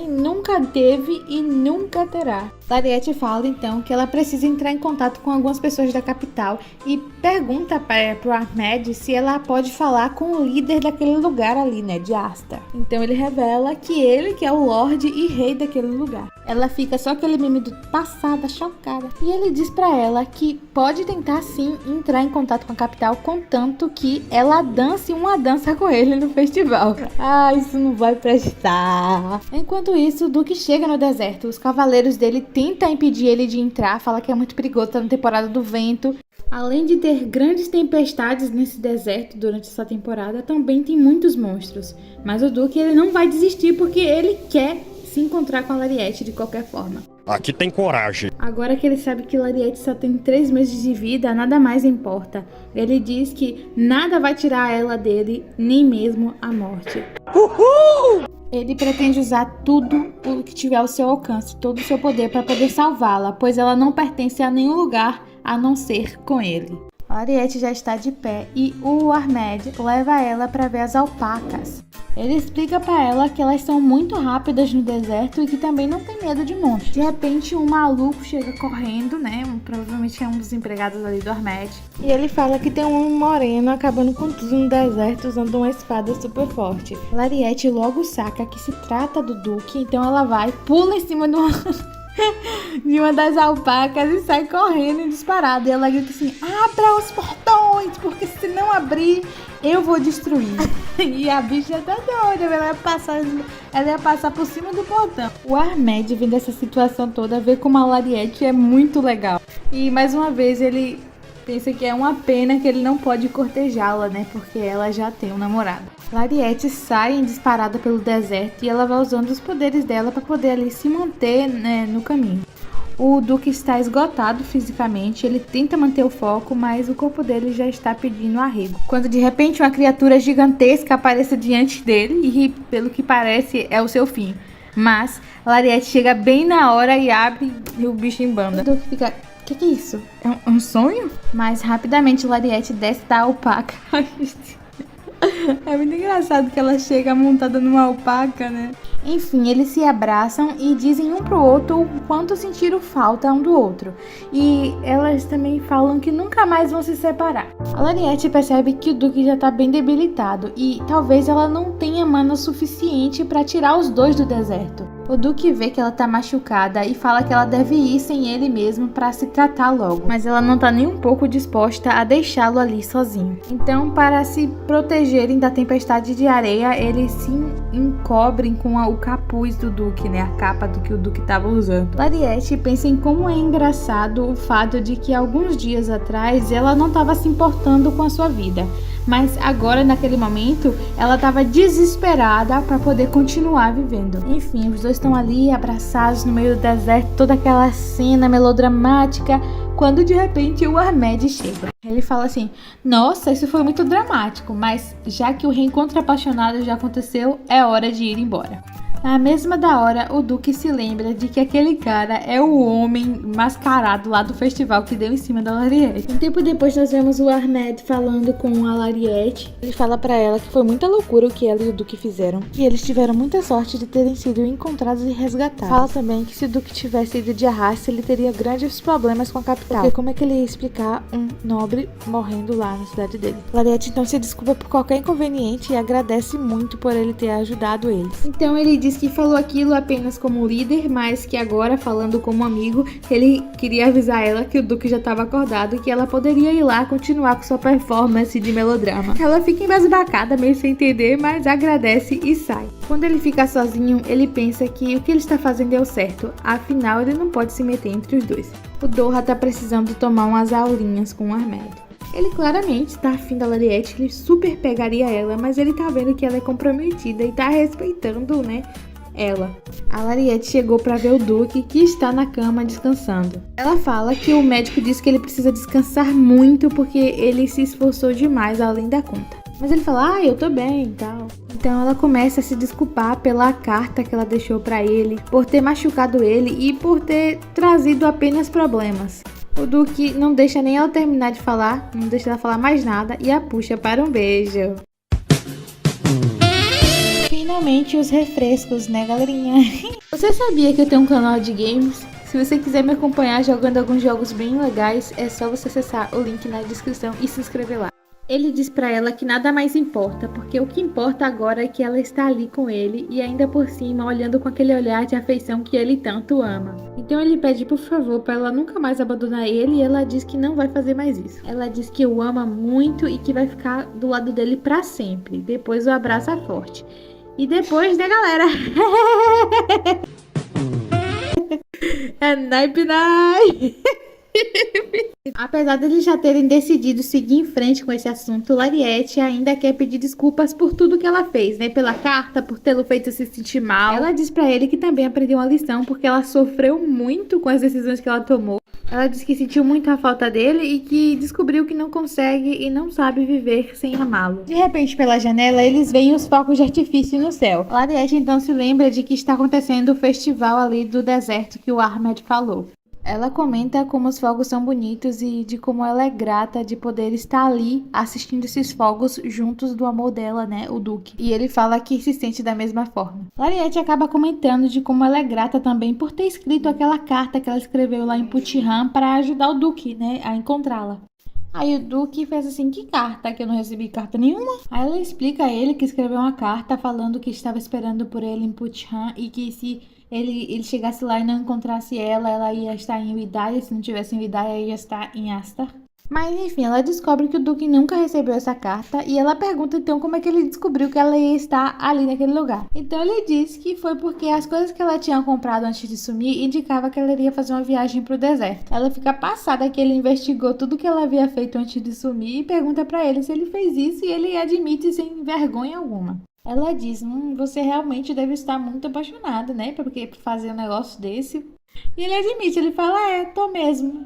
nunca teve e nunca terá. Lariete fala então que ela precisa entrar em contato com algumas pessoas da capital e pergunta pro Ahmed se ela pode falar com o líder daquele lugar ali, né, de Astar. Então ele revela que ele que é o Lorde e Rei daquele lugar. Ela fica só aquele meme do passada, chocada. E ele diz pra ela que pode tentar sim entrar em contato com a capital, contanto que ela dance uma dança com ele no festival. Ah, isso não vai prestar. Enquanto isso, o Duque chega no deserto. Os cavaleiros dele tentam impedir ele de entrar, fala que é muito perigoso, tá na temporada do vento. Além de ter grandes tempestades nesse deserto durante essa temporada, também tem muitos monstros. Mas o Duque ele não vai desistir porque ele quer se encontrar com a Lariete de qualquer forma. Aqui tem coragem. Agora que ele sabe que Lariete só tem 3 meses de vida, nada mais importa. Ele diz que nada vai tirar ela dele, nem mesmo a morte. Uhul! Ele pretende usar tudo o que tiver ao seu alcance, todo o seu poder para poder salvá-la, pois ela não pertence a nenhum lugar a não ser com ele. Lariete já está de pé e o Ahmed leva ela para ver as alpacas. Ele explica para ela que elas são muito rápidas no deserto e que também não tem medo de monstros. De repente, um maluco chega correndo, né? Provavelmente é um dos empregados ali do Ahmed. E ele fala que tem um moreno acabando com tudo no deserto usando uma espada super forte. Lariete logo saca que se trata do Duque, então ela vai, pula em cima de uma das alpacas e sai correndo disparada. E ela grita assim: abra os portões, porque se não abrir, eu vou destruir. E a bicha tá doida, ela ia passar por cima do portão. O Ahmed, vendo essa situação toda, vê como a Lariete é muito legal. E mais uma vez ele pensa que é uma pena que ele não pode cortejá-la, né? Porque ela já tem um namorado. Lariete sai disparada pelo deserto e ela vai usando os poderes dela para poder ali se manter, né, no caminho. O Duque está esgotado fisicamente, ele tenta manter o foco, mas o corpo dele já está pedindo arrego. Quando de repente uma criatura gigantesca aparece diante dele e, pelo que parece, é o seu fim. Mas Lariete chega bem na hora e abre e o bicho embanda. O Duque fica... Que é isso? É um sonho? Mas rapidamente Lariete desce da alpaca. É muito engraçado que ela chega montada numa alpaca, né? Enfim, eles se abraçam e dizem um pro outro o quanto sentiram falta um do outro. E elas também falam que nunca mais vão se separar. A Lariete percebe que o Duque já tá bem debilitado e talvez ela não tenha mana suficiente para tirar os dois do deserto. O Duque vê que ela tá machucada e fala que ela deve ir sem ele mesmo para se tratar logo. Mas ela não tá nem um pouco disposta a deixá-lo ali sozinho. Então, para se protegerem da tempestade de areia, eles se encobrem com o capuz do Duque, né? A capa do que o Duque tava usando. Lariete pensa em como é engraçado o fato de que alguns dias atrás ela não estava se importando com a sua vida. Mas agora, naquele momento, ela estava desesperada para poder continuar vivendo. Enfim, os dois estão ali abraçados no meio do deserto, toda aquela cena melodramática, quando de repente o Ahmed chega. Ele fala assim: nossa, isso foi muito dramático, mas já que o reencontro apaixonado já aconteceu, é hora de ir embora. Na mesma da hora, o Duque se lembra de que aquele cara é o homem mascarado lá do festival que deu em cima da Lariete. Um tempo depois nós vemos o Ahmed falando com a Lariete. Ele fala pra ela que foi muita loucura o que ela e o Duque fizeram, e eles tiveram muita sorte de terem sido encontrados e resgatados. Fala também que se o Duque tivesse ido de arrasto, ele teria grandes problemas com a capital, porque como é que ele ia explicar um nobre morrendo lá na cidade dele? Lariete então se desculpa por qualquer inconveniente e agradece muito por ele ter ajudado eles. Então ele diz que falou aquilo apenas como líder, mas que agora, falando como amigo, ele queria avisar ela que o Duque já estava acordado e que ela poderia ir lá continuar com sua performance de melodrama. Ela fica embasbacada, meio sem entender, mas agradece e sai. Quando ele fica sozinho, ele pensa que o que ele está fazendo é o certo, afinal ele não pode se meter entre os dois. O Doha tá precisando tomar umas aulinhas com o Ahmed. Ele claramente tá afim da Lariete, ele super pegaria ela, mas ele tá vendo que ela é comprometida e tá respeitando, né, ela. A Lariete chegou pra ver o Duque, que está na cama descansando. Ela fala que o médico disse que ele precisa descansar muito porque ele se esforçou demais além da conta. Mas ele fala, eu tô bem e tal. Então ela começa a se desculpar pela carta que ela deixou pra ele, por ter machucado ele e por ter trazido apenas problemas. O Duque não deixa nem ela terminar de falar, não deixa ela falar mais nada e a puxa para um beijo. Finalmente os refrescos, né, galerinha? Você sabia que eu tenho um canal de games? Se você quiser me acompanhar jogando alguns jogos bem legais, é só você acessar o link na descrição e se inscrever lá. Ele diz pra ela que nada mais importa, porque o que importa agora é que ela está ali com ele e ainda por cima olhando com aquele olhar de afeição que ele tanto ama. Então ele pede por favor pra ela nunca mais abandonar ele e ela diz que não vai fazer mais isso. Ela diz que o ama muito e que vai ficar do lado dele pra sempre. Depois o abraça forte. E depois, né, galera? É naipe. Apesar deles já terem decidido seguir em frente com esse assunto, Lariete ainda quer pedir desculpas por tudo que ela fez, né? Pela carta, por tê-lo feito se sentir mal. Ela diz pra ele que também aprendeu uma lição porque ela sofreu muito com as decisões que ela tomou. Ela diz que sentiu muito a falta dele e que descobriu que não consegue e não sabe viver sem amá-lo. De repente, pela janela, eles veem os focos de artifício no céu. Lariete então se lembra de que está acontecendo o festival ali do deserto que o Ahmed falou. Ela comenta como os fogos são bonitos e de como ela é grata de poder estar ali assistindo esses fogos juntos do amor dela, né, o Duque. E ele fala que se sente da mesma forma. Lariete acaba comentando de como ela é grata também por ter escrito aquela carta que ela escreveu lá em Putihan para ajudar o Duque, né, a encontrá-la. Aí o Duque fez assim, que carta? Que eu não recebi carta nenhuma. Aí ela explica a ele que escreveu uma carta falando que estava esperando por ele em Putihan e que se ele chegasse lá e não encontrasse ela ia estar em Vidaia, se não tivesse em Vidaia, ia estar em Astar. Mas enfim, ela descobre que o Duque nunca recebeu essa carta e ela pergunta então como é que ele descobriu que ela ia estar ali naquele lugar. Então ele diz que foi porque as coisas que ela tinha comprado antes de sumir indicava que ela iria fazer uma viagem pro deserto. Ela fica passada que ele investigou tudo que ela havia feito antes de sumir e pergunta pra ele se ele fez isso e ele admite sem vergonha alguma. Ela diz, você realmente deve estar muito apaixonado, né? Porque fazer um negócio desse. E ele admite, ele fala, tô mesmo.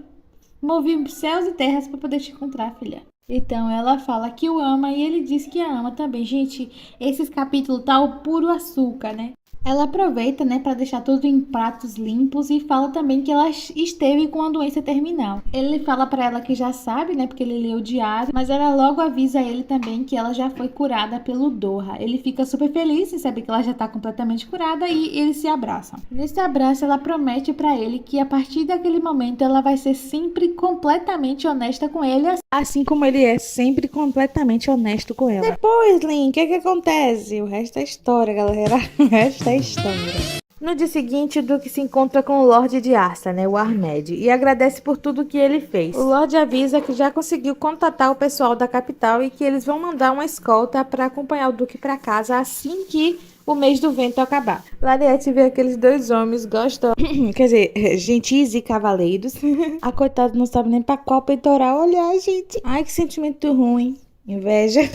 Movi céus e terras pra poder te encontrar, filha. Então ela fala que o ama e ele diz que a ama também. Gente, esses capítulos tá o puro açúcar, né? Ela aproveita, né, para deixar tudo em pratos limpos e fala também que ela esteve com a doença terminal. Ele fala para ela que já sabe, né, porque ele leu o diário, mas ela logo avisa ele também que ela já foi curada pelo Doha. Ele fica super feliz em saber que ela já tá completamente curada e eles se abraçam. Nesse abraço, ela promete para ele que a partir daquele momento ela vai ser sempre completamente honesta com ele, assim como ele é sempre completamente honesto com ela. Depois, Lin, o que acontece? O resto é história, galera. O resto é história. No dia seguinte, o Duque se encontra com o Lorde de Arsa, né, o Ahmed, e agradece por tudo que ele fez. O Lorde avisa que já conseguiu contatar o pessoal da capital e que eles vão mandar uma escolta para acompanhar o Duque para casa assim que o mês do vento acabar. Lariete vê aqueles dois homens gostosos, quer dizer, gentis e cavaleiros. A coitada não sabe nem pra qual peitoral olhar, gente. Ai, que sentimento ruim. Inveja.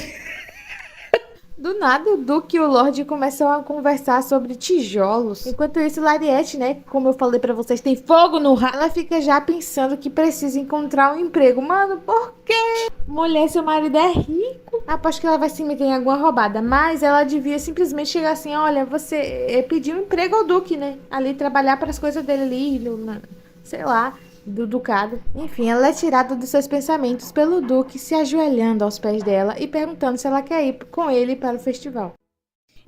Do nada, o Duque e o Lorde começam a conversar sobre tijolos. Enquanto isso, Lariete, né, como eu falei pra vocês, tem fogo no rabo. Ela fica já pensando que precisa encontrar um emprego. Mano, por quê? Mulher, seu marido é rico. Aposto que ela vai se meter em alguma roubada. Mas ela devia simplesmente chegar assim, olha, você pediu um emprego ao Duque, né? Ali, trabalhar para as coisas dele ali, sei lá, do ducado. Enfim, ela é tirada dos seus pensamentos pelo Duque se ajoelhando aos pés dela e perguntando se ela quer ir com ele para o festival.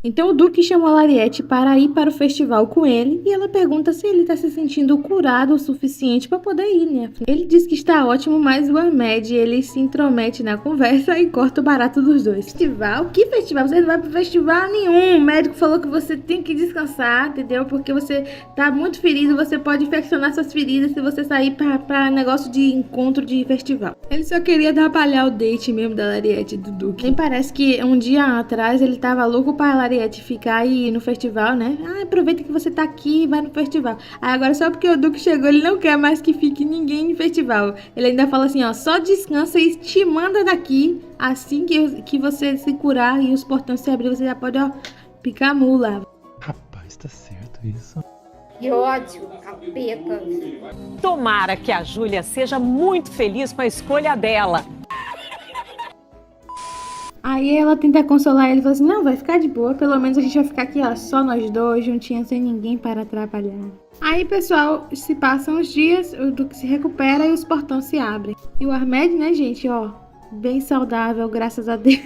Então o Duque chamou a Lariete para ir para o festival com ele e ela pergunta se ele está se sentindo curado o suficiente para poder ir, né? Ele diz que está ótimo, mas o Ahmed, ele se intromete na conversa e corta o barato dos dois. Festival? Que festival? Você não vai para festival nenhum. O médico falou que você tem que descansar, entendeu? Porque você tá muito ferido, você pode infeccionar suas feridas se você sair para negócio de encontro de festival. Ele só queria atrapalhar o date mesmo da Lariete e do Duque. Nem parece que um dia atrás ele tava louco para Lariete ficar e ir no festival, né? Ah, aproveita que você tá aqui e vai no festival. Aí agora só porque o Duque chegou, ele não quer mais que fique ninguém no festival. Ele ainda fala assim, ó, só descansa e te manda daqui. Assim que você se curar e os portões se abrir, você já pode, ó, picar a mula. Rapaz, tá certo isso? Que ódio, capeta. Tomara que a Júlia seja muito feliz com a escolha dela. Aí ela tenta consolar ele e fala assim, não, vai ficar de boa, pelo menos a gente vai ficar aqui, ó, só nós dois, juntinhos, sem ninguém para atrapalhar. Aí, pessoal, se passam os dias, o Duque se recupera e os portões se abrem. E o Ahmed, né, gente, ó, bem saudável, graças a Deus.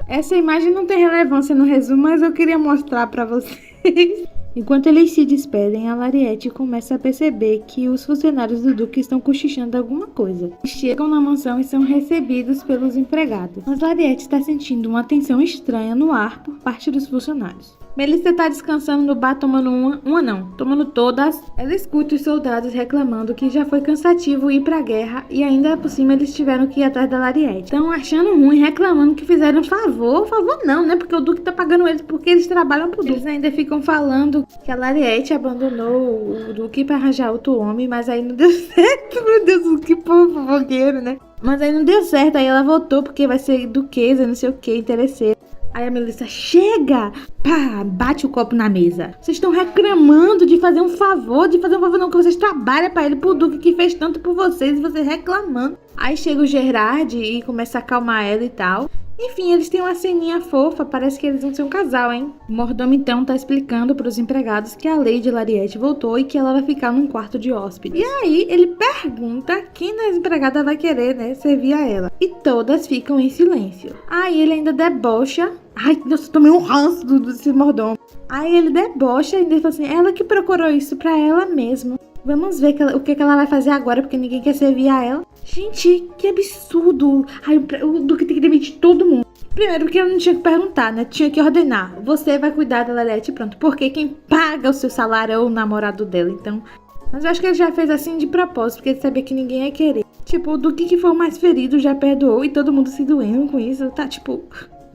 Essa imagem não tem relevância no resumo, mas eu queria mostrar pra vocês. Enquanto eles se despedem, a Lariete começa a perceber que os funcionários do Duque estão cochichando alguma coisa. Chegam na mansão e são recebidos pelos empregados. Mas Lariete está sentindo uma tensão estranha no ar por parte dos funcionários. Melissa está descansando no bar tomando tomando todas. Ela escuta os soldados reclamando que já foi cansativo ir pra guerra e ainda por cima eles tiveram que ir atrás da Lariete. Estão achando ruim, reclamando que fizeram favor não, né? Porque o Duque tá pagando eles porque eles trabalham pro Duque. Eles ainda ficam falando que a Lariete abandonou o Duque pra arranjar outro homem, mas aí não deu certo. Meu Deus, que povo fofoqueiro, né? Mas aí não deu certo, aí ela voltou porque vai ser duquesa, não sei o que, interesseira. Aí a Melissa, chega! Pá, bate o copo na mesa. Vocês estão reclamando de fazer um favor não, que vocês trabalham pra ele, pro Duque que fez tanto por vocês, e vocês reclamando. Aí chega o Gerard e começa a acalmar ela e tal. Enfim, eles têm uma ceninha fofa, parece que eles vão ser um casal, hein? O mordomo então tá explicando pros empregados que a Lady Lariete voltou e que ela vai ficar num quarto de hóspedes. E aí ele pergunta quem das empregadas vai querer, né, servir a ela. E todas ficam em silêncio. Aí ele ainda debocha. Ai, nossa, tomei um ranço desse mordomo. Aí ele debocha e ele fala assim, ela que procurou isso pra ela mesma. Vamos ver o que ela vai fazer agora, porque ninguém quer servir a ela. Gente, que absurdo. Ai, o Duque tem que demitir todo mundo. Primeiro, porque ela não tinha que perguntar, né? Tinha que ordenar. Você vai cuidar da Lariete, pronto. Porque quem paga o seu salário é o namorado dela, então... Mas eu acho que ele já fez assim de propósito, porque ele sabia que ninguém ia querer. Tipo, o Duque que foi o mais ferido já perdoou e todo mundo se doendo com isso. Tá, tipo...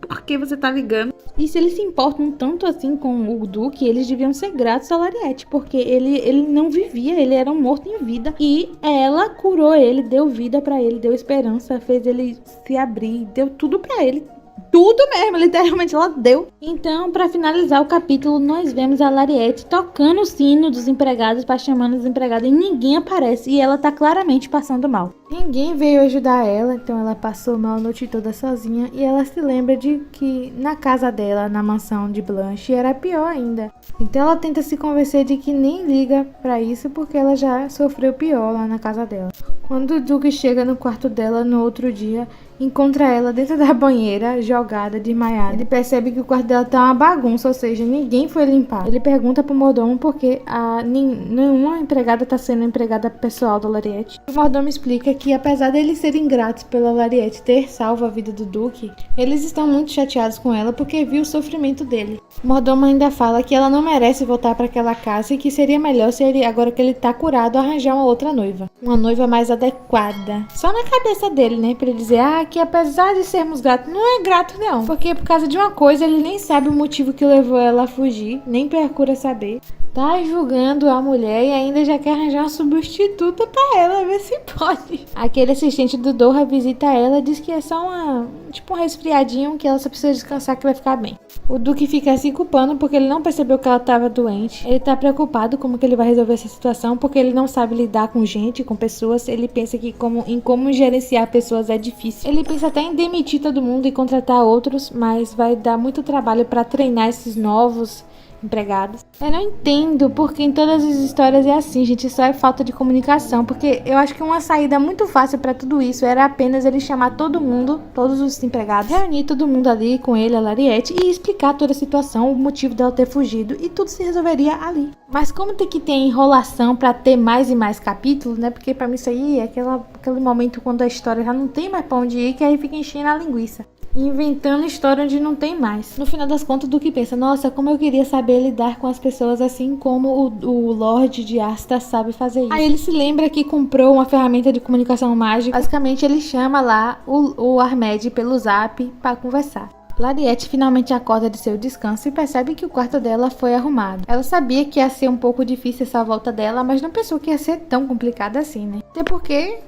Por que você tá ligando? E se eles se importam tanto assim com o Duque, eles deviam ser gratos a Lariete, porque ele não vivia, ele era um morto em vida. E ela curou ele, deu vida pra ele, deu esperança, fez ele se abrir, deu tudo pra ele. tudo mesmo, literalmente ela deu. Então, pra finalizar o capítulo, nós vemos a Lariete tocando o sino dos empregados para chamando os empregados e ninguém aparece e ela tá claramente passando mal. Ninguém veio ajudar ela, então ela passou mal a noite toda sozinha e ela se lembra de que na casa dela, na mansão de Blanche, era pior ainda. Então ela tenta se convencer de que nem liga pra isso porque ela já sofreu pior lá na casa dela. Quando o Duke chega no quarto dela no outro dia, encontra ela dentro da banheira, jogada, desmaiada. Ele percebe que o quarto dela tá uma bagunça, ou seja, ninguém foi limpar. Ele pergunta pro mordomo porque nenhuma empregada tá sendo empregada pessoal da Lariete. O mordomo explica que apesar deles serem gratos pela Lariete ter salvo a vida do Duke, eles estão muito chateados com ela porque viu o sofrimento dele. O mordomo ainda fala que ela não merece voltar para aquela casa e que seria melhor se ele, agora que ele tá curado, arranjar uma outra noiva. Uma noiva mais adequada. Só na cabeça dele, né? Pra ele dizer, que apesar de sermos gratos, não é grato não. Porque por causa de uma coisa, ele nem sabe o motivo que levou ela a fugir, nem procura saber. Tá julgando a mulher e ainda já quer arranjar uma substituta pra ela, ver se pode. Aquele assistente do Doha visita ela e diz que é só um resfriadinho, que ela só precisa descansar que vai ficar bem. O Duke fica se culpando porque ele não percebeu que ela estava doente. Ele tá preocupado como que ele vai resolver essa situação porque ele não sabe lidar com gente, com pessoas. Ele pensa que como gerenciar pessoas é difícil. Ele pensa até em demitir todo mundo e contratar outros, mas vai dar muito trabalho para treinar esses novos empregados. Eu não entendo porque em todas as histórias é assim, gente, só é falta de comunicação, porque eu acho que uma saída muito fácil pra tudo isso era apenas ele chamar todo mundo, todos os empregados, reunir todo mundo ali com ele, a Lariete, e explicar toda a situação, o motivo dela ter fugido, e tudo se resolveria ali. Mas como tem que ter enrolação pra ter mais e mais capítulos, né, porque pra mim isso aí é aquele momento quando a história já não tem mais pra onde ir, que aí fica enchendo a linguiça. Inventando história onde não tem mais. No final das contas, o Duke pensa, nossa, como eu queria saber lidar com as pessoas assim como o Lorde de Asta sabe fazer isso. Aí ele se lembra que comprou uma ferramenta de comunicação mágica. Basicamente ele chama lá o Ahmed pelo zap para conversar. Lariete finalmente acorda de seu descanso e percebe que o quarto dela foi arrumado. Ela sabia que ia ser um pouco difícil essa volta dela, mas não pensou que ia ser tão complicada assim, né? Até porque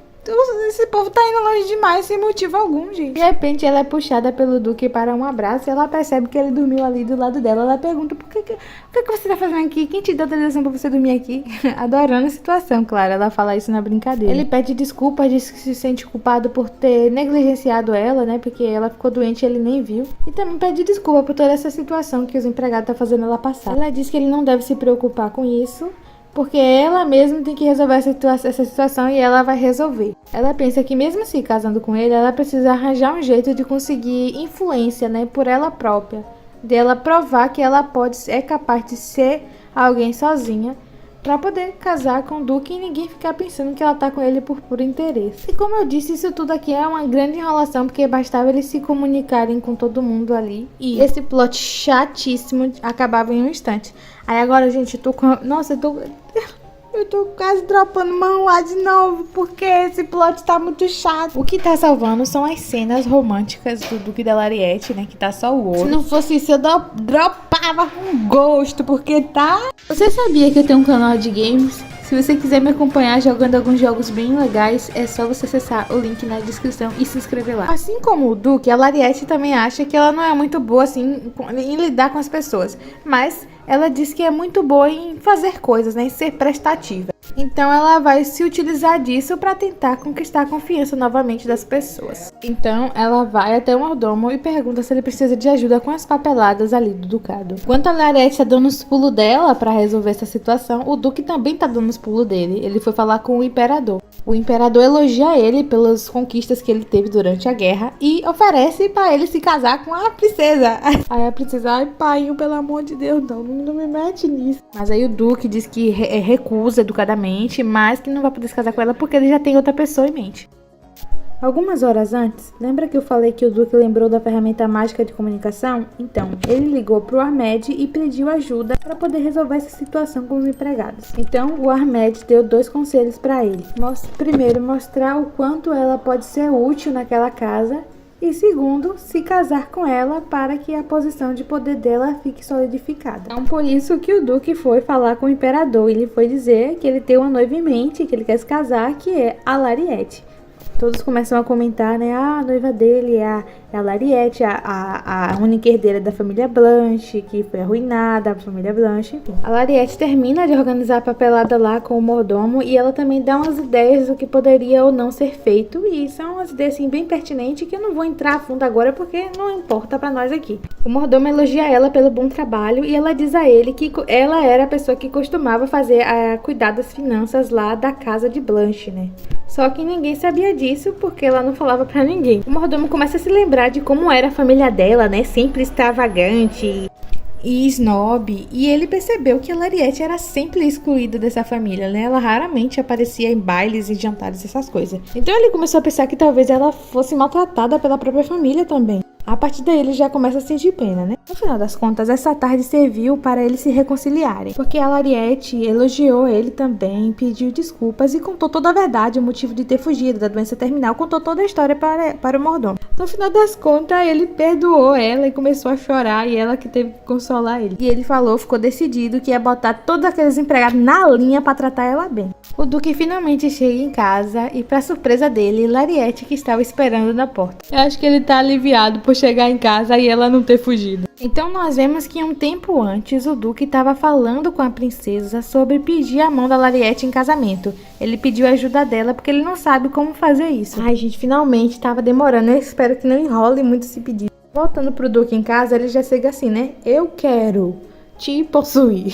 esse povo tá indo longe demais, sem motivo algum, gente. De repente, ela é puxada pelo Duque para um abraço e ela percebe que ele dormiu ali do lado dela. Ela pergunta, por que você tá fazendo aqui? Quem te deu autorização pra você dormir aqui? Adorando a situação, claro. Ela fala isso na brincadeira. Ele pede desculpas, diz que se sente culpado por ter negligenciado ela, né? Porque ela ficou doente e ele nem viu. E também pede desculpa por toda essa situação que os empregados tá fazendo ela passar. Ela diz que ele não deve se preocupar com isso, porque ela mesma tem que resolver essa situação e ela vai resolver. Ela pensa que mesmo se casando com ele, ela precisa arranjar um jeito de conseguir influência, né, por ela própria. Dela provar que ela é capaz de ser alguém sozinha pra poder casar com o Duque e ninguém ficar pensando que ela tá com ele por puro interesse. E como eu disse, isso tudo aqui é uma grande enrolação, porque bastava eles se comunicarem com todo mundo ali. E esse plot chatíssimo acabava em um instante. Aí agora, gente, eu tô com... Nossa, eu tô quase dropando manhwa de novo, porque esse plot tá muito chato. O que tá salvando são as cenas românticas do Duque da Lariete, né? Que tá só o ouro. Se não fosse isso, eu dropava com gosto, porque tá... Você sabia que eu tenho um canal de games? Se você quiser me acompanhar jogando alguns jogos bem legais, é só você acessar o link na descrição e se inscrever lá. Assim como o Duque, a Lariete também acha que ela não é muito boa assim em lidar com as pessoas, mas ela diz que é muito boa em fazer coisas, né, em ser prestativa. Então ela vai se utilizar disso para tentar conquistar a confiança novamente das pessoas. Então ela vai até o mordomo e pergunta se ele precisa de ajuda com as papeladas ali do ducado. Enquanto a Lariete tá dando os pulos dela para resolver essa situação, o Duque também tá dando os pulos dele. Ele foi falar com o imperador. O imperador elogia ele pelas conquistas que ele teve durante a guerra e oferece para ele se casar com a princesa. Aí a princesa, ai pai, pelo amor de Deus, não me mete nisso. Mas aí o Duque diz que recusa educadamente, mas que não vai poder se casar com ela porque ele já tem outra pessoa em mente. Algumas horas antes, lembra que eu falei que o Duque lembrou da ferramenta mágica de comunicação? Então, ele ligou pro Ahmed e pediu ajuda para poder resolver essa situação com os empregados. Então, o Ahmed deu 2 conselhos para ele. Primeiro, mostrar o quanto ela pode ser útil naquela casa. E segundo, se casar com ela para que a posição de poder dela fique solidificada. Então, por isso que o Duque foi falar com o imperador. Ele foi dizer que ele tem uma noiva em mente, que ele quer se casar, que é a Lariete. Todos começam a comentar, né? Ah, a noiva dele é a Lariette, a única herdeira da família Blanche, que foi arruinada, a família Blanche, enfim. A Lariette termina de organizar a papelada lá com o mordomo e ela também dá umas ideias do que poderia ou não ser feito. E são umas ideias assim, bem pertinentes que eu não vou entrar a fundo agora porque não importa pra nós aqui. O mordomo elogia ela pelo bom trabalho e ela diz a ele que ela era a pessoa que costumava cuidar das finanças lá da casa de Blanche, né? Só que ninguém sabia disso porque ela não falava pra ninguém. O mordomo começa a se lembrar de como era a família dela, né? Sempre extravagante e snob. E ele percebeu que a Lariette era sempre excluída dessa família, né? Ela raramente aparecia em bailes e jantares, essas coisas. Então ele começou a pensar que talvez ela fosse maltratada pela própria família também. A partir daí ele já começa a sentir pena, né? No final das contas, essa tarde serviu para eles se reconciliarem, porque a Lariette elogiou ele também, pediu desculpas e contou toda a verdade, o motivo de ter fugido da doença terminal, contou toda a história para o mordomo. No final das contas, ele perdoou ela e começou a chorar e ela que teve que consolar ele. E ele ficou decidido que ia botar todos aqueles empregados na linha para tratar ela bem. O Duque finalmente chega em casa e, para surpresa dele, Lariette que estava esperando na porta. Eu acho que ele tá aliviado por chegar em casa e ela não ter fugido. Então nós vemos que um tempo antes o Duque estava falando com a princesa sobre pedir a mão da Lariette em casamento. Ele pediu a ajuda dela porque ele não sabe como fazer isso. Ai gente, finalmente estava demorando, eu espero que não enrole muito esse pedido. Voltando pro Duque em casa, ele já chega assim, né? Eu quero te possuir.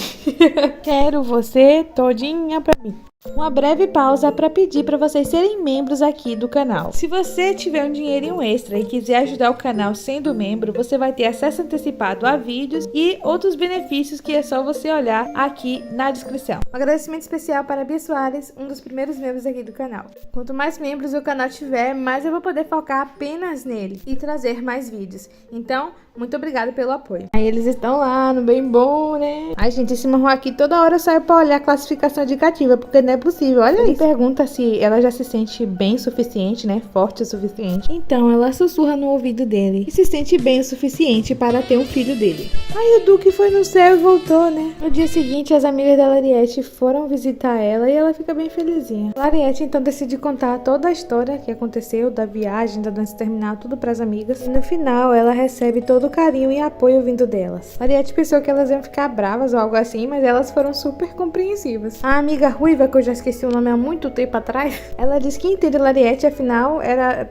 Quero você todinha pra mim. Uma breve pausa para pedir para vocês serem membros aqui do canal. Se você tiver um dinheirinho extra e quiser ajudar o canal sendo membro, você vai ter acesso antecipado a vídeos e outros benefícios que é só você olhar aqui na descrição. Um agradecimento especial para Bia Soares, um dos primeiros membros aqui do canal. Quanto mais membros o canal tiver, mais eu vou poder focar apenas nele e trazer mais vídeos. Então, muito obrigada pelo apoio. Aí eles estão lá no bem bom, né? Ai, gente, esse marrom aqui toda hora sai pra olhar a classificação indicativa, porque não é possível. Olha aí. Pergunta se ela já se sente bem o suficiente, né? Forte o suficiente. Então, ela sussurra no ouvido dele e se sente bem o suficiente para ter um filho dele. Aí o Duque foi no céu e voltou, né? No dia seguinte, as amigas da Lariette foram visitar ela e ela fica bem felizinha. Lariette, então, decide contar toda a história que aconteceu, da viagem, da doença terminal, tudo pras amigas. E no final, ela recebe todo o carinho e apoio vindo delas. Lariette pensou que elas iam ficar bravas ou algo assim, mas elas foram super compreensivas. A amiga ruiva, que eu já esqueci o nome há muito tempo atrás, ela disse que entende Lariette, afinal,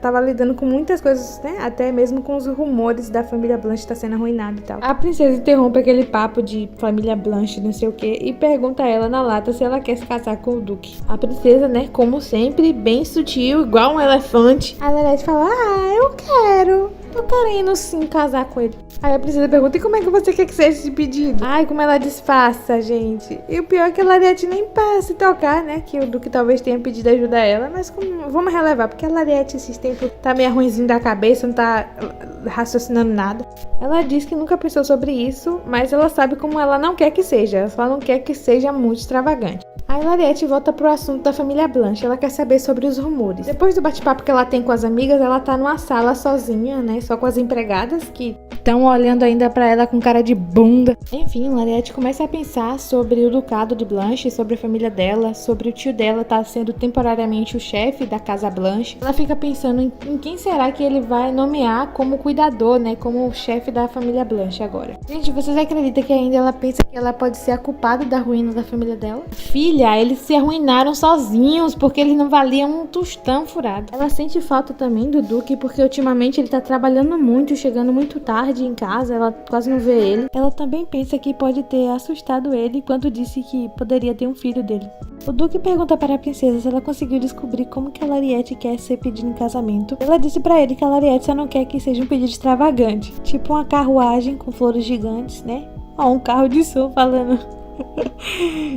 tava lidando com muitas coisas, né? Até mesmo com os rumores da família Blanche estar sendo arruinada e tal. A princesa interrompe aquele papo de família Blanche, não sei o que, e pergunta a ela na lata se ela quer se casar com o Duque. A princesa, né, como sempre, bem sutil, igual um elefante. A Lariette fala, eu quero. Tô querendo sim casar com ele. Aí a princesa pergunta, e como é que você quer que seja esse pedido? Ai, como ela disfarça, gente. E o pior é que a Lariette nem para se tocar, né? Que o Duque talvez tenha pedido ajuda a ela. Mas vamos relevar, porque a Lariette esses tempos tá meio ruinzinho da cabeça, não tá raciocinando nada. Ela diz que nunca pensou sobre isso, mas ela sabe como ela não quer que seja. Ela só não quer que seja muito extravagante. Aí Lariette volta pro assunto da família Blanche, ela quer saber sobre os rumores. Depois do bate-papo que ela tem com as amigas, ela tá numa sala sozinha, né, só com as empregadas que estão olhando ainda pra ela com cara de bunda. Enfim, Lariette começa a pensar sobre o ducado de Blanche, sobre a família dela, sobre o tio dela tá sendo temporariamente o chefe da casa Blanche. Ela fica pensando em quem será que ele vai nomear como cuidador, né, como chefe da família Blanche agora. Gente, vocês acreditam que ainda ela pensa que ela pode ser a culpada da ruína da família dela? Filha, eles se arruinaram sozinhos porque eles não valiam um tostão furado. Ela sente falta também do Duque porque ultimamente ele tá trabalhando muito, chegando muito tarde em casa, ela quase não vê ele. Ela também pensa que pode ter assustado ele quando disse que poderia ter um filho dele. O Duque pergunta para a princesa se ela conseguiu descobrir como que a Lariette quer ser pedida em casamento. Ela disse para ele que a Lariette só não quer que seja um pedido extravagante, tipo uma carruagem com flores gigantes, né? Ou um carro de som falando...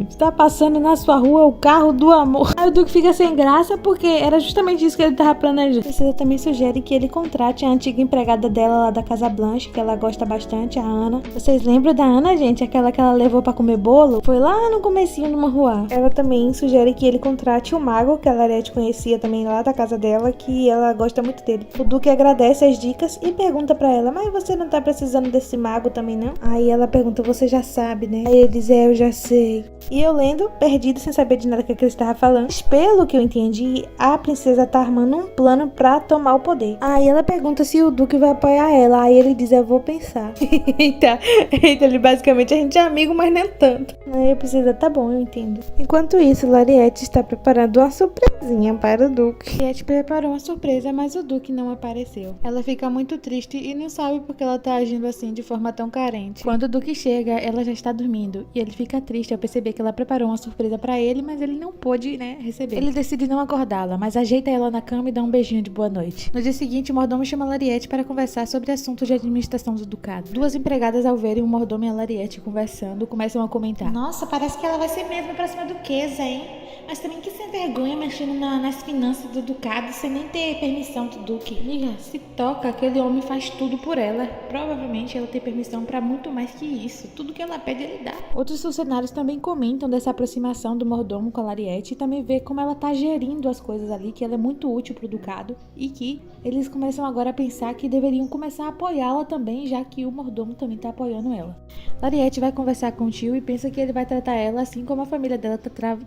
Está passando na sua rua o carro do amor. Aí o Duque fica sem graça porque era justamente isso que ele tava planejando. A princesa também sugere que ele contrate a antiga empregada dela lá da Casa Blanche, que ela gosta bastante, a Ana. Vocês lembram da Ana, gente? Aquela que ela levou pra comer bolo? Foi lá no comecinho do Manhuá. Ela também sugere que ele contrate o mago, que a Lariette conhecia também lá da casa dela, que ela gosta muito dele. O Duque agradece as dicas e pergunta pra ela, mas você não tá precisando desse mago também, não? Aí ela pergunta, você já sabe, né? Aí ele diz, eu eu já sei. E eu lendo, perdido, sem saber de nada que ele estava falando. Mas pelo que eu entendi, a princesa tá armando um plano pra tomar o poder. Aí ela pergunta se o Duque vai apoiar ela. Aí ele diz, eu vou pensar. Eita, ele basicamente a gente é amigo, mas nem tanto. Aí a princesa, tá bom, eu entendo. Enquanto isso, Lariete está preparando uma surpresinha para o Duque. Lariete preparou uma surpresa, mas o Duque não apareceu. Ela fica muito triste e não sabe porque ela tá agindo assim de forma tão carente. Quando o Duque chega, ela já está dormindo. E ele fica triste ao perceber que ela preparou uma surpresa pra ele, mas ele não pôde, receber. Ele decide não acordá-la, mas ajeita ela na cama e dá um beijinho de boa noite. No dia seguinte, o mordomo chama Lariete para conversar sobre assuntos de administração do ducado. Duas empregadas, ao verem o mordomo e a Lariete conversando, começam a comentar. Nossa, parece que ela vai ser mesmo a próxima duquesa, hein? Mas também que sem vergonha mexendo nas finanças do ducado sem nem ter permissão do duque. Amiga, se toca, aquele homem faz tudo por ela. Provavelmente ela tem permissão pra muito mais que isso. Tudo que ela pede, ele dá. Outros funcionários também comentam dessa aproximação do mordomo com a Lariete e também vê como ela tá gerindo as coisas ali, que ela é muito útil pro ducado e que eles começam agora a pensar que deveriam começar a apoiá-la também, já que o mordomo também tá apoiando ela. Lariete vai conversar com o tio e pensa que ele vai tratar ela assim como a família dela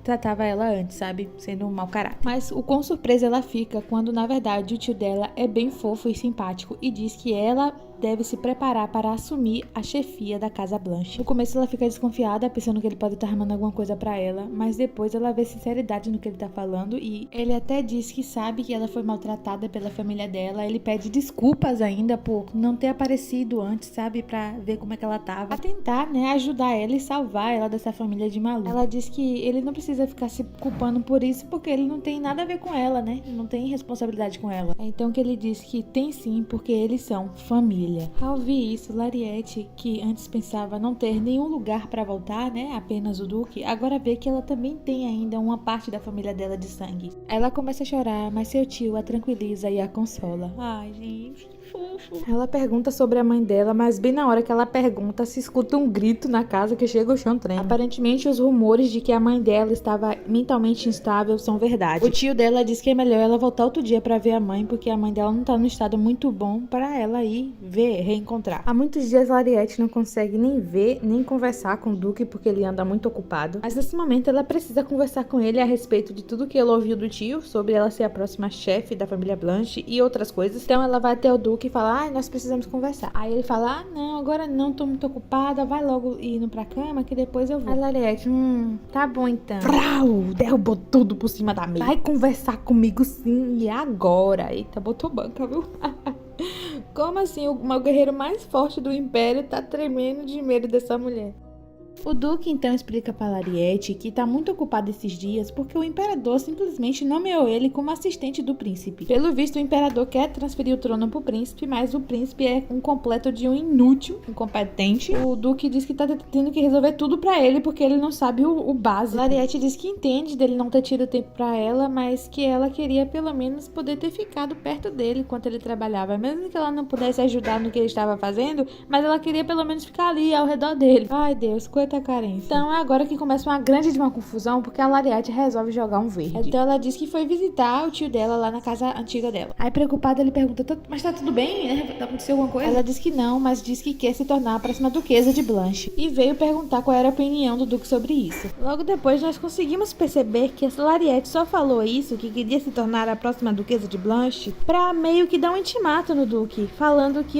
tratava ela antes, sabe? Sendo um mau caráter. Mas o quão surpresa ela fica quando, na verdade, o tio dela é bem fofo e simpático e diz que ela deve se preparar para assumir a chefia da Casa Blanche. No começo ela fica desconfiada, pensando que ele pode estar armando alguma coisa pra ela, mas depois ela vê sinceridade no que ele tá falando e ele até diz que sabe que ela foi maltratada pela família dela. Ele pede desculpas ainda por não ter aparecido antes, sabe? Pra ver como é que ela tava. A tentar, ajudar ela e salvar ela dessa família de maluco. Ela diz que ele não precisa ficar se culpando por isso, porque ele não tem nada a ver com ela, Não tem responsabilidade com ela. Então que ele diz que tem sim, porque eles são família. Ao ouvir isso, Lariete, que antes pensava não ter nenhum lugar pra voltar, apenas o Duque, agora vê que ela também tem ainda uma parte da família dela de sangue. Ela começa a chorar, mas seu tio a tranquiliza e a consola. Ai, gente, que fofo. Ela pergunta sobre a mãe dela, mas bem na hora que ela pergunta, se escuta um grito na casa que chega o chão treme. Aparentemente, os rumores de que a mãe dela estava mentalmente instável são verdade. O tio dela diz que é melhor ela voltar outro dia pra ver a mãe, porque a mãe dela não tá num estado muito bom pra ela ir reencontrar. Há muitos dias Lariete não consegue nem ver, nem conversar com o Duque porque ele anda muito ocupado. Mas nesse momento ela precisa conversar com ele a respeito de tudo que ela ouviu do tio, sobre ela ser a próxima chefe da família Blanche e outras coisas. Então ela vai até o Duque e fala, nós precisamos conversar. Aí ele fala, não, agora não, tô muito ocupada, vai logo indo pra cama que depois eu vou. Aí Lariete, tá bom então. Frau, derrubou tudo por cima da mesa. Vai conversar comigo sim, e agora. Eita, botou banca, viu? Como assim o meu guerreiro mais forte do Império tá tremendo de medo dessa mulher? O Duque então explica para Lariete que tá muito ocupado esses dias porque o Imperador simplesmente nomeou ele como assistente do príncipe. Pelo visto, o Imperador quer transferir o trono pro príncipe, mas o príncipe é um completo de um inútil, incompetente. O Duque diz que tá tendo que resolver tudo para ele porque ele não sabe o básico. Lariete diz que entende dele não ter tido tempo para ela, mas que ela queria pelo menos poder ter ficado perto dele enquanto ele trabalhava. Mesmo que ela não pudesse ajudar no que ele estava fazendo, mas ela queria pelo menos ficar ali ao redor dele. Ai Deus, coisa carência. Então é agora que começa uma grande confusão porque a Lariete resolve jogar um verde. Então ela diz que foi visitar o tio dela lá na casa antiga dela. Aí preocupada ele pergunta, mas tá tudo bem? Aconteceu alguma coisa? Ela diz que não, mas diz que quer se tornar a próxima duquesa de Blanche. E veio perguntar qual era a opinião do Duque sobre isso. Logo depois nós conseguimos perceber que a Lariete só falou isso, que queria se tornar a próxima duquesa de Blanche, pra meio que dar um intimato no Duque, falando que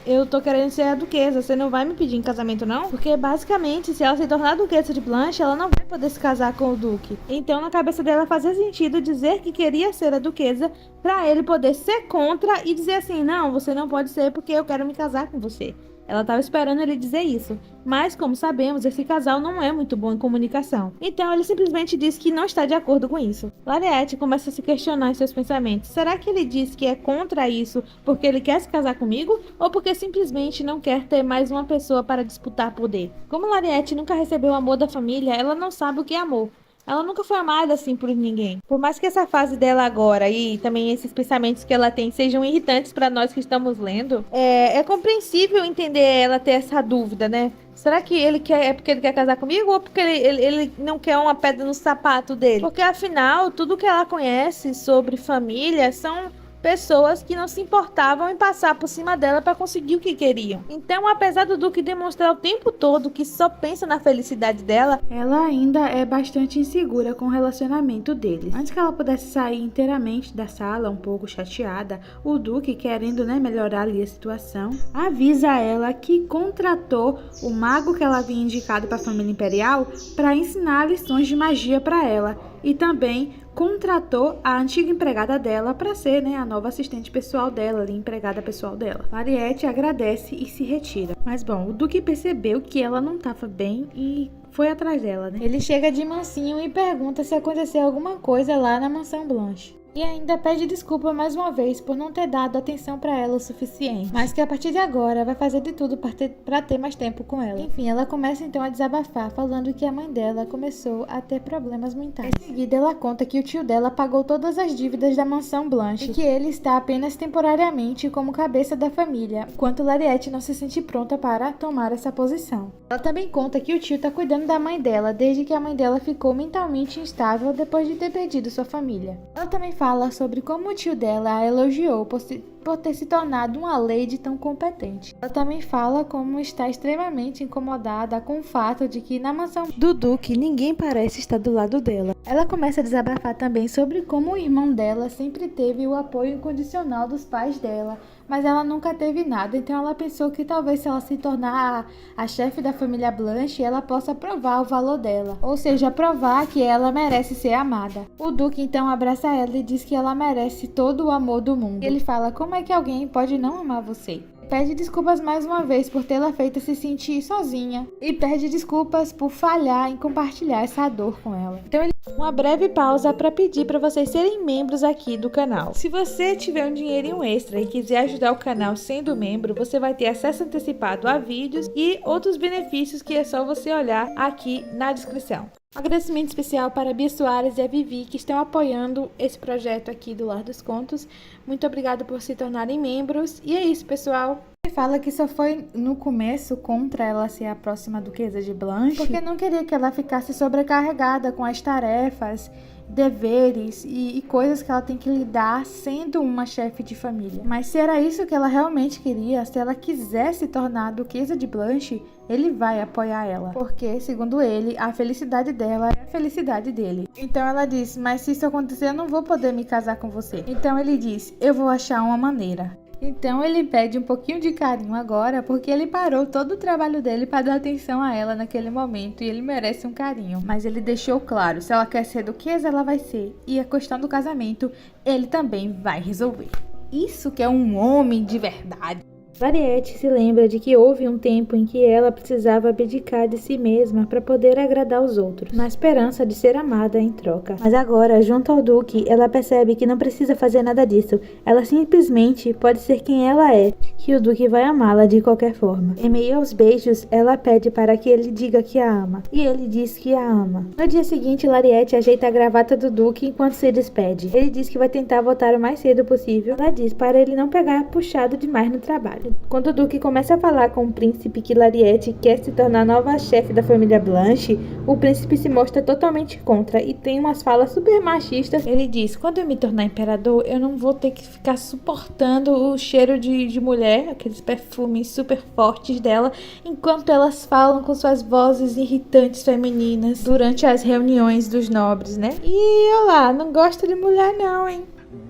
eu tô querendo ser a duquesa, você não vai me pedir em casamento não? Porque basicamente, se ela se tornar a duquesa de Blanche, ela não vai poder se casar com o Duque. Então na cabeça dela fazia sentido dizer que queria ser a duquesa pra ele poder ser contra e dizer assim, não, você não pode ser porque eu quero me casar com você. Ela estava esperando ele dizer isso, mas como sabemos, esse casal não é muito bom em comunicação. Então ele simplesmente diz que não está de acordo com isso. Lariete começa a se questionar em seus pensamentos. Será que ele diz que é contra isso porque ele quer se casar comigo? Ou porque simplesmente não quer ter mais uma pessoa para disputar poder? Como Lariete nunca recebeu o amor da família, ela não sabe o que é amor. Ela nunca foi amada assim por ninguém. Por mais que essa fase dela agora e também esses pensamentos que ela tem sejam irritantes pra nós que estamos lendo, é compreensível entender ela ter essa dúvida, Será que ele quer, é porque ele quer casar comigo ou porque ele não quer uma pedra no sapato dele? Porque afinal, tudo que ela conhece sobre família são pessoas que não se importavam em passar por cima dela para conseguir o que queriam. Então, apesar do Duque demonstrar o tempo todo que só pensa na felicidade dela, ela ainda é bastante insegura com o relacionamento deles. Antes que ela pudesse sair inteiramente da sala, um pouco chateada, o Duque, querendo, melhorar ali a situação, avisa ela que contratou o mago que ela havia indicado para a família imperial para ensinar lições de magia para ela, e também contratou a antiga empregada dela para ser, a nova assistente pessoal dela, ali, empregada pessoal dela. Lariete agradece e se retira. Mas bom, o Duque percebeu que ela não estava bem e foi atrás dela, Ele chega de mansinho e pergunta se aconteceu alguma coisa lá na Mansão Blanche. E ainda pede desculpa mais uma vez por não ter dado atenção pra ela o suficiente. Mas que a partir de agora vai fazer de tudo pra ter mais tempo com ela. Enfim, ela começa então a desabafar, falando que a mãe dela começou a ter problemas mentais. Em seguida, ela conta que o tio dela pagou todas as dívidas da Mansão Blanche e que ele está apenas temporariamente como cabeça da família, enquanto Lariete não se sente pronta para tomar essa posição. Ela também conta que o tio tá cuidando da mãe dela desde que a mãe dela ficou mentalmente instável depois de ter perdido sua família. Ela também fala sobre como o tio dela a elogiou por ter se tornado uma lady tão competente. Ela também fala como está extremamente incomodada com o fato de que na mansão do Duque ninguém parece estar do lado dela. Ela começa a desabafar também sobre como o irmão dela sempre teve o apoio incondicional dos pais dela, mas ela nunca teve nada, então ela pensou que talvez se ela se tornar a chefe da família Blanche, ela possa provar o valor dela, ou seja, provar que ela merece ser amada. O Duque então abraça ela e diz que ela merece todo o amor do mundo. Ele fala como é que alguém pode não amar você. Pede desculpas mais uma vez por tê-la feito se sentir sozinha e pede desculpas por falhar em compartilhar essa dor com ela. Então ele uma breve pausa para pedir para vocês serem membros aqui do canal. Se você tiver um dinheirinho extra e quiser ajudar o canal sendo membro, você vai ter acesso antecipado a vídeos e outros benefícios que é só você olhar aqui na descrição. Um agradecimento especial para a Bia Soares e a Vivi, que estão apoiando esse projeto aqui do Lar dos Contos. Muito obrigada por se tornarem membros. E é isso, pessoal. Ele fala que só foi no começo contra ela ser a próxima Duquesa de Blanche, porque não queria que ela ficasse sobrecarregada com as tarefas, deveres e coisas que ela tem que lidar sendo uma chefe de família. Mas se era isso que ela realmente queria, se ela quiser se tornar a Duquesa de Blanche, ele vai apoiar ela, porque, segundo ele, a felicidade dela é a felicidade dele. Então ela diz, mas se isso acontecer, eu não vou poder me casar com você. Então ele diz, eu vou achar uma maneira. Então ele pede um pouquinho de carinho agora, porque ele parou todo o trabalho dele para dar atenção a ela naquele momento e ele merece um carinho. Mas ele deixou claro, se ela quer ser duquesa, ela vai ser. E a questão do casamento, ele também vai resolver. Isso que é um homem de verdade. Lariete se lembra de que houve um tempo em que ela precisava abdicar de si mesma para poder agradar os outros, na esperança de ser amada em troca. Mas agora, junto ao Duque, ela percebe que não precisa fazer nada disso. Ela simplesmente pode ser quem ela é, que o Duque vai amá-la de qualquer forma. Em meio aos beijos, ela pede para que ele diga que a ama, e ele diz que a ama. No dia seguinte, Lariete ajeita a gravata do Duque enquanto se despede. Ele diz que vai tentar voltar o mais cedo possível. Ela diz para ele não pegar puxado demais no trabalho. Quando o Duque começa a falar com o príncipe que Lariete quer se tornar nova chefe da família Blanche, o príncipe se mostra totalmente contra e tem umas falas super machistas. Ele diz, quando eu me tornar imperador, eu não vou ter que ficar suportando o cheiro de mulher, aqueles perfumes super fortes dela, enquanto elas falam com suas vozes irritantes femininas durante as reuniões dos nobres, né? E olha lá, não gosta de mulher não, hein?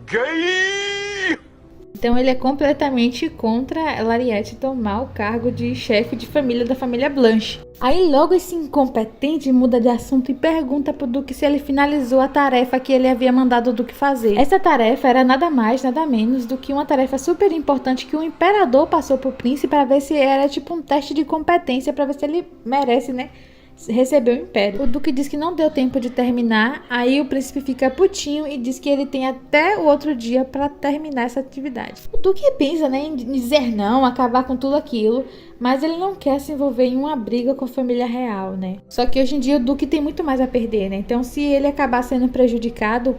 Gay! Então ele é completamente contra Lariete tomar o cargo de chefe de família da família Blanche. Aí logo esse incompetente muda de assunto e pergunta pro Duque se ele finalizou a tarefa que ele havia mandado o Duque fazer. Essa tarefa era nada mais, nada menos do que uma tarefa super importante que o imperador passou pro príncipe para ver se era tipo um teste de competência, para ver se ele merece, né, recebeu o império. O Duque diz que não deu tempo de terminar, aí o príncipe fica putinho e diz que ele tem até o outro dia para terminar essa atividade. O Duque pensa, né, em dizer não, acabar com tudo aquilo, mas ele não quer se envolver em uma briga com a família real, né? Só que hoje em dia o Duque tem muito mais a perder, né? Então se ele acabar sendo prejudicado,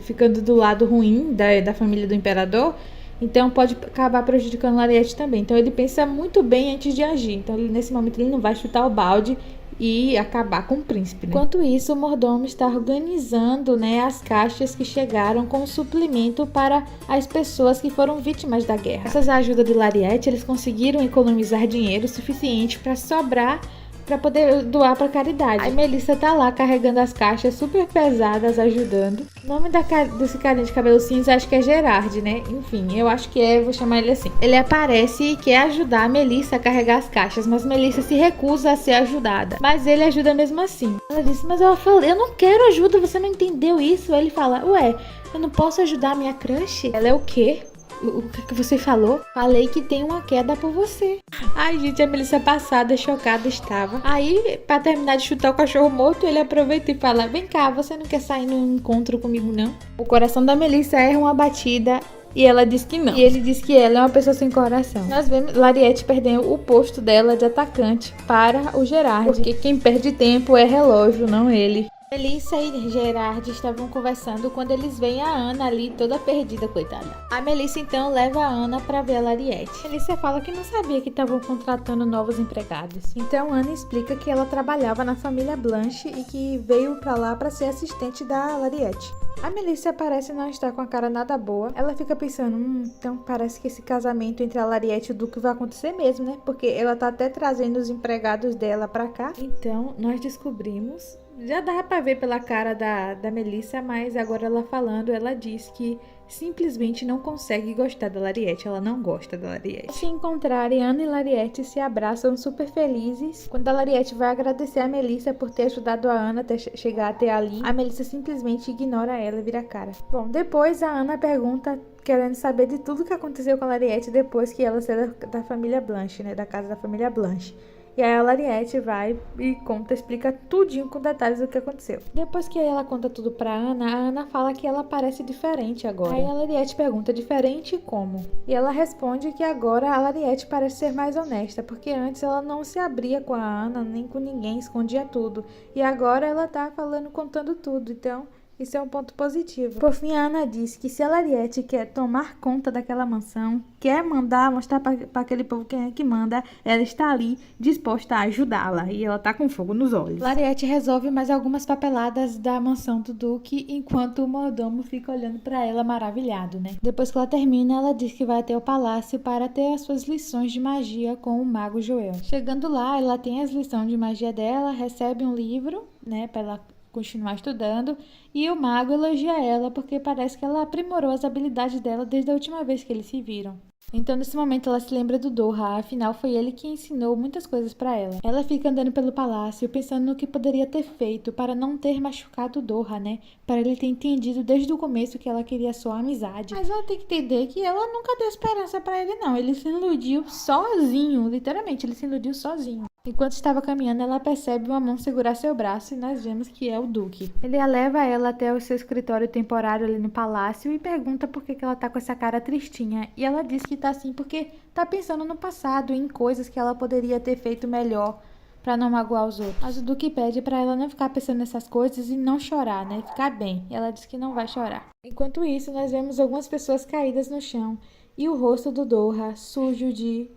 ficando do lado ruim da família do imperador, então pode acabar prejudicando Lariete também. Então ele pensa muito bem antes de agir. Então nesse momento ele não vai chutar o balde e acabar com o príncipe, né? Enquanto isso, o mordomo está organizando, né, as caixas que chegaram com suplemento para as pessoas que foram vítimas da guerra. Graças à ajuda de Lariete, eles conseguiram economizar dinheiro suficiente para sobrar para poder doar para caridade. Aí Melissa tá lá carregando as caixas super pesadas, ajudando. O nome desse carinha de cabelo cinza acho que é Gerard, né? Enfim, eu acho que vou chamar ele assim. Ele aparece e quer ajudar a Melissa a carregar as caixas, mas Melissa se recusa a ser ajudada. Mas ele ajuda mesmo assim. Ela disse, mas eu falei, eu não quero ajuda, você não entendeu isso? Aí ele fala, ué, eu não posso ajudar a minha crush? Ela é o quê? O que você falou? Falei que tem uma queda por você. Ai, gente, a Melissa passada, chocada estava. Aí, pra terminar de chutar o cachorro morto, ele aproveita e fala, vem cá, você não quer sair num encontro comigo, não? O coração da Melissa erra uma batida e ela diz que não. E ele diz que ela é uma pessoa sem coração. Nós vemos Lariete perdendo o posto dela de atacante para o Gerard. Porque quem perde tempo é relógio, não ele. Melissa e Gerard estavam conversando quando eles veem a Ana ali toda perdida, coitada. A Melissa então leva a Ana para ver a Lariete. Melissa fala que não sabia que estavam contratando novos empregados. Então Ana explica que ela trabalhava na família Blanche e que veio para lá para ser assistente da Lariete. A Melissa parece não estar com a cara nada boa. Ela fica pensando, então parece que esse casamento entre a Lariete e o Duque vai acontecer mesmo, né? Porque ela tá até trazendo os empregados dela pra cá. Então nós descobrimos, já dá pra ver pela cara da Melissa, mas agora ela falando, ela diz que simplesmente não consegue gostar da Lariete. Ela não gosta da Lariete. Ao se encontrarem, Ana e Lariete se abraçam super felizes. Quando a Lariete vai agradecer a Melissa por ter ajudado a Ana até chegar até ali, a Melissa simplesmente ignora ela e vira a cara. Bom, depois a Ana pergunta, querendo saber de tudo que aconteceu com a Lariete depois que ela saiu da família Blanche, né, da casa da família Blanche. E aí a Lariete vai e explica tudinho com detalhes do que aconteceu. Depois que ela conta tudo pra Ana, a Ana fala que ela parece diferente agora. Aí a Lariete pergunta, diferente como? E ela responde que agora a Lariete parece ser mais honesta, porque antes ela não se abria com a Ana, nem com ninguém, escondia tudo. E agora ela tá contando tudo, então isso é um ponto positivo. Por fim, a Ana diz que se a Lariete quer tomar conta daquela mansão, quer mostrar para aquele povo quem é que manda, ela está ali disposta a ajudá-la. E ela tá com fogo nos olhos. Lariete resolve mais algumas papeladas da mansão do Duque, enquanto o mordomo fica olhando para ela maravilhado, né? Depois que ela termina, ela diz que vai até o palácio para ter as suas lições de magia com o mago Joel. Chegando lá, ela tem as lições de magia dela, recebe um livro, né, para ela continuar estudando, e o mago elogia ela porque parece que ela aprimorou as habilidades dela desde a última vez que eles se viram. Então nesse momento ela se lembra do Doha, afinal foi ele que ensinou muitas coisas pra ela. Ela fica andando pelo palácio pensando no que poderia ter feito para não ter machucado o Doha, né? Para ele ter entendido desde o começo que ela queria só amizade. Mas ela tem que entender que ela nunca deu esperança pra ele não, ele se iludiu sozinho, literalmente ele se iludiu sozinho. Enquanto estava caminhando, ela percebe uma mão segurar seu braço e nós vemos que é o Duque. Ele leva ela até o seu escritório temporário ali no palácio e pergunta por que ela tá com essa cara tristinha. E ela diz que tá assim porque tá pensando no passado, em coisas que ela poderia ter feito melhor pra não magoar os outros. Mas o Duque pede pra ela não ficar pensando nessas coisas e não chorar, né? Ficar bem. E ela diz que não vai chorar. Enquanto isso, nós vemos algumas pessoas caídas no chão e o rosto do Doha sujo de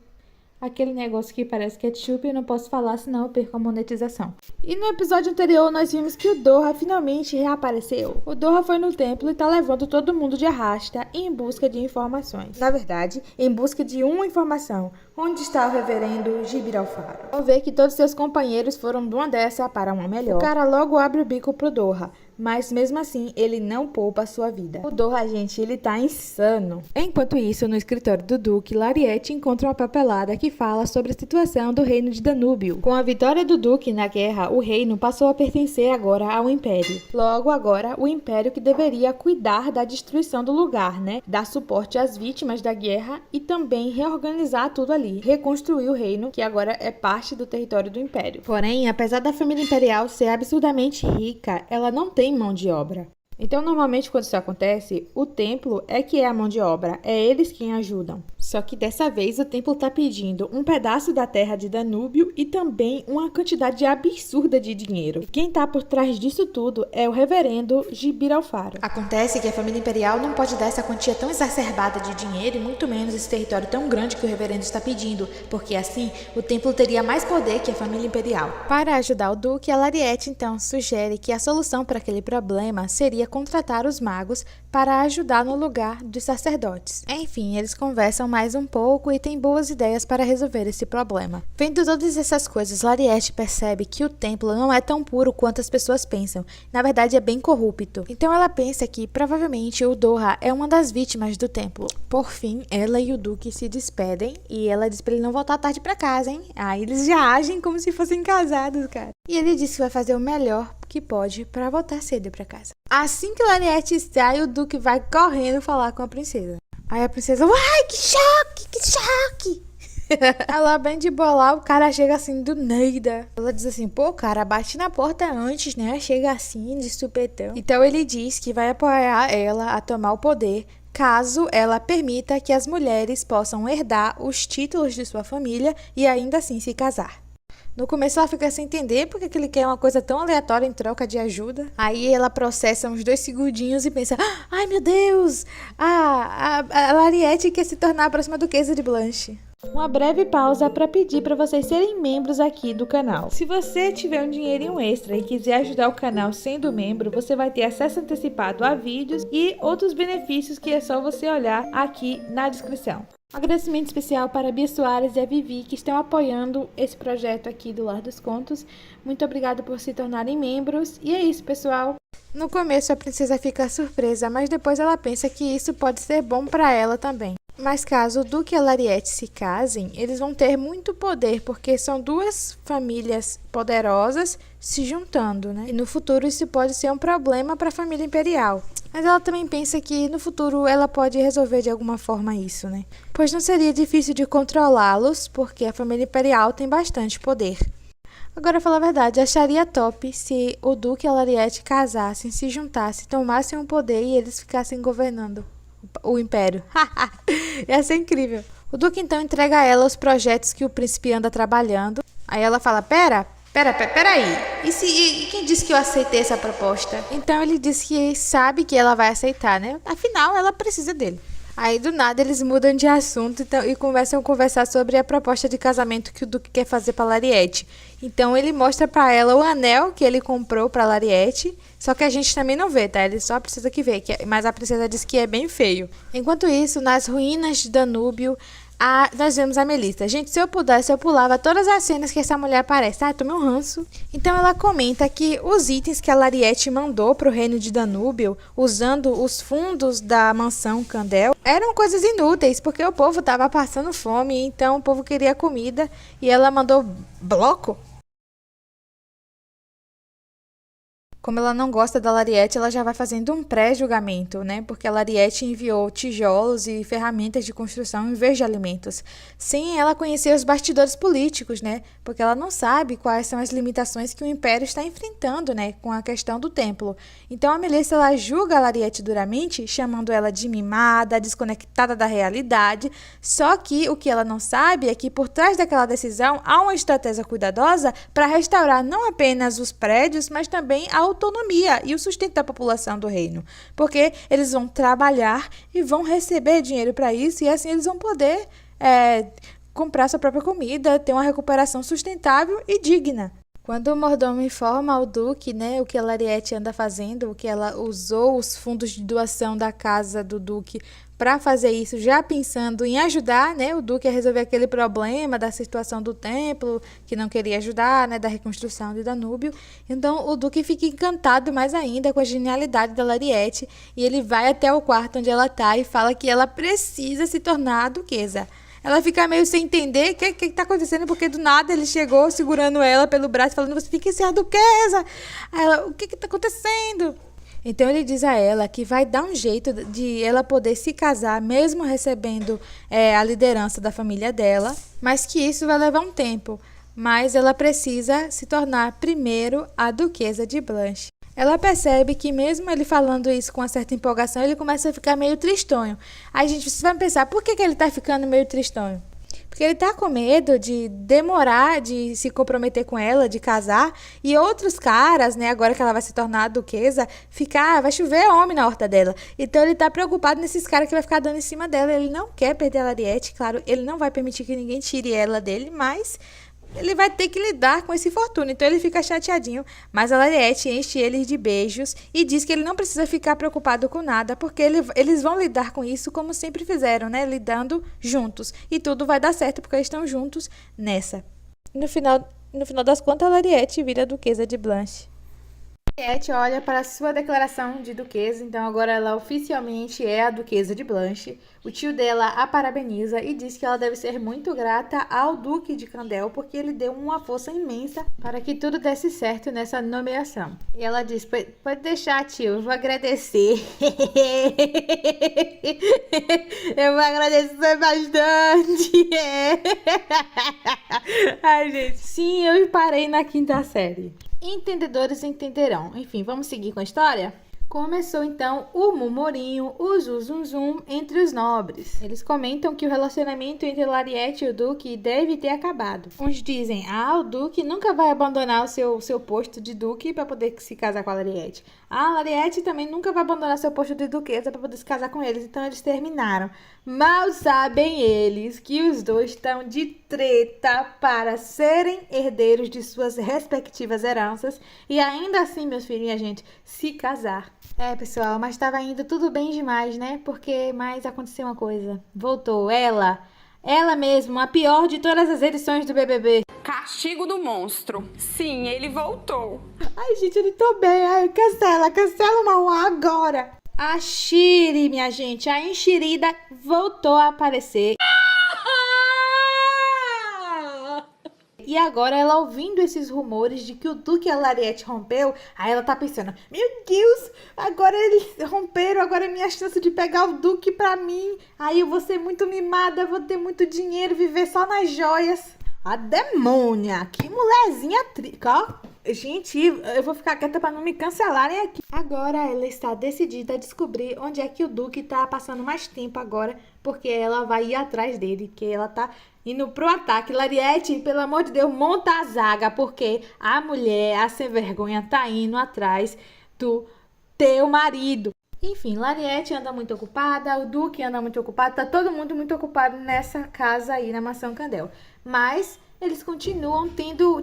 aquele negócio que parece ketchup e eu não posso falar, senão eu perco a monetização. E no episódio anterior nós vimos que o Doha finalmente reapareceu. O Doha foi no templo e tá levando todo mundo de arrasta em busca de informações. Na verdade, em busca de uma informação. Onde está o reverendo Gibiralfaro? Ao ver que todos seus companheiros foram de uma dessa para uma melhor, o cara logo abre o bico pro Doha. Mas mesmo assim, ele não poupa a sua vida. O Doha, gente, ele tá insano. Enquanto isso, no escritório do Duque, Lariete encontra uma papelada que fala sobre a situação do reino de Danúbio. Com a vitória do Duque na guerra, o reino passou a pertencer agora ao Império. Logo agora, o Império que deveria cuidar da destruição do lugar, né? Dar suporte às vítimas da guerra e também reorganizar tudo ali. Reconstruir o reino, que agora é parte do território do Império. Porém, apesar da família imperial ser absurdamente rica, ela não tem mão de obra. Então, normalmente, quando isso acontece, o templo é que é a mão de obra, é eles quem ajudam. Só que dessa vez o templo está pedindo um pedaço da terra de Danúbio e também uma quantidade absurda de dinheiro. E quem está por trás disso tudo é o reverendo Gibir Alfaro. Acontece que a família imperial não pode dar essa quantia tão exacerbada de dinheiro e muito menos esse território tão grande que o reverendo está pedindo, porque assim o templo teria mais poder que a família imperial. Para ajudar o duque, a Lariete então sugere que a solução para aquele problema seria contratar os magos para ajudar no lugar dos sacerdotes. Enfim, eles conversam mais um pouco e têm boas ideias para resolver esse problema. Vendo todas essas coisas, Lariete percebe que o templo não é tão puro quanto as pessoas pensam. Na verdade, é bem corrupto. Então ela pensa que provavelmente o Doha é uma das vítimas do templo. Por fim, ela e o duque se despedem e ela diz para ele não voltar tarde para casa, hein? Aí eles já agem como se fossem casados, cara. E ele diz que vai fazer o melhor que pode para voltar cedo para casa. Assim que Lariete sai, o duque vai correndo falar com a princesa. Aí a princesa, uai, que choque, que choque. Ela bem de boa lá, o cara chega assim do nada. Ela diz assim, pô, cara, bate na porta antes, né? Chega assim, de supetão. Então ele diz que vai apoiar ela a tomar o poder, caso ela permita que as mulheres possam herdar os títulos de sua família e ainda assim se casar. No começo ela fica sem entender porque que ele quer uma coisa tão aleatória em troca de ajuda. Aí ela processa uns 2 segundinhos e pensa, ai meu Deus, a Lariete quer se tornar a próxima duquesa de Blanche. Uma breve pausa para pedir para vocês serem membros aqui do canal. Se você tiver um dinheirinho extra e quiser ajudar o canal sendo membro, você vai ter acesso antecipado a vídeos e outros benefícios que é só você olhar aqui na descrição. Um agradecimento especial para a Bia Soares e a Vivi, que estão apoiando esse projeto aqui do Lar dos Contos. Muito obrigada por se tornarem membros. E é isso, pessoal. No começo a princesa fica surpresa, mas depois ela pensa que isso pode ser bom para ela também. Mas caso o Duque e a Lariete se casem, eles vão ter muito poder, porque são 2 famílias poderosas se juntando, né? E no futuro isso pode ser um problema para a família imperial. Mas ela também pensa que no futuro ela pode resolver de alguma forma isso, né? Pois não seria difícil de controlá-los, porque a família imperial tem bastante poder. Agora, falar a verdade, acharia top se o Duque e a Lariete casassem, se juntassem, tomassem um poder e eles ficassem governando o império. Ia ser incrível. O Duque então entrega a ela os projetos que o príncipe anda trabalhando. Aí ela fala, peraí, e quem disse que eu aceitei essa proposta? Então ele diz que sabe que ela vai aceitar, né? Afinal, ela precisa dele. Aí do nada eles mudam de assunto e começam a conversar sobre a proposta de casamento que o Duque quer fazer para Lariete. Então ele mostra para ela o anel que ele comprou para Lariete, só que a gente também não vê, tá? Ele só precisa que ver, mas a princesa diz que é bem feio. Enquanto isso, nas ruínas de Danúbio, nós vemos a Melissa. Gente, se eu pudesse, eu pulava todas as cenas que essa mulher aparece. Tomei um ranço. Então ela comenta que os itens que a Lariete mandou pro reino de Danúbio, usando os fundos da mansão Candel, eram coisas inúteis, porque o povo tava passando fome, então o povo queria comida e ela mandou bloco. Como ela não gosta da Lariete, ela já vai fazendo um pré-julgamento, né? Porque a Lariete enviou tijolos e ferramentas de construção em vez de alimentos, sem ela conhecer os bastidores políticos, né? Porque ela não sabe quais são as limitações que o Império está enfrentando, né? Com a questão do templo. Então a Melissa, ela julga a Lariete duramente, chamando ela de mimada, desconectada da realidade. Só que o que ela não sabe é que por trás daquela decisão há uma estratégia cuidadosa para restaurar não apenas os prédios, mas também a autonomia e o sustento da população do reino, porque eles vão trabalhar e vão receber dinheiro para isso e assim eles vão poder comprar sua própria comida, ter uma recuperação sustentável e digna. Quando o mordomo informa ao Duque, né, o que a Lariete anda fazendo, o que ela usou os fundos de doação da casa do Duque para fazer isso, já pensando em ajudar, né, o Duque a resolver aquele problema da situação do templo, que não queria ajudar, né, da reconstrução de Danúbio. Então o Duque fica encantado mais ainda com a genialidade da Lariete e ele vai até o quarto onde ela está e fala que ela precisa se tornar a duquesa. Ela fica meio sem entender o que está acontecendo, porque do nada ele chegou segurando ela pelo braço, falando, você tem que ser a duquesa. Aí ela, o que está acontecendo? Então ele diz a ela que vai dar um jeito de ela poder se casar, mesmo recebendo a liderança da família dela, mas que isso vai levar um tempo. Mas ela precisa se tornar primeiro a duquesa de Blanche. Ela percebe que mesmo ele falando isso com uma certa empolgação, ele começa a ficar meio tristonho. Aí, gente, vocês vão pensar, por que ele tá ficando meio tristonho? Porque ele tá com medo de demorar de se comprometer com ela, de casar, e outros caras, né, agora que ela vai se tornar a duquesa, vai chover homem na horta dela. Então ele tá preocupado nesses caras que vai ficar dando em cima dela. Ele não quer perder a Lariete, claro, ele não vai permitir que ninguém tire ela dele, mas ele vai ter que lidar com esse infortúnio, então ele fica chateadinho, mas a Lariete enche ele de beijos e diz que ele não precisa ficar preocupado com nada, porque eles vão lidar com isso como sempre fizeram, né, lidando juntos, e tudo vai dar certo porque eles estão juntos nessa. No final das contas, a Lariete vira a duquesa de Blanche. Lariete olha para sua declaração de duquesa, então agora ela oficialmente é a duquesa de Blanche. O tio dela a parabeniza e diz que ela deve ser muito grata ao duque de Candel, porque ele deu uma força imensa para que tudo desse certo nessa nomeação. E ela diz, pode deixar, tio, eu vou agradecer. Eu vou agradecer bastante. Ai, gente, sim, eu parei na 5ª série. Entendedores entenderão. Enfim, vamos seguir com a história? Começou então o murmurinho, o zum entre os nobres. Eles comentam que o relacionamento entre Lariete e o Duque deve ter acabado. Uns dizem, o Duque nunca vai abandonar o seu posto de Duque para poder se casar com a Lariete. A Lariete também nunca vai abandonar seu posto de duquesa para poder se casar com eles, então eles terminaram. Mal sabem eles que os dois estão de treta para serem herdeiros de suas respectivas heranças e ainda assim, meus filhos, a gente, se casar. Pessoal, mas estava indo tudo bem demais, né? Mas aconteceu uma coisa. Voltou ela mesma, a pior de todas as edições do BBB. Castigo do monstro. Sim, ele voltou. Ai, gente, eu não tô bem. Ai, cancela uma agora. A Shiri, minha gente, a enxerida voltou a aparecer. E agora ela ouvindo esses rumores de que o Duque e a Lariete rompeu, aí ela tá pensando, meu Deus, agora eles romperam, agora é minha chance de pegar o Duque pra mim. Aí eu vou ser muito mimada, vou ter muito dinheiro, viver só nas joias. A demônia, que mulherzinha trica, ó. Gente, eu vou ficar quieta pra não me cancelarem aqui. Agora ela está decidida a descobrir onde é que o Duque tá passando mais tempo agora, porque ela vai ir atrás dele, que ela tá indo pro ataque. Lariete, pelo amor de Deus, monta a zaga, porque a mulher, a sem vergonha, tá indo atrás do teu marido. Enfim, Lariete anda muito ocupada, o Duque anda muito ocupado, tá todo mundo muito ocupado nessa casa aí, na Mansão Candel. Mas eles continuam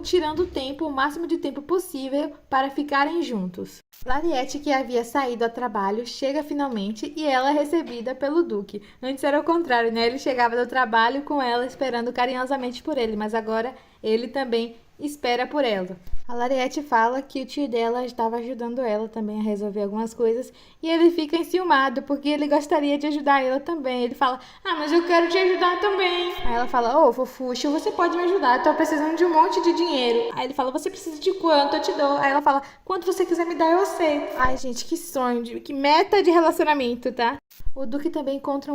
tirando o tempo, o máximo de tempo possível para ficarem juntos. Lariete, que havia saído a trabalho, chega finalmente e ela é recebida pelo Duque. Antes era o contrário, né? Ele chegava do trabalho com ela esperando carinhosamente por ele, mas agora ele também espera por ela. A Lariete fala que o tio dela estava ajudando ela também a resolver algumas coisas e ele fica enciumado porque ele gostaria de ajudar ela também. Ele fala, mas eu quero te ajudar também. Aí ela fala, fofuxo, você pode me ajudar, eu tô precisando de um monte de dinheiro. Aí ele fala, você precisa de quanto? Eu te dou. Aí ela fala, quanto você quiser me dar, eu aceito. Ai, gente, que sonho, que meta de relacionamento, tá? O Duque também conta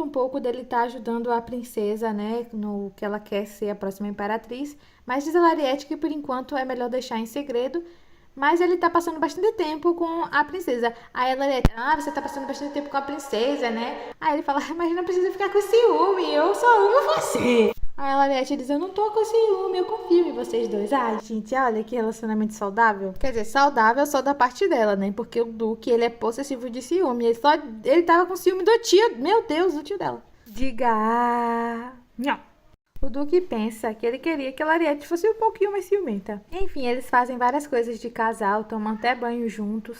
um pouco dele estar ajudando a princesa, né, no que ela quer ser a próxima imperatriz, mas diz a Lariete que por enquanto é melhor deixar em segredo, mas ele tá passando bastante tempo com a princesa. Aí a Lariete, você tá passando bastante tempo com a princesa, né? Aí ele fala, mas não precisa ficar com ciúme, eu só amo você. Aí a Lariete diz, eu não tô com ciúme, eu confio em vocês dois. Ai, gente, olha que relacionamento saudável. Quer dizer, saudável só da parte dela, né? Porque o Duque, ele é possessivo de ciúme. Ele tava com ciúme do tio, meu Deus, do tio dela. Diga não. O Duque pensa que ele queria que a Lariete fosse um pouquinho mais ciumenta. Enfim, eles fazem várias coisas de casal, tomam até banho juntos.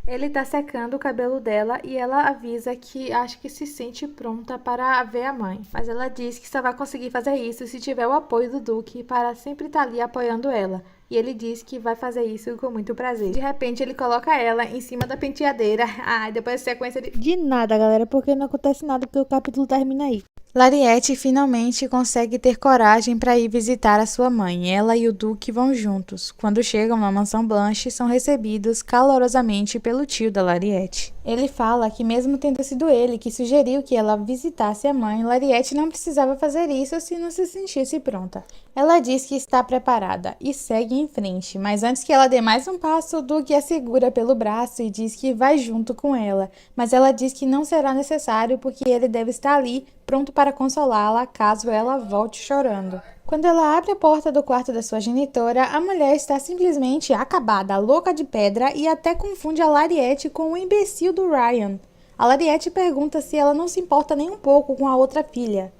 Ele tá secando o cabelo dela e ela avisa que acha que se sente pronta para ver a mãe. Mas ela diz que só vai conseguir fazer isso se tiver o apoio do Duque para sempre estar ali apoiando ela. E ele diz que vai fazer isso com muito prazer. De repente, ele coloca ela em cima da penteadeira. Depois a sequência de nada, galera, porque não acontece nada, porque o capítulo termina aí. Lariete finalmente consegue ter coragem para ir visitar a sua mãe. Ela e o Duque vão juntos. Quando chegam na Mansão Blanche, são recebidos calorosamente pelo tio da Lariete. Ele fala que mesmo tendo sido ele que sugeriu que ela visitasse a mãe, Lariete não precisava fazer isso se não se sentisse pronta. Ela diz que está preparada e segue seguir em frente, mas antes que ela dê mais um passo, o Duque a segura pelo braço e diz que vai junto com ela, mas ela diz que não será necessário porque ele deve estar ali, pronto para consolá-la caso ela volte chorando. Quando ela abre a porta do quarto da sua genitora, a mulher está simplesmente acabada, louca de pedra e até confunde a Lariete com o imbecil do Ryan. A Lariete pergunta se ela não se importa nem um pouco com a outra filha.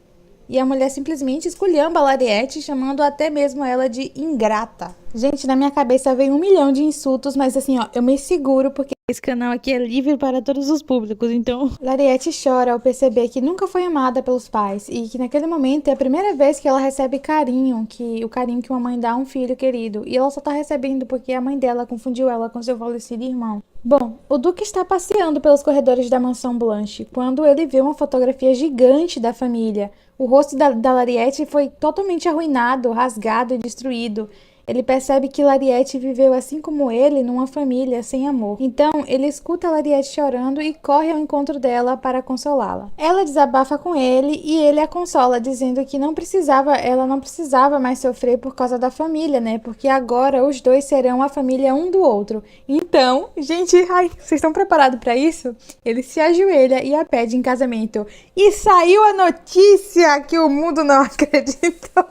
E a mulher simplesmente esculhamba a Lariete, chamando até mesmo ela de ingrata. Gente, na minha cabeça veio 1 milhão de insultos, mas assim, ó, eu me seguro porque esse canal aqui é livre para todos os públicos, então... Lariete chora ao perceber que nunca foi amada pelos pais e que naquele momento é a primeira vez que ela recebe carinho, o carinho que uma mãe dá a um filho querido. E ela só tá recebendo porque a mãe dela confundiu ela com seu falecido irmão. Bom, o Duque está passeando pelos corredores da mansão Blanche quando ele vê uma fotografia gigante da família. O rosto da Lariete foi totalmente arruinado, rasgado e destruído. Ele percebe que Lariete viveu assim como ele numa família sem amor. Então, ele escuta Lariete chorando e corre ao encontro dela para consolá-la. Ela desabafa com ele e ele a consola, dizendo que ela não precisava mais sofrer por causa da família, né? Porque agora os dois serão a família um do outro. Então, gente, vocês estão preparados para isso? Ele se ajoelha e a pede em casamento. E saiu a notícia que o mundo não acreditou.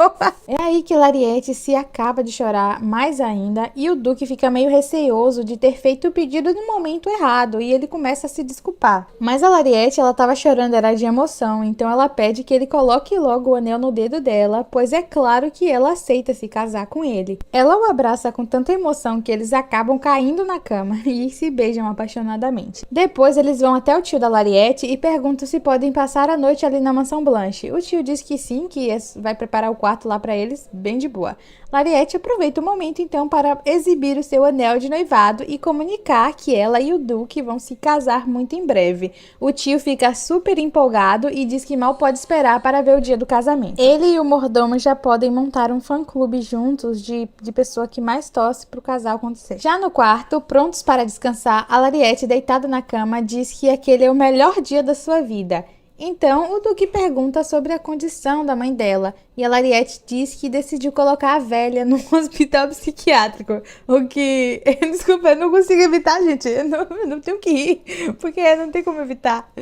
É aí que Lariete se acaba de chorar mais ainda e o Duque fica meio receoso de ter feito o pedido no momento errado e ele começa a se desculpar. Mas a Lariete, ela tava chorando, era de emoção, então ela pede que ele coloque logo o anel no dedo dela, pois é claro que ela aceita se casar com ele. Ela o abraça com tanta emoção que eles acabam caindo na cama e se beijam apaixonadamente. Depois eles vão até o tio da Lariete e perguntam se podem passar a noite ali na mansão Blanche. O tio diz que sim, que vai preparar o quarto lá pra eles, bem de boa. Lariete aproveita o momento então para exibir o seu anel de noivado e comunicar que ela e o Duque vão se casar muito em breve. O tio fica super empolgado e diz que mal pode esperar para ver o dia do casamento. Ele e o mordomo já podem montar um fã-clube juntos de pessoa que mais torce para o casal acontecer. Já no quarto, prontos para descansar, a Lariete, deitada na cama, diz que aquele é o melhor dia da sua vida. Então, o Duque pergunta sobre a condição da mãe dela, e a Lariete diz que decidiu colocar a velha num hospital psiquiátrico, o que... Desculpa, eu não consigo evitar, gente, eu não tenho que rir, porque não tem como evitar,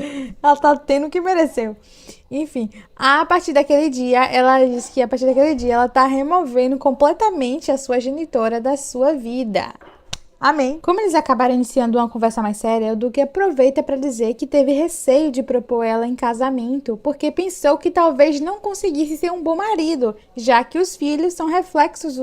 ela tá tendo o que mereceu. Enfim, a partir daquele dia, ela diz que a partir daquele dia ela tá removendo completamente a sua genitora da sua vida. Amém. Como eles acabaram iniciando uma conversa mais séria, o Duque aproveita para dizer que teve receio de propor ela em casamento, porque pensou que talvez não conseguisse ser um bom marido, já que os filhos são reflexos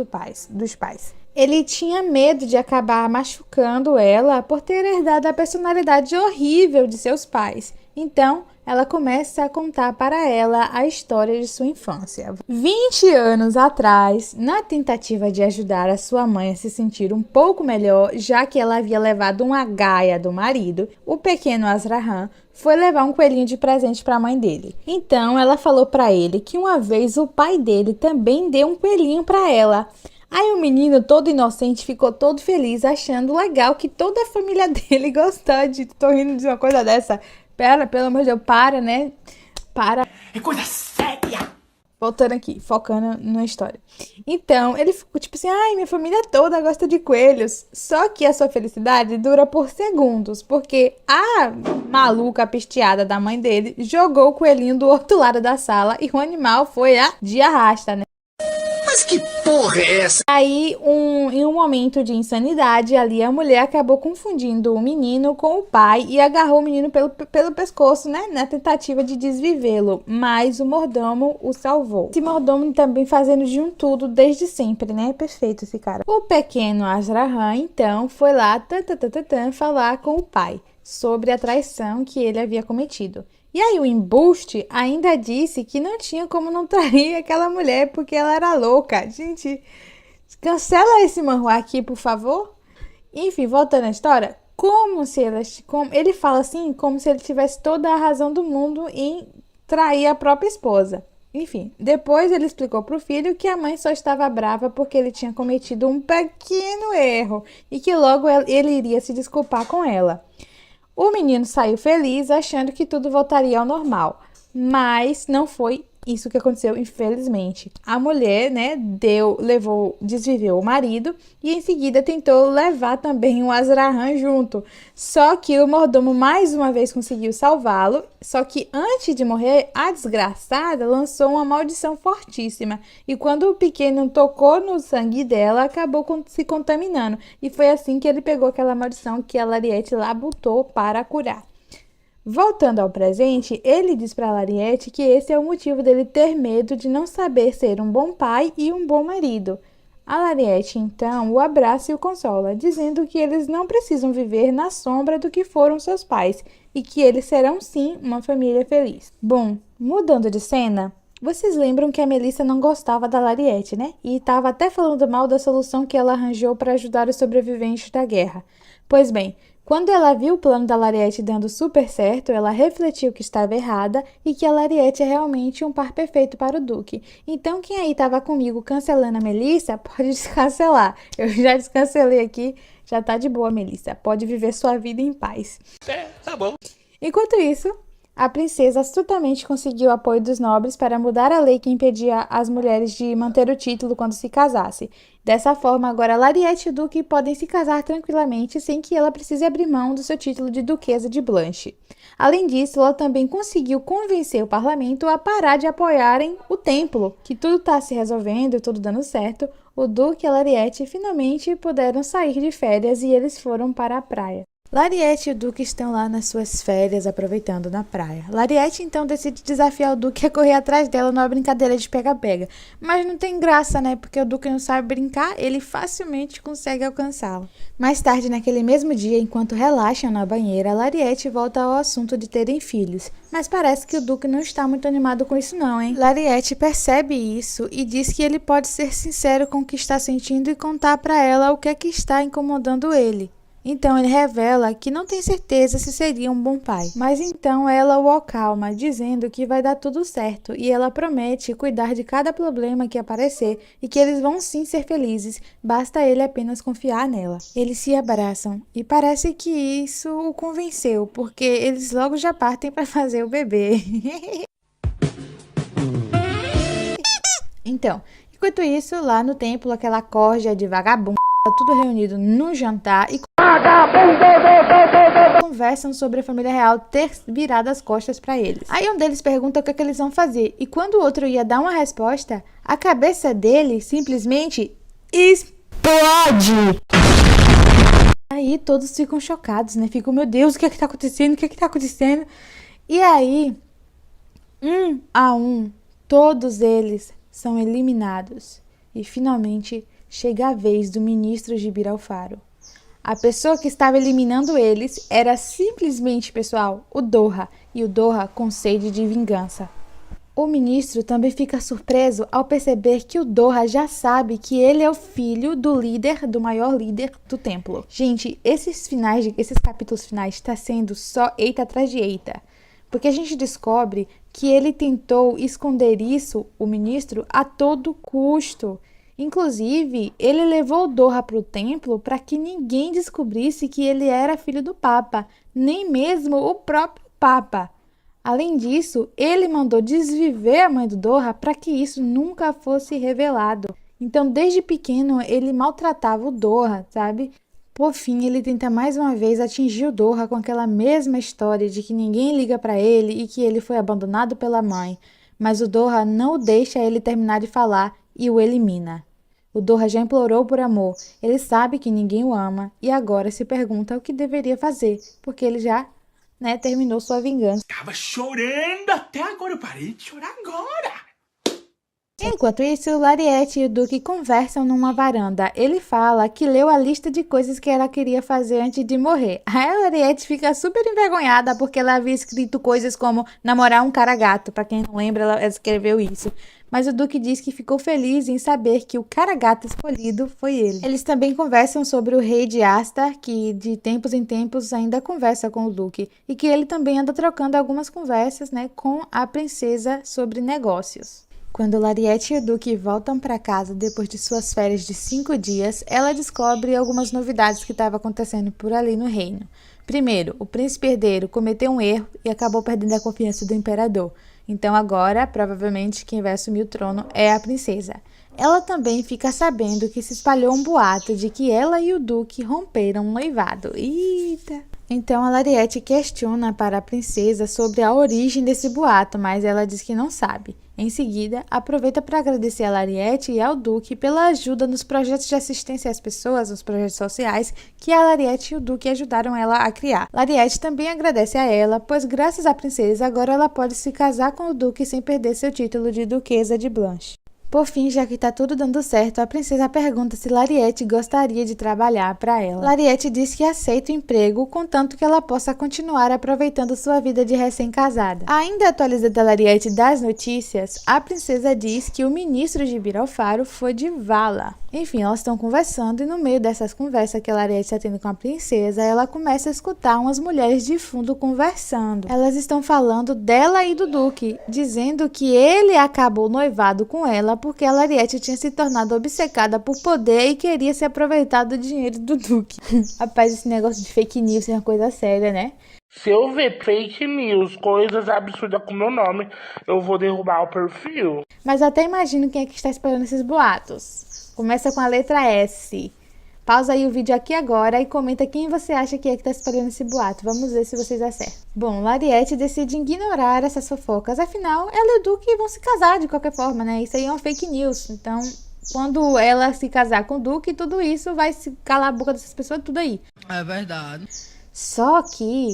dos pais. Ele tinha medo de acabar machucando ela por ter herdado a personalidade horrível de seus pais. Então, ela começa a contar para ela a história de sua infância. 20 anos atrás, na tentativa de ajudar a sua mãe a se sentir um pouco melhor, já que ela havia levado uma gaia do marido, o pequeno Azrahan foi levar um coelhinho de presente para a mãe dele. Então, ela falou para ele que uma vez o pai dele também deu um coelhinho para ela. Aí o menino, todo inocente, ficou todo feliz, achando legal que toda a família dele gostou de... Tô rindo de uma coisa dessa. Pera, pelo amor de Deus, para, né? Para. É coisa séria! Voltando aqui, focando na história. Então, ele ficou tipo assim, ai, minha família toda gosta de coelhos. Só que a sua felicidade dura por segundos, porque a maluca pisteada da mãe dele jogou o coelhinho do outro lado da sala e o animal foi de arrasta, né? Mas que porra é essa? Aí, em um momento de insanidade, ali a mulher acabou confundindo o menino com o pai e agarrou o menino pelo pescoço, né? Na tentativa de desvivê-lo. Mas o mordomo o salvou. Esse mordomo também fazendo de um tudo desde sempre, né? Perfeito esse cara. O pequeno Azrahan, então, foi lá falar com o pai sobre a traição que ele havia cometido. E aí o embuste ainda disse que não tinha como não trair aquela mulher porque ela era louca. Gente, cancela esse manhwa aqui, por favor. Enfim, voltando à história, ele fala assim, como se ele tivesse toda a razão do mundo em trair a própria esposa. Enfim, depois ele explicou para o filho que a mãe só estava brava porque ele tinha cometido um pequeno erro e que logo ele iria se desculpar com ela. O menino saiu feliz, achando que tudo voltaria ao normal, mas não foi isso que aconteceu, infelizmente. A mulher, né, desviveu o marido e em seguida tentou levar também o Azrahan junto. Só que o mordomo mais uma vez conseguiu salvá-lo, só que antes de morrer, a desgraçada lançou uma maldição fortíssima. E quando o pequeno tocou no sangue dela, acabou se contaminando. E foi assim que ele pegou aquela maldição que a Lariete lá botou para curar. Voltando ao presente, ele diz para Lariete que esse é o motivo dele ter medo de não saber ser um bom pai e um bom marido. A Lariete, então, o abraça e o consola, dizendo que eles não precisam viver na sombra do que foram seus pais e que eles serão, sim, uma família feliz. Bom, mudando de cena, vocês lembram que a Melissa não gostava da Lariete, né? E estava até falando mal da solução que ela arranjou para ajudar os sobreviventes da guerra. Pois bem, quando ela viu o plano da Lariete dando super certo, ela refletiu que estava errada e que a Lariete é realmente um par perfeito para o Duque. Então, quem aí estava comigo cancelando a Melissa, pode descancelar. Eu já descancelei aqui, já tá de boa, Melissa. Pode viver sua vida em paz. Tá bom. Enquanto isso, a princesa astutamente conseguiu o apoio dos nobres para mudar a lei que impedia as mulheres de manter o título quando se casasse. Dessa forma, agora Lariete e o Duque podem se casar tranquilamente sem que ela precise abrir mão do seu título de Duquesa de Blanche. Além disso, ela também conseguiu convencer o parlamento a parar de apoiarem o templo, que tudo está se resolvendo, tudo dando certo. O Duque e a Lariete finalmente puderam sair de férias e eles foram para a praia. Lariete e o Duque estão lá nas suas férias, aproveitando na praia. Lariete então decide desafiar o Duque a correr atrás dela numa brincadeira de pega-pega. Mas não tem graça, né? Porque o Duque não sabe brincar, ele facilmente consegue alcançá-lo. Mais tarde, naquele mesmo dia, enquanto relaxam na banheira, Lariete volta ao assunto de terem filhos. Mas parece que o Duque não está muito animado com isso não, hein? Lariete percebe isso e diz que ele pode ser sincero com o que está sentindo e contar para ela o que é que está incomodando ele. Então ele revela que não tem certeza se seria um bom pai. Mas então ela o acalma, dizendo que vai dar tudo certo e ela promete cuidar de cada problema que aparecer e que eles vão sim ser felizes, basta ele apenas confiar nela. Eles se abraçam e parece que isso o convenceu, porque eles logo já partem para fazer o bebê. Então, enquanto isso, lá no templo, aquela corja de vagabundo, tudo reunido no jantar e conversam sobre a família real ter virado as costas para eles. Aí um deles pergunta o que é que eles vão fazer e quando o outro ia dar uma resposta, a cabeça dele simplesmente explode. Aí todos ficam chocados, né? Ficam, meu Deus, o que é que tá acontecendo? O que é que tá acontecendo? E aí, um a um, todos eles são eliminados e finalmente chega a vez do ministro Gibir Alfaro. A pessoa que estava eliminando eles era simplesmente, pessoal, o Doha, e o Doha com sede de vingança. O ministro também fica surpreso ao perceber que o Doha já sabe que ele é o filho do líder, do maior líder do templo. Gente, esses capítulos finais está sendo só eita atrás de eita. Porque a gente descobre que ele tentou esconder isso, o ministro, a todo custo. Inclusive, ele levou o Doha para o templo para que ninguém descobrisse que ele era filho do Papa, nem mesmo o próprio Papa. Além disso, ele mandou desviver a mãe do Doha para que isso nunca fosse revelado. Então, desde pequeno, ele maltratava o Doha, sabe? Por fim, ele tenta mais uma vez atingir o Doha com aquela mesma história de que ninguém liga para ele e que ele foi abandonado pela mãe. Mas o Doha não o deixa ele terminar de falar e o elimina. O Doha já implorou por amor, ele sabe que ninguém o ama e agora se pergunta o que deveria fazer, porque ele já, terminou sua vingança. Tava chorando até agora, eu parei de chorar agora. Enquanto isso, Lariete e o Duque conversam numa varanda. Ele fala que leu a lista de coisas que ela queria fazer antes de morrer. Aí a Lariete fica super envergonhada porque ela havia escrito coisas como namorar um cara gato. Pra quem não lembra, ela escreveu isso. Mas o Duque diz que ficou feliz em saber que o cara gato escolhido foi ele. Eles também conversam sobre o rei de Asta, que de tempos em tempos ainda conversa com o Duque. E que ele também anda trocando algumas conversas, com a princesa sobre negócios. Quando Lariete e o Duque voltam para casa depois de suas férias de 5 dias, ela descobre algumas novidades que estavam acontecendo por ali no reino. Primeiro, o príncipe herdeiro cometeu um erro e acabou perdendo a confiança do imperador. Então agora, provavelmente, quem vai assumir o trono é a princesa. Ela também fica sabendo que se espalhou um boato de que ela e o duque romperam um noivado. Eita! Então a Lariete questiona para a princesa sobre a origem desse boato, mas ela diz que não sabe. Em seguida, aproveita para agradecer a Lariete e ao duque pela ajuda nos projetos de assistência às pessoas, nos projetos sociais, que a Lariete e o duque ajudaram ela a criar. Lariete também agradece a ela, pois graças à princesa, agora ela pode se casar com o duque sem perder seu título de Duquesa de Blanche. Por fim, já que tá tudo dando certo, a princesa pergunta se Lariete gostaria de trabalhar para ela. Lariete diz que aceita o emprego, contanto que ela possa continuar aproveitando sua vida de recém-casada. Ainda atualizada a Lariete das notícias, a princesa diz que o ministro de Biralfaro foi de Vala. Enfim, elas estão conversando e no meio dessas conversas que a Lariete está tendo com a princesa, ela começa a escutar umas mulheres de fundo conversando. Elas estão falando dela e do duque, dizendo que ele acabou noivado com ela porque a Lariete tinha se tornado obcecada por poder e queria se aproveitar do dinheiro do duque. Rapaz, esse negócio de fake news é uma coisa séria, né? Se eu ver fake news, coisas absurdas com meu nome, eu vou derrubar o perfil. Mas eu até imagino quem é que está espalhando esses boatos. Começa com a letra S. Pausa aí o vídeo aqui agora e comenta quem você acha que é que está espalhando esse boato. Vamos ver se vocês acertam. Bom, Lariete decide ignorar essas fofocas. Afinal, ela e o Duque vão se casar de qualquer forma, né? Isso aí é uma fake news. Então, quando ela se casar com o Duque, tudo isso vai se calar a boca dessas pessoas, tudo aí. É verdade. Só que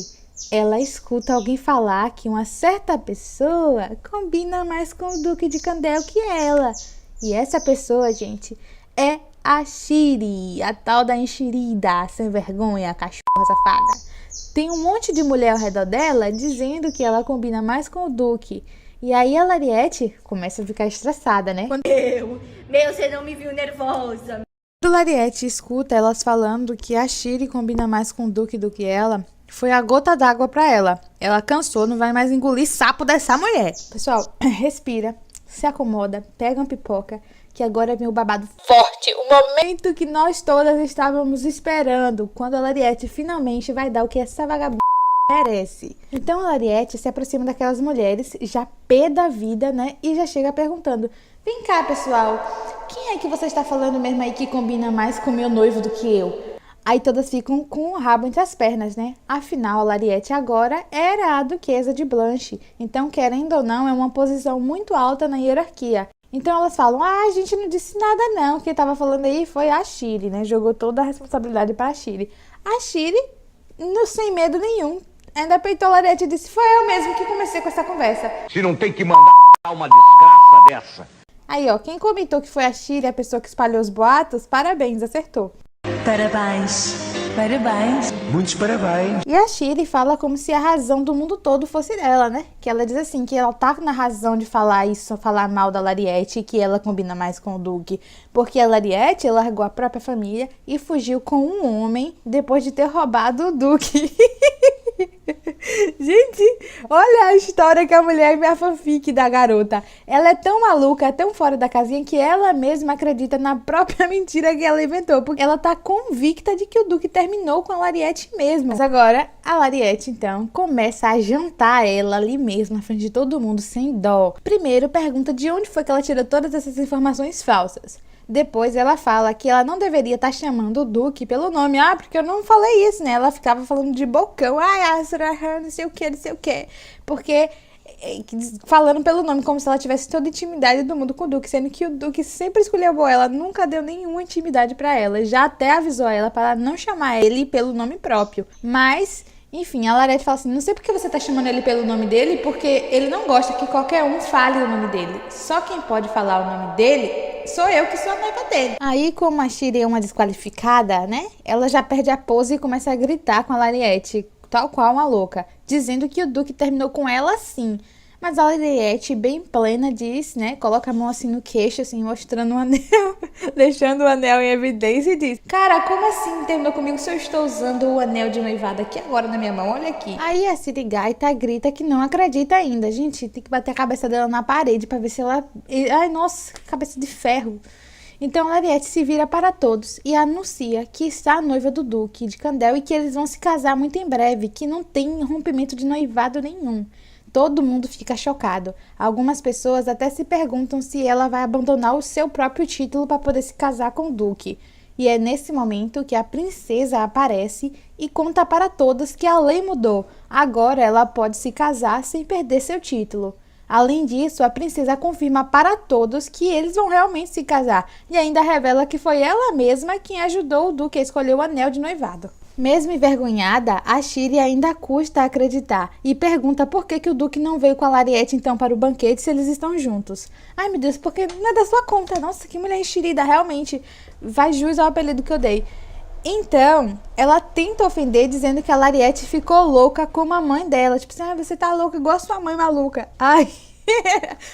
ela escuta alguém falar que uma certa pessoa combina mais com o Duque de Candel que ela. E essa pessoa, gente, é a Shiri, a tal da enxerida, sem vergonha, a cachorra safada. Tem um monte de mulher ao redor dela dizendo que ela combina mais com o Duque. E aí a Lariete começa a ficar estressada, né? Você não me viu nervosa. Quando a Lariete escuta elas falando que a Shiri combina mais com o Duque do que ela, foi a gota d'água pra ela. Ela cansou, não vai mais engolir sapo dessa mulher. Pessoal, respira, se acomoda, pega uma pipoca, que agora vem o babado forte, o momento que nós todas estávamos esperando, quando a Lariete finalmente vai dar o que essa vagabunda merece. Então a Lariete se aproxima daquelas mulheres, já pé da vida, né, e já chega perguntando: vem cá, pessoal, quem é que você está falando mesmo aí que combina mais com meu noivo do que eu? Aí todas ficam com o rabo entre as pernas, né? Afinal, a Lariete agora era a Duquesa de Blanche, então, querendo ou não, é uma posição muito alta na hierarquia. Então elas falam: a gente não disse nada não, quem tava falando aí foi a Shiri, né? Jogou toda a responsabilidade pra Shiri. A Shiri, sem medo nenhum, ainda peitou a Lariete e disse: foi eu mesmo que comecei com essa conversa. Se não tem que mandar uma desgraça dessa. Aí, ó, quem comentou que foi a Shiri, a pessoa que espalhou os boatos, parabéns, acertou. Parabéns. Parabéns. Muitos parabéns. E a Shiri fala como se a razão do mundo todo fosse dela, né? Que ela diz assim, que ela tá na razão de falar isso, falar mal da Lariete, e que ela combina mais com o Duque. Porque a Lariete largou a própria família e fugiu com um homem depois de ter roubado o Duque. Gente, olha a história que a mulher me a fanfic da garota. Ela é tão maluca, tão fora da casinha, que ela mesma acredita na própria mentira que ela inventou, porque ela tá convicta de que o Duque terminou com a Lariete mesmo. Mas agora, a Lariete, então, começa a jantar ela ali mesmo, na frente de todo mundo, sem dó. Primeiro, pergunta de onde foi que ela tirou todas essas informações falsas. Depois ela fala que ela não deveria estar chamando o Duque pelo nome. Ah, porque eu não falei isso, né? Ela ficava falando de bocão. Não sei o que. Porque falando pelo nome, como se ela tivesse toda a intimidade do mundo com o Duque. Sendo que o Duque sempre escolheu ela, nunca deu nenhuma intimidade pra ela. Já até avisou ela para não chamar ele pelo nome próprio. Mas, enfim, a Lariete fala assim: não sei porque você tá chamando ele pelo nome dele, porque ele não gosta que qualquer um fale o nome dele. Só quem pode falar o nome dele sou eu, que sou a noiva dele. Aí, como a Shiri é uma desqualificada, né? Ela já perde a pose e começa a gritar com a Lariete, tal qual uma louca, dizendo que o Duque terminou com ela sim. Mas a Lariete, bem plena, diz, né? Coloca a mão assim no queixo, assim, mostrando o anel, deixando o anel em evidência e diz: cara, como assim terminou comigo se eu estou usando o anel de noivado aqui agora na minha mão? Olha aqui. Aí a Sirigaita grita que não acredita ainda. Gente, tem que bater a cabeça dela na parede pra ver se ela... Ai, nossa, cabeça de ferro. Então a Lariete se vira para todos e anuncia que está a noiva do Duque de Candel e que eles vão se casar muito em breve, que não tem rompimento de noivado nenhum. todo mundo fica chocado. Algumas pessoas até se perguntam se ela vai abandonar o seu próprio título para poder se casar com o Duque. E é nesse momento que a princesa aparece e conta para todos que a lei mudou. Agora ela pode se casar sem perder seu título. Além disso, a princesa confirma para todos que eles vão realmente se casar e ainda revela que foi ela mesma quem ajudou o Duque a escolher o anel de noivado. Mesmo envergonhada, a Shiri ainda custa acreditar e pergunta por que o Duque não veio com a Lariete então para o banquete se eles estão juntos. Ai meu Deus, porque não é da sua conta. Nossa, que mulher enxerida, realmente faz jus ao apelido que eu dei. Então, ela tenta ofender dizendo que a Lariete ficou louca como a mãe dela. Tipo assim, você tá louca igual a sua mãe maluca. Ai,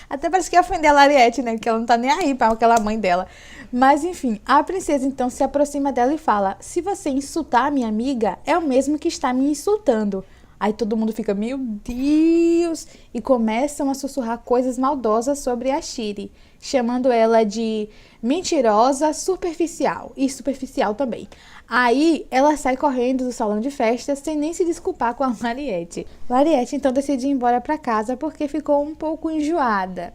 até parece que ia ofender a Lariete, né? Porque ela não tá nem aí pra aquela mãe dela. Mas enfim, a princesa então se aproxima dela e fala: se você insultar a minha amiga, é o mesmo que está me insultando. Aí todo mundo fica, meu Deus, e começam a sussurrar coisas maldosas sobre a Shiri, chamando ela de mentirosa, superficial e superficial também. Aí ela sai correndo do salão de festa sem nem se desculpar com a Lariete. Lariete então decide ir embora para casa porque ficou um pouco enjoada.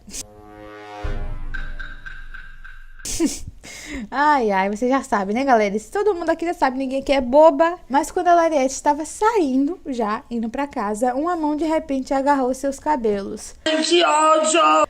Ai, você já sabe, né, galera? Se todo mundo aqui já sabe, ninguém aqui é boba. Mas quando a Lariete estava saindo, já indo pra casa, uma mão de repente agarrou seus cabelos. Que ódio!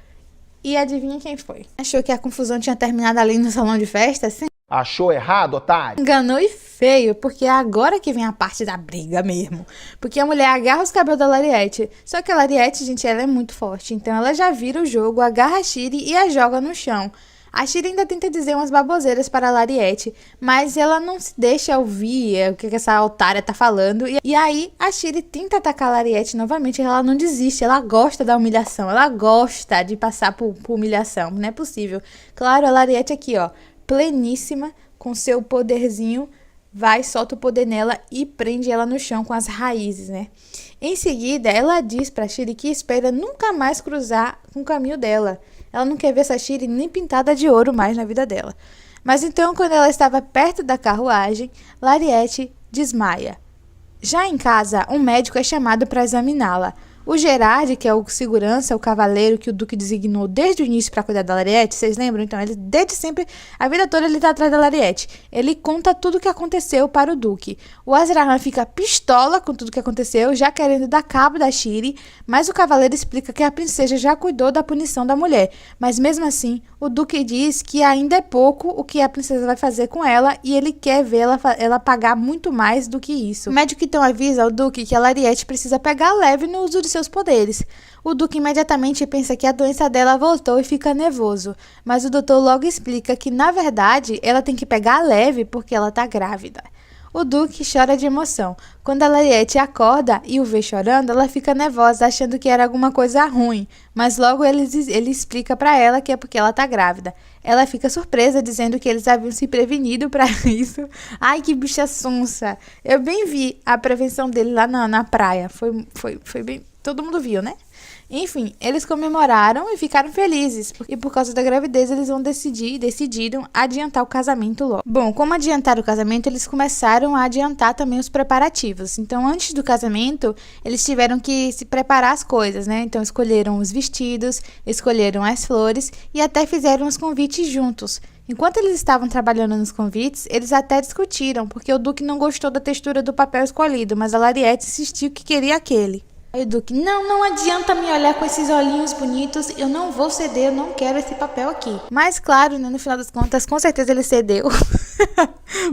E adivinha quem foi? Achou que a confusão tinha terminado ali no salão de festa, assim? Achou errado, otário? Enganou e feio, porque é agora que vem a parte da briga mesmo. Porque a mulher agarra os cabelos da Lariete. Só que a Lariete, gente, ela é muito forte. Então ela já vira o jogo, agarra a Shiri e a joga no chão. A Shiri ainda tenta dizer umas baboseiras para a Lariete, mas ela não se deixa ouvir o que essa otária tá falando. E aí a Shiri tenta atacar a Lariete novamente, ela não desiste, ela gosta da humilhação, ela gosta de passar por humilhação, não é possível. Claro, a Lariete aqui, ó, pleníssima, com seu poderzinho, vai, solta o poder nela e prende ela no chão com as raízes, né? Em seguida, ela diz pra Shiri que espera nunca mais cruzar com o caminho dela. Ela não quer ver essa Shiri nem pintada de ouro mais na vida dela. Mas então, quando ela estava perto da carruagem, Lariete desmaia. Já em casa, um médico é chamado para examiná-la. O Gerard, que é o segurança, o cavaleiro que o Duque designou desde o início para cuidar da Lariete, vocês lembram? Então, ele desde sempre, a vida toda ele tá atrás da Lariete. Ele conta tudo o que aconteceu para o Duque. O Azrahan fica pistola com tudo o que aconteceu, já querendo dar cabo da Shiri, mas o cavaleiro explica que a princesa já cuidou da punição da mulher. Mas mesmo assim, o Duque diz que ainda é pouco o que a princesa vai fazer com ela e ele quer ver ela pagar muito mais do que isso. O médico então avisa ao Duque que a Lariete precisa pegar leve no uso de seus poderes. O Duque imediatamente pensa que a doença dela voltou e fica nervoso, mas o doutor logo explica que, na verdade, ela tem que pegar leve porque ela tá grávida. O Duque chora de emoção. Quando a Lariete acorda e o vê chorando, ela fica nervosa, achando que era alguma coisa ruim, mas logo ele explica pra ela que é porque ela tá grávida. Ela fica surpresa, dizendo que eles haviam se prevenido pra isso. Ai, que bicha sonsa! Eu bem vi a prevenção dele lá na praia. Foi bem... Todo mundo viu, né? Enfim, eles comemoraram e ficaram felizes. E por causa da gravidez, eles decidiram adiantar o casamento logo. Bom, como adiantar o casamento, eles começaram a adiantar também os preparativos. Então, antes do casamento, eles tiveram que se preparar as coisas, né? Então, escolheram os vestidos, escolheram as flores e até fizeram os convites juntos. Enquanto eles estavam trabalhando nos convites, eles até discutiram, porque o Duque não gostou da textura do papel escolhido, mas a Lariete insistiu que queria aquele. Aí o Duque, não adianta me olhar com esses olhinhos bonitos, eu não vou ceder, eu não quero esse papel aqui. Mas claro, né, no final das contas, com certeza ele cedeu,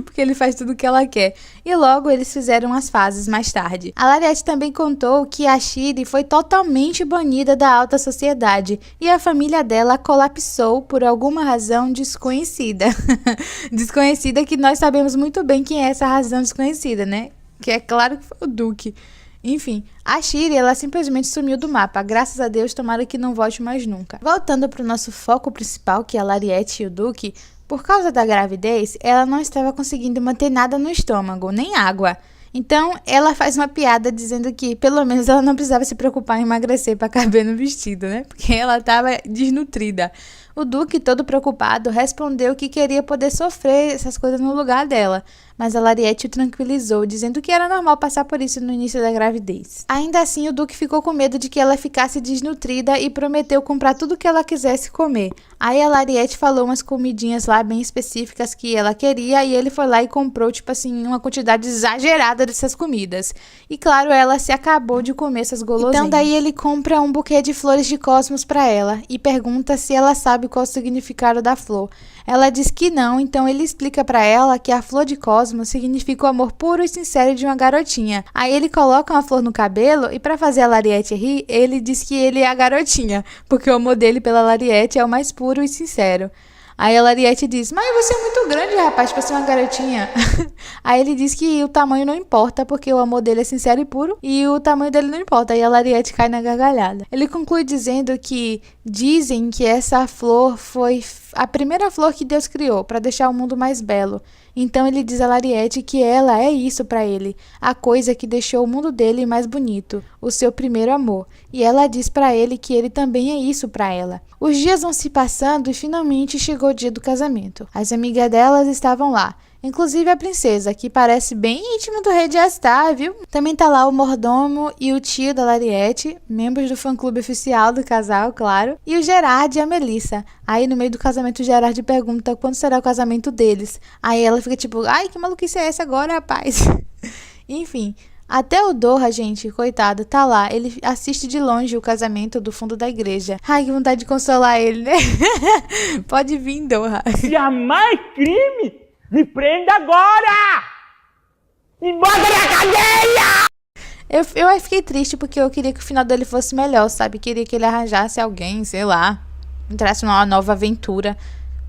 porque ele faz tudo o que ela quer. E logo eles fizeram as fases mais tarde. A Lariete também contou que a Shiri foi totalmente banida da alta sociedade e a família dela colapsou por alguma razão desconhecida. Desconhecida que nós sabemos muito bem quem é essa razão desconhecida, né? Que é claro que foi o Duque. Enfim, a Shiri, ela simplesmente sumiu do mapa. Graças a Deus, tomara que não volte mais nunca. Voltando para o nosso foco principal, que é a Lariete e o Duque, por causa da gravidez, ela não estava conseguindo manter nada no estômago, nem água. Então, ela faz uma piada dizendo que, pelo menos, ela não precisava se preocupar em emagrecer para caber no vestido, né? Porque ela estava desnutrida. O Duque, todo preocupado, respondeu que queria poder sofrer essas coisas no lugar dela, mas a Lariete o tranquilizou, dizendo que era normal passar por isso no início da gravidez. Ainda assim, o Duque ficou com medo de que ela ficasse desnutrida e prometeu comprar tudo o que ela quisesse comer. Aí a Lariete falou umas comidinhas lá bem específicas que ela queria e ele foi lá e comprou, tipo assim, uma quantidade exagerada dessas comidas. E claro, ela se acabou de comer essas guloseimas. Então daí ele compra um buquê de flores de cosmos pra ela e pergunta se ela sabe qual o significado da flor. Ela diz que não, então ele explica pra ela que a flor de cosmos significa o amor puro e sincero de uma garotinha. Aí ele coloca uma flor no cabelo e pra fazer a Lariete rir, ele diz que ele é a garotinha, porque o amor dele pela Lariete é o mais puro e sincero. Aí a Lariete diz, mas você é muito grande, rapaz, pra ser uma garotinha. Aí ele diz que o tamanho não importa, porque o amor dele é sincero e puro, e o tamanho dele não importa. Aí a Lariete cai na gargalhada. Ele conclui dizendo que dizem que essa flor foi a primeira flor que Deus criou, para deixar o mundo mais belo. Então ele diz a Lariete que ela é isso para ele, a coisa que deixou o mundo dele mais bonito, o seu primeiro amor. E ela diz para ele que ele também é isso para ela. Os dias vão se passando e finalmente chegou o dia do casamento. As amigas delas estavam lá. Inclusive a princesa, que parece bem íntima do rei de Astar, viu? Também tá lá o mordomo e o tio da Lariete, membros do fã-clube oficial do casal, claro, e o Gerard e a Melissa. Aí no meio do casamento o Gerard pergunta quando será o casamento deles. Aí ela fica tipo, ai, que maluquice é essa agora, rapaz? Enfim, até o Doha, gente, coitado, tá lá. Ele assiste de longe o casamento do fundo da igreja. Ai, que vontade de consolar ele, né? Pode vir, Doha. Jamais crime! Me prenda agora! Me bota na cadeia! Eu fiquei triste porque eu queria que o final dele fosse melhor, sabe? Queria que ele arranjasse alguém, sei lá, entrasse numa nova aventura.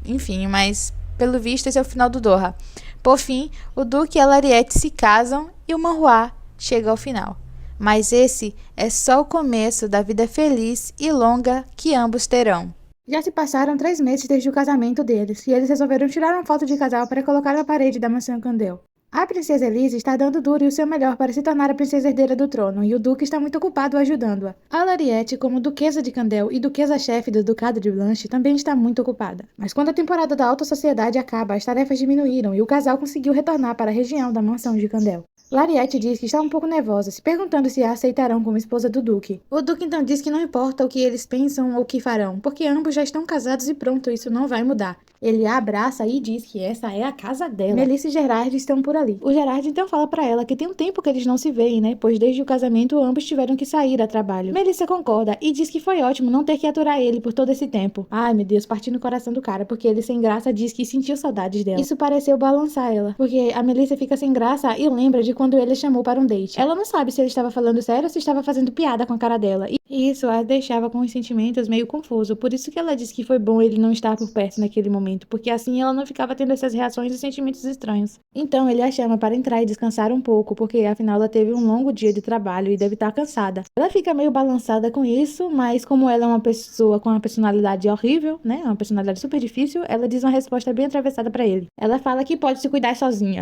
Enfim, mas pelo visto esse é o final do Doha. Por fim, o Duque e a Lariete se casam e o Manhua chega ao final. Mas esse é só o começo da vida feliz e longa que ambos terão. Já se passaram 3 meses desde o casamento deles, e eles resolveram tirar uma foto de casal para colocar na parede da mansão Candel. A princesa Elise está dando duro e o seu melhor para se tornar a princesa herdeira do trono, e o duque está muito ocupado ajudando-a. A Lariete, como duquesa de Candel e duquesa-chefe do ducado de Blanche, também está muito ocupada. Mas quando a temporada da alta sociedade acaba, as tarefas diminuíram e o casal conseguiu retornar para a região da mansão de Candel. Lariete diz que está um pouco nervosa, se perguntando se a aceitarão como esposa do Duque. O Duque então diz que não importa o que eles pensam ou o que farão, porque ambos já estão casados e pronto, isso não vai mudar. Ele a abraça e diz que essa é a casa dela. Melissa e Gerard estão por ali. O Gerard então fala pra ela que tem um tempo que eles não se veem, né? Pois desde o casamento ambos tiveram que sair a trabalho. Melissa concorda e diz que foi ótimo não ter que aturar ele por todo esse tempo. Ai, meu Deus, partindo o coração do cara, porque ele sem graça diz que sentiu saudades dela. Isso pareceu balançar ela, porque a Melissa fica sem graça e lembra de quando ele chamou para um date. Ela não sabe se ele estava falando sério ou se estava fazendo piada com a cara dela. E isso a deixava com os sentimentos meio confuso. Por isso que ela disse que foi bom ele não estar por perto naquele momento, porque assim ela não ficava tendo essas reações e sentimentos estranhos. Então ele a chama para entrar e descansar um pouco, porque afinal ela teve um longo dia de trabalho e deve estar cansada. Ela fica meio balançada com isso, mas como ela é uma pessoa com uma personalidade horrível, né, uma personalidade super difícil, ela diz uma resposta bem atravessada para ele. Ela fala que pode se cuidar sozinha.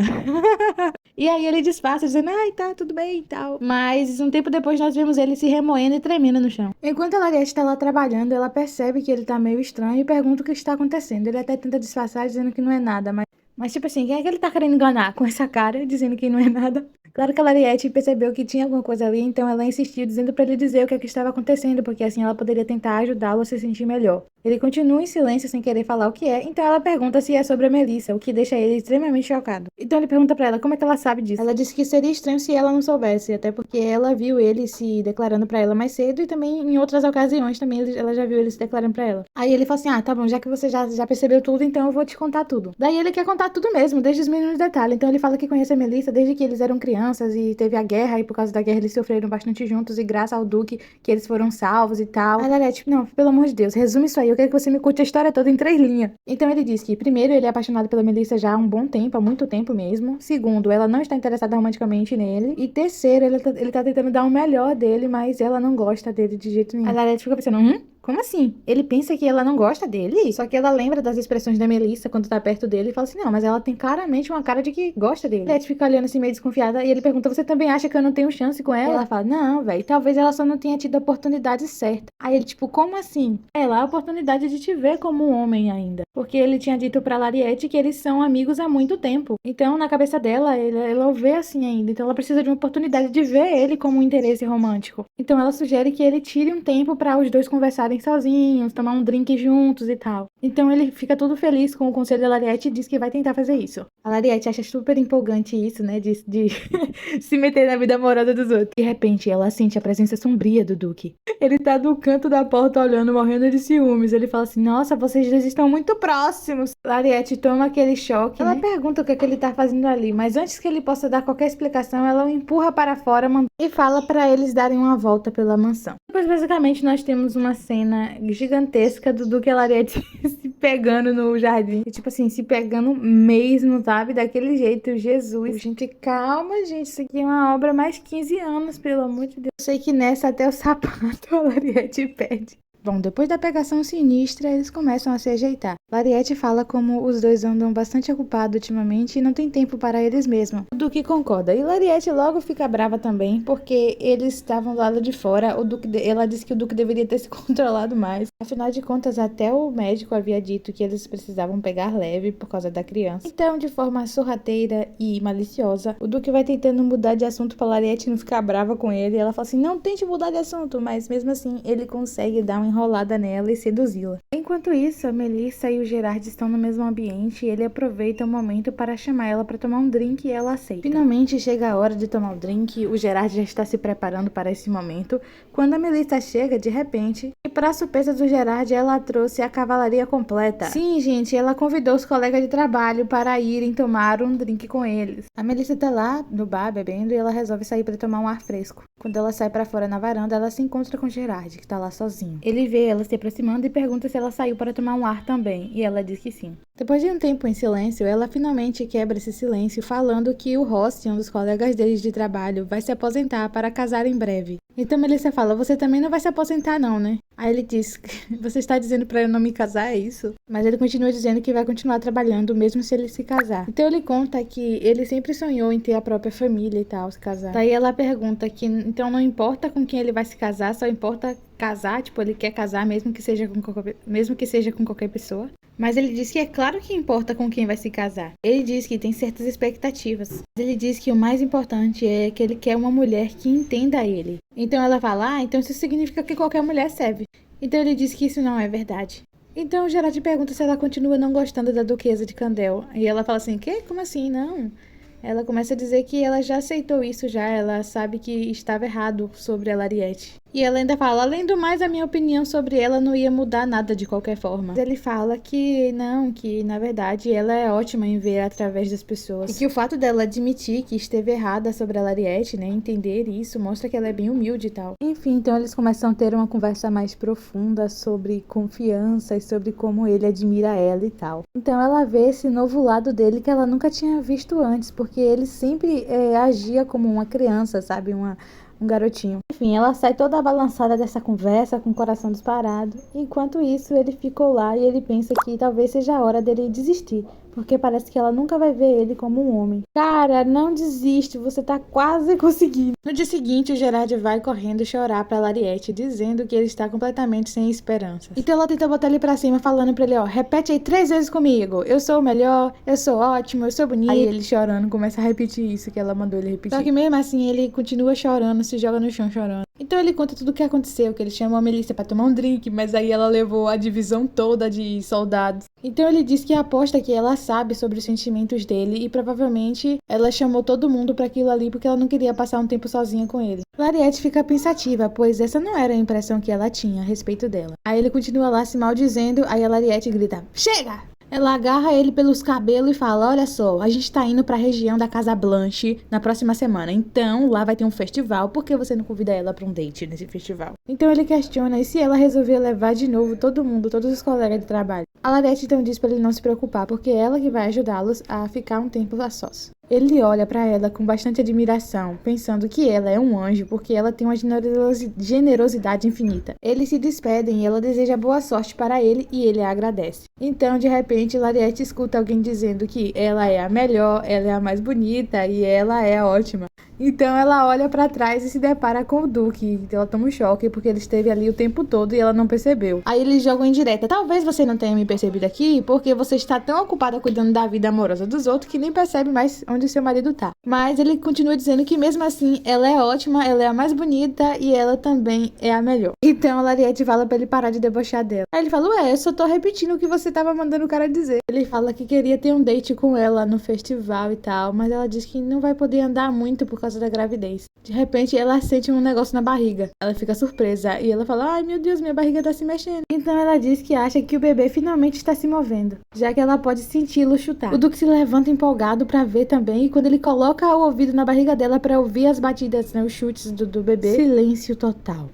E aí ele disfarça, dizendo, ai, tá, tudo bem e tal. Mas um tempo depois nós vemos ele se remoendo e tremendo no chão. Enquanto a Lariete tá lá trabalhando, ela percebe que ele tá meio estranho e pergunta o que está acontecendo. Ele até tenta disfarçar, dizendo que não é nada, mas tipo assim, quem é que ele tá querendo enganar com essa cara, dizendo que não é nada? Claro que a Lariete percebeu que tinha alguma coisa ali, então ela insistiu, dizendo pra ele dizer o que estava acontecendo, porque assim ela poderia tentar ajudá-lo a se sentir melhor. Ele continua em silêncio sem querer falar o que é, então ela pergunta se é sobre a Melissa, o que deixa ele extremamente chocado. Então ele pergunta pra ela como é que ela sabe disso. Ela disse que seria estranho se ela não soubesse, até porque ela viu ele se declarando pra ela mais cedo e também em outras ocasiões também ela já viu ele se declarando pra ela. Aí ele fala assim, ah, tá bom, já que você já percebeu tudo, então eu vou te contar tudo. Daí ele quer contar tudo mesmo, desde os mínimos detalhes. Então ele fala que conhece a Melissa desde que eles eram crianças e teve a guerra e por causa da guerra eles sofreram bastante juntos e graças ao Duque que eles foram salvos e tal. Aí ela é tipo, não, pelo amor de Deus, resume isso aí, eu quero que você me conte a história toda em 3 linhas. Então ele diz que primeiro ele é apaixonado pela Melissa já há um bom tempo, há muito tempo mesmo. Segundo, ela não está interessada romanticamente nele. E terceiro, ele tá tentando dar o melhor dele, mas ela não gosta dele de jeito nenhum. A Lariete fica pensando, como assim? Ele pensa que ela não gosta dele? Só que ela lembra das expressões da Melissa quando tá perto dele e fala assim, não, mas ela tem claramente uma cara de que gosta dele. Juliette fica olhando assim meio desconfiada e ele pergunta, você também acha que eu não tenho chance com ela? E ela fala, não, velho, talvez ela só não tenha tido a oportunidade certa. Aí ele, tipo, como assim? Ela, a oportunidade de te ver como um homem ainda. Porque ele tinha dito pra Lariette que eles são amigos há muito tempo. Então, na cabeça dela, ela o vê assim ainda. Então, ela precisa de uma oportunidade de ver ele como um interesse romântico. Então, ela sugere que ele tire um tempo pra os dois conversarem sozinhos, tomar um drink juntos e tal. Então, ele fica todo feliz com o conselho da Lariette e diz que vai tentar fazer isso. A Lariette acha super empolgante isso, né, de se meter na vida amorosa dos outros. De repente, ela sente a presença sombria do Duque. Ele tá do canto da porta olhando, morrendo de ciúmes. Ele fala assim, nossa, vocês dois estão muito próximos. Lariette toma aquele choque, Ela pergunta o que é que ele tá fazendo ali, mas antes que ele possa dar qualquer explicação, ela o empurra para fora e fala pra eles darem uma volta pela mansão. Depois, basicamente, nós temos uma cena gigantesca do Duque e a Lariette se pegando no jardim. E, tipo assim, se pegando mesmo, sabe? Daquele jeito, Jesus. Gente, calma, gente. Isso aqui é uma obra mais 15 anos, pelo amor de Deus. Eu sei que nessa até o sapato a Lariette pede. Bom, depois da pegação sinistra, eles começam a se ajeitar. Lariette fala como os dois andam bastante ocupados ultimamente e não tem tempo para eles mesmos. O Duque concorda. E Lariette logo fica brava também, porque eles estavam do lado de fora. Ela disse que o Duque deveria ter se controlado mais. Afinal de contas, até o médico havia dito que eles precisavam pegar leve por causa da criança. Então, de forma sorrateira e maliciosa, o Duque vai tentando mudar de assunto para Lariette não ficar brava com ele. E ela fala assim, não tente mudar de assunto, mas mesmo assim, ele consegue dar uma enrolada nela e seduzi-la. Enquanto isso, a Melissa e o Gerard estão no mesmo ambiente e ele aproveita o momento para chamar ela para tomar um drink e ela aceita. Finalmente chega a hora de tomar o drink, o Gerard já está se preparando para esse momento, quando a Melissa chega de repente e, para surpresa do Gerard, ela trouxe a cavalaria completa. Sim, gente, ela convidou os colegas de trabalho para irem tomar um drink com eles. A Melissa tá lá no bar bebendo e ela resolve sair para tomar um ar fresco. Quando ela sai para fora na varanda, ela se encontra com o Gerard, que tá lá sozinho. Ele vê ela se aproximando e pergunta se ela saiu para tomar um ar também, e ela diz que sim. Depois de um tempo em silêncio, ela finalmente quebra esse silêncio falando que o Ross, um dos colegas deles de trabalho, vai se aposentar para casar em breve. Então Melissa fala, você também não vai se aposentar não, né? Aí ele diz, você está dizendo para eu não me casar, é isso? Mas ele continua dizendo que vai continuar trabalhando mesmo se ele se casar. Então ele conta que ele sempre sonhou em ter a própria família e tal, se casar. Daí ela pergunta que então não importa com quem ele vai se casar, só importa casar, tipo, ele quer casar mesmo que seja com qualquer pessoa. Mas ele diz que é claro que importa com quem vai se casar. Ele diz que tem certas expectativas. Ele diz que o mais importante é que ele quer uma mulher que entenda ele. Então ela fala, então isso significa que qualquer mulher serve. Então ele diz que isso não é verdade. Então o Gerard pergunta se ela continua não gostando da Duquesa de Candel. E ela fala assim, quê? Como assim? Não. Ela começa a dizer que ela já aceitou isso já, ela sabe que estava errado sobre a Lariette. E ela ainda fala, além do mais, a minha opinião sobre ela não ia mudar nada de qualquer forma. Ele fala que não, que na verdade ela é ótima em ver através das pessoas. E que o fato dela admitir que esteve errada sobre a Lariette, né, entender isso, mostra que ela é bem humilde e tal. Enfim, então eles começam a ter uma conversa mais profunda sobre confiança e sobre como ele admira ela e tal. Então ela vê esse novo lado dele que ela nunca tinha visto antes, porque ele sempre agia como uma criança, sabe, um garotinho. Enfim, ela sai toda balançada dessa conversa, com o coração disparado. Enquanto isso, ele ficou lá e ele pensa que talvez seja a hora dele desistir, porque parece que ela nunca vai ver ele como um homem. Cara, não desiste, você tá quase conseguindo. No dia seguinte, o Gerard vai correndo chorar pra Lariette, dizendo que ele está completamente sem esperanças. Então ela tenta botar ele pra cima, falando pra ele, repete aí 3 vezes comigo. Eu sou o melhor, eu sou ótimo, eu sou bonito. Aí ele chorando, começa a repetir isso que ela mandou ele repetir. Só que mesmo assim, ele continua chorando, se joga no chão chorando. Então ele conta tudo o que aconteceu, que ele chamou a Melissa pra tomar um drink, mas aí ela levou a divisão toda de soldados. Então ele diz que aposta que ela sabe sobre os sentimentos dele e provavelmente ela chamou todo mundo pra aquilo ali porque ela não queria passar um tempo sozinha com ele. Lariette fica pensativa, pois essa não era a impressão que ela tinha a respeito dela. Aí ele continua lá se maldizendo, aí a Lariette grita, chega! Ela agarra ele pelos cabelos e fala, olha só, a gente tá indo pra região da Casa Blanche na próxima semana, então lá vai ter um festival, por que você não convida ela pra um date nesse festival? Então ele questiona, e se ela resolver levar de novo todo mundo, todos os colegas de trabalho? A Lariette então diz pra ele não se preocupar, porque é ela que vai ajudá-los a ficar um tempo a sós. Ele olha pra ela com bastante admiração, pensando que ela é um anjo porque ela tem uma generosidade infinita. Eles se despedem e ela deseja boa sorte para ele e ele a agradece. Então, de repente, Lariete escuta alguém dizendo que ela é a melhor, ela é a mais bonita e ela é ótima. Então ela olha pra trás e se depara com o Duque. Ela toma um choque porque ele esteve ali o tempo todo e ela não percebeu. Aí eles jogam em direta. Talvez você não tenha me percebido aqui porque você está tão ocupada cuidando da vida amorosa dos outros que nem percebe mais onde seu marido tá. Mas ele continua dizendo que mesmo assim ela é ótima, ela é a mais bonita e ela também é a melhor. Então a Lariete fala pra ele parar de debochar dela. Aí ele fala, ué, eu só tô repetindo o que você tava mandando o cara dizer. Ele fala que queria ter um date com ela no festival e tal, mas ela diz que não vai poder andar muito por causa da gravidez. De repente ela sente um negócio na barriga. Ela fica surpresa e ela fala, ai meu Deus, minha barriga tá se mexendo. Então ela diz que acha que o bebê finalmente está se movendo, já que ela pode senti-lo chutar. O Duque se levanta empolgado pra ver também e quando ele coloca o ouvido na barriga dela pra ouvir as batidas, né, os chutes do bebê, silêncio total.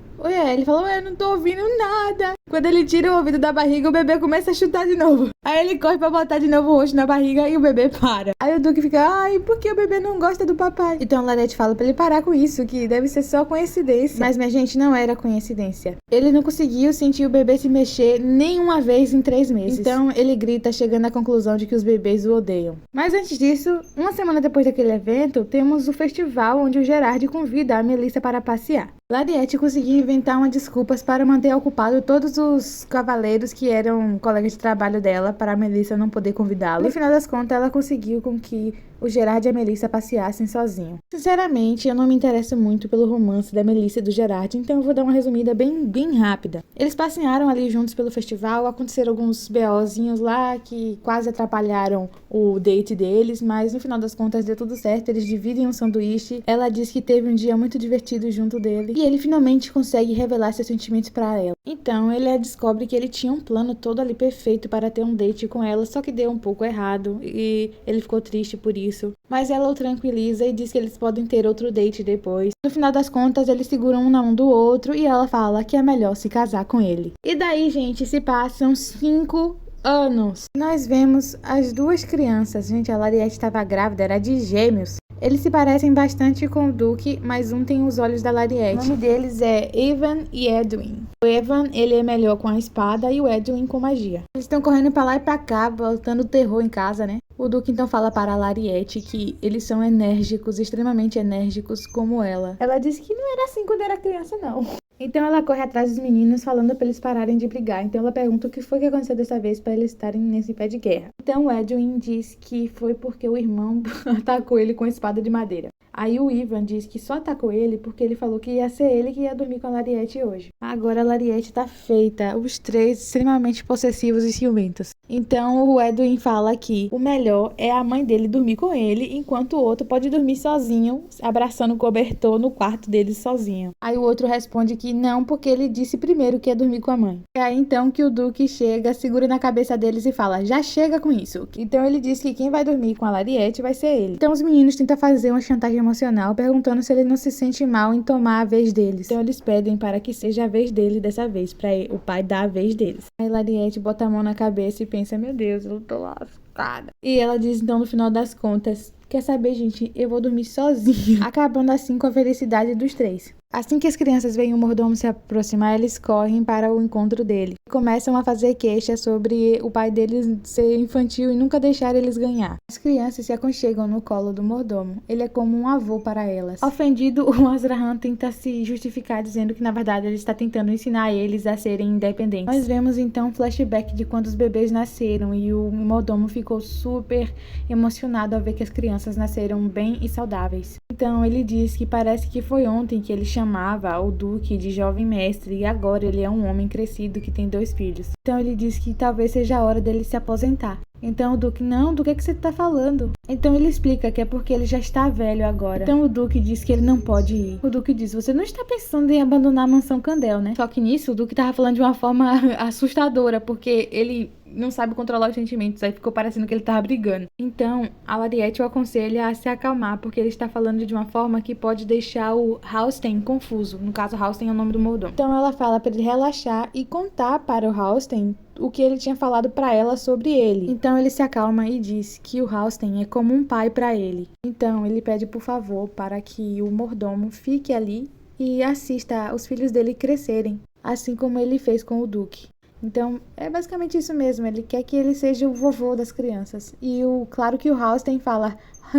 Ele falou, eu não tô ouvindo nada. Quando ele tira o ouvido da barriga, o bebê começa a chutar de novo. Aí ele corre pra botar de novo o rosto na barriga e o bebê para. Aí o Duque fica, ai, por que o bebê não gosta do papai? Então a Lariete fala pra ele parar com isso, que deve ser só coincidência. Mas, minha gente, não era coincidência. Ele não conseguiu sentir o bebê se mexer nenhuma vez em 3 meses. Então ele grita, chegando à conclusão de que os bebês o odeiam. Mas antes disso, uma semana depois daquele evento, temos o festival onde o Gerard convida a Melissa para passear. Lariete conseguiu inventar uma desculpas para manter ocupado todos os cavaleiros que eram colegas de trabalho dela, para a Melissa não poder convidá-lo. No final das contas, ela conseguiu com que o Gerard e a Melissa passeassem sozinhos. Sinceramente, eu não me interesso muito pelo romance da Melissa e do Gerard, então eu vou dar uma resumida bem rápida. Eles passearam ali juntos pelo festival, aconteceram alguns BOzinhos lá que quase atrapalharam o date deles, mas no final das contas deu tudo certo, eles dividem um sanduíche, ela diz que teve um dia muito divertido junto dele, e ele finalmente consegue revelar seus sentimentos pra ela. Então ele descobre que ele tinha um plano todo ali perfeito para ter um date com ela, só que deu um pouco errado, e ele ficou triste por isso. Mas ela o tranquiliza e diz que eles podem ter outro date depois. No final das contas, eles seguram um na mão do outro e ela fala que é melhor se casar com ele. E daí, gente, se passam 5 anos. Nós vemos as 2 crianças. Gente, a Lariete estava grávida, era de gêmeos. Eles se parecem bastante com o Duque, mas um tem os olhos da Lariete. O nome deles é Evan e Edwin. O Evan, ele é melhor com a espada e o Edwin com magia. Eles estão correndo pra lá e pra cá, botando terror em casa, né? O Duque então fala para a Lariete que eles são enérgicos, extremamente enérgicos como ela. Ela disse que não era assim quando era criança, não. Então ela corre atrás dos meninos falando para eles pararem de brigar. Então ela pergunta o que foi que aconteceu dessa vez para eles estarem nesse pé de guerra. Então o Edwin diz que foi porque o irmão atacou ele com a espada de madeira. Aí o Ivan diz que só atacou ele porque ele falou que ia ser ele que ia dormir com a Lariete hoje. Agora a Lariete tá feita, os 3 extremamente possessivos e ciumentos. Então o Edwin fala que o melhor é a mãe dele dormir com ele, enquanto o outro pode dormir sozinho, abraçando o cobertor no quarto dele sozinho. Aí o outro responde que não, porque ele disse primeiro que ia dormir com a mãe. É aí então que o Duque chega, segura na cabeça deles e fala, já chega com isso. Então ele diz que quem vai dormir com a Lariete vai ser ele. Então os meninos tentam fazer uma chantagem emocional, perguntando se ele não se sente mal em tomar a vez deles. Então eles pedem para que seja a vez dele dessa vez, para o pai dar a vez deles. Aí Lariete bota a mão na cabeça e pensa, meu Deus, eu tô lascada. E ela diz então no final das contas, quer saber, gente, eu vou dormir sozinha. Acabando assim com a felicidade dos 3. Assim que as crianças veem o mordomo se aproximar, eles correm para o encontro dele. Começam a fazer queixa sobre o pai deles ser infantil e nunca deixar eles ganhar. As crianças se aconchegam no colo do mordomo. Ele é como um avô para elas. Ofendido, o Azrahan tenta se justificar dizendo que na verdade ele está tentando ensinar eles a serem independentes. Nós vemos então um flashback de quando os bebês nasceram e o mordomo ficou super emocionado ao ver que as crianças nasceram bem e saudáveis. Então ele diz que parece que foi ontem que ele chamava o Duque de jovem mestre e agora ele é um homem crescido que tem 2 filhos. Então ele diz que talvez seja a hora dele se aposentar. Então o Duque, não, do que você tá falando? Então ele explica que é porque ele já está velho agora. Então o Duque diz que ele não pode ir. O Duque diz, você não está pensando em abandonar a mansão Candel, né? Só que nisso o Duque tava falando de uma forma assustadora, porque ele não sabe controlar os sentimentos, aí ficou parecendo que ele tava brigando. Então, a Lariete o aconselha a se acalmar, porque ele está falando de uma forma que pode deixar o Halstein confuso. No caso, Halstein é o nome do mordomo. Então ela fala para ele relaxar e contar para o Halstein o que ele tinha falado pra ela sobre ele. Então ele se acalma e diz que o Halstein é como um pai pra ele. Então ele pede por favor para que o mordomo fique ali e assista os filhos dele crescerem, assim como ele fez com o Duque. Então, é basicamente isso mesmo, ele quer que ele seja o vovô das crianças. E claro que o Halstein fala,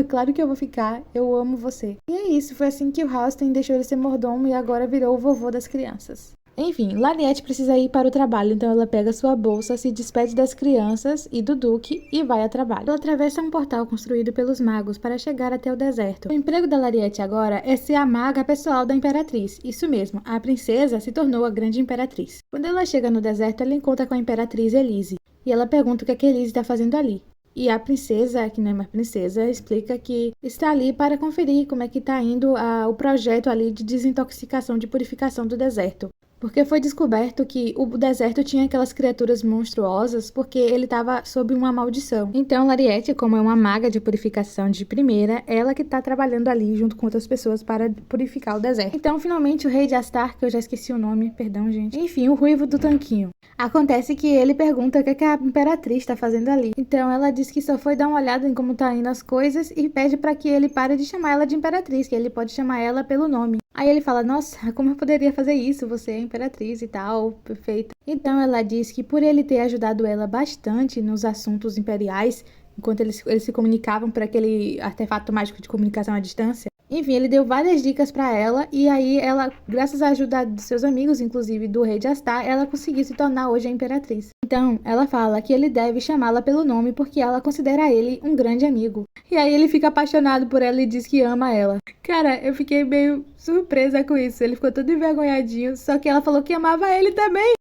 claro que eu vou ficar, eu amo você. E é isso, foi assim que o Halstein deixou ele ser mordomo e agora virou o vovô das crianças. Enfim, Lariette precisa ir para o trabalho, então ela pega sua bolsa, se despede das crianças e do Duque e vai ao trabalho. Ela atravessa um portal construído pelos magos para chegar até o deserto. O emprego da Lariette agora é ser a maga pessoal da Imperatriz. Isso mesmo, a princesa se tornou a grande Imperatriz. Quando ela chega no deserto, ela encontra com a Imperatriz Elise. E ela pergunta o que a Elise está fazendo ali. E a princesa, que não é mais princesa, explica que está ali para conferir como é que está indo o projeto ali de desintoxicação, de purificação do deserto. Porque foi descoberto que o deserto tinha aquelas criaturas monstruosas porque ele estava sob uma maldição. Então Lariette, como é uma maga de purificação de primeira, ela que está trabalhando ali junto com outras pessoas para purificar o deserto. Então finalmente o rei de Astar, que eu já esqueci o nome, perdão gente, enfim, o ruivo do tanquinho. Acontece que ele pergunta o que a Imperatriz está fazendo ali. Então ela diz que só foi dar uma olhada em como tá indo as coisas e pede para que ele pare de chamar ela de Imperatriz, que ele pode chamar ela pelo nome. Aí ele fala, nossa, como eu poderia fazer isso? Você é Imperatriz e tal, perfeita. Então ela diz que por ele ter ajudado ela bastante nos assuntos imperiais, enquanto eles se comunicavam por aquele artefato mágico de comunicação à distância, enfim, ele deu várias dicas pra ela e aí ela, graças à ajuda dos seus amigos, inclusive do rei de Astar, ela conseguiu se tornar hoje a Imperatriz. Então, ela fala que ele deve chamá-la pelo nome porque ela considera ele um grande amigo. E aí ele fica apaixonado por ela e diz que ama ela. Cara, eu fiquei meio surpresa com isso, ele ficou todo envergonhadinho, só que ela falou que amava ele também.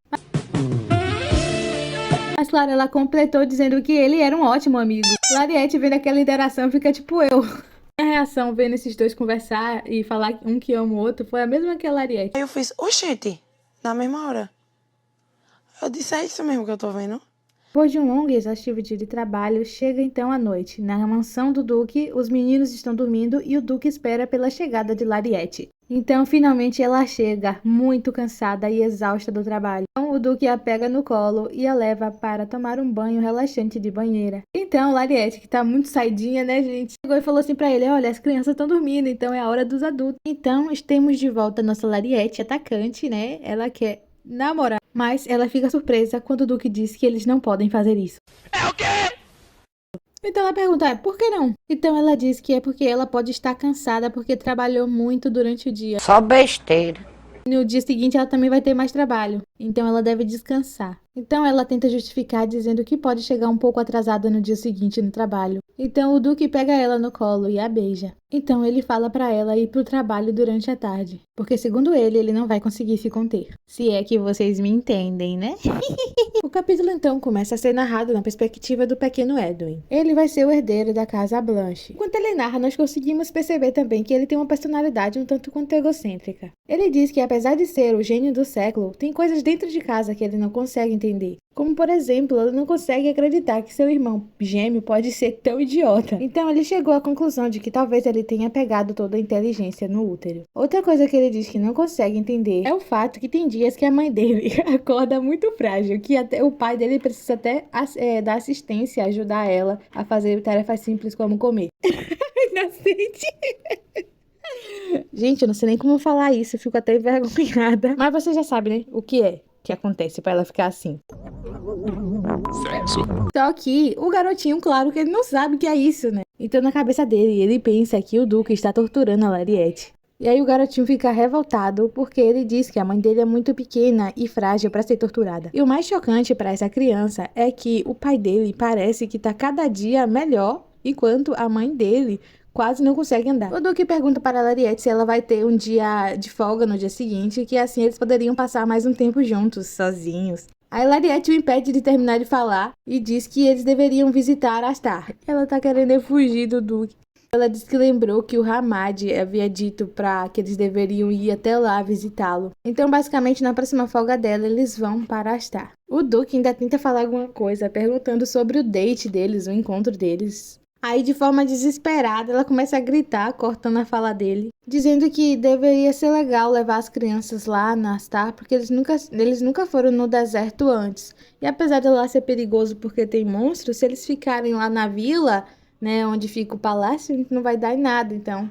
Mas claro, ela completou dizendo que ele era um ótimo amigo. Lariette vendo aquela interação fica tipo eu. A reação vendo esses dois conversar e falar um que ama o outro foi a mesma que a Lariette. Aí eu fiz, oxente, na mesma hora. Eu disse, é isso mesmo que eu tô vendo. Depois de um longo e exaustivo dia de trabalho, chega então a noite. Na mansão do Duque, os meninos estão dormindo e o Duque espera pela chegada de Lariette. Então, finalmente, ela chega, muito cansada e exausta do trabalho. Então, o Duque a pega no colo e a leva para tomar um banho relaxante de banheira. Então, Lariette, que tá muito saidinha, né, gente? Chegou e falou assim pra ele, olha, as crianças estão dormindo, então é a hora dos adultos. Então, temos de volta a nossa Lariette, atacante, né? Ela quer namorar, mas ela fica surpresa quando o Duque diz que eles não podem fazer isso. É o quê? Então ela pergunta, por que não? Então ela diz que é porque ela pode estar cansada porque trabalhou muito durante o dia. Só besteira. No dia seguinte ela também vai ter mais trabalho, então ela deve descansar. Então ela tenta justificar dizendo que pode chegar um pouco atrasada no dia seguinte no trabalho. Então o Duque pega ela no colo e a beija. Então ele fala pra ela ir pro trabalho durante a tarde, porque segundo ele não vai conseguir se conter. Se é que vocês me entendem, né? O capítulo então começa a ser narrado na perspectiva do pequeno Edwin. Ele vai ser o herdeiro da casa Blanche. Enquanto ele narra, nós conseguimos perceber também que ele tem uma personalidade um tanto quanto egocêntrica. Ele diz que apesar de ser o gênio do século, tem coisas dentro de casa que ele não consegue entender. Como, por exemplo, ele não consegue acreditar que seu irmão gêmeo pode ser tão idiota. Então ele chegou à conclusão de que talvez ele tenha pegado toda a inteligência no útero. Outra coisa que ele diz que não consegue entender é o fato que tem dias que a mãe dele acorda muito frágil, que até o pai dele precisa até dar assistência, ajudar ela a fazer tarefas simples como comer. Inocente. Gente, eu não sei nem como falar isso, eu fico até envergonhada. Mas você já sabe, né? O que é que acontece pra ela ficar assim. Sexo. Só que o garotinho, claro que ele não sabe o que é isso, né? Então na cabeça dele, ele pensa que o Duque está torturando a Lariette. E aí o garotinho fica revoltado porque ele diz que a mãe dele é muito pequena e frágil para ser torturada. E o mais chocante para essa criança é que o pai dele parece que tá cada dia melhor, enquanto a mãe dele quase não consegue andar. O Duque pergunta para a Lariette se ela vai ter um dia de folga no dia seguinte, que assim eles poderiam passar mais um tempo juntos, sozinhos. A Lariette o impede de terminar de falar e diz que eles deveriam visitar Astar. Ela tá querendo fugir do Duque. Ela diz que lembrou que o Hamad havia dito para que eles deveriam ir até lá visitá-lo. Então, basicamente, na próxima folga dela, eles vão para Astar. O Duque ainda tenta falar alguma coisa, perguntando sobre o date deles, o encontro deles. Aí, de forma desesperada, ela começa a gritar, cortando a fala dele, dizendo que deveria ser legal levar as crianças lá na Astar, porque eles nunca foram no deserto antes. E apesar de lá ser perigoso porque tem monstros, se eles ficarem lá na vila, né, onde fica o palácio, não vai dar em nada, então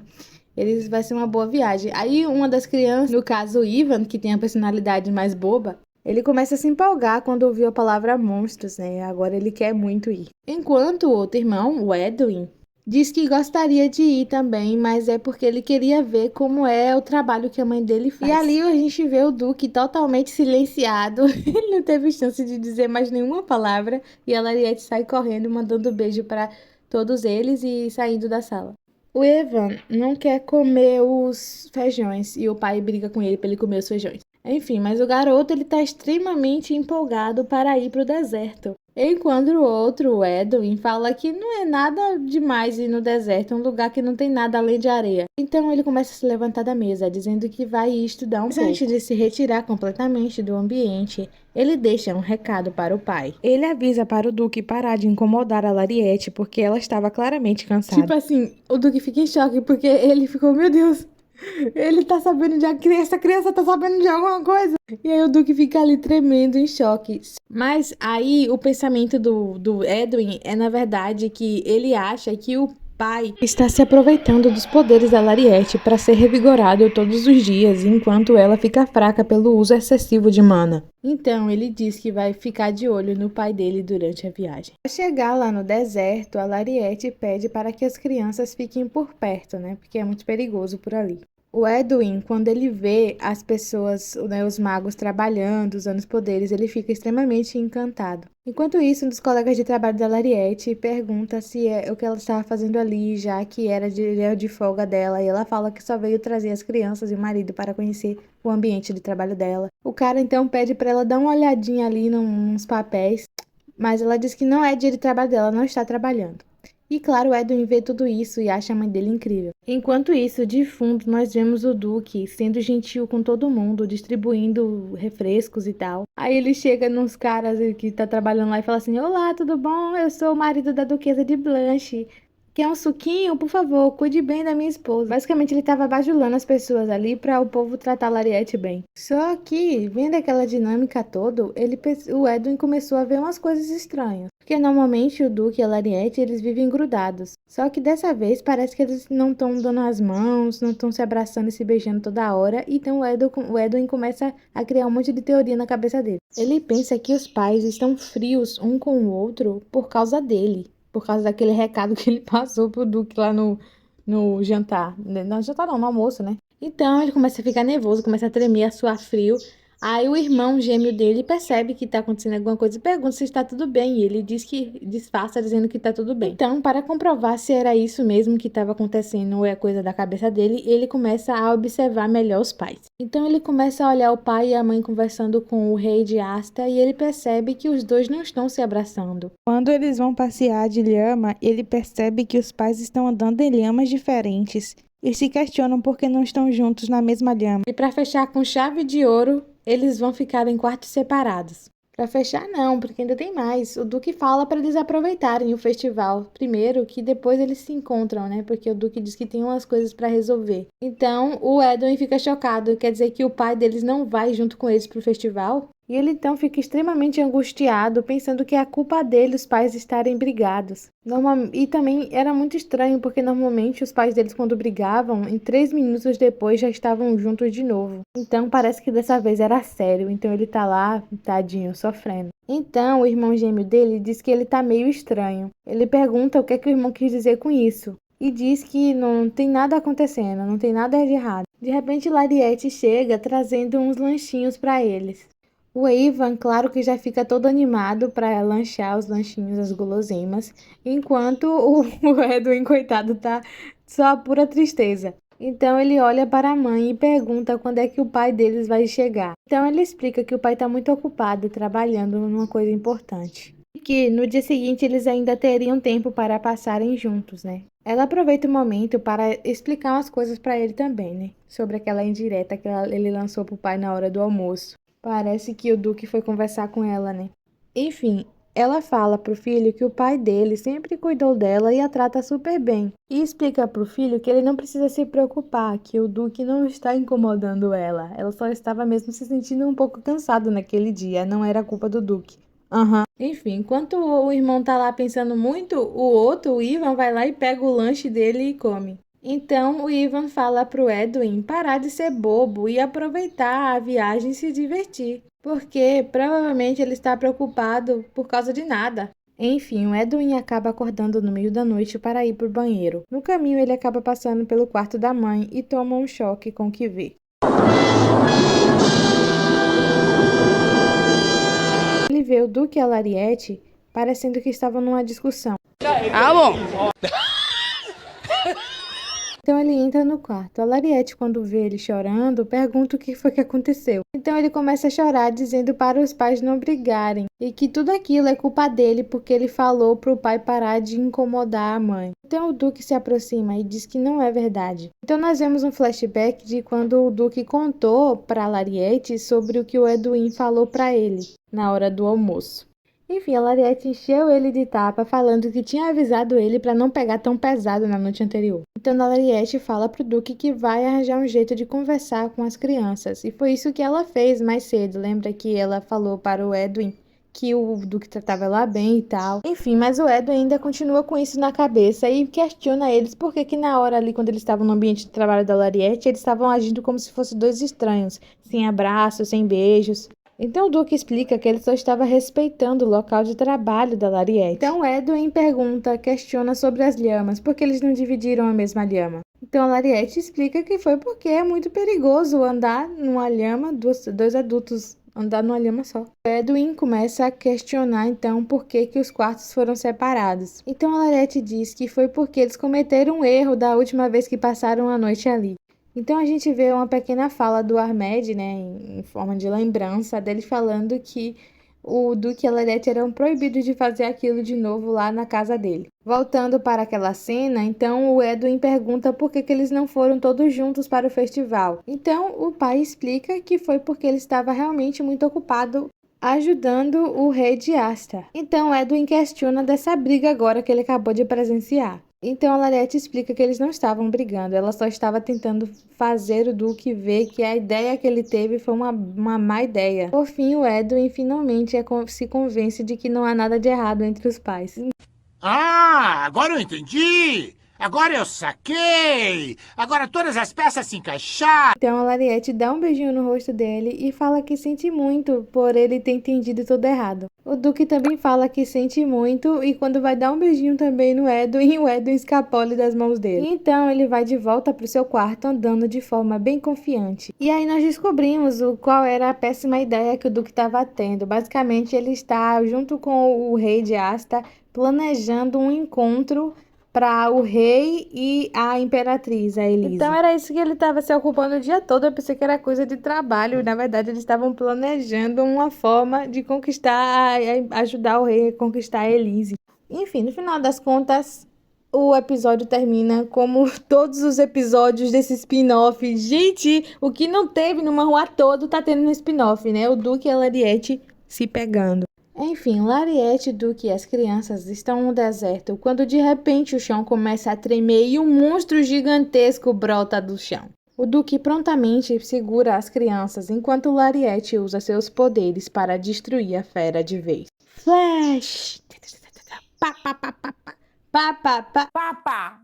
vai ser uma boa viagem. Aí uma das crianças, no caso o Ivan, que tem a personalidade mais boba, ele começa a se empolgar quando ouviu a palavra monstros, né? Agora ele quer muito ir. Enquanto o outro irmão, o Edwin, diz que gostaria de ir também, mas é porque ele queria ver como é o trabalho que a mãe dele faz. E ali a gente vê o Duque totalmente silenciado. Ele não teve chance de dizer mais nenhuma palavra. E a Lariete sai correndo, mandando beijo para todos eles e saindo da sala. O Evan não quer comer os feijões e o pai briga com ele para ele comer os feijões. Enfim, mas o garoto ele tá extremamente empolgado para ir pro deserto. Enquanto o outro, o Edwin, fala que não é nada demais ir no deserto, é um lugar que não tem nada além de areia. Então ele começa a se levantar da mesa, dizendo que vai estudar um pouco. Antes de se retirar completamente do ambiente, ele deixa um recado para o pai. Ele avisa para o Duque parar de incomodar a Lariete, porque ela estava claramente cansada. Tipo assim, o Duque fica em choque, porque ele ficou, meu Deus, ele tá sabendo essa criança tá sabendo de alguma coisa. E aí o Duque fica ali tremendo, em choque. Mas aí o pensamento do Edwin é, na verdade, que ele acha que o pai está se aproveitando dos poderes da Lariete para ser revigorado todos os dias, enquanto ela fica fraca pelo uso excessivo de mana. Então ele diz que vai ficar de olho no pai dele durante a viagem. Ao chegar lá no deserto, a Lariete pede para que as crianças fiquem por perto, né? Porque é muito perigoso por ali. O Edwin, quando ele vê as pessoas, né, os magos trabalhando, usando os poderes, ele fica extremamente encantado. Enquanto isso, um dos colegas de trabalho da Lariete pergunta se é o que ela estava fazendo ali, já que era de folga dela, e ela fala que só veio trazer as crianças e o marido para conhecer o ambiente de trabalho dela. O cara então pede para ela dar uma olhadinha ali nos papéis, mas ela diz que não é dia de trabalho dela, não está trabalhando. E claro, o Edwin vê tudo isso e acha a mãe dele incrível. Enquanto isso, de fundo, nós vemos o Duque sendo gentil com todo mundo, distribuindo refrescos e tal. Aí ele chega nos caras que tá trabalhando lá e fala assim: olá, tudo bom? Eu sou o marido da Duquesa de Blanche. Quer um suquinho? Por favor, cuide bem da minha esposa. Basicamente, ele tava bajulando as pessoas ali para o povo tratar a Lariete bem. Só que, vendo aquela dinâmica toda, o Edwin começou a ver umas coisas estranhas. Porque normalmente o Duque e a Lariete, eles vivem grudados. Só que dessa vez parece que eles não estão dando as mãos, não estão se abraçando e se beijando toda hora. Então o Edwin começa a criar um monte de teoria na cabeça dele. Ele pensa que os pais estão frios um com o outro por causa dele. Por causa daquele recado que ele passou pro Duque lá no jantar. Não, jantar não, no almoço, né? Então ele começa a ficar nervoso, começa a tremer, a suar frio. Aí o irmão gêmeo dele percebe que tá acontecendo alguma coisa e pergunta se está tudo bem. E ele disfarça dizendo que tá tudo bem. Então, para comprovar se era isso mesmo que estava acontecendo ou é coisa da cabeça dele, ele começa a observar melhor os pais. Então ele começa a olhar o pai e a mãe conversando com o rei de Asta e ele percebe que os dois não estão se abraçando. Quando eles vão passear de lhama, ele percebe que os pais estão andando em lhamas diferentes e se questionam por que não estão juntos na mesma lhama. E para fechar com chave de ouro, eles vão ficar em quartos separados. Para fechar não, porque ainda tem mais. O Duque fala para eles aproveitarem o festival. Primeiro, que depois eles se encontram, né? Porque o Duque diz que tem umas coisas para resolver. Então, o Edwin fica chocado. Quer dizer que o pai deles não vai junto com eles pro festival? E ele então fica extremamente angustiado, pensando que é a culpa dele os pais estarem brigados. E também era muito estranho, porque normalmente os pais deles, quando brigavam, em 3 minutos depois já estavam juntos de novo. Então parece que dessa vez era sério, então ele tá lá, tadinho, sofrendo. Então o irmão gêmeo dele diz que ele tá meio estranho. Ele pergunta o que é que o irmão quis dizer com isso. E diz que não tem nada acontecendo, não tem nada de errado. De repente Lariete chega trazendo uns lanchinhos para eles. O Ivan, claro que já fica todo animado para lanchar os lanchinhos, as guloseimas, enquanto o Edwin, coitado, tá só a pura tristeza. Então ele olha para a mãe e pergunta quando é que o pai deles vai chegar. Então ele explica que o pai está muito ocupado trabalhando numa coisa importante. E que no dia seguinte eles ainda teriam tempo para passarem juntos, né? Ela aproveita o momento para explicar umas coisas para ele também, né? Sobre aquela indireta que ele lançou pro pai na hora do almoço. Parece que o Duque foi conversar com ela, né? Enfim, Ela fala pro filho que o pai dele sempre cuidou dela e a trata super bem. E explica pro filho que ele não precisa se preocupar, que o Duque não está incomodando ela. Ela só estava mesmo se sentindo um pouco cansada naquele dia, não era culpa do Duque. Enfim, enquanto o irmão tá lá pensando muito, o Ivan, vai lá e pega o lanche dele e come. Então o Ivan fala pro Edwin parar de ser bobo e aproveitar a viagem e se divertir, porque provavelmente ele está preocupado por causa de nada. Enfim, o Edwin acaba acordando no meio da noite para ir pro banheiro. No caminho ele acaba passando pelo quarto da mãe e toma um choque com o que vê. Ele vê o Duque e a Lariete parecendo que estavam numa discussão. Bom. Então ele entra no quarto. A Lariete, quando vê ele chorando, pergunta o que foi que aconteceu. Então ele começa a chorar, dizendo para os pais não brigarem e que tudo aquilo é culpa dele porque ele falou para o pai parar de incomodar a mãe. Então o Duque se aproxima e diz que não é verdade. Então nós vemos um flashback de quando o Duque contou para a Lariete sobre o que o Edwin falou para ele na hora do almoço. Enfim, a Lariete encheu ele de tapa, falando que tinha avisado ele para não pegar tão pesado na noite anterior. Então a Lariete fala pro Duque que vai arranjar um jeito de conversar com as crianças. E foi isso que ela fez mais cedo. Lembra que ela falou para o Edwin que o Duque tratava ela bem e tal. Enfim, mas o Edwin ainda continua com isso na cabeça e questiona eles por que na hora ali, quando eles estavam no ambiente de trabalho da Lariete, eles estavam agindo como se fossem dois estranhos, sem abraços, sem beijos. Então o Duque explica que ele só estava respeitando o local de trabalho da Lariete. Então Edwin questiona sobre as lhamas, porque eles não dividiram a mesma lhama. Então a Lariete explica que foi porque é muito perigoso andar numa lhama, dois adultos andar numa lhama só. O Edwin começa a questionar então por que os quartos foram separados. Então a Lariete diz que foi porque eles cometeram um erro da última vez que passaram a noite ali. Então a gente vê uma pequena fala do Ahmed, né, em forma de lembrança dele falando que o Duque e a Lariete eram proibidos de fazer aquilo de novo lá na casa dele. Voltando para aquela cena, então o Edwin pergunta por que eles não foram todos juntos para o festival. Então o pai explica que foi porque ele estava realmente muito ocupado ajudando o rei de Asta. Então Edwin questiona dessa briga agora que ele acabou de presenciar. Então a Lariete explica que eles não estavam brigando, ela só estava tentando fazer o Duque ver que a ideia que ele teve foi uma má ideia. Por fim, o Edwin finalmente se convence de que não há nada de errado entre os pais. Ah, agora eu entendi! Agora eu saquei! Agora todas as peças se encaixaram! Então a Lariete dá um beijinho no rosto dele e fala que sente muito por ele ter entendido tudo errado. O Duque também fala que sente muito e quando vai dar um beijinho também no Edwin, o Edwin escapole das mãos dele. Então ele vai de volta pro seu quarto andando de forma bem confiante. E aí nós descobrimos qual era a péssima ideia que o Duque estava tendo. Basicamente ele está junto com o rei de Asta planejando um encontro para o rei e a imperatriz, a Elisa. Então era isso que ele estava se ocupando o dia todo. Eu pensei que era coisa de trabalho. Na verdade, eles estavam planejando uma forma de conquistar, ajudar o rei a conquistar a Elise. Enfim, no final das contas, o episódio termina como todos os episódios desse spin-off. Gente, o que não teve no manhwa todo tá tendo no spin-off, né? O Duque e a Lariete se pegando. Enfim, Lariete, Duque e as crianças estão no deserto quando de repente o chão começa a tremer e um monstro gigantesco brota do chão. O Duque prontamente segura as crianças enquanto Lariete usa seus poderes para destruir a fera de vez. Flash! Pá, pá, pá, pá, pá, pá, pá, pá, pá, pá.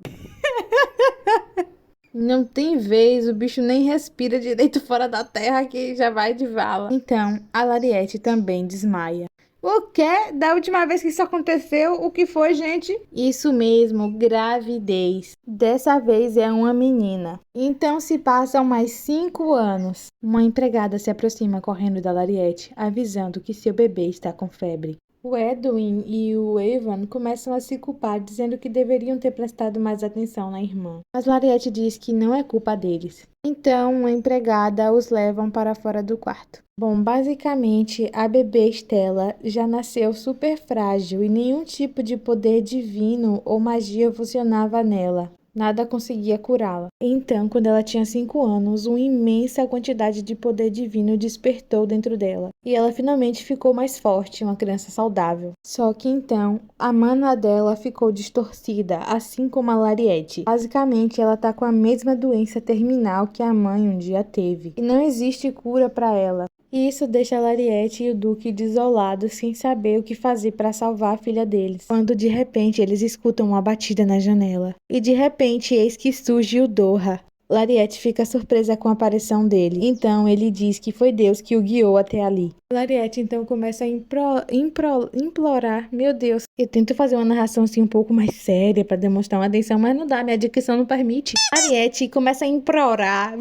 Não tem vez, o bicho nem respira direito fora da terra que já vai de vala. Então, a Lariete também desmaia. O quê? Da última vez que isso aconteceu, o que foi, gente? Isso mesmo, gravidez. Dessa vez é uma menina. Então se passam mais 5 anos. Uma empregada se aproxima correndo da Lariete, avisando que seu bebê está com febre. O Edwin e o Evan começam a se culpar, dizendo que deveriam ter prestado mais atenção na irmã. Mas Lariete diz que não é culpa deles. Então, uma empregada os leva para fora do quarto. Bom, basicamente, a bebê Stella já nasceu super frágil e nenhum tipo de poder divino ou magia funcionava nela. Nada conseguia curá-la. Então, quando ela tinha 5 anos, uma imensa quantidade de poder divino despertou dentro dela. E ela finalmente ficou mais forte, uma criança saudável. Só que então, a mana dela ficou distorcida, assim como a Lariete. Basicamente, ela tá com a mesma doença terminal que a mãe um dia teve. E não existe cura para ela. E isso deixa a Lariete e o Duque desolados, sem saber o que fazer para salvar a filha deles. Quando de repente eles escutam uma batida na janela. E de repente eis que surge o Doha. Lariete fica surpresa com a aparição dele. Então ele diz que foi Deus que o guiou até ali. Lariete então começa a implorar. Meu Deus, eu tento fazer uma narração assim um pouco mais séria para demonstrar uma atenção, mas não dá, minha dicção não permite. Lariete começa a implorar.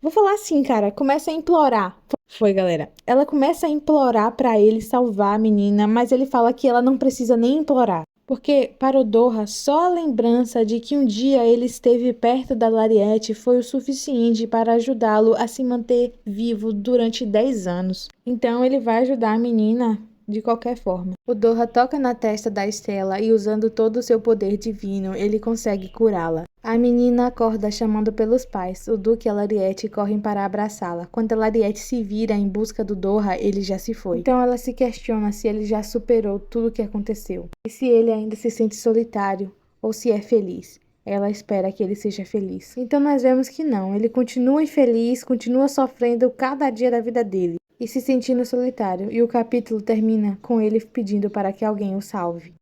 Vou falar assim, cara, começa a implorar. Foi, galera. Ela começa a implorar pra ele salvar a menina, mas ele fala que ela não precisa nem implorar. Porque para o Doha, só a lembrança de que um dia ele esteve perto da Lariete foi o suficiente para ajudá-lo a se manter vivo durante 10 anos. Então ele vai ajudar a menina de qualquer forma. O Doha toca na testa da Estela e, usando todo o seu poder divino, ele consegue curá-la. A menina acorda chamando pelos pais. O Duque e a Lariete correm para abraçá-la. Quando a Lariete se vira em busca do Doha, ele já se foi. Então ela se questiona se ele já superou tudo o que aconteceu. E se ele ainda se sente solitário ou se é feliz. Ela espera que ele seja feliz. Então nós vemos que não. Ele continua infeliz, continua sofrendo cada dia da vida dele e se sentindo solitário. E o capítulo termina com ele pedindo para que alguém o salve.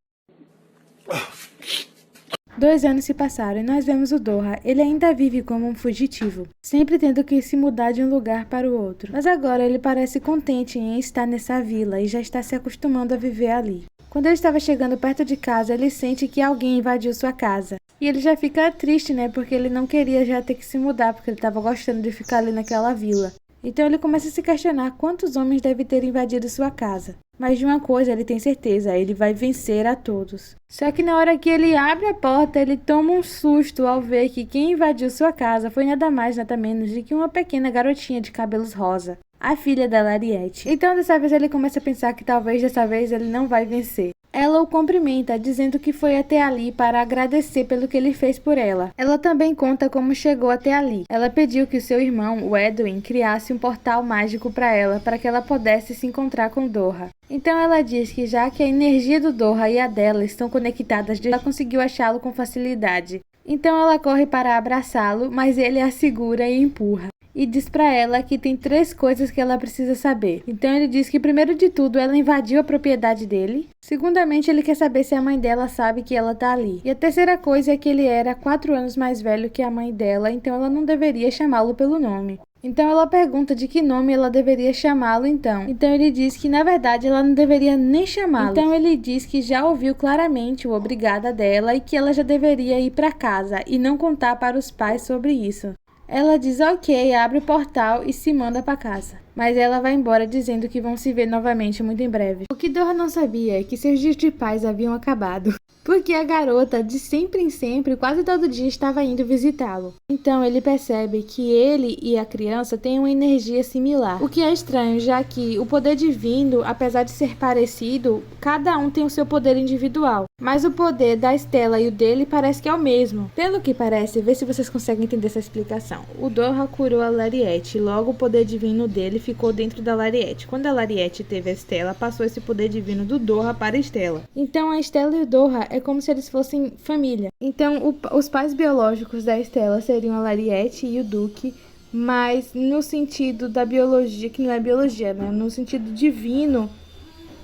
2 anos se passaram e nós vemos o Doha. Ele ainda vive como um fugitivo, sempre tendo que se mudar de um lugar para o outro. Mas agora ele parece contente em estar nessa vila e já está se acostumando a viver ali. Quando ele estava chegando perto de casa, ele sente que alguém invadiu sua casa. E ele já fica triste, né? Porque ele não queria já ter que se mudar, porque ele estava gostando de ficar ali naquela vila. Então ele começa a se questionar quantos homens devem ter invadido sua casa. Mas de uma coisa ele tem certeza, ele vai vencer a todos. Só que na hora que ele abre a porta, ele toma um susto ao ver que quem invadiu sua casa foi nada mais, nada menos do que uma pequena garotinha de cabelos rosa, a filha da Lariete. Então dessa vez ele começa a pensar que talvez dessa vez ele não vai vencer. Ela o cumprimenta, dizendo que foi até ali para agradecer pelo que ele fez por ela. Ela também conta como chegou até ali. Ela pediu que o seu irmão, o Edwin, criasse um portal mágico para ela, para que ela pudesse se encontrar com Doha. Então ela diz que já que a energia do Doha e a dela estão conectadas, ela conseguiu achá-lo com facilidade. Então ela corre para abraçá-lo, mas ele a segura e empurra. E diz pra ela que tem 3 coisas que ela precisa saber. Então ele diz que primeiro de tudo ela invadiu a propriedade dele. Segundamente ele quer saber se a mãe dela sabe que ela tá ali. E a terceira coisa é que ele era 4 anos mais velho que a mãe dela, então ela não deveria chamá-lo pelo nome. Então ela pergunta de que nome ela deveria chamá-lo então. Então ele diz que na verdade ela não deveria nem chamá-lo. Então ele diz que já ouviu claramente o obrigada dela e que ela já deveria ir pra casa e não contar para os pais sobre isso. Ela diz ok, abre o portal e se manda para casa. Mas ela vai embora dizendo que vão se ver novamente muito em breve. O que Doha não sabia é que seus dias de paz haviam acabado. Porque a garota, de sempre em sempre, quase todo dia estava indo visitá-lo. Então ele percebe que ele e a criança têm uma energia similar. O que é estranho, já que o poder divino, apesar de ser parecido, cada um tem o seu poder individual. Mas o poder da Estela e o dele parece que é o mesmo. Pelo que parece, vê se vocês conseguem entender essa explicação. O Doha curou a Lariete, logo o poder divino dele ficou dentro da Lariete. Quando a Lariete teve a Estela, passou esse poder divino do Doha para a Estela. Então a Estela e o Doha é como se eles fossem família. Então os pais biológicos da Estela seriam a Lariete e o Duque, mas no sentido da biologia, que não é biologia, né? No sentido divino,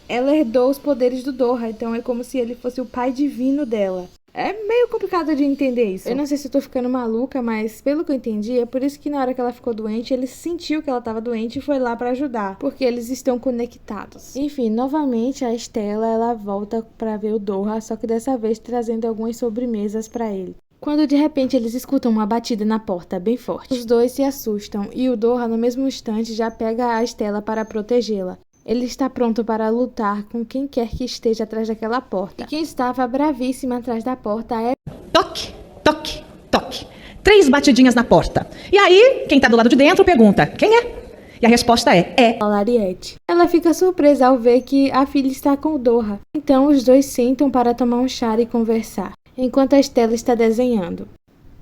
ela herdou os poderes do Doha, então é como se ele fosse o pai divino dela. É meio complicado de entender isso. Eu não sei se eu tô ficando maluca, mas pelo que eu entendi, é por isso que na hora que ela ficou doente, ele sentiu que ela tava doente e foi lá pra ajudar, porque eles estão conectados. Enfim, novamente a Estela, ela volta pra ver o Doha, só que dessa vez trazendo algumas sobremesas pra ele. Quando de repente eles escutam uma batida na porta bem forte. Os dois se assustam e o Doha no mesmo instante já pega a Estela para protegê-la. Ele está pronto para lutar com quem quer que esteja atrás daquela porta. E quem estava bravíssima atrás da porta é... Toque, toque, toque. 3 batidinhas na porta. E aí, quem tá do lado de dentro pergunta, quem é? E a resposta é a Lariete. Ela fica surpresa ao ver que a filha está com o Doha. Então os dois sentam para tomar um chá e conversar. enquanto a Estela está desenhando.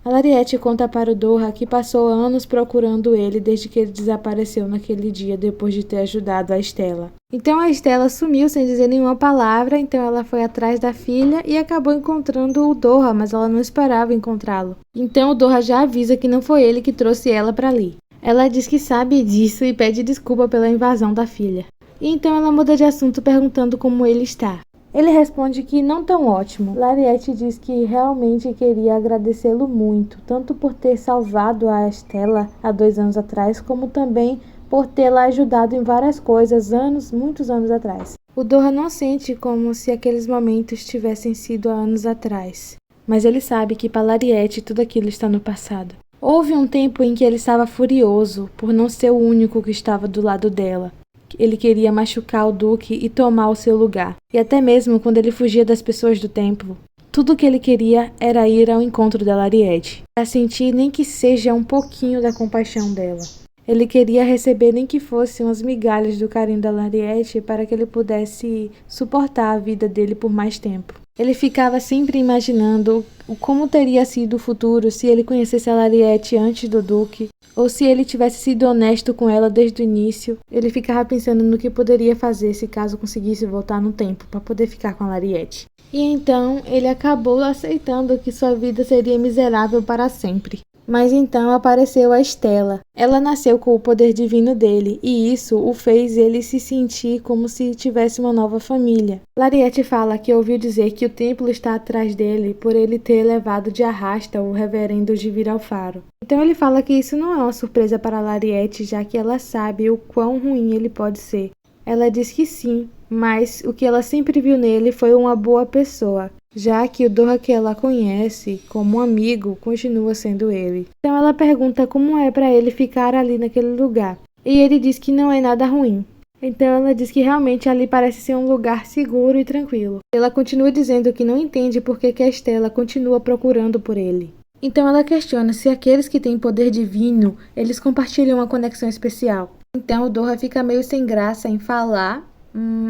A Lariete conta para o Doha que passou anos procurando ele desde que ele desapareceu naquele dia depois de ter ajudado a Estela. Então a Estela sumiu sem dizer nenhuma palavra, então ela foi atrás da filha e acabou encontrando o Doha, mas ela não esperava encontrá-lo. Então o Doha já avisa que não foi ele que trouxe ela para ali. Ela diz que sabe disso e pede desculpa pela invasão da filha. E então ela muda de assunto perguntando como ele está. Ele responde que não tão ótimo. Lariete diz que realmente queria agradecê-lo muito, tanto por ter salvado a Estela há 2 anos atrás, como também por tê-la ajudado em várias coisas muitos anos atrás. O Doha não sente como se aqueles momentos tivessem sido há anos atrás, mas ele sabe que para Lariete tudo aquilo está no passado. Houve um tempo em que ele estava furioso por não ser o único que estava do lado dela. Ele queria machucar o Duque e tomar o seu lugar. E até mesmo quando ele fugia das pessoas do templo. Tudo o que ele queria era ir ao encontro da Lariete, para sentir nem que seja um pouquinho da compaixão dela. Ele queria receber nem que fosse umas migalhas do carinho da Lariete para que ele pudesse suportar a vida dele por mais tempo. Ele ficava sempre imaginando como teria sido o futuro se ele conhecesse a Lariete antes do Duque, ou se ele tivesse sido honesto com ela desde o início. Ele ficava pensando no que poderia fazer se caso conseguisse voltar no tempo para poder ficar com a Lariete. E então ele acabou aceitando que sua vida seria miserável para sempre. Mas então apareceu a Estela. Ela nasceu com o poder divino dele, e isso o fez ele se sentir como se tivesse uma nova família. Lariete fala que ouviu dizer que o templo está atrás dele por ele ter levado de arrasta o reverendo de Vir Alfaro. Então ele fala que isso não é uma surpresa para Lariete, já que ela sabe o quão ruim ele pode ser. Ela diz que sim, mas o que ela sempre viu nele foi uma boa pessoa, já que o Doha que ela conhece como um amigo continua sendo ele. Então ela pergunta como é para ele ficar ali naquele lugar, e ele diz que não é nada ruim. Então ela diz que realmente ali parece ser um lugar seguro e tranquilo. Ela continua dizendo que não entende por que a Estela continua procurando por ele. Então ela questiona se aqueles que têm poder divino, eles compartilham uma conexão especial. Então o Doha fica meio sem graça em falar.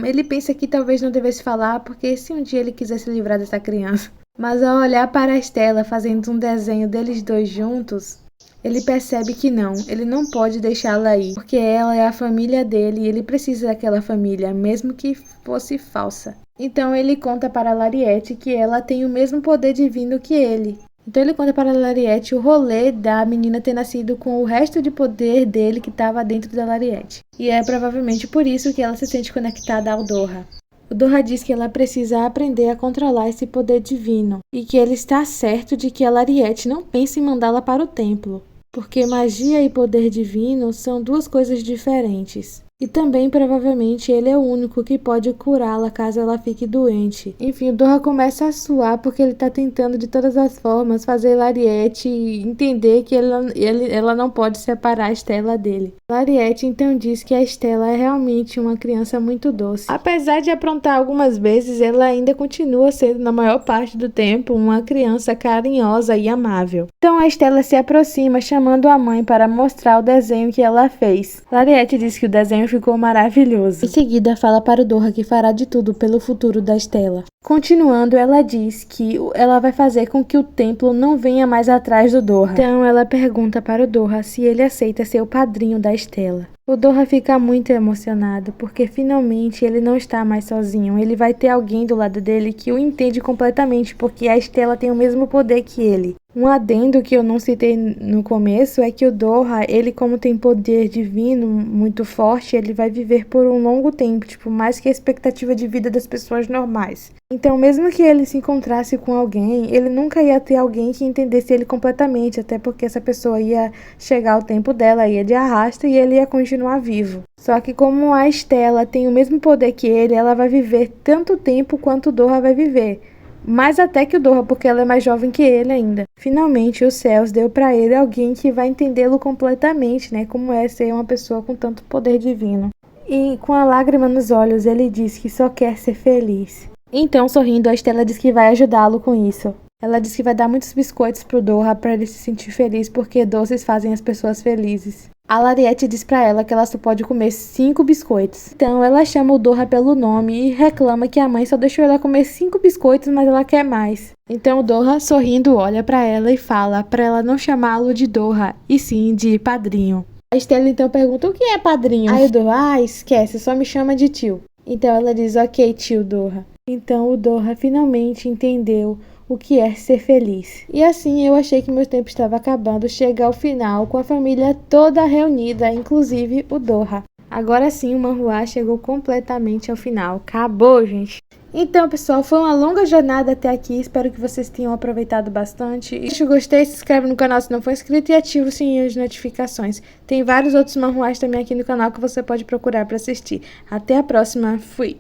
Ele pensa que talvez não devesse falar, porque se um dia ele quiser se livrar dessa criança. Mas ao olhar para a Estela fazendo um desenho deles dois juntos, ele percebe que não, ele não pode deixá-la ir, porque ela é a família dele e ele precisa daquela família, mesmo que fosse falsa. Então ele conta para Lariete que ela tem o mesmo poder divino que ele. Então ele conta para Lariete o rolê da menina ter nascido com o resto de poder dele que estava dentro da Lariete. E é provavelmente por isso que ela se sente conectada ao Doha. O Doha diz que ela precisa aprender a controlar esse poder divino, e que ele está certo de que a Lariete não pensa em mandá-la para o templo, porque magia e poder divino são duas coisas diferentes. E também, provavelmente, ele é o único que pode curá-la caso ela fique doente. Enfim, o Doha começa a suar porque ele está tentando de todas as formas fazer Lariete entender que ela não pode separar a Estela dele. Lariete então diz que a Estela é realmente uma criança muito doce. Apesar de aprontar algumas vezes, ela ainda continua sendo, na maior parte do tempo, uma criança carinhosa e amável. Então a Estela se aproxima, chamando a mãe para mostrar o desenho que ela fez. Lariete diz que o desenho ficou maravilhoso. Em seguida, fala para o Doha que fará de tudo pelo futuro da Estela. Continuando, ela diz que ela vai fazer com que o templo não venha mais atrás do Doha. Então, ela pergunta para o Doha se ele aceita ser o padrinho da Estela. O Doha fica muito emocionado, porque finalmente ele não está mais sozinho. Ele vai ter alguém do lado dele que o entende completamente, porque a Estela tem o mesmo poder que ele. Um adendo que eu não citei no começo é que o Doha, ele como tem poder divino muito forte, ele vai viver por um longo tempo, mais que a expectativa de vida das pessoas normais. Então, mesmo que ele se encontrasse com alguém, ele nunca ia ter alguém que entendesse ele completamente, até porque essa pessoa ia chegar ao tempo dela, ia de arrasta e ele ia continuar vivo. Só que como a Estela tem o mesmo poder que ele, ela vai viver tanto tempo quanto o Doha vai viver. Mais até que o Doha, porque ela é mais jovem que ele ainda. Finalmente, os céus deu pra ele alguém que vai entendê-lo completamente, como é ser uma pessoa com tanto poder divino. E com a lágrima nos olhos, ele diz que só quer ser feliz. Então, sorrindo, a Estela diz que vai ajudá-lo com isso. Ela diz que vai dar muitos biscoitos pro Doha para ele se sentir feliz, porque doces fazem as pessoas felizes. A Lariete diz pra ela que ela só pode comer 5 biscoitos. Então ela chama o Doha pelo nome e reclama que a mãe só deixou ela comer 5 biscoitos, mas ela quer mais. Então o Doha, sorrindo, olha pra ela e fala pra ela não chamá-lo de Doha, e sim de padrinho. A Estela então pergunta: o que é padrinho? Aí o Doha: esquece, só me chama de tio. Então ela diz: ok, tio Doha. Então o Doha finalmente entendeu o que é ser feliz. E assim eu achei que meu tempo estava acabando, chega ao final com a família toda reunida, inclusive o Doha. Agora sim o manhwa chegou completamente ao final. Acabou, gente! Então, pessoal, foi uma longa jornada até aqui. Espero que vocês tenham aproveitado bastante. E se gostei, se inscreve no canal se não for inscrito e ativa o sininho de notificações. Tem vários outros manhwas também aqui no canal que você pode procurar para assistir. Até a próxima. Fui!